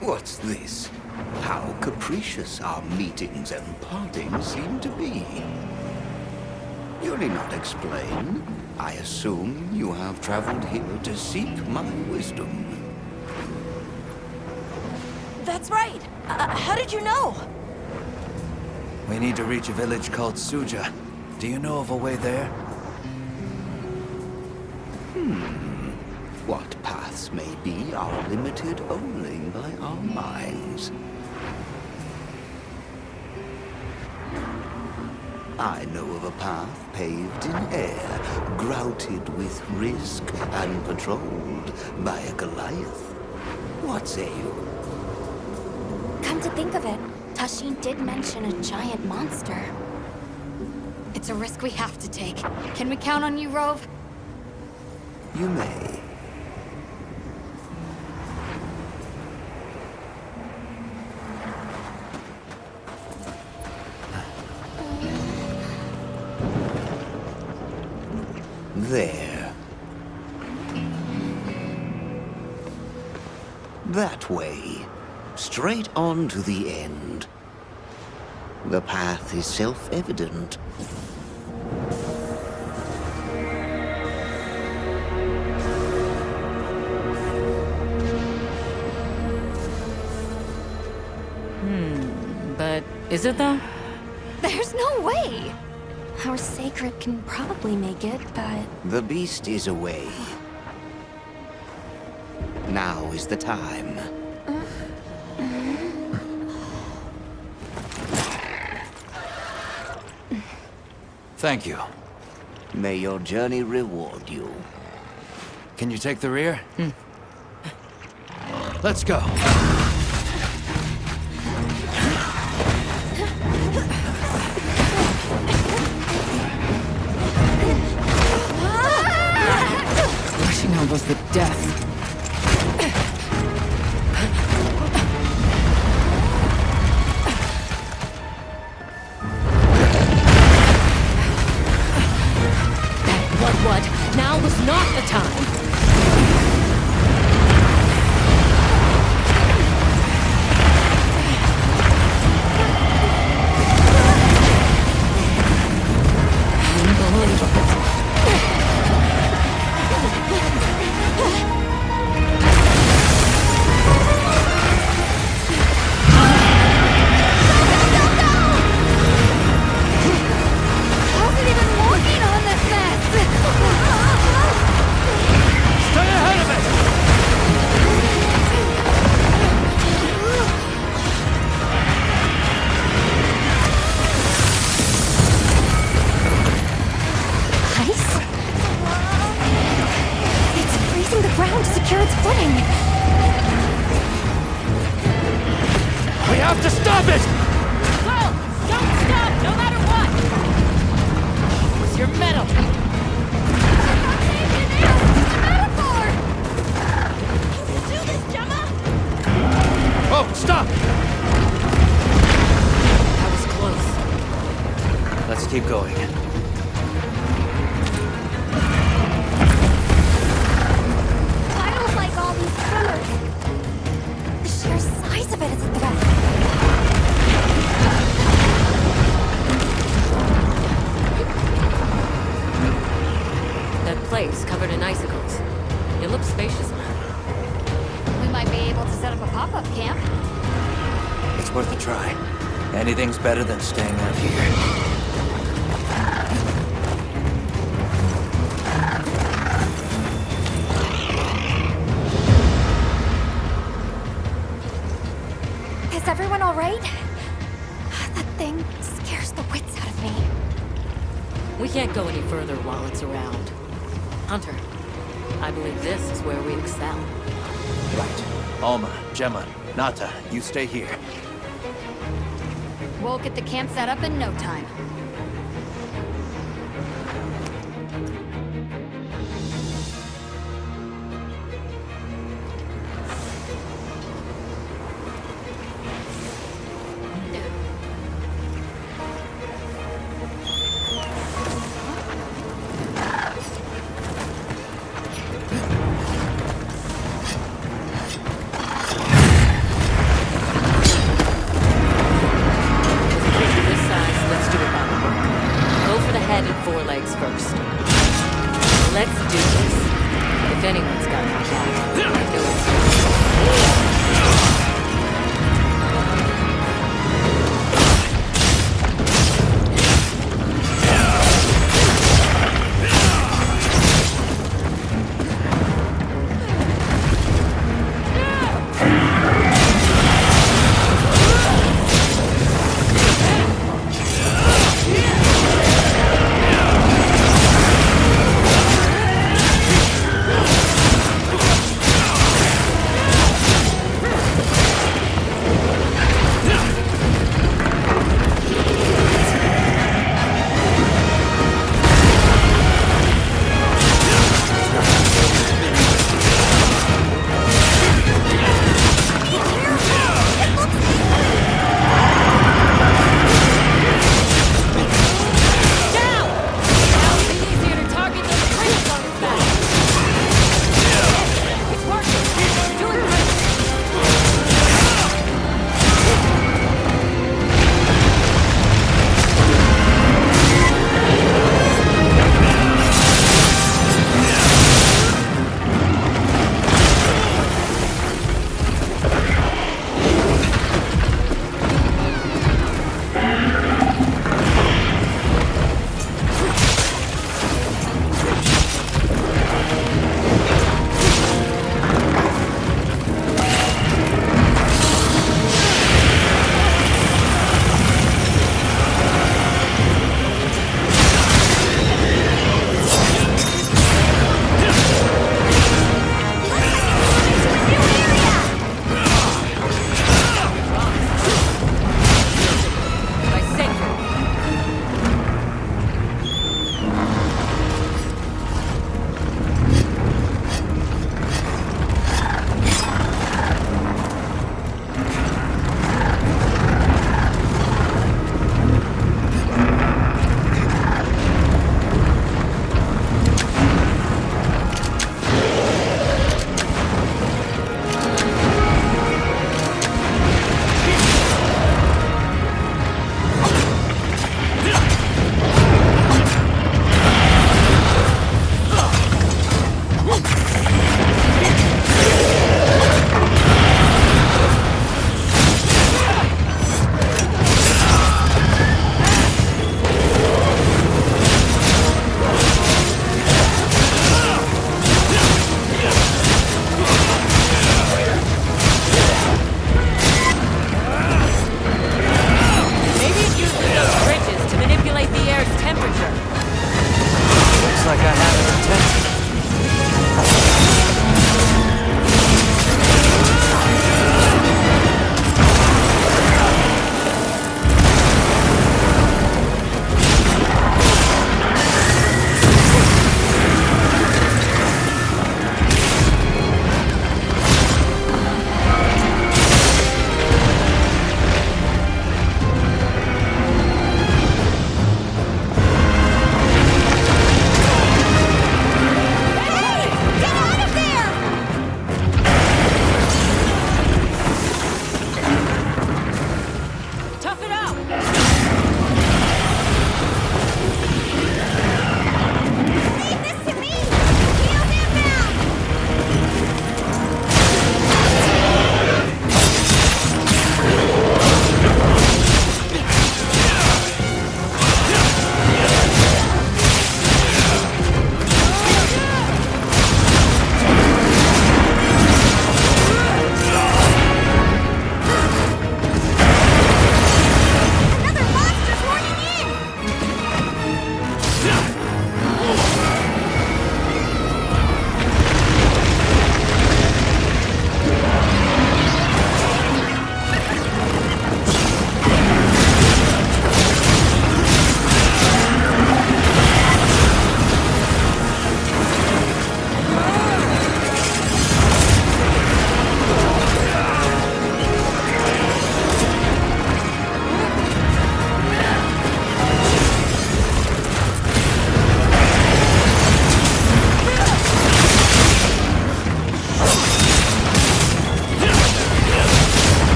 What's this? How capricious our meetings and partings seem to be. You need not explain. I assume you have traveled here to seek my wisdom. That's right. How did you know? We need to reach a village called Suja. Do you know of a way there? What paths may be are limited only by our minds. I know of a path paved in air, grouted with risk and patrolled by a Goliath. What say you? Come to think of it, Tashin did mention a giant monster. It's a risk we have to take. Can we count on you, Rove? You may. There. That way. Straight on to the end. The path is self-evident. But is it though? There's no way! Our sacred can probably make it, but... The beast is away. Now is the time. Thank you. May your journey reward you. Can you take the rear? Let's go. Rushing almost the death. What? Now was not the time. How's it even working on this mess? its footing. We have to stop it! Well, don't stop, no matter what! It's your medal! Oh, stop! That was close. Let's keep going. I don't like all these swimmers. The sheer size of it is a threat. That place covered in icicles. It looks spacious enough. We might be able to set up a pop-up camp. It's worth a try. Anything's better than staying out here. Is everyone all right? That thing scares the wits out of me. We can't go any further while it's around. Hunter, I believe this is where we excel. Right. Alma, Gemma, Nata, you stay here. We'll get the camp set up in no time.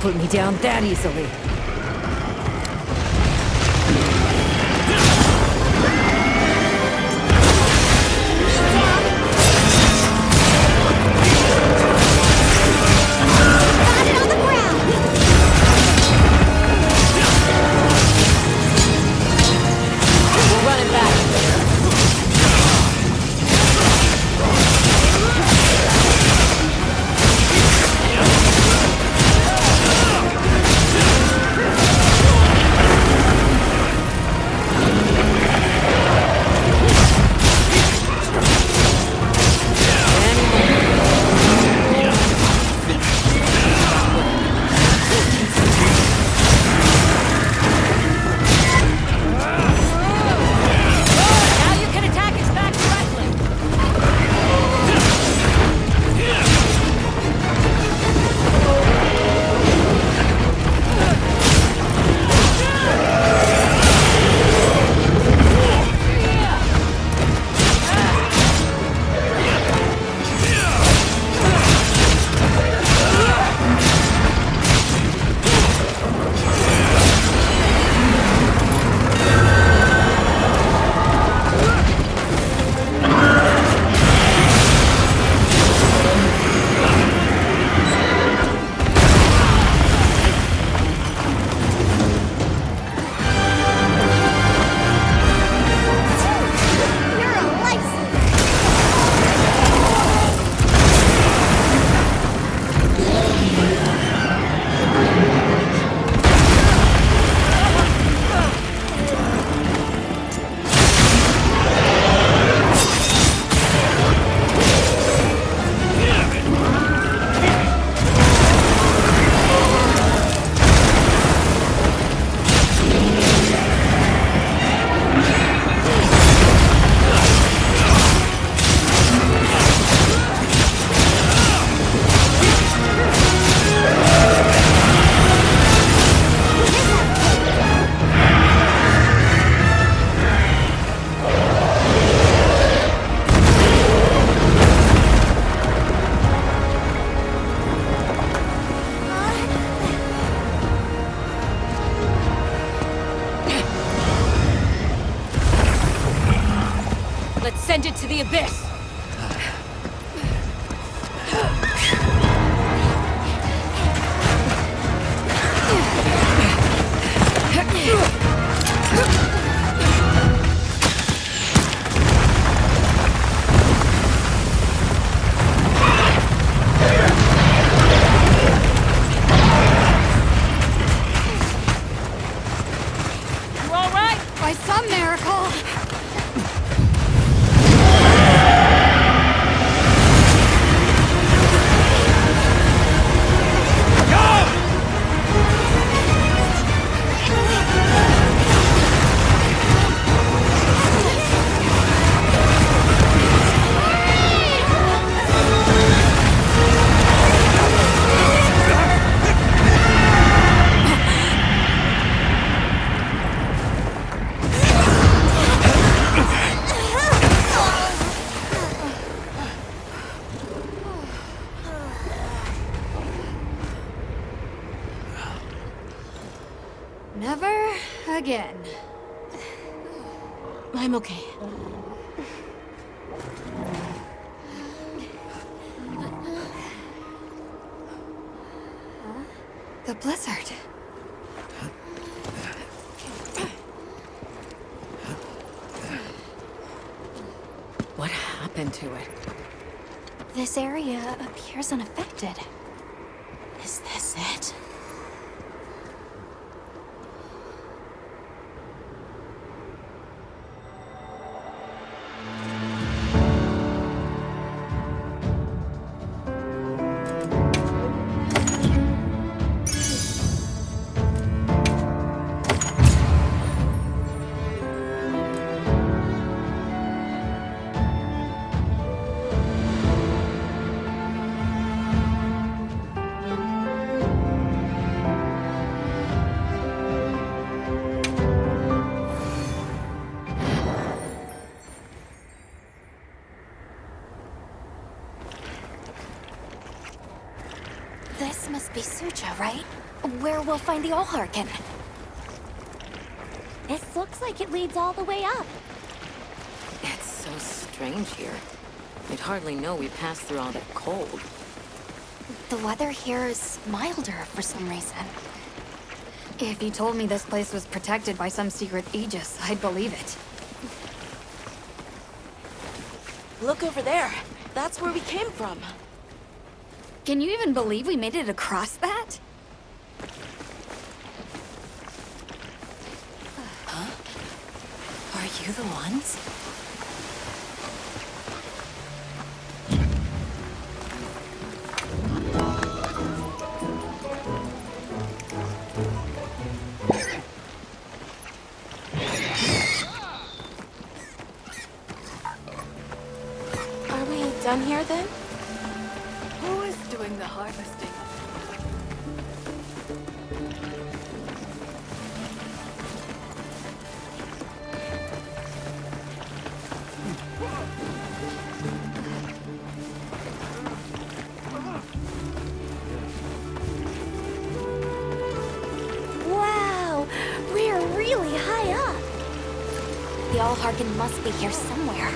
put me down that easily. Send it to the abyss! You all right? By some miracle! Never again. I'm okay. The blizzard. What happened to it? This area appears unaffected. Is this it? must be Sucha, right? Where we'll find the Allharkin. This looks like it leads all the way up. It's so strange here. You'd hardly know we passed through all that cold. The weather here is milder for some reason. If he told me this place was protected by some secret aegis, I'd believe it. Look over there. That's where we came from. Can you even believe we made it across that? Huh? Are you the ones? Are we done here then? Who is doing the harvesting? Wow! We're really high up! The Allharkin must be here somewhere.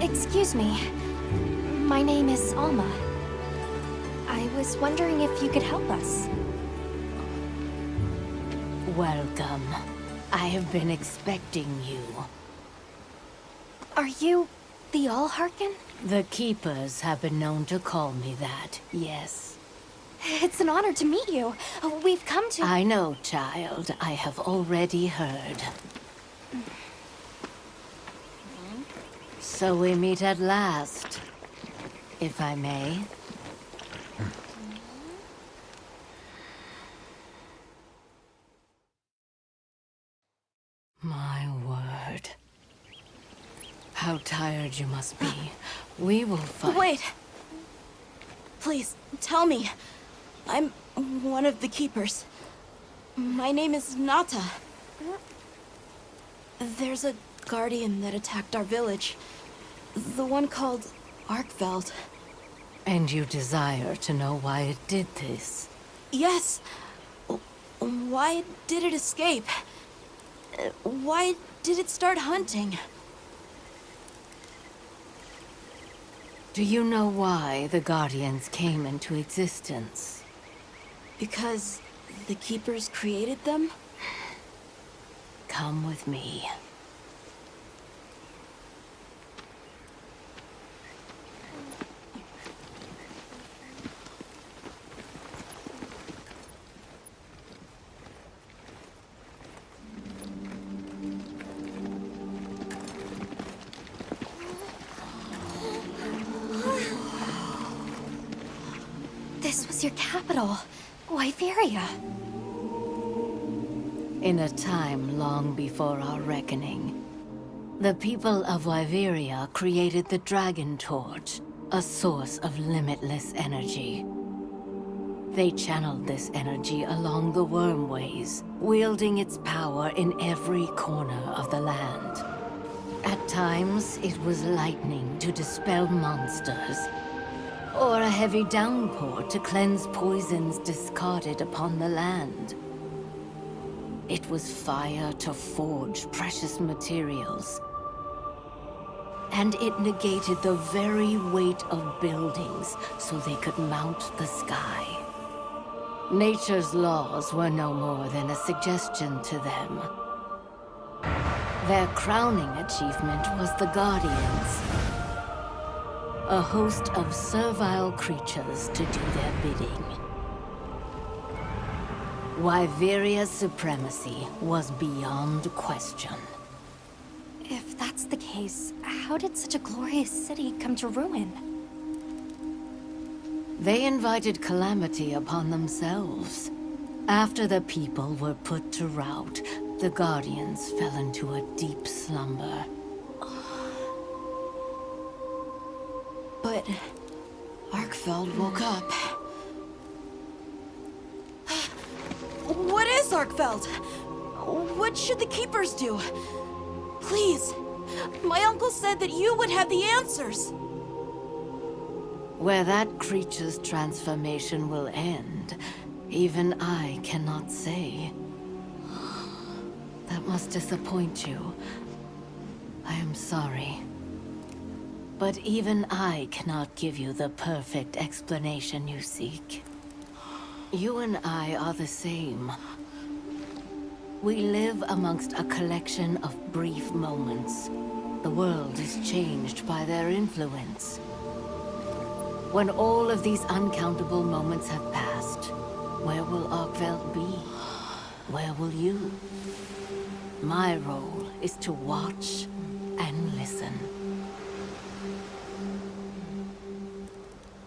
Excuse me. My name is Alma. I was wondering if you could help us. Welcome. I have been expecting you. Are you the Allharkin? The Keepers have been known to call me that, yes. It's an honor to meet you. We've come to— I know, child. I have already heard. So we meet at last, if I may. My word. How tired you must be. We will fight. Wait! Please, tell me. I'm one of the Keepers. My name is Nata. There's a guardian that attacked our village. The one called Arkveld. And you desire to know why it did this? Yes. Why did it escape? Why did it start hunting? Do you know why the Guardians came into existence? Because the Keepers created them? Come with me. This was your capital, Wyveria. In a time long before our reckoning, the people of Wyveria created the Dragon Torch, a source of limitless energy. They channeled this energy along the wormways, wielding its power in every corner of the land. At times, it was lightning to dispel monsters, or a heavy downpour to cleanse poisons discarded upon the land. It was fire to forge precious materials. And it negated the very weight of buildings so they could mount the sky. Nature's laws were no more than a suggestion to them. Their crowning achievement was the Guardians, a host of servile creatures to do their bidding. Wyveria's supremacy was beyond question. If that's the case, how did such a glorious city come to ruin? They invited calamity upon themselves. After the people were put to rout, the Guardians fell into a deep slumber. But Arkveld woke up. What is Arkveld? What should the Keepers do? Please, my uncle said that you would have the answers. Where that creature's transformation will end, even I cannot say. That must disappoint you. I am sorry. But even I cannot give you the perfect explanation you seek. You and I are the same. We live amongst a collection of brief moments. The world is changed by their influence. When all of these uncountable moments have passed, where will Arkveld be? Where will you? My role is to watch and listen.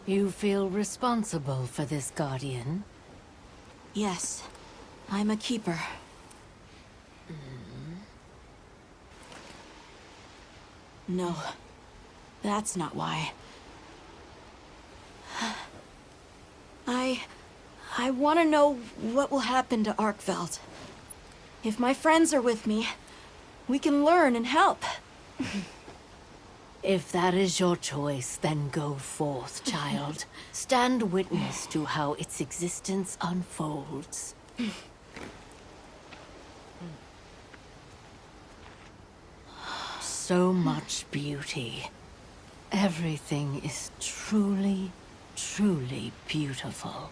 You feel responsible for this guardian? Yes, I'm a keeper. No, that's not why. I want to know what will happen to Arkveld. If my friends are with me, we can learn and help. If that is your choice, then go forth, child. Stand witness to how its existence unfolds. So much beauty. Everything is truly, truly beautiful.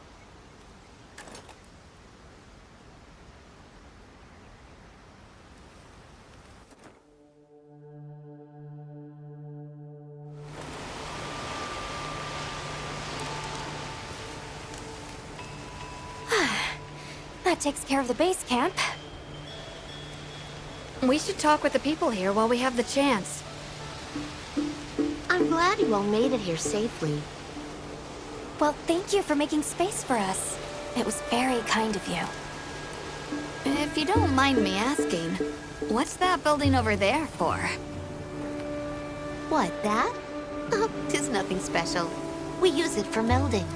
That takes care of the base camp. We should talk with the people here while we have the chance. I'm glad you all made it here safely. Well, thank you for making space for us. It was very kind of you. If you don't mind me asking, what's that building over there for? What, that? Oh, 'tis nothing special. We use it for melding.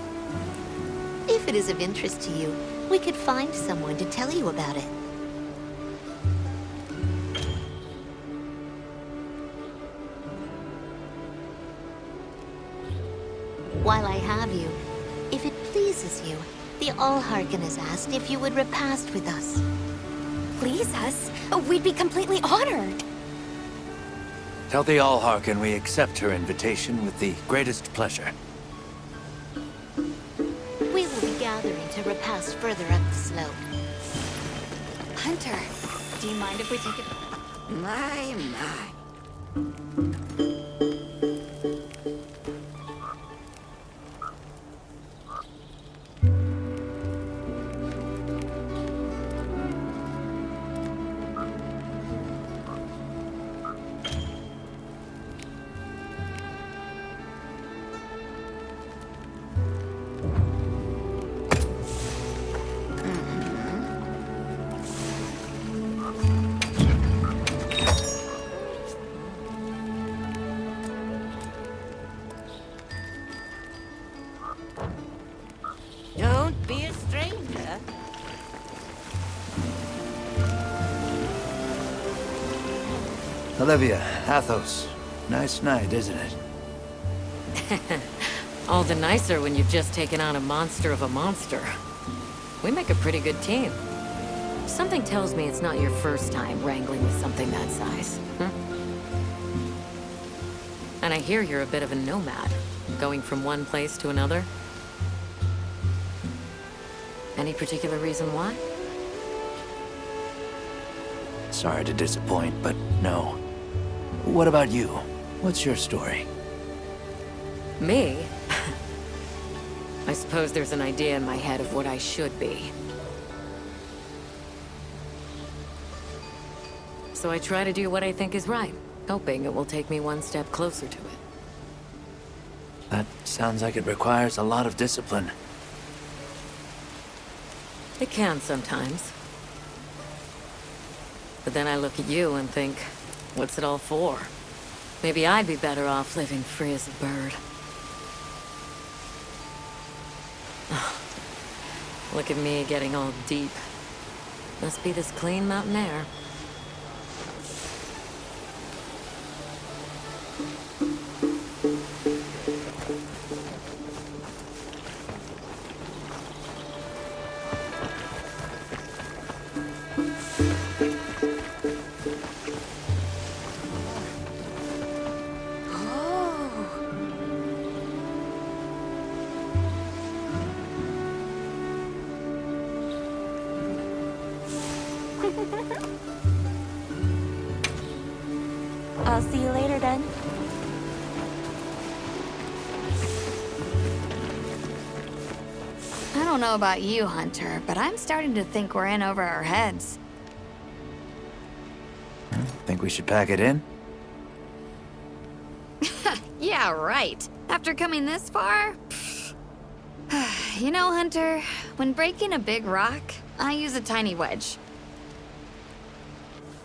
If it is of interest to you, we could find someone to tell you about it. While I have you, if it pleases you, the Allharken has asked if you would repast with us. Please us? We'd be completely honored. Tell the Allharken we accept her invitation with the greatest pleasure. We will be gathering to repast further up the slope. Hunter, do you mind if we take it? My. Don't be a stranger. Olivia, Athos. Nice night, isn't it? All the nicer when you've just taken on a monster of a monster. We make a pretty good team. Something tells me it's not your first time wrangling with something that size. And I hear you're a bit of a nomad, going from one place to another. Any particular reason why? Sorry to disappoint, but no. What about you? What's your story? Me? I suppose there's an idea in my head of what I should be. So I try to do what I think is right, hoping it will take me one step closer to it. That sounds like it requires a lot of discipline. It can sometimes. But then I look at you and think, what's it all for? Maybe I'd be better off living free as a bird. Look at me getting all deep. Must be this clean mountain air. I'll see you later then. I don't know about you, Hunter, but I'm starting to think we're in over our heads. Think we should pack it in? Yeah, right. After coming this far? You know, Hunter, when breaking a big rock, I use a tiny wedge.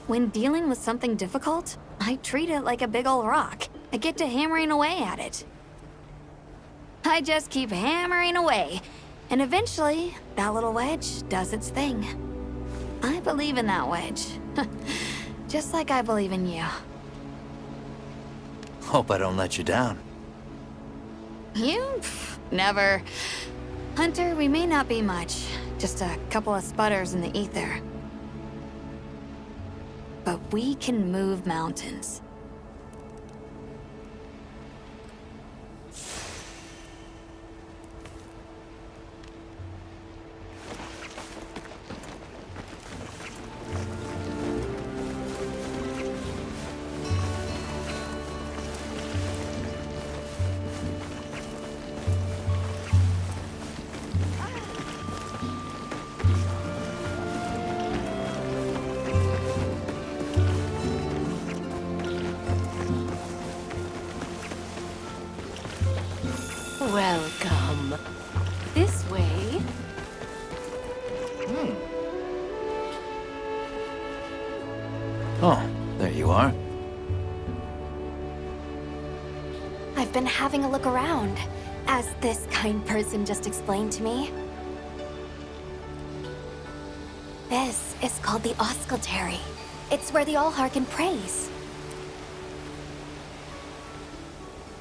When dealing with something difficult, I treat it like a big old rock. I get to hammering away at it. I just keep hammering away, and eventually, that little wedge does its thing. I believe in that wedge. Just like I believe in you. Hope I don't let you down. You? Never. Hunter, we may not be much. Just a couple of sputters in the ether. But we can move mountains. Welcome. This way. Oh, there you are. I've been having a look around, as this kind person just explained to me. This is called the Auscultary. It's where the Allharkin prays.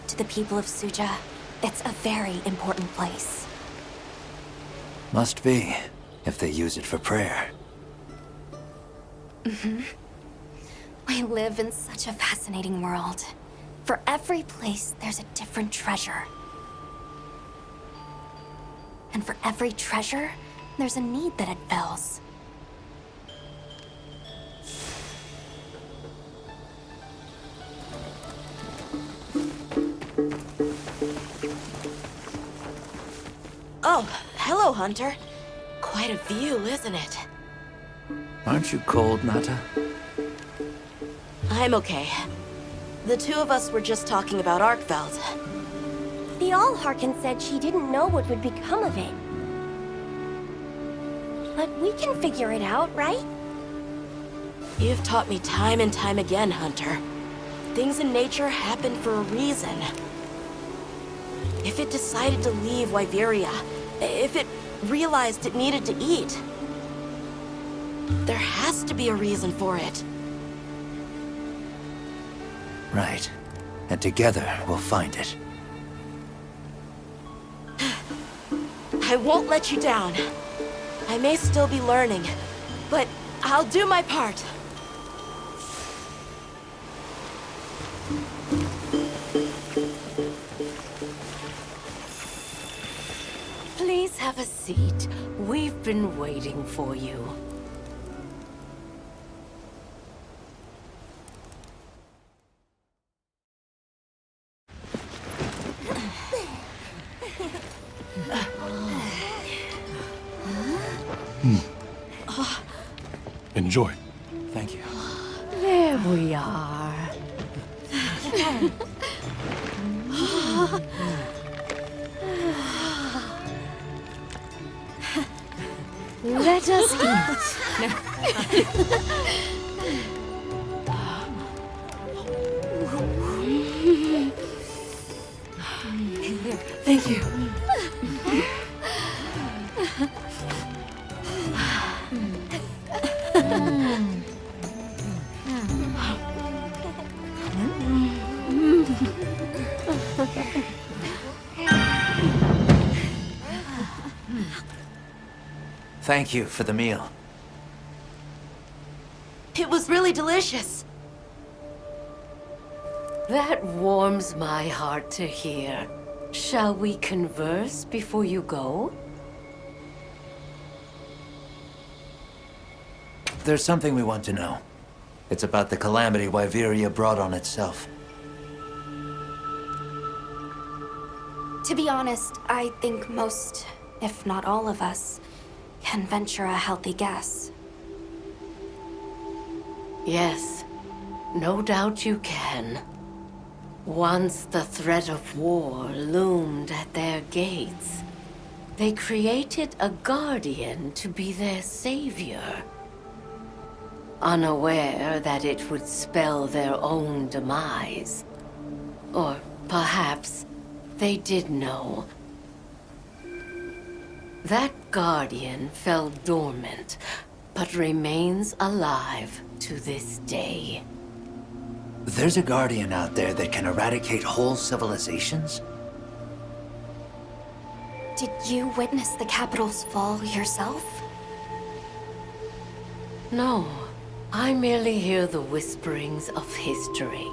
To the people of Suja, it's a very important place. Must be, if they use it for prayer. We live in such a fascinating world. For every place, there's a different treasure. And for every treasure, there's a need that it fills. Oh, hello, Hunter. Quite a view, isn't it? Aren't you cold, Nata? I'm okay. The two of us were just talking about Arkveld. The Allharkin said she didn't know what would become of it. But we can figure it out, right? You've taught me time and time again, Hunter. Things in nature happen for a reason. If it decided to leave Wyveria, if it realized it needed to eat, there has to be a reason for it. Right. And together, we'll find it. I won't let you down. I may still be learning, but I'll do my part. Please have a seat. We've been waiting for you. Enjoy. Thank you. There we are. Let us eat. Thank you. Thank you for the meal. It was really delicious. That warms my heart to hear. Shall we converse before you go? There's something we want to know. It's about the calamity Wyveria brought on itself. To be honest, I think most, if not all of us, can venture a healthy guess. Yes, no doubt you can. Once the threat of war loomed at their gates, they created a guardian to be their savior. Unaware that it would spell their own demise. Or perhaps they did know. That guardian fell dormant, but remains alive to this day. There's a guardian out there that can eradicate whole civilizations? Did you witness the capital's fall yourself? No, I merely hear the whisperings of history.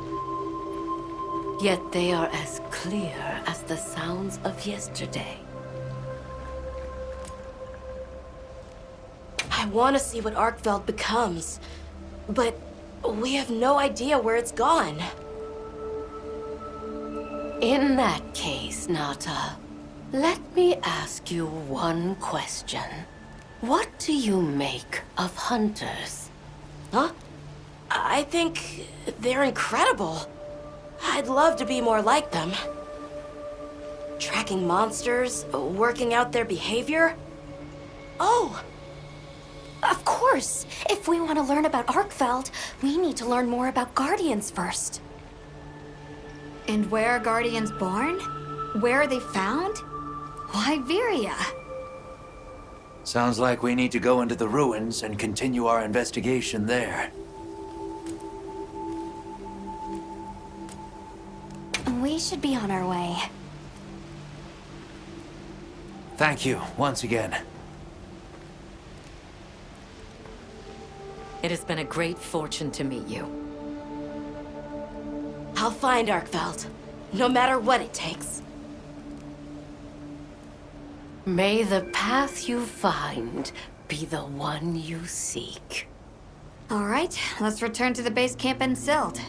Yet they are as clear as the sounds of yesterday. I want to see what Arkveld becomes, but we have no idea where it's gone. In that case, Nata, let me ask you one question. What do you make of hunters? Huh? I think they're incredible. I'd love to be more like them. Tracking monsters, working out their behavior. Oh! Of course! If we want to learn about Arkveld, we need to learn more about Guardians first. And where are Guardians born? Where are they found? Wyveria. Sounds like we need to go into the ruins and continue our investigation there. We should be on our way. Thank you, once again. It has been a great fortune to meet you. I'll find Arkveld, no matter what it takes. May the path you find be the one you seek. All right, let's return to the base camp in Silt.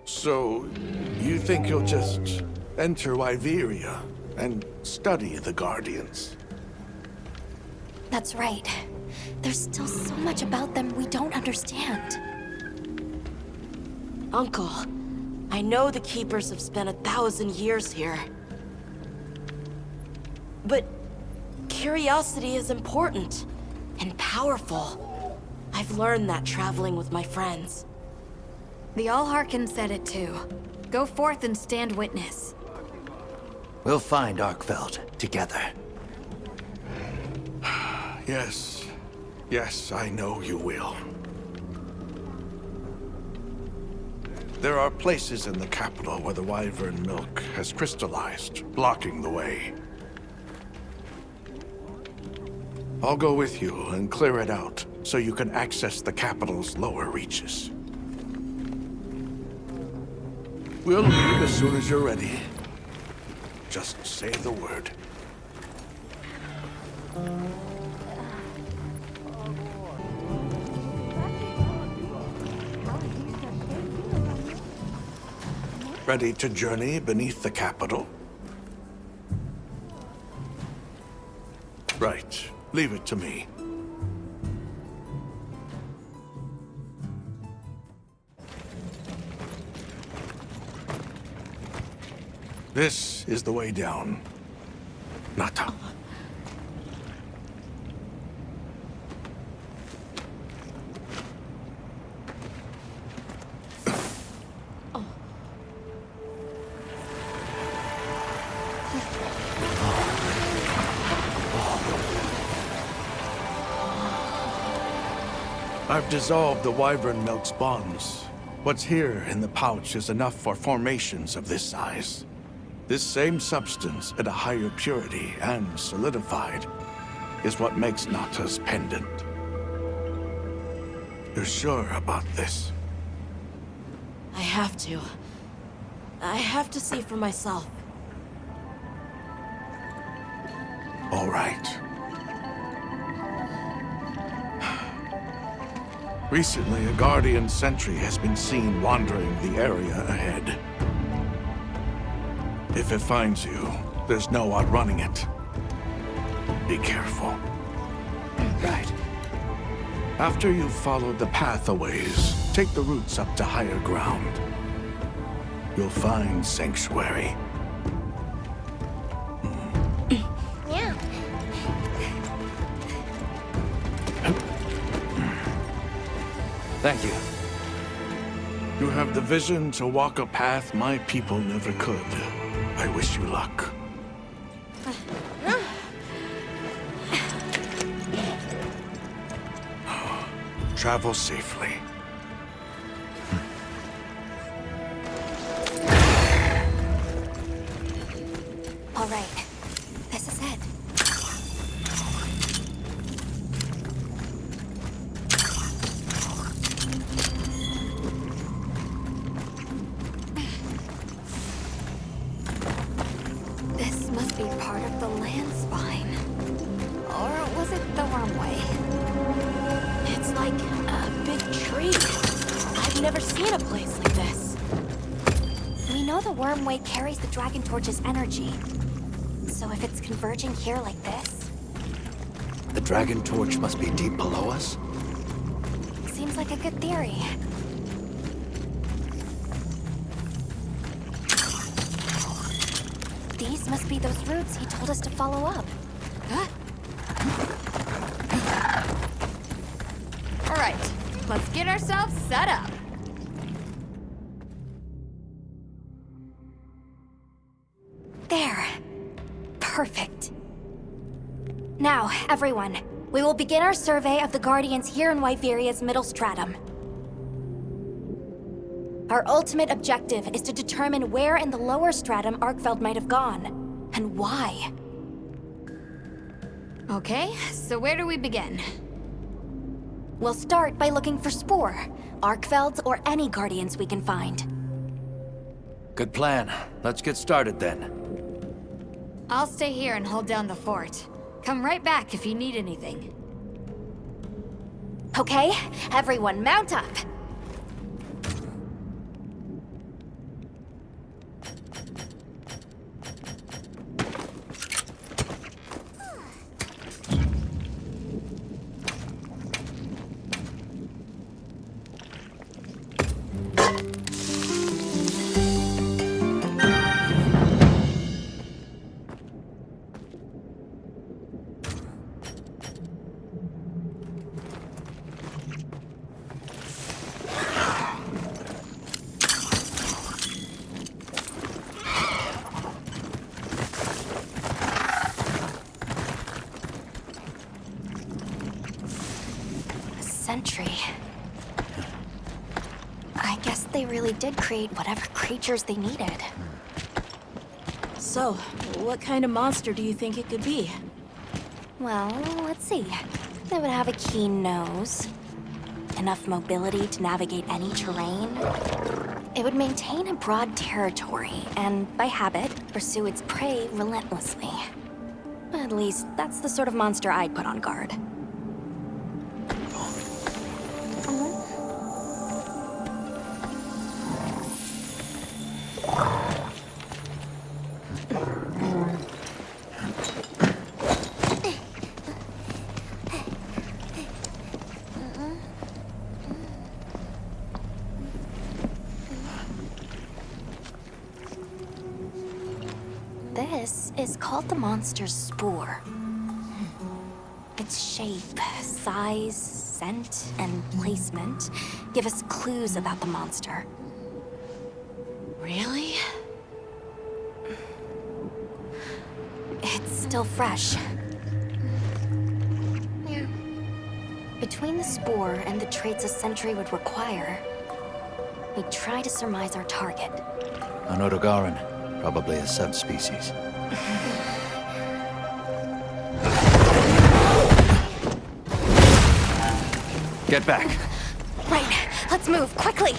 So, you think you'll just enter Wyveria and study the Guardians? That's right. There's still so much about them we don't understand. Uncle, I know the Keepers have spent 1,000 years here. But curiosity is important and powerful. I've learned that traveling with my friends. The Allharkin said it too. Go forth and stand witness. We'll find Arkveld together. Yes. Yes, I know you will. There are places in the capital where the wyvern milk has crystallized, blocking the way. I'll go with you and clear it out, so you can access the capital's lower reaches. We'll leave as soon as you're ready. Just say the word. Ready to journey beneath the capital? Right. Leave it to me. This is the way down. Nata. I've dissolved the wyvern milk's bonds. What's here in the pouch is enough for formations of this size. This same substance at a higher purity and solidified is what makes Nata's pendant. You're sure about this? I have to. I have to see for myself. All right. Recently, a Guardian sentry has been seen wandering the area ahead. If it finds you, there's no outrunning it. Be careful. Right. After you've followed the path a ways, take the routes up to higher ground. You'll find sanctuary. Yeah. Thank you. You have the vision to walk a path my people never could. I wish you luck. Travel safely. All right. This is it. This must be part of the land spine. Or was it the wormway? It's like a big tree. I've never seen a place like this. We know the wormway carries the Dragon Torch's energy. So if it's converging here like this, The Dragon Torch must be deep below us? seems like a good theory. These must be those routes he told us to follow up. Huh? All right, let's get ourselves set up. There. Perfect. Now, everyone, we will begin our survey of the Guardians here in Wyveria's middle stratum. Our ultimate objective is to determine where in the lower stratum Arkfeld might have gone, and why. Okay, so where do we begin? We'll start by looking for Spore, Arkfelds, or any Guardians we can find. Good plan. Let's get started then. I'll stay here and hold down the fort. Come right back if you need anything. Okay, everyone mount up. Sentry. I guess they really did create whatever creatures they needed. So, what kind of monster do you think it could be? Well, let's see. They would have a keen nose, enough mobility to navigate any terrain. It would maintain a broad territory, and by habit, pursue its prey relentlessly. At least, that's the sort of monster I'd put on guard. This is called the monster's spore. Its shape, size, scent, and placement give us clues about the monster. Really? It's still fresh. Between the spore and the traits a sentry would require, we try to surmise our target. An Odogaran, probably a subspecies. Get back. Right, let's move, quickly!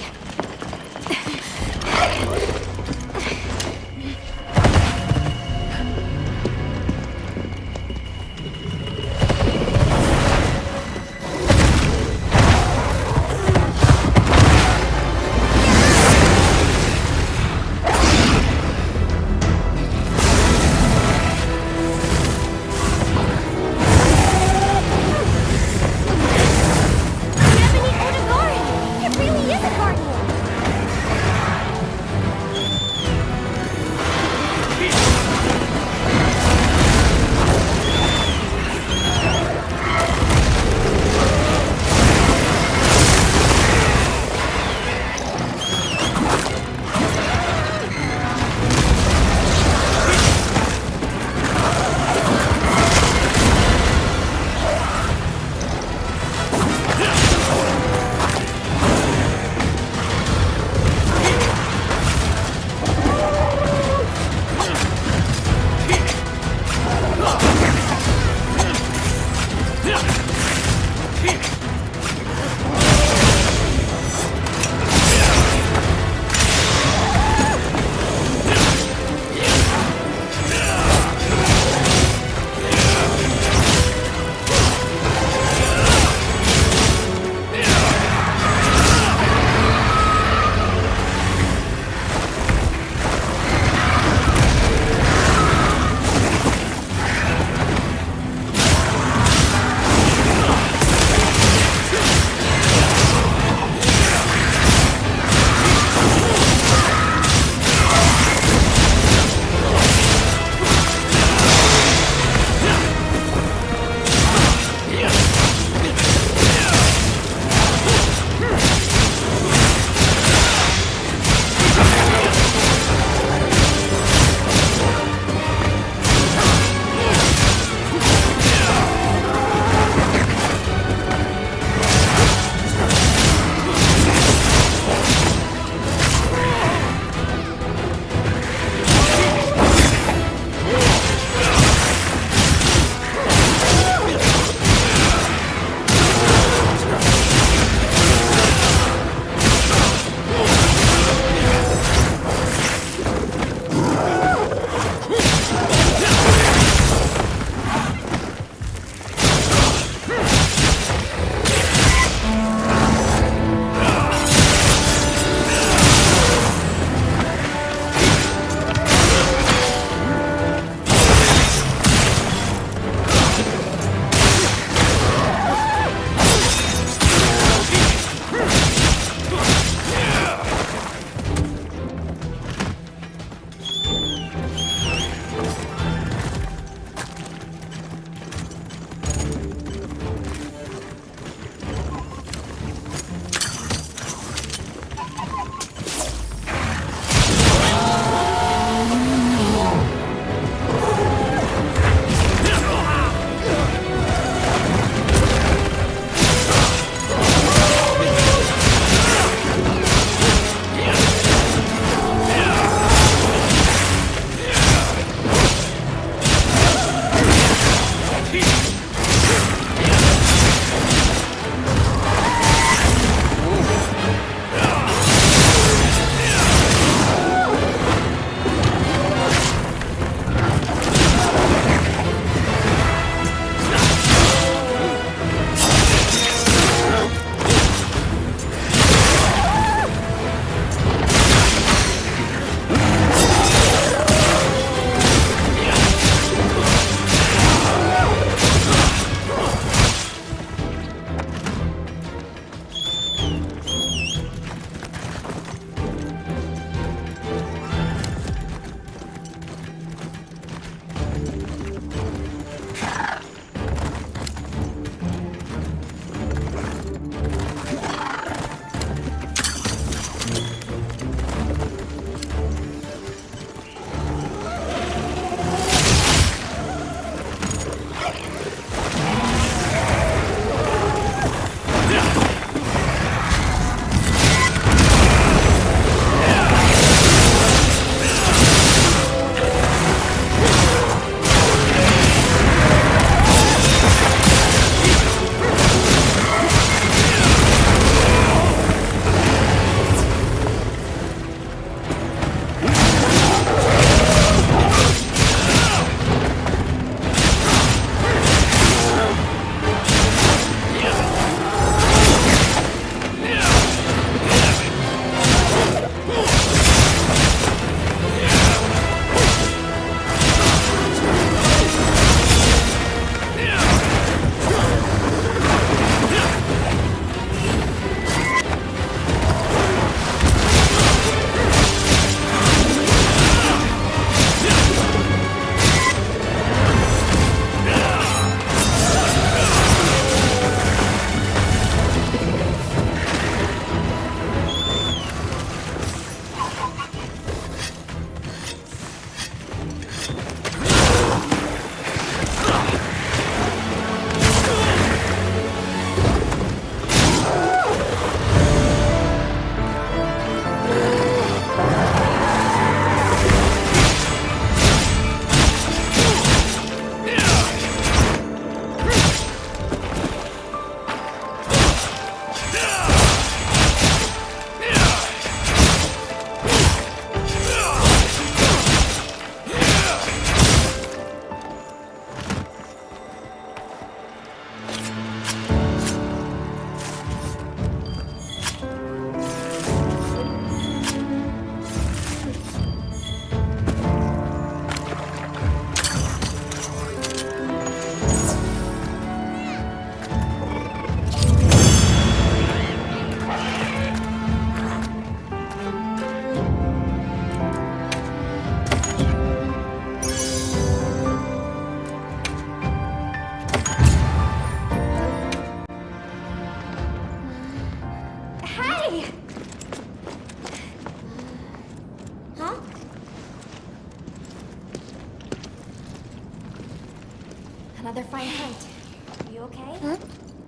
okay?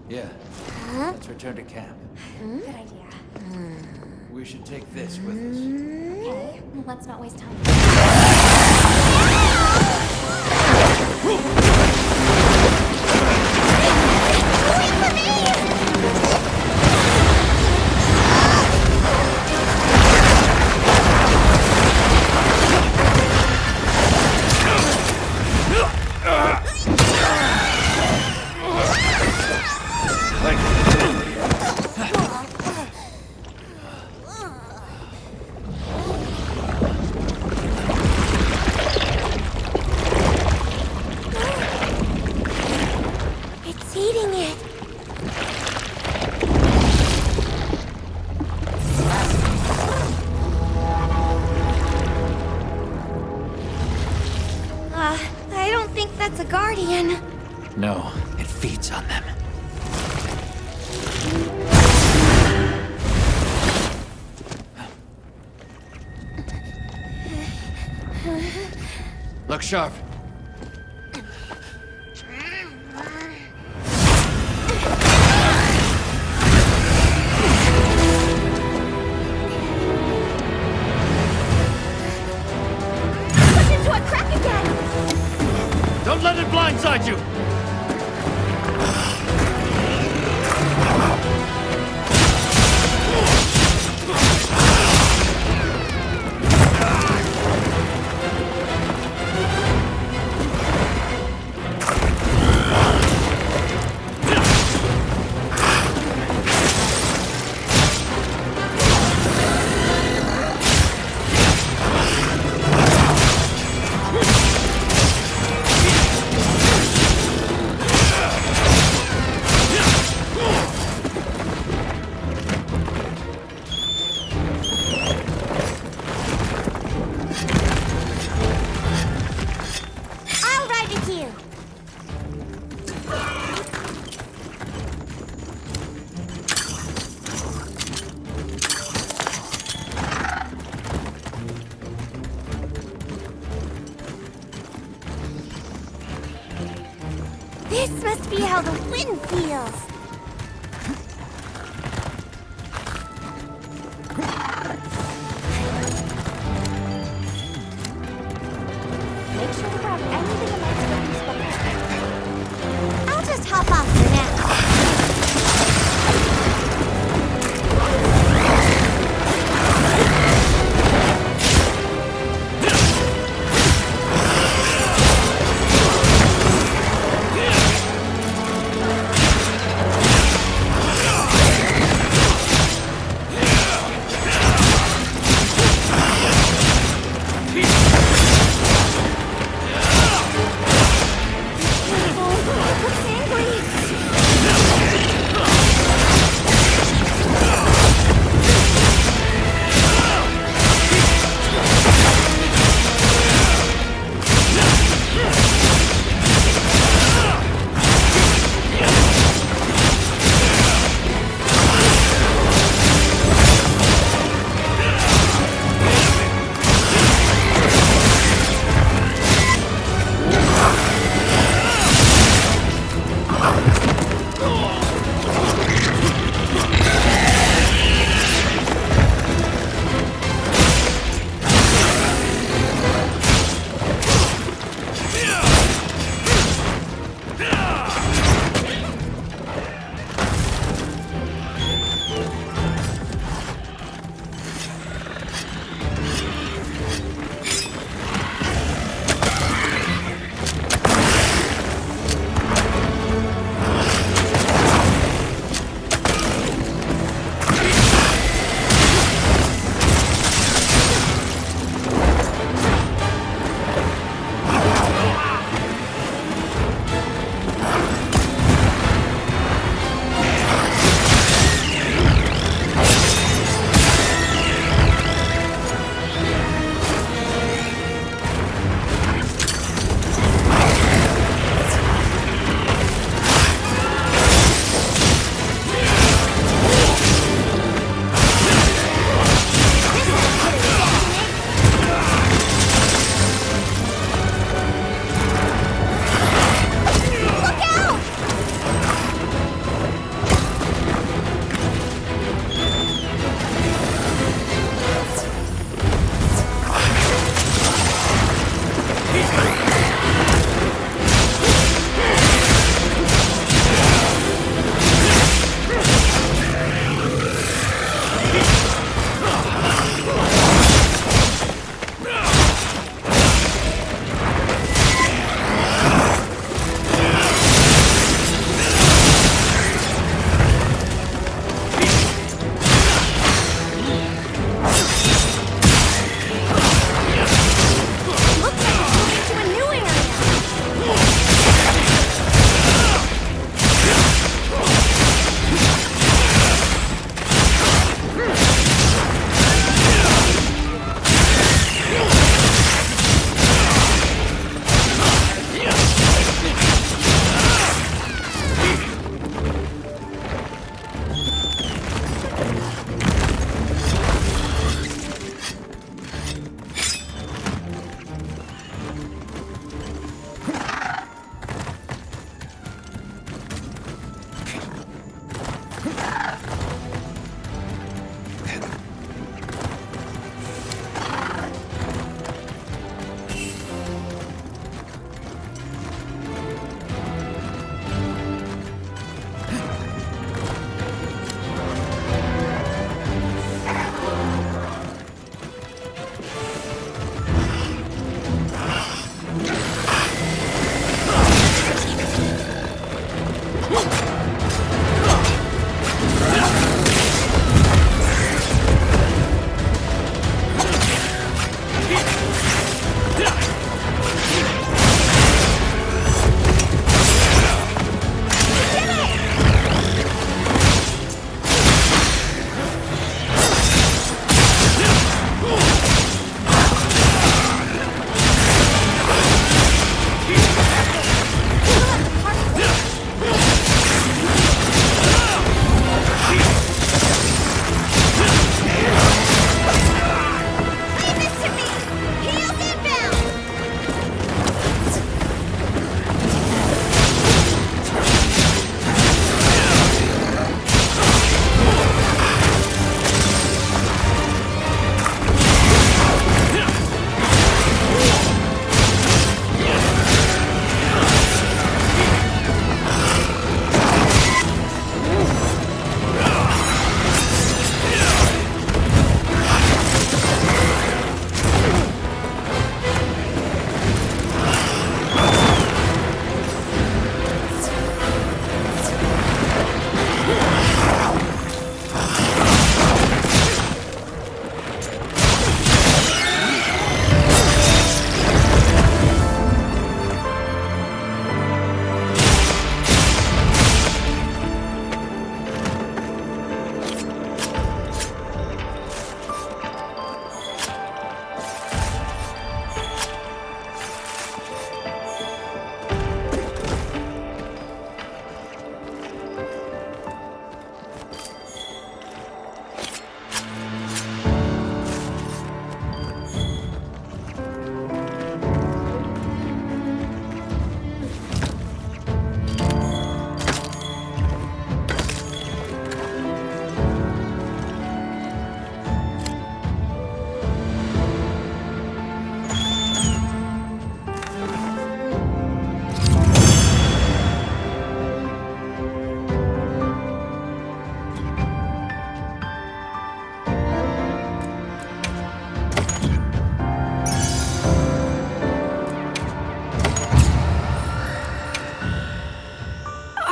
Yeah. Let's return to camp. Good idea. We should take this with us. Okay, well, let's not waste time. It's eating it. I don't think that's a guardian. No, it feeds on them. Look sharp. Push into a crack again. Don't let it blindside you! I'll ride with you. This must be how the wind feels. Make sure to grab anything that might still be spoken. I'll just hop off for now.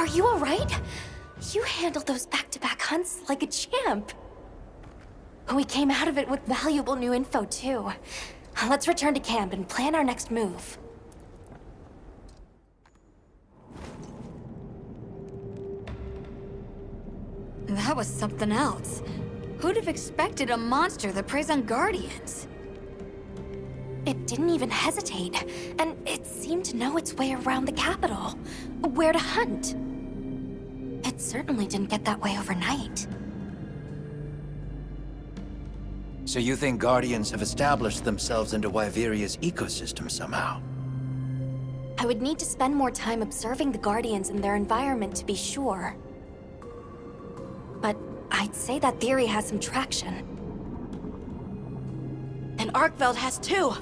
Are you alright? You handled those back-to-back hunts like a champ. We came out of it with valuable new info, too. Let's return to camp and plan our next move. That was something else. Who'd have expected a monster that preys on guardians? It didn't even hesitate, and it seemed to know its way around the capital, where to hunt. It certainly didn't get that way overnight. So you think Guardians have established themselves into Wyveria's ecosystem somehow? I would need to spend more time observing the Guardians and their environment to be sure. But I'd say that theory has some traction. And Arkveld has too!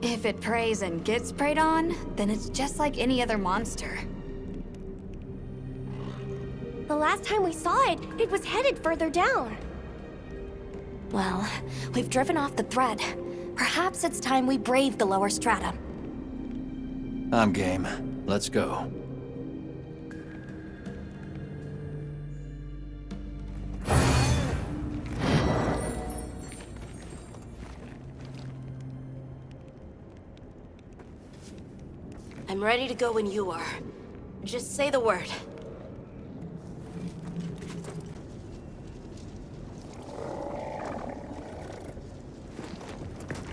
If it preys and gets preyed on, then it's just like any other monster. The last time we saw it, it was headed further down. Well, we've driven off the thread. Perhaps it's time we brave the lower strata. I'm game. Let's go. I'm ready to go when you are. Just say the word.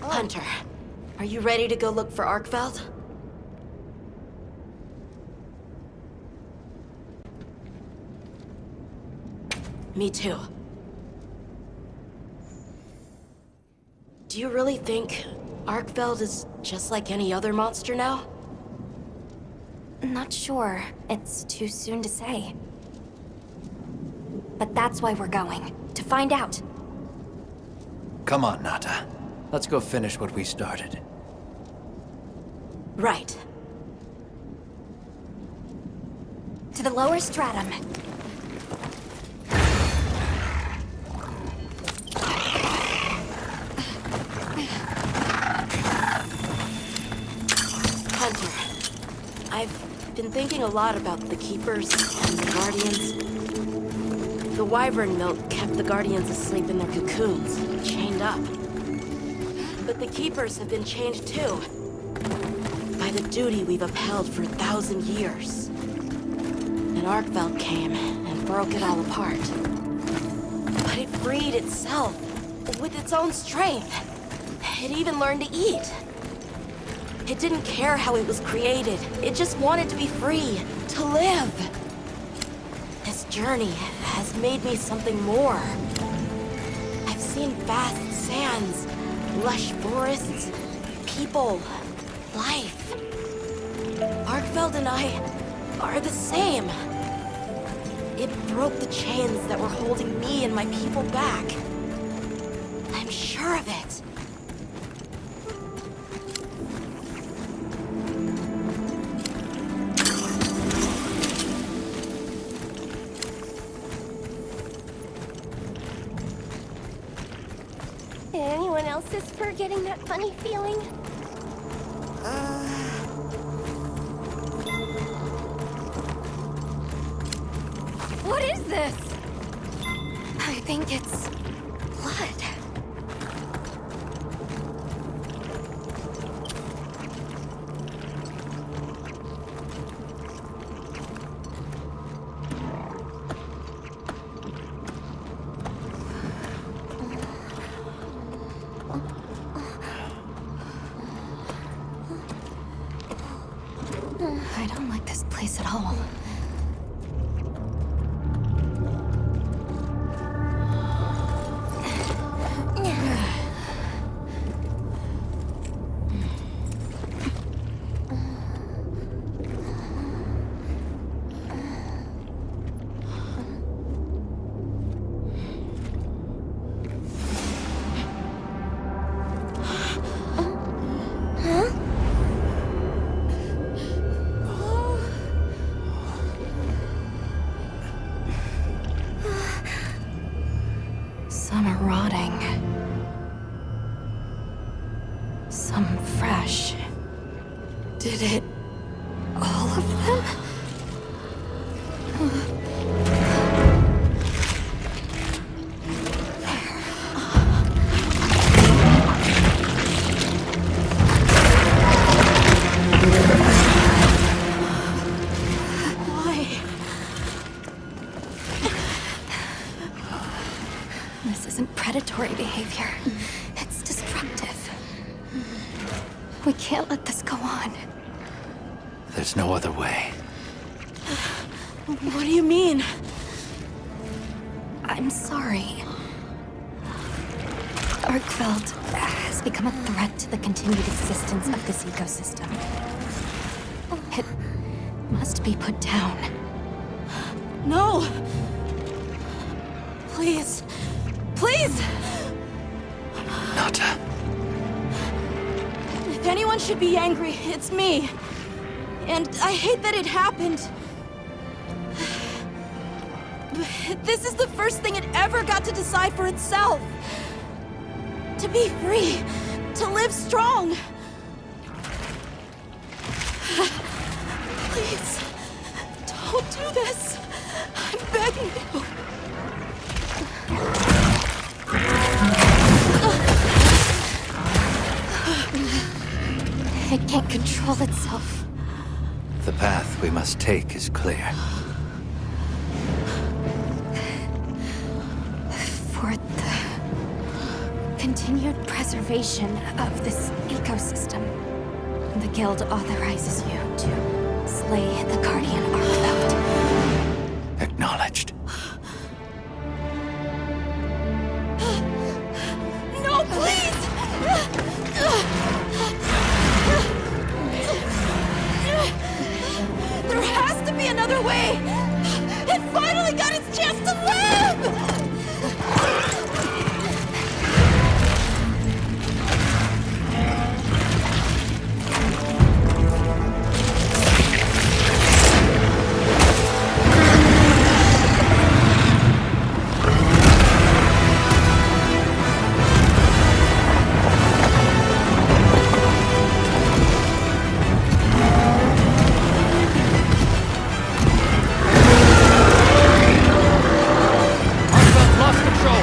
Hunter, are you ready to go look for Arkveld? Me too. Do you really think Arkveld is just like any other monster now? Not sure. It's too soon to say. But that's why we're going. To find out. Come on, Nata. Let's go finish what we started. Right. To the lower stratum. Hunter, I've been thinking a lot about the Keepers and the Guardians. The wyvern milk kept the Guardians asleep in their cocoons, chained up. But the Keepers have been changed too. By the duty we've upheld for 1,000 years. And Arkveld came and broke it all apart. But it freed itself, with its own strength. It even learned to eat. It didn't care how it was created. It just wanted to be free, to live. This journey has made me something more. I've seen vast sands, lush forests, people, life. Arkveld and I are the same. It broke the chains that were holding me and my people back. I'm sure of it. Anyone else's spur getting that funny feeling? What is this? I think it's blood. I don't like this place at all. Some are rotting. Some fresh. Did it... all of them? isn't predatory behavior. It's destructive. We can't let this go on. There's no other way. What do you mean? I'm sorry. Arkveld has become a threat to the continued existence of this ecosystem. It must be put down. No! Please. Please! Nata. If anyone should be angry, it's me. And I hate that it happened. But this is the first thing it ever got to decide for itself. To be free. To live strong. Please. Don't do this. I'm begging you. It can't control itself. The path we must take is clear. For the continued preservation of this ecosystem, the Guild authorizes you to slay the Guardian Arkveld. Acknowledged. No, please! There has to be another way! It finally got its chance to live! Lost control!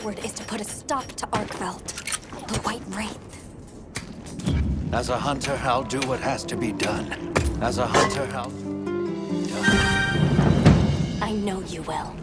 forward is to put a stop to Arkveld, the White Wraith. As a hunter, I'll do what has to be done. As a hunter, I'll... I know you will.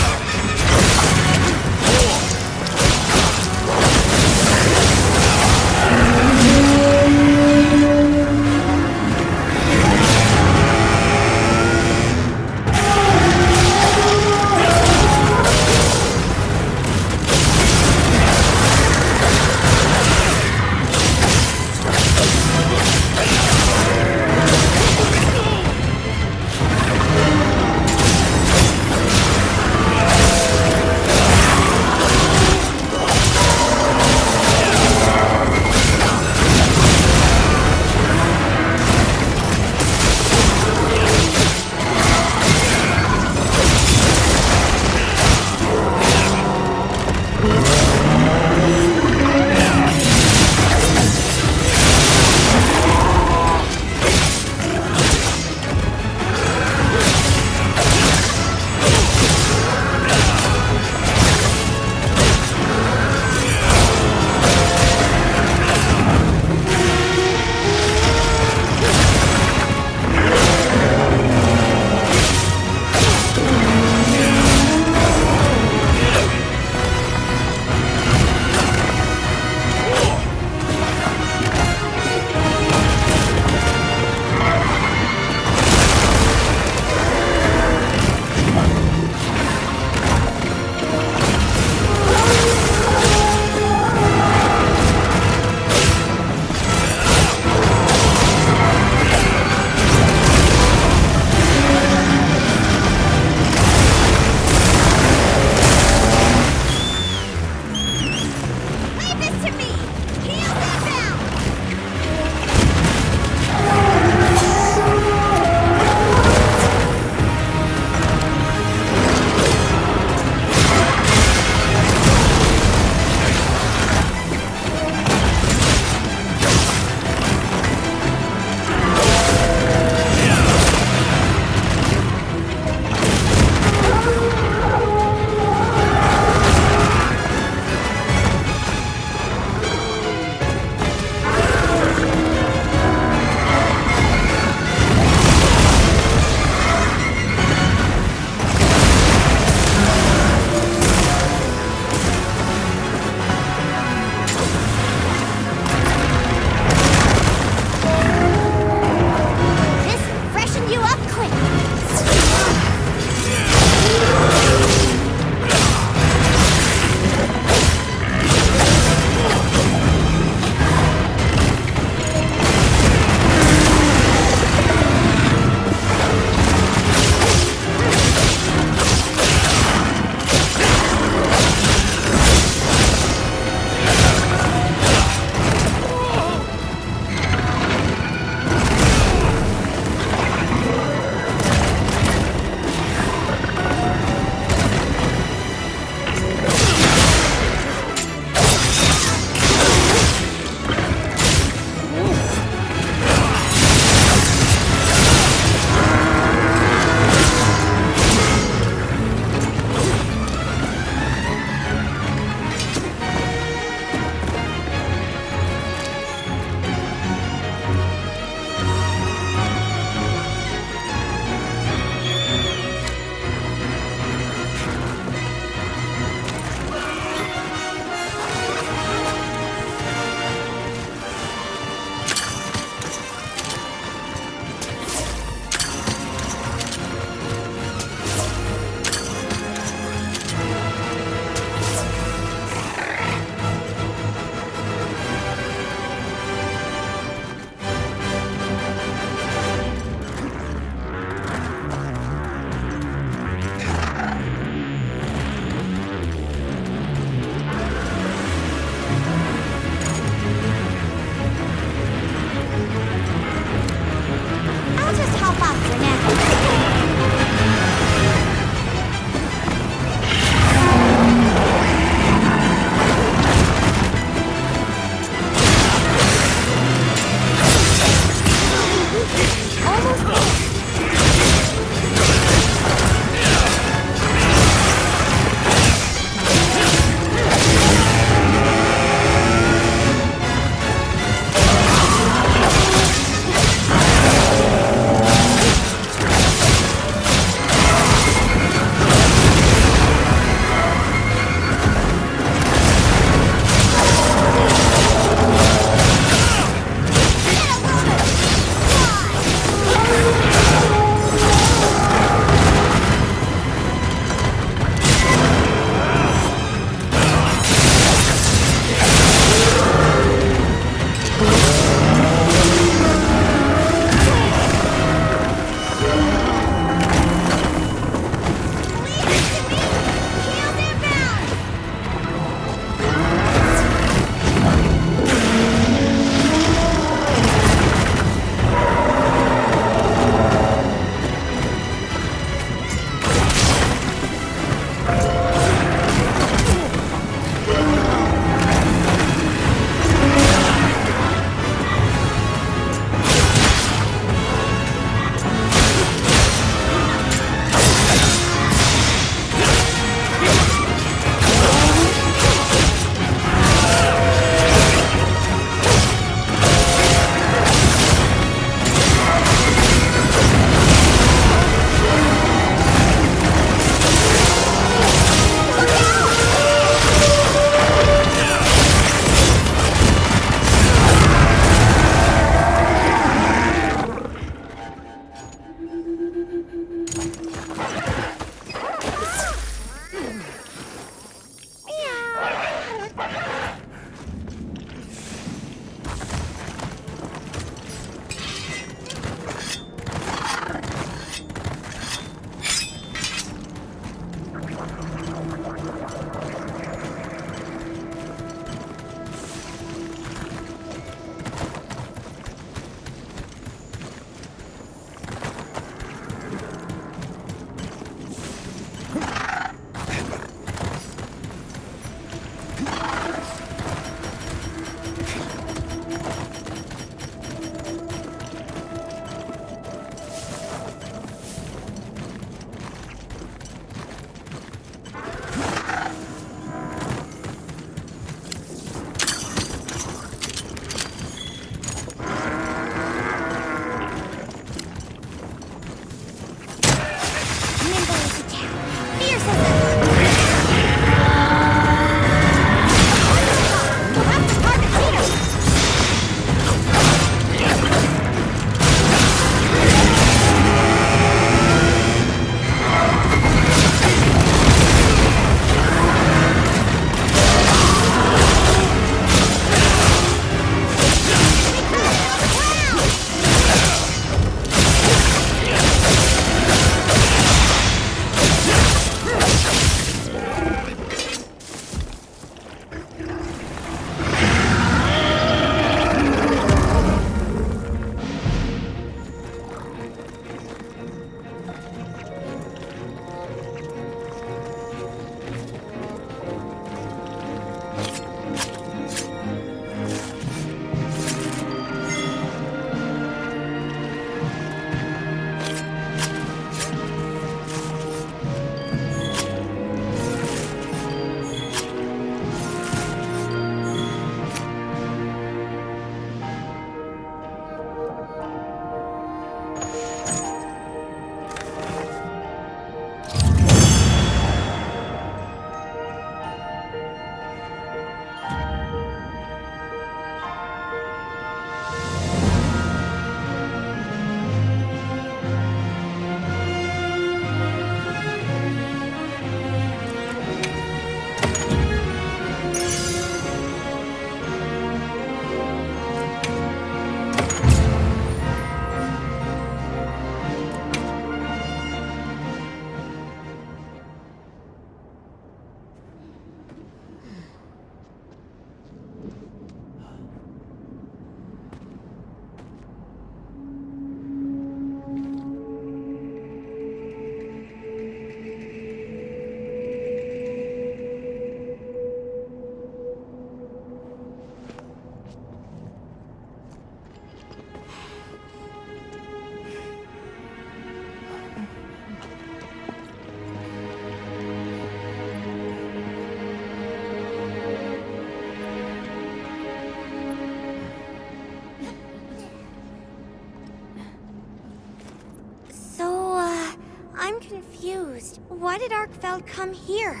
Why did Arkfeld come here?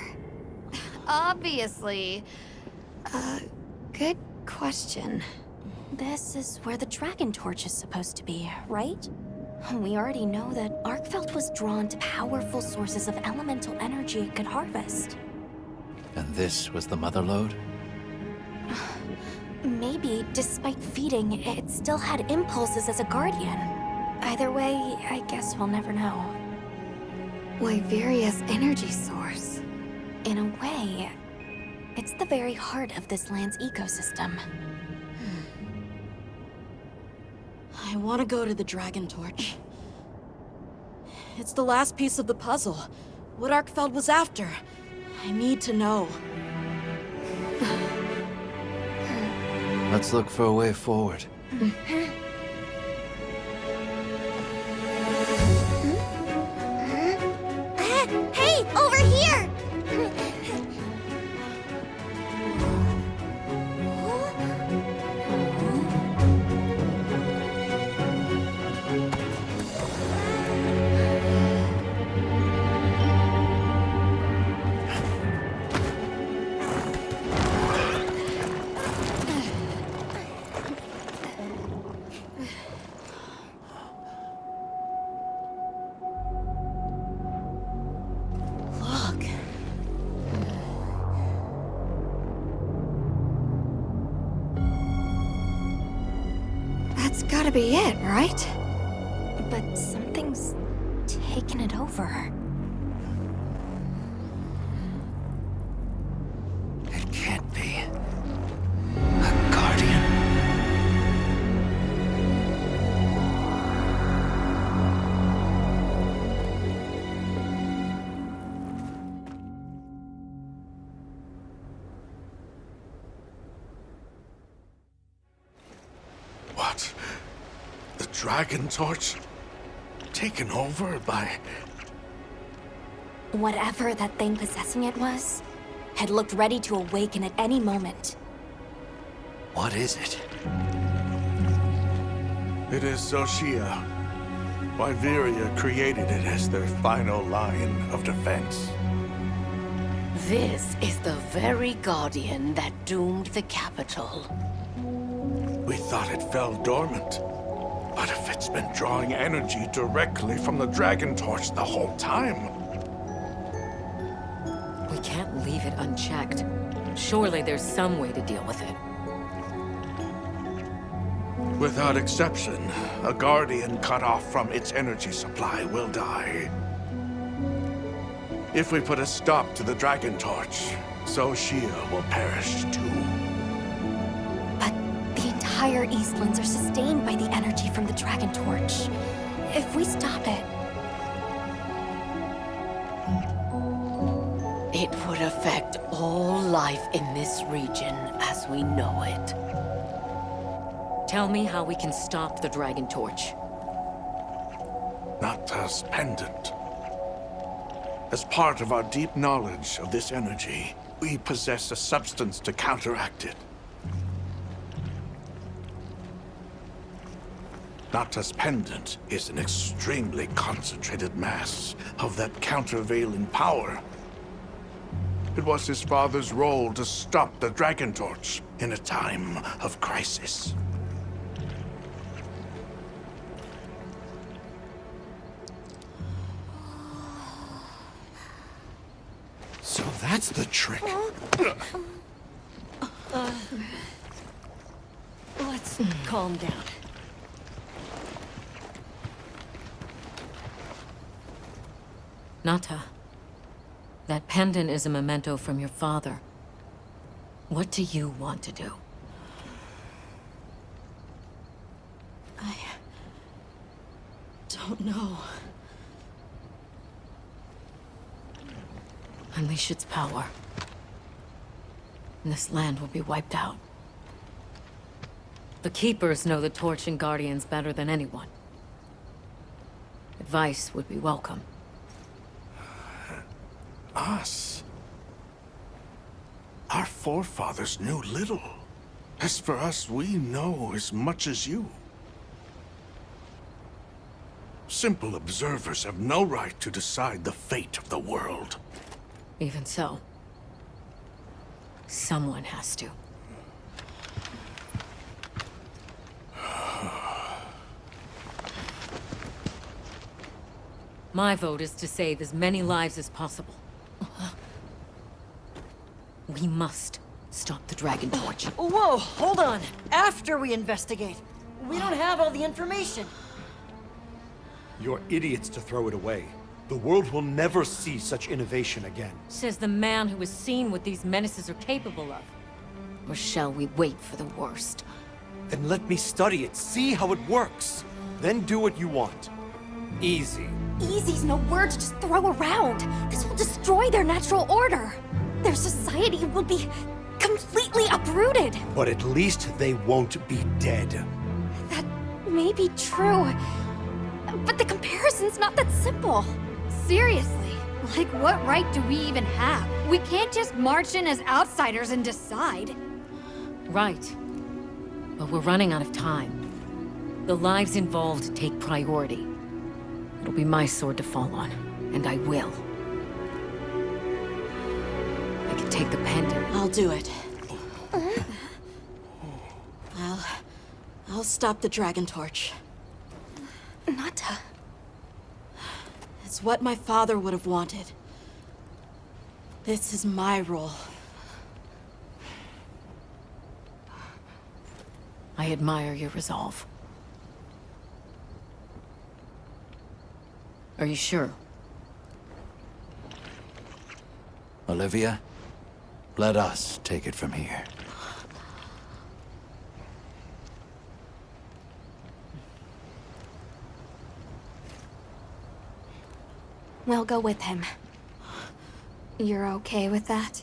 Obviously. Good question. This is where the Dragon Torch is supposed to be, right? We already know that Arkfeld was drawn to powerful sources of elemental energy it could harvest. And this was the mother lode? Maybe, despite feeding, it still had impulses as a guardian. Either way, I guess we'll never know. Wyveria's energy source. In a way, it's the very heart of this land's ecosystem. I want to go to the Dragon Torch. It's the last piece of the puzzle. What Arkfeld was after. I need to know. Let's look for a way forward. Hey, over here! That's gotta be it, right? But something's taken it over. It can't be. A guardian? What? The Dragon Torch? Taken over by... Whatever that thing possessing it was, had looked ready to awaken at any moment. What is it? It is Xochitl. Wyveria created it as their final line of defense. This is the very guardian that doomed the capital. We thought it fell dormant. But if it's been drawing energy directly from the Dragon Torch the whole time... We can't leave it unchecked. Surely there's some way to deal with it. Without exception, a Guardian cut off from its energy supply will die. If we put a stop to the Dragon Torch, Xochitl will perish too. The entire Eastlands are sustained by the energy from the Dragon Torch. If we stop it... It would affect all life in this region as we know it. Tell me how we can stop the Dragon Torch. Nata's pendant. As part of our deep knowledge of this energy, we possess a substance to counteract it. Nata's pendant is an extremely concentrated mass of that countervailing power. It was his father's role to stop the Dragon Torch in a time of crisis. So that's the trick. Let's calm down. Nata, that pendant is a memento from your father. What do you want to do? I don't know. Unleash its power, and this land will be wiped out. The Keepers know the Torch and Guardians better than anyone. Advice would be welcome. Us? Our forefathers knew little. As for us, we know as much as you. Simple observers have no right to decide the fate of the world. Even so, someone has to. My vote is to save as many lives as possible. We must stop the Dragon Torch. Whoa, hold on. After we investigate. We don't have all the information. You're idiots to throw it away. The world will never see such innovation again. Says the man who has seen what these menaces are capable of. Or shall we wait for the worst? Then let me study it, see how it works. Then do what you want. Easy. Easy's no word to just throw around. This will destroy their natural order. Their society will be completely uprooted. But at least they won't be dead. That may be true. But the comparison's not that simple. Seriously, like what right do we even have? We can't just march in as outsiders and decide. Right. But we're running out of time. The lives involved take priority. It'll be my sword to fall on, and I will. I can take the pendant. I'll do it. I'll stop the Dragon Torch. Nata. It's what my father would have wanted. This is my role. I admire your resolve. Are you sure? Olivia, let us take it from here. We'll go with him. You're okay with that?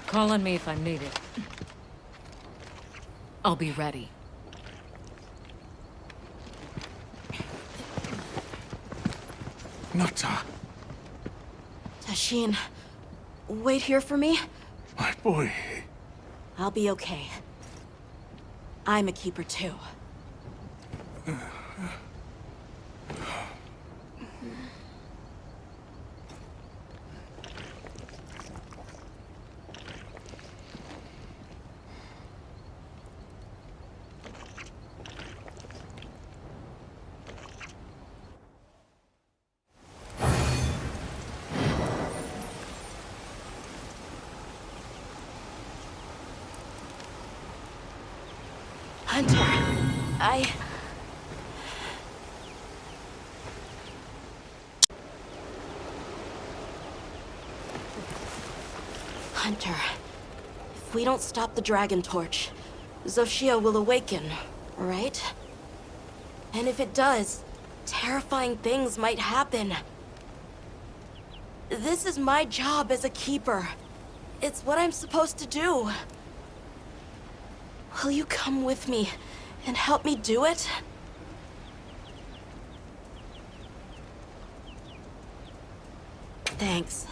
Call on me if I'm needed. I'll be ready. Nata. Tashin, wait here for me. My boy. I'll be okay. I'm a keeper too. Hunter, Hunter, if we don't stop the Dragon Torch, Xochitl will awaken, right? And if it does, terrifying things might happen. This is my job as a keeper. It's what I'm supposed to do. Will you come with me and help me do it? Thanks.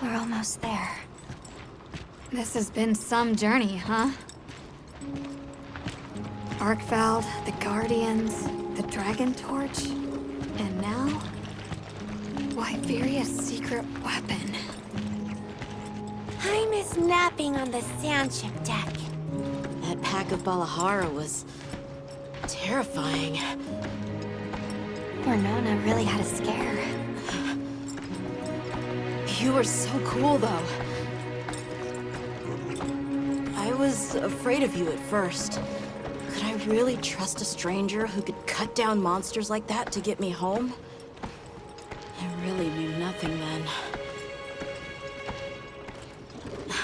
We're almost there. This has been some journey, huh? Arkveld, the Guardians, the Dragon Torch, and now... Wyveria's secret weapon. I miss napping on the sandship deck. That pack of Balahara was... terrifying. Poor Nona really had a scare. You were so cool, though. I was afraid of you at first. Could I really trust a stranger who could cut down monsters like that to get me home? I really knew nothing then.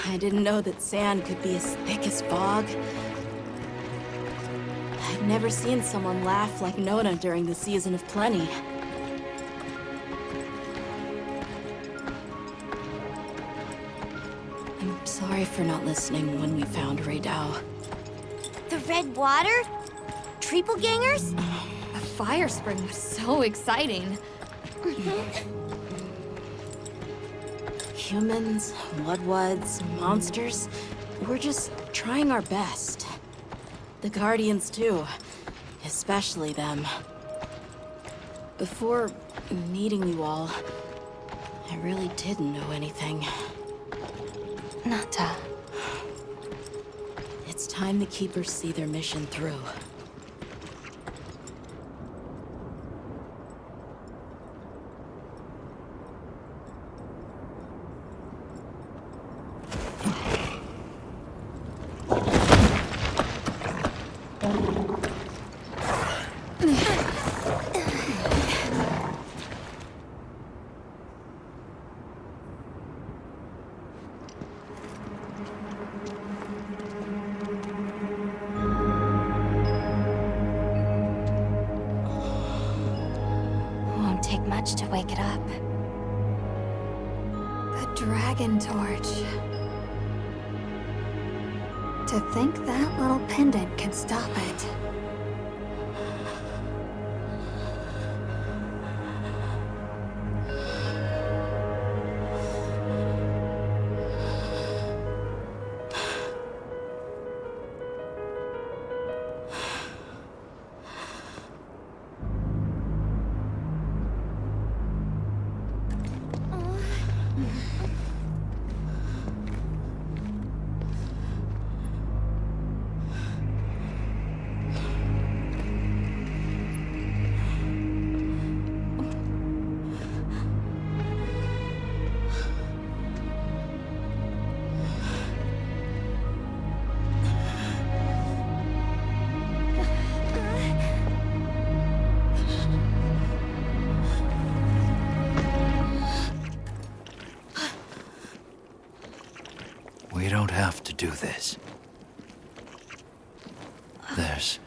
I didn't know that sand could be as thick as fog. I'd never seen someone laugh like Nona during the season of plenty. I'm Sorry for not listening when we found Ray Dow. The red water? Triple-gangers? The fire spring was so exciting. Humans, Bloodwoods, monsters, we're just trying our best. The Guardians too, especially them. Before meeting you all, I really didn't know anything. Nata. It's time the Keepers see their mission through. Take much to wake it up. The dragon torch. To think that little pendant can stop it. We don't have to do this. There's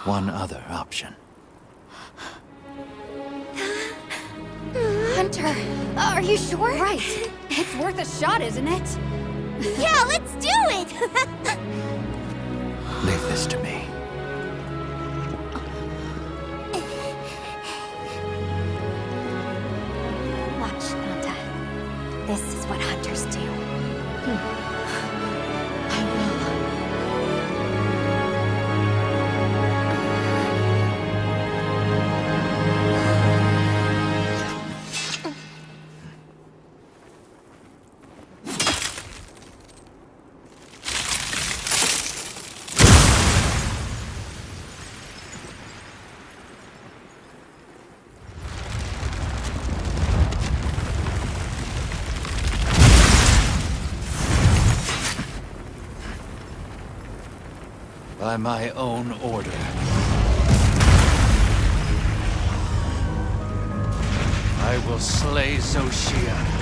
one other option. Hunter, are you sure? Right. It's worth a shot, isn't it? Yeah, let's do it! Leave this to me. Watch, Nata. This is what hunters do. By my own order. I will slay Xochitl.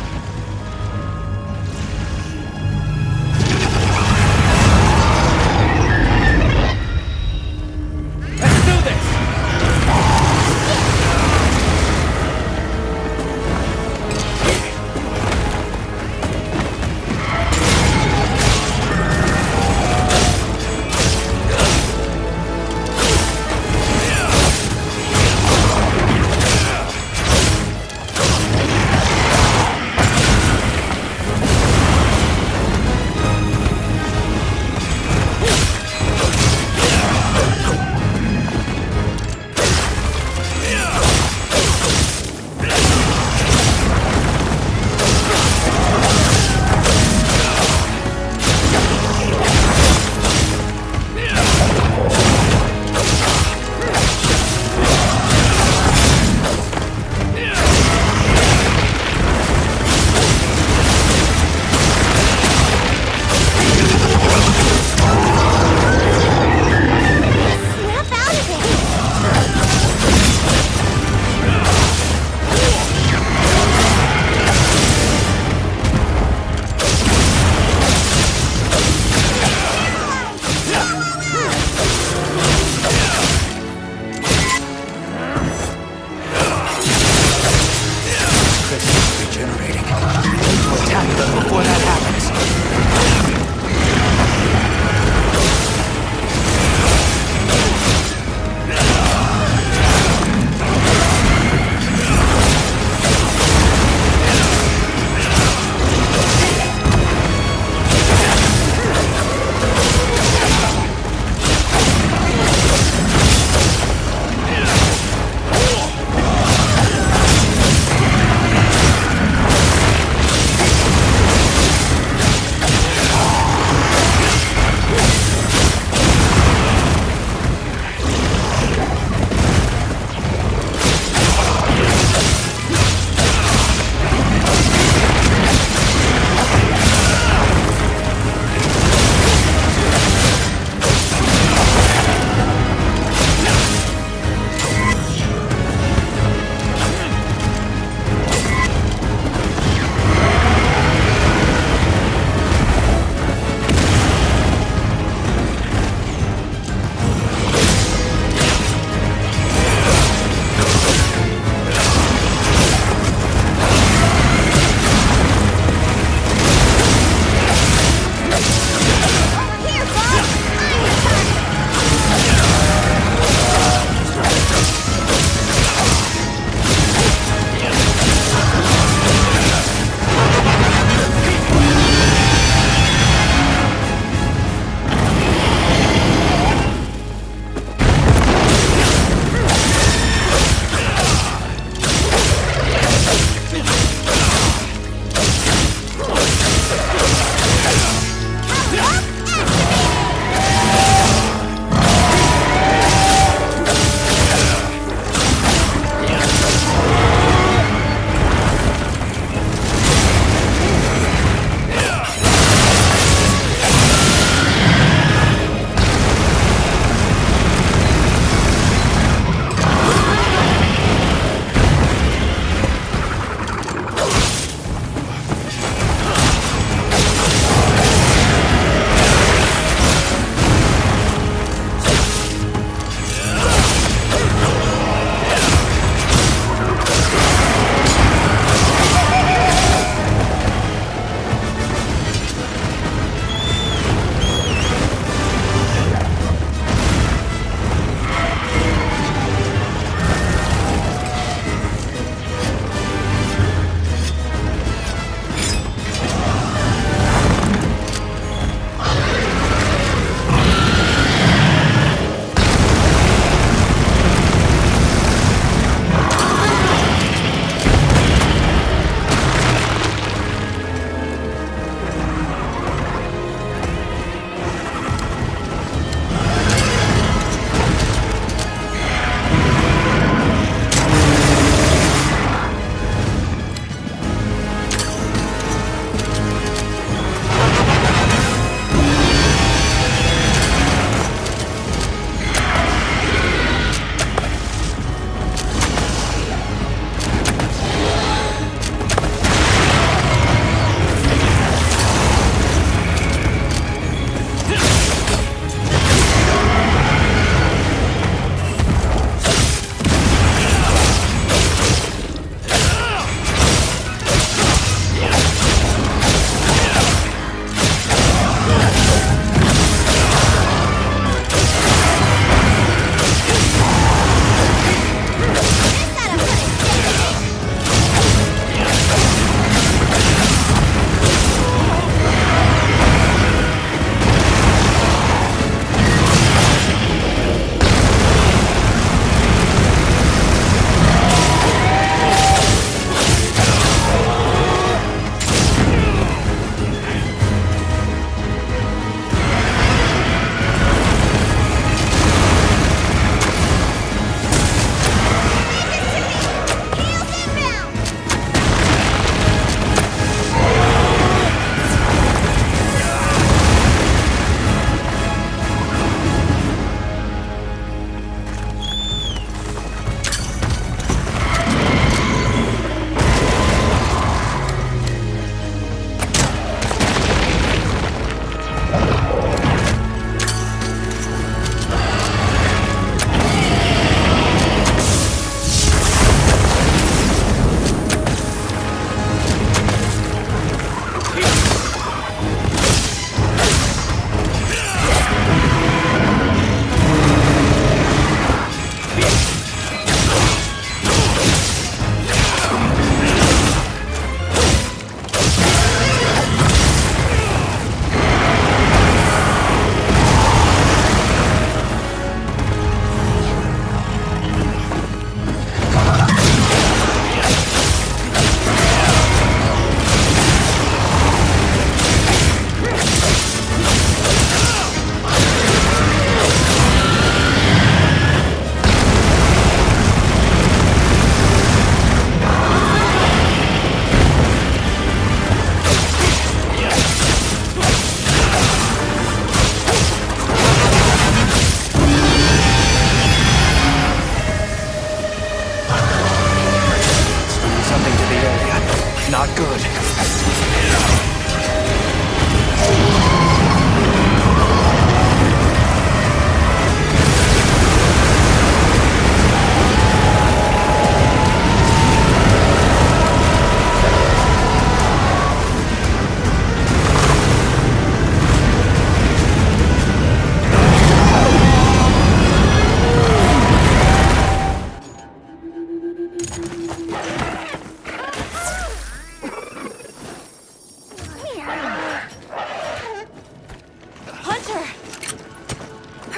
not good.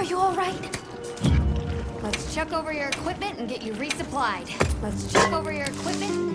Are you all right? Let's check over your equipment and get you resupplied. Let's check over your equipment.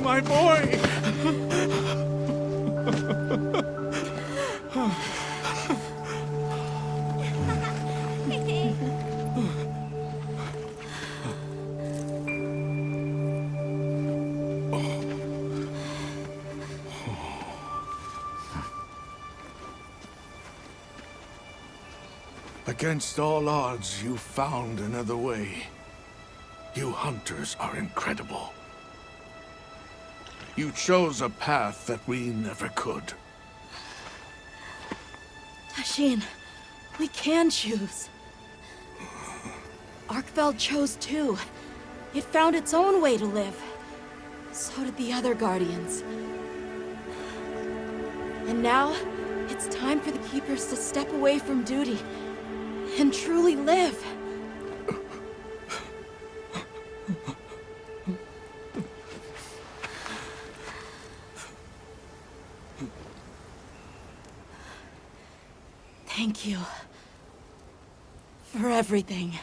My boy! Against all odds, you found another way. You hunters are incredible. You chose a path that we never could. Tashin, we can choose. Arkfeld chose too. It found its own way to live. So did the other Guardians. And now, it's time for the Keepers to step away from duty and truly live. Thank you for everything.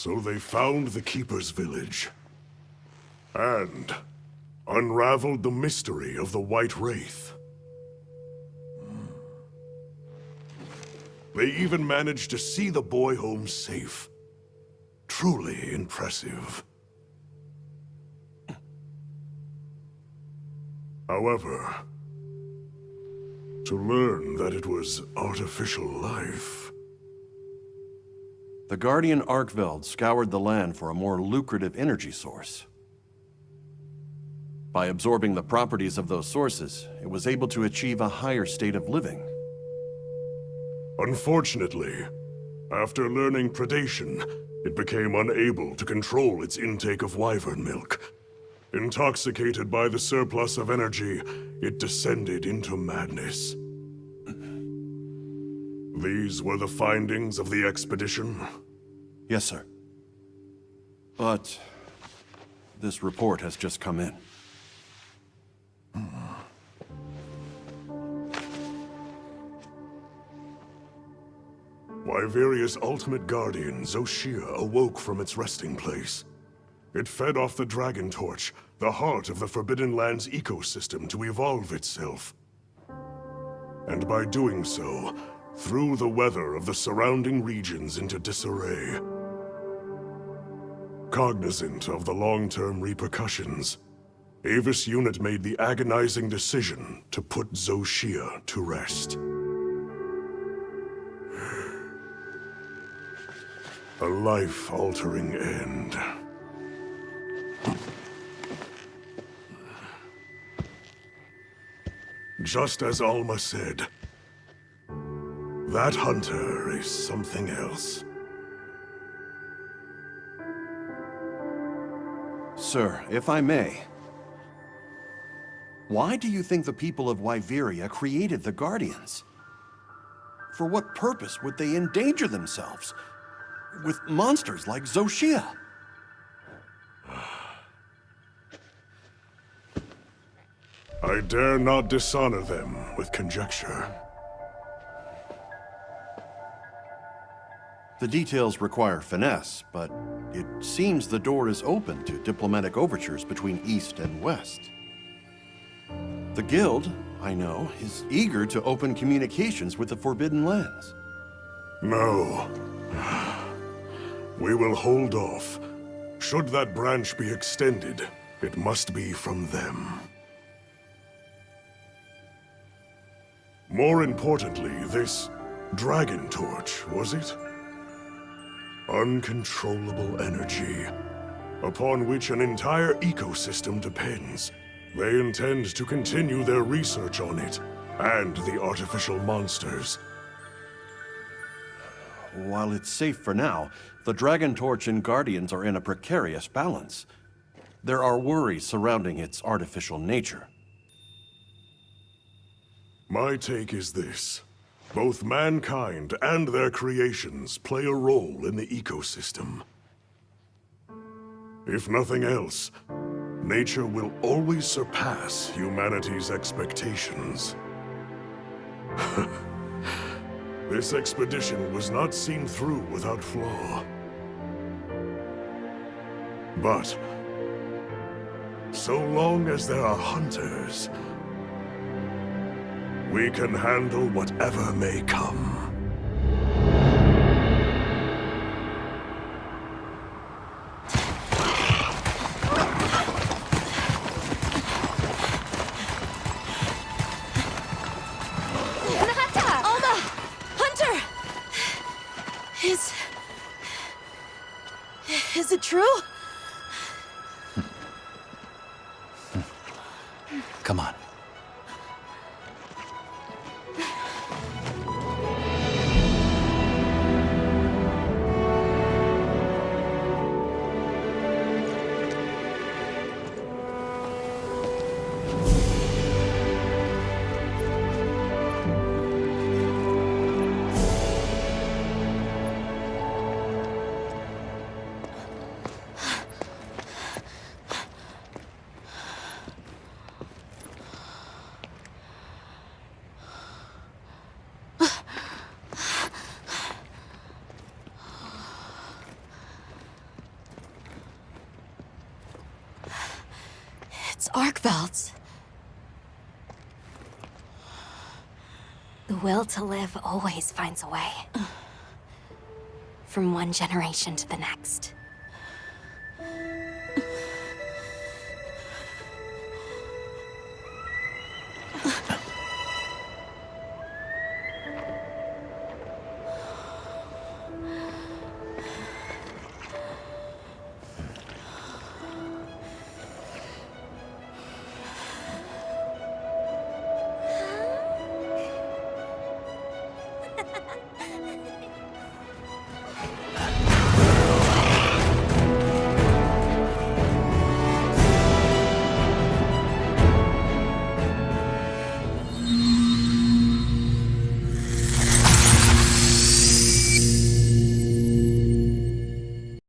So they found the Keeper's village. And unraveled the mystery of the White Wraith. They even managed to see the boy home safe. Truly impressive. However, to learn that it was artificial life... The Guardian Arkveld scoured the land for a more lucrative energy source. By absorbing the properties of those sources, it was able to achieve a higher state of living. Unfortunately, after learning predation, it became unable to control its intake of wyvern milk. Intoxicated by the surplus of energy, it descended into madness. These were the findings of the expedition? Yes, sir. But this report has just come in. Wyveria's ultimate guardian, Zoshia, awoke from its resting place. It fed off the Dragon Torch, the heart of the Forbidden Lands ecosystem, to evolve itself. And by doing so, threw the weather of the surrounding regions into disarray. Cognizant of the long-term repercussions, Avis Unit made the agonizing decision to put Zoshia to rest. A life-altering end. Just as Alma said, that hunter is something else. Sir, if I may, why do you think the people of Wyveria created the Guardians? For what purpose would they endanger themselves with monsters like Zoshia? I dare not dishonor them with conjecture. The details require finesse, but it seems the door is open to diplomatic overtures between East and West. The Guild, I know, is eager to open communications with the Forbidden Lands. No. We will hold off. Should that branch be extended, it must be from them. More importantly, this Dragon Torch, was it? Uncontrollable energy, upon which an entire ecosystem depends. They intend to continue their research on it, and the artificial monsters. While it's safe for now, the Dragon Torch and Guardians are in a precarious balance. There are worries surrounding its artificial nature. My take is this. Both mankind and their creations play a role in the ecosystem. If nothing else, nature will always surpass humanity's expectations. This expedition was not seen through without flaw. But so long as there are hunters, we can handle whatever may come. Alma! Hunter! Is it true? Come on. arc belts. The will to live always finds a way. From one generation to the next.